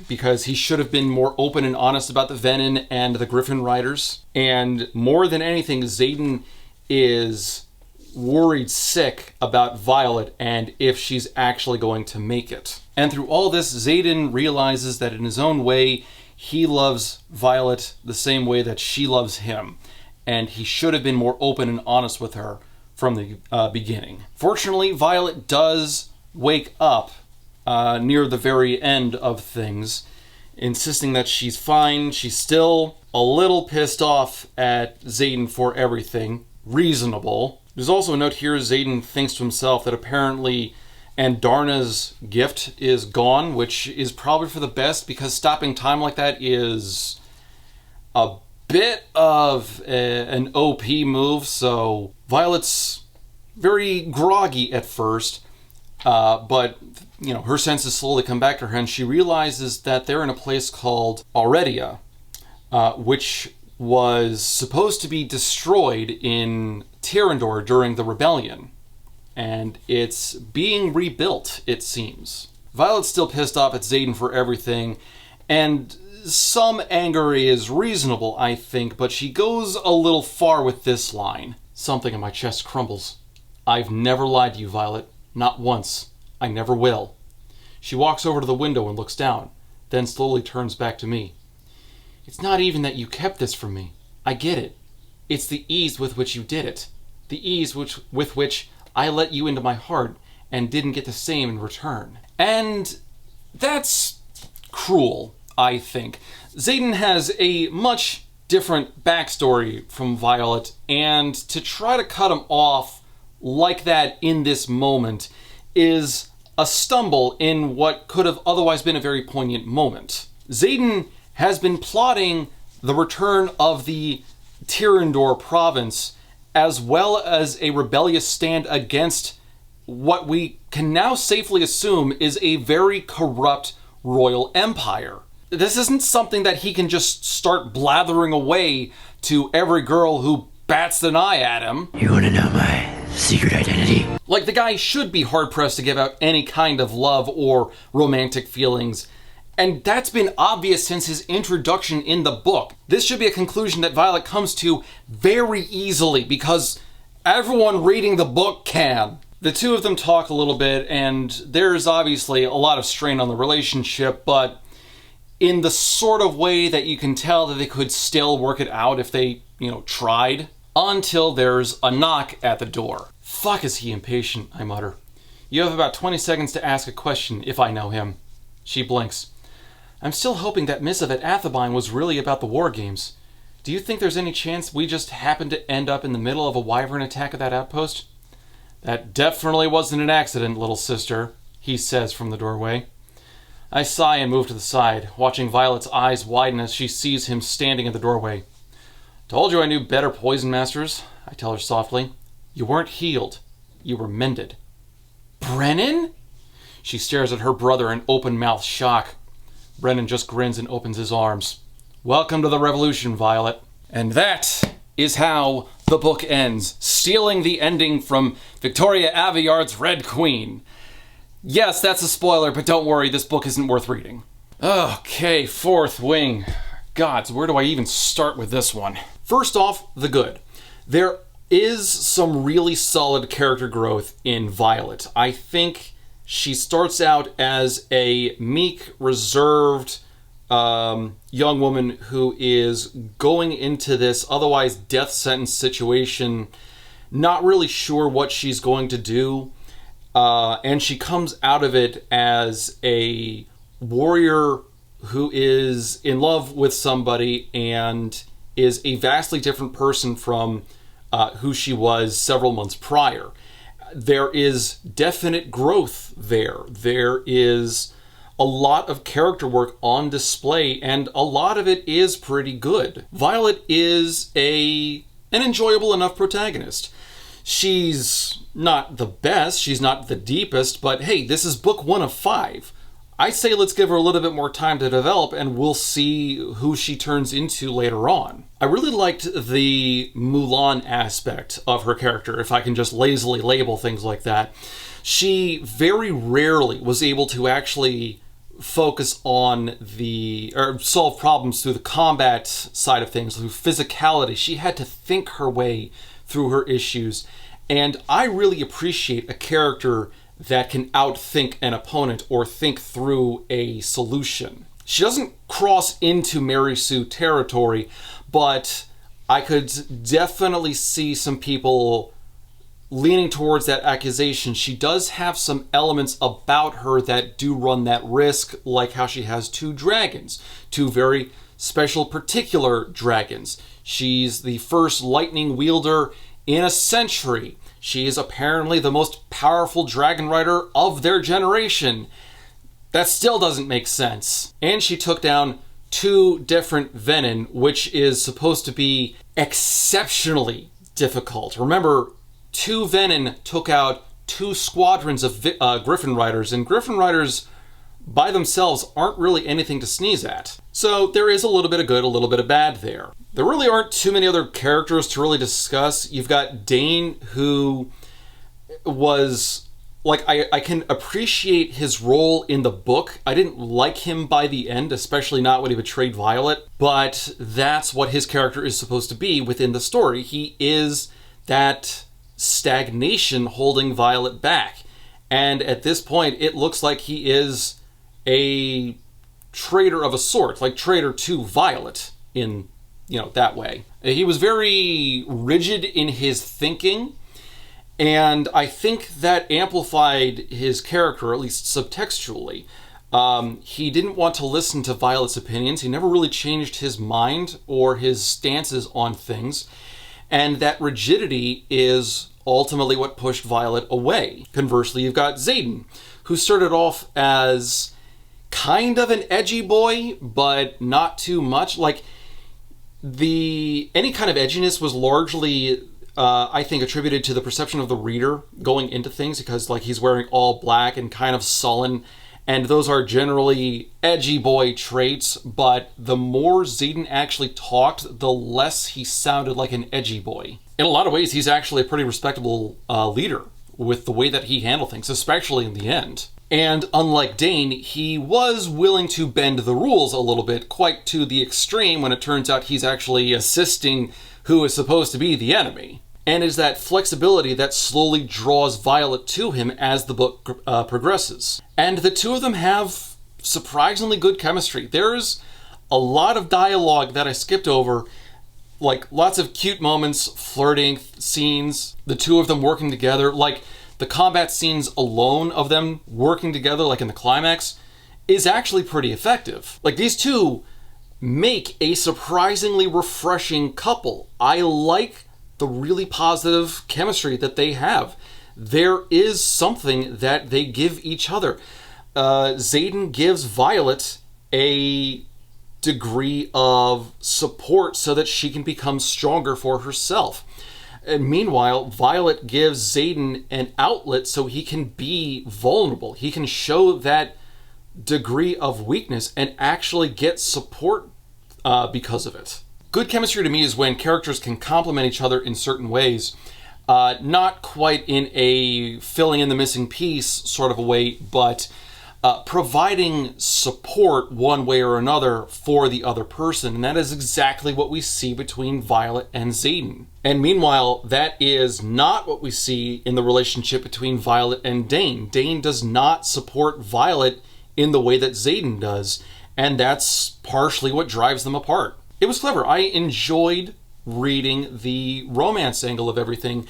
because he should have been more open and honest about the Venin and the Griffin Riders. And more than anything, Xaden is worried sick about Violet and if she's actually going to make it. And through all this, Xaden realizes that in his own way, he loves Violet the same way that she loves him. And he should have been more open and honest with her from the beginning. Fortunately, Violet does wake up near the very end of things, insisting that she's fine. She's still a little pissed off at Xaden for everything. Reasonable. There's also a note here, Xaden thinks to himself that apparently Andarna's gift is gone, which is probably for the best, because stopping time like that is a bit of an OP move. So Violet's very groggy at first, but her senses slowly come back to her, and she realizes that they're in a place called Auredia, which was supposed to be destroyed in Tyrrendor during the rebellion. And it's being rebuilt, it seems. Violet's still pissed off at Xaden for everything, and some anger is reasonable, I think, but she goes a little far with this line. Something in my chest crumbles. I've never lied to you, Violet. Not once. I never will. She walks over to the window and looks down, then slowly turns back to me. It's not even that you kept this from me. I get it. It's the ease with which you did it. The ease with which I let you into my heart and didn't get the same in return. And that's cruel, I think. Xaden has a much different backstory from Violet, and to try to cut him off like that in this moment is a stumble in what could have otherwise been a very poignant moment. Xaden has been plotting the return of the Tyrrendor province, as well as a rebellious stand against what we can now safely assume is a very corrupt royal empire. This isn't something that he can just start blathering away to every girl who bats an eye at him. You want to know my secret identity? Like, the guy should be hard-pressed to give out any kind of love or romantic feelings. And that's been obvious since his introduction in the book. This should be a conclusion that Violet comes to very easily because everyone reading the book can. The two of them talk a little bit, and there's obviously a lot of strain on the relationship, but in the sort of way that you can tell that they could still work it out if they, tried, until there's a knock at the door. Fuck, is he impatient, I mutter. You have about 20 seconds to ask a question, if I know him. She blinks. I'm still hoping that missive at Athabine was really about the war games. do you think there's any chance we just happened to end up in the middle of a wyvern attack at that outpost? That definitely wasn't an accident, little sister, he says from the doorway. I sigh and move to the side, watching Violet's eyes widen as she sees him standing in the doorway. Told you I knew better poison masters, I tell her softly. You weren't healed. You were mended. Brennan? She stares at her brother in open-mouthed shock. Brennan just grins and opens his arms. Welcome to the revolution, Violet. And that is how the book ends, stealing the ending from Victoria Aveyard's Red Queen. Yes, that's a spoiler, but don't worry, this book isn't worth reading. Okay, Fourth Wing. God, so where do I even start with this one? First off, the good. There is some really solid character growth in Violet. I think she starts out as a meek, reserved young woman who is going into this otherwise death sentence situation, not really sure what she's going to do. And she comes out of it as a warrior who is in love with somebody and is a vastly different person from who she was several months prior. There is definite growth there. There is a lot of character work on display, and a lot of it is pretty good. Violet is an enjoyable enough protagonist. She's not the best, she's not the deepest, but hey, this is book 1 of 5. I say let's give her a little bit more time to develop and we'll see who she turns into later on. I really liked the Mulan aspect of her character, if I can just lazily label things like that. She very rarely was able to actually focus on or solve problems through the combat side of things, through physicality. She had to think her way through her issues, and I really appreciate a character that can outthink an opponent or think through a solution. She doesn't cross into Mary Sue territory, but I could definitely see some people leaning towards that accusation. She does have some elements about her that do run that risk, like how she has 2 dragons, 2 very special particular dragons. She's the first lightning wielder in a century. She is apparently the most powerful dragon rider of their generation. That still doesn't make sense. And she took down 2 different Venin, which is supposed to be exceptionally difficult. Remember, 2 Venin took out 2 squadrons of Griffin riders, and Griffin riders by themselves aren't really anything to sneeze at. So there is a little bit of good, a little bit of bad there. There really aren't too many other characters to really discuss. You've got Dane, who was, like, I can appreciate his role in the book. I didn't like him by the end, especially not when he betrayed Violet, but that's what his character is supposed to be within the story. He is that stagnation holding Violet back. And at this point, it looks like he is a traitor of a sort, like traitor to Violet in, that way. He was very rigid in his thinking, and I think that amplified his character, at least subtextually. He didn't want to listen to Violet's opinions. He never really changed his mind or his stances on things. And that rigidity is ultimately what pushed Violet away. Conversely, you've got Xaden, who started off as kind of an edgy boy, but not too much. Like, any kind of edginess was largely, I think, attributed to the perception of the reader going into things, because, like, he's wearing all black and kind of sullen, and those are generally edgy boy traits, but the more Xaden actually talked, the less he sounded like an edgy boy. In a lot of ways, he's actually a pretty respectable leader with the way that he handled things, especially in the end. And unlike Dane, he was willing to bend the rules a little bit, quite to the extreme, when it turns out he's actually assisting who is supposed to be the enemy. And is that flexibility that slowly draws Violet to him as the book progresses. And the 2 of them have surprisingly good chemistry. There's a lot of dialogue that I skipped over, like lots of cute moments, flirting scenes, the 2 of them working together, like the combat scenes alone of them working together, like in the climax, is actually pretty effective. Like, these 2 make a surprisingly refreshing couple. I like the really positive chemistry that they have. There is something that they give each other. Xaden gives Violet a degree of support so that she can become stronger for herself. And meanwhile, Violet gives Xaden an outlet so he can be vulnerable. He can show that degree of weakness and actually get support because of it. Good chemistry to me is when characters can complement each other in certain ways. Not quite in a filling in the missing piece sort of a way, but providing support one way or another for the other person. And that is exactly what we see between Violet and Xaden. And meanwhile, that is not what we see in the relationship between Violet and Dane. Dane does not support Violet in the way that Xaden does, and that's partially what drives them apart. It was clever. I enjoyed reading the romance angle of everything.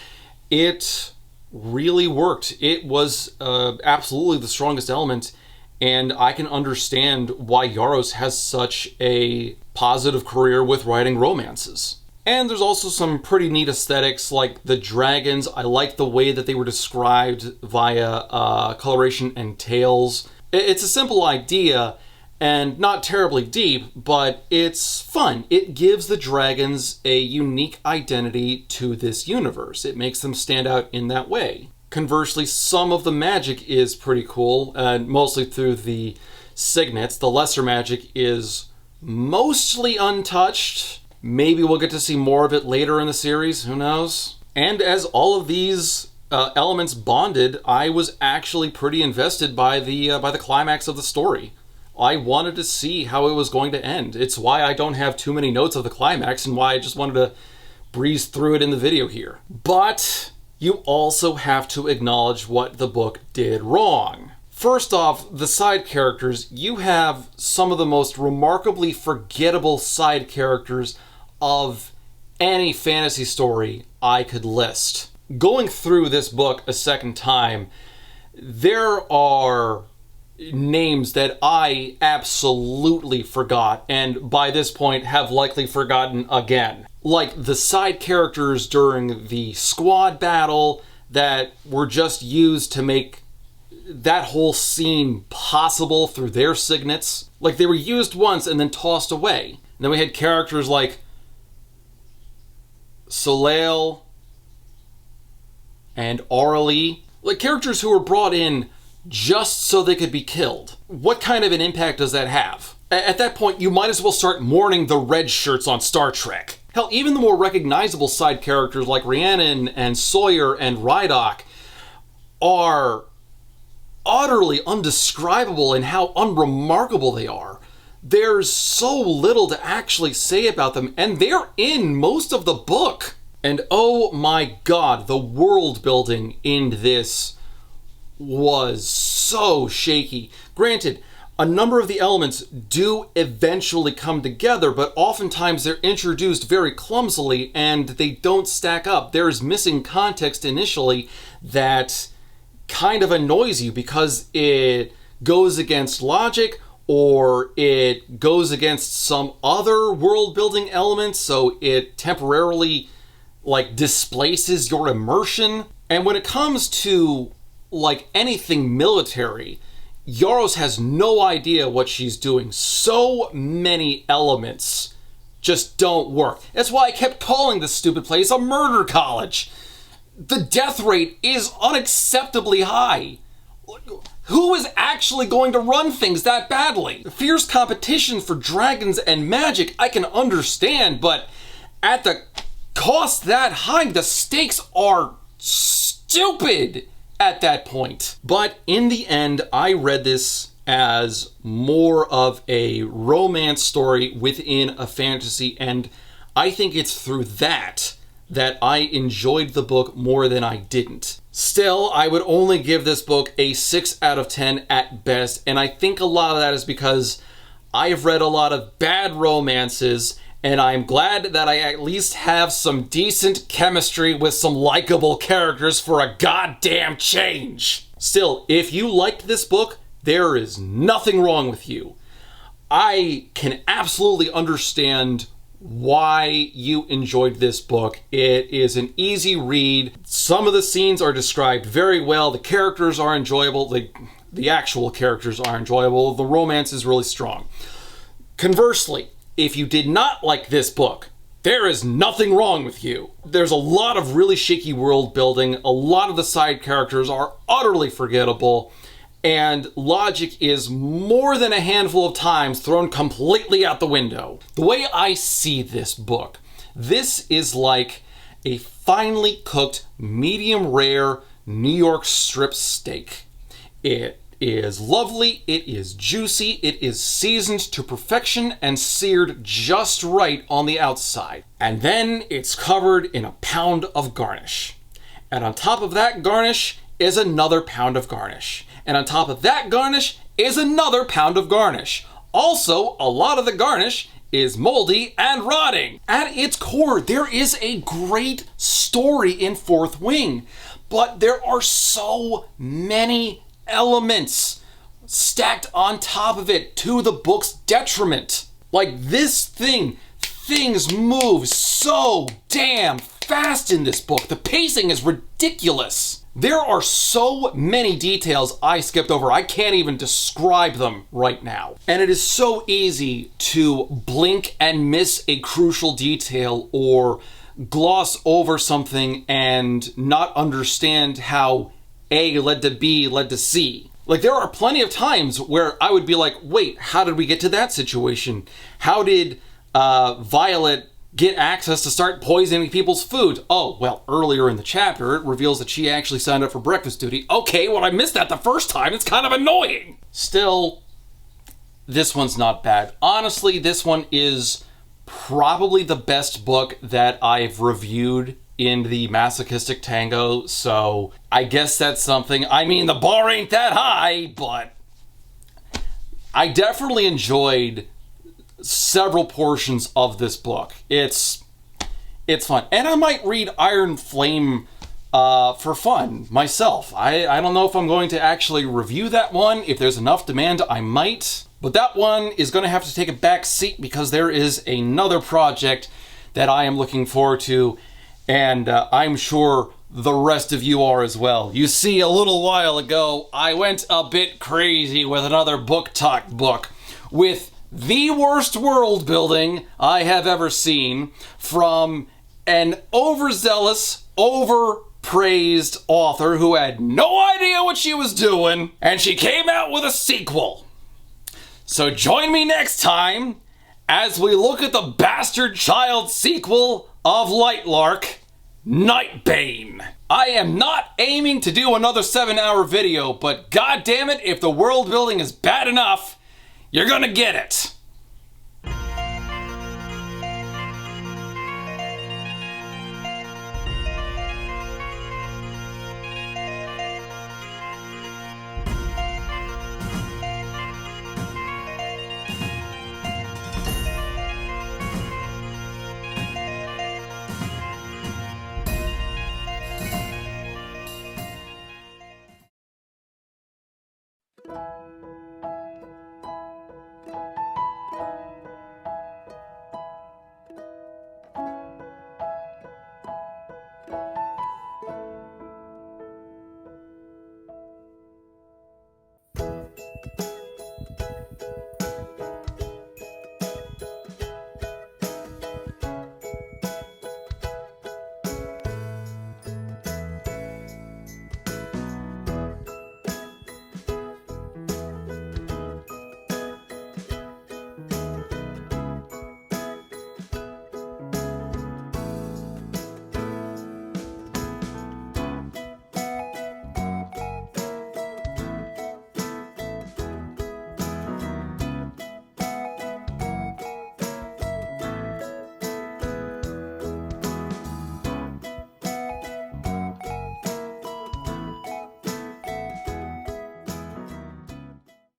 It really worked. It was absolutely the strongest element, and I can understand why Yaros has such a positive career with writing romances. And there's also some pretty neat aesthetics, like the dragons. I like the way that they were described via coloration and tails. It's a simple idea and not terribly deep, but it's fun. It gives the dragons a unique identity to this universe. It makes them stand out in that way. Conversely, some of the magic is pretty cool, mostly through the Signets. The lesser magic is mostly untouched. Maybe we'll get to see more of it later in the series, who knows? And as all of these elements bonded, I was actually pretty invested by the climax of the story. I wanted to see how it was going to end. It's why I don't have too many notes of the climax and why I just wanted to breeze through it in the video here. But you also have to acknowledge what the book did wrong. First off, the side characters. You have some of the most remarkably forgettable side characters of any fantasy story I could list. Going through this book a second time, there are names that I absolutely forgot, and by this point have likely forgotten again. Like the side characters during the squad battle that were just used to make that whole scene possible through their signets. Like they were used once and then tossed away. And then we had characters like Soleil and Aurelie, like characters who were brought in just so they could be killed. What kind of an impact does that have? At that point, you might as well start mourning the red shirts on Star Trek. Hell, even the more recognizable side characters like Rhiannon and Sawyer and Rhydock are utterly undescribable in how unremarkable they are. There's so little to actually say about them, and they're in most of the book. And oh my god, the world building in this was so shaky. Granted, a number of the elements do eventually come together, but oftentimes they're introduced very clumsily and they don't stack up. There's missing context initially that kind of annoys you because it goes against logic or it goes against some other world building element, so it temporarily like displaces your immersion. And when it comes to like anything military, Yaros has no idea what she's doing. So many elements just don't work. That's why I kept calling this stupid place a murder college. The death rate is unacceptably high. Who is actually going to run things that badly? Fierce competition for dragons and magic I can understand, but at the cost that high, the stakes are stupid at that point. But in the end, I read this as more of a romance story within a fantasy, and I think it's through that I enjoyed the book more than I didn't. Still, I would only give this book a 6 out of 10 at best, and I think a lot of that is because I've read a lot of bad romances, and I'm glad that I at least have some decent chemistry with some likable characters for a goddamn change. Still, if you liked this book, there is nothing wrong with you. I can absolutely understand why you enjoyed this book. It is an easy read. Some of the scenes are described very well. The characters are enjoyable. The actual characters are enjoyable. The romance is really strong. Conversely, if you did not like this book, there is nothing wrong with you. There's a lot of really shaky world building. A lot of the side characters are utterly forgettable, and logic is more than a handful of times thrown completely out the window. The way I see this book, this is like a finely cooked, medium rare New York strip steak. It is lovely, it is juicy, it is seasoned to perfection and seared just right on the outside. And then it's covered in a pound of garnish. And on top of that garnish is another pound of garnish. And on top of that garnish is another pound of garnish. Also, a lot of the garnish is moldy and rotting. At its core, there is a great story in Fourth Wing, but there are so many elements stacked on top of it to the book's detriment. Like this things move so damn fast in this book. The pacing is ridiculous. There are so many details I skipped over, I can't even describe them right now. And it is so easy to blink and miss a crucial detail or gloss over something and not understand how A led to B led to C. Like, there are plenty of times where I would be like, wait, how did we get to that situation? How did Violet get access to start poisoning people's food? Oh, well, earlier in the chapter, it reveals that she actually signed up for breakfast duty. Okay, well, I missed that the first time. It's kind of annoying. Still, this one's not bad. Honestly, this one is probably the best book that I've reviewed in the Masochistic Tango, so I guess that's something. I mean, the bar ain't that high, but I definitely enjoyed several portions of this book. It's fun. And I might read Iron Flame for fun myself. I don't know if I'm going to actually review that one. If there's enough demand, I might. But that one is going to have to take a back seat because there is another project that I am looking forward to, and I'm sure the rest of you are as well. You see, a little while ago, I went a bit crazy with another BookTok book with the worst world building I have ever seen from an overzealous, overpraised author who had no idea what she was doing, and she came out with a sequel. So join me next time as we look at the bastard child sequel of Lightlark, Nightbane. I am not aiming to do another 7-hour video, but goddammit, if the world building is bad enough, you're gonna get it.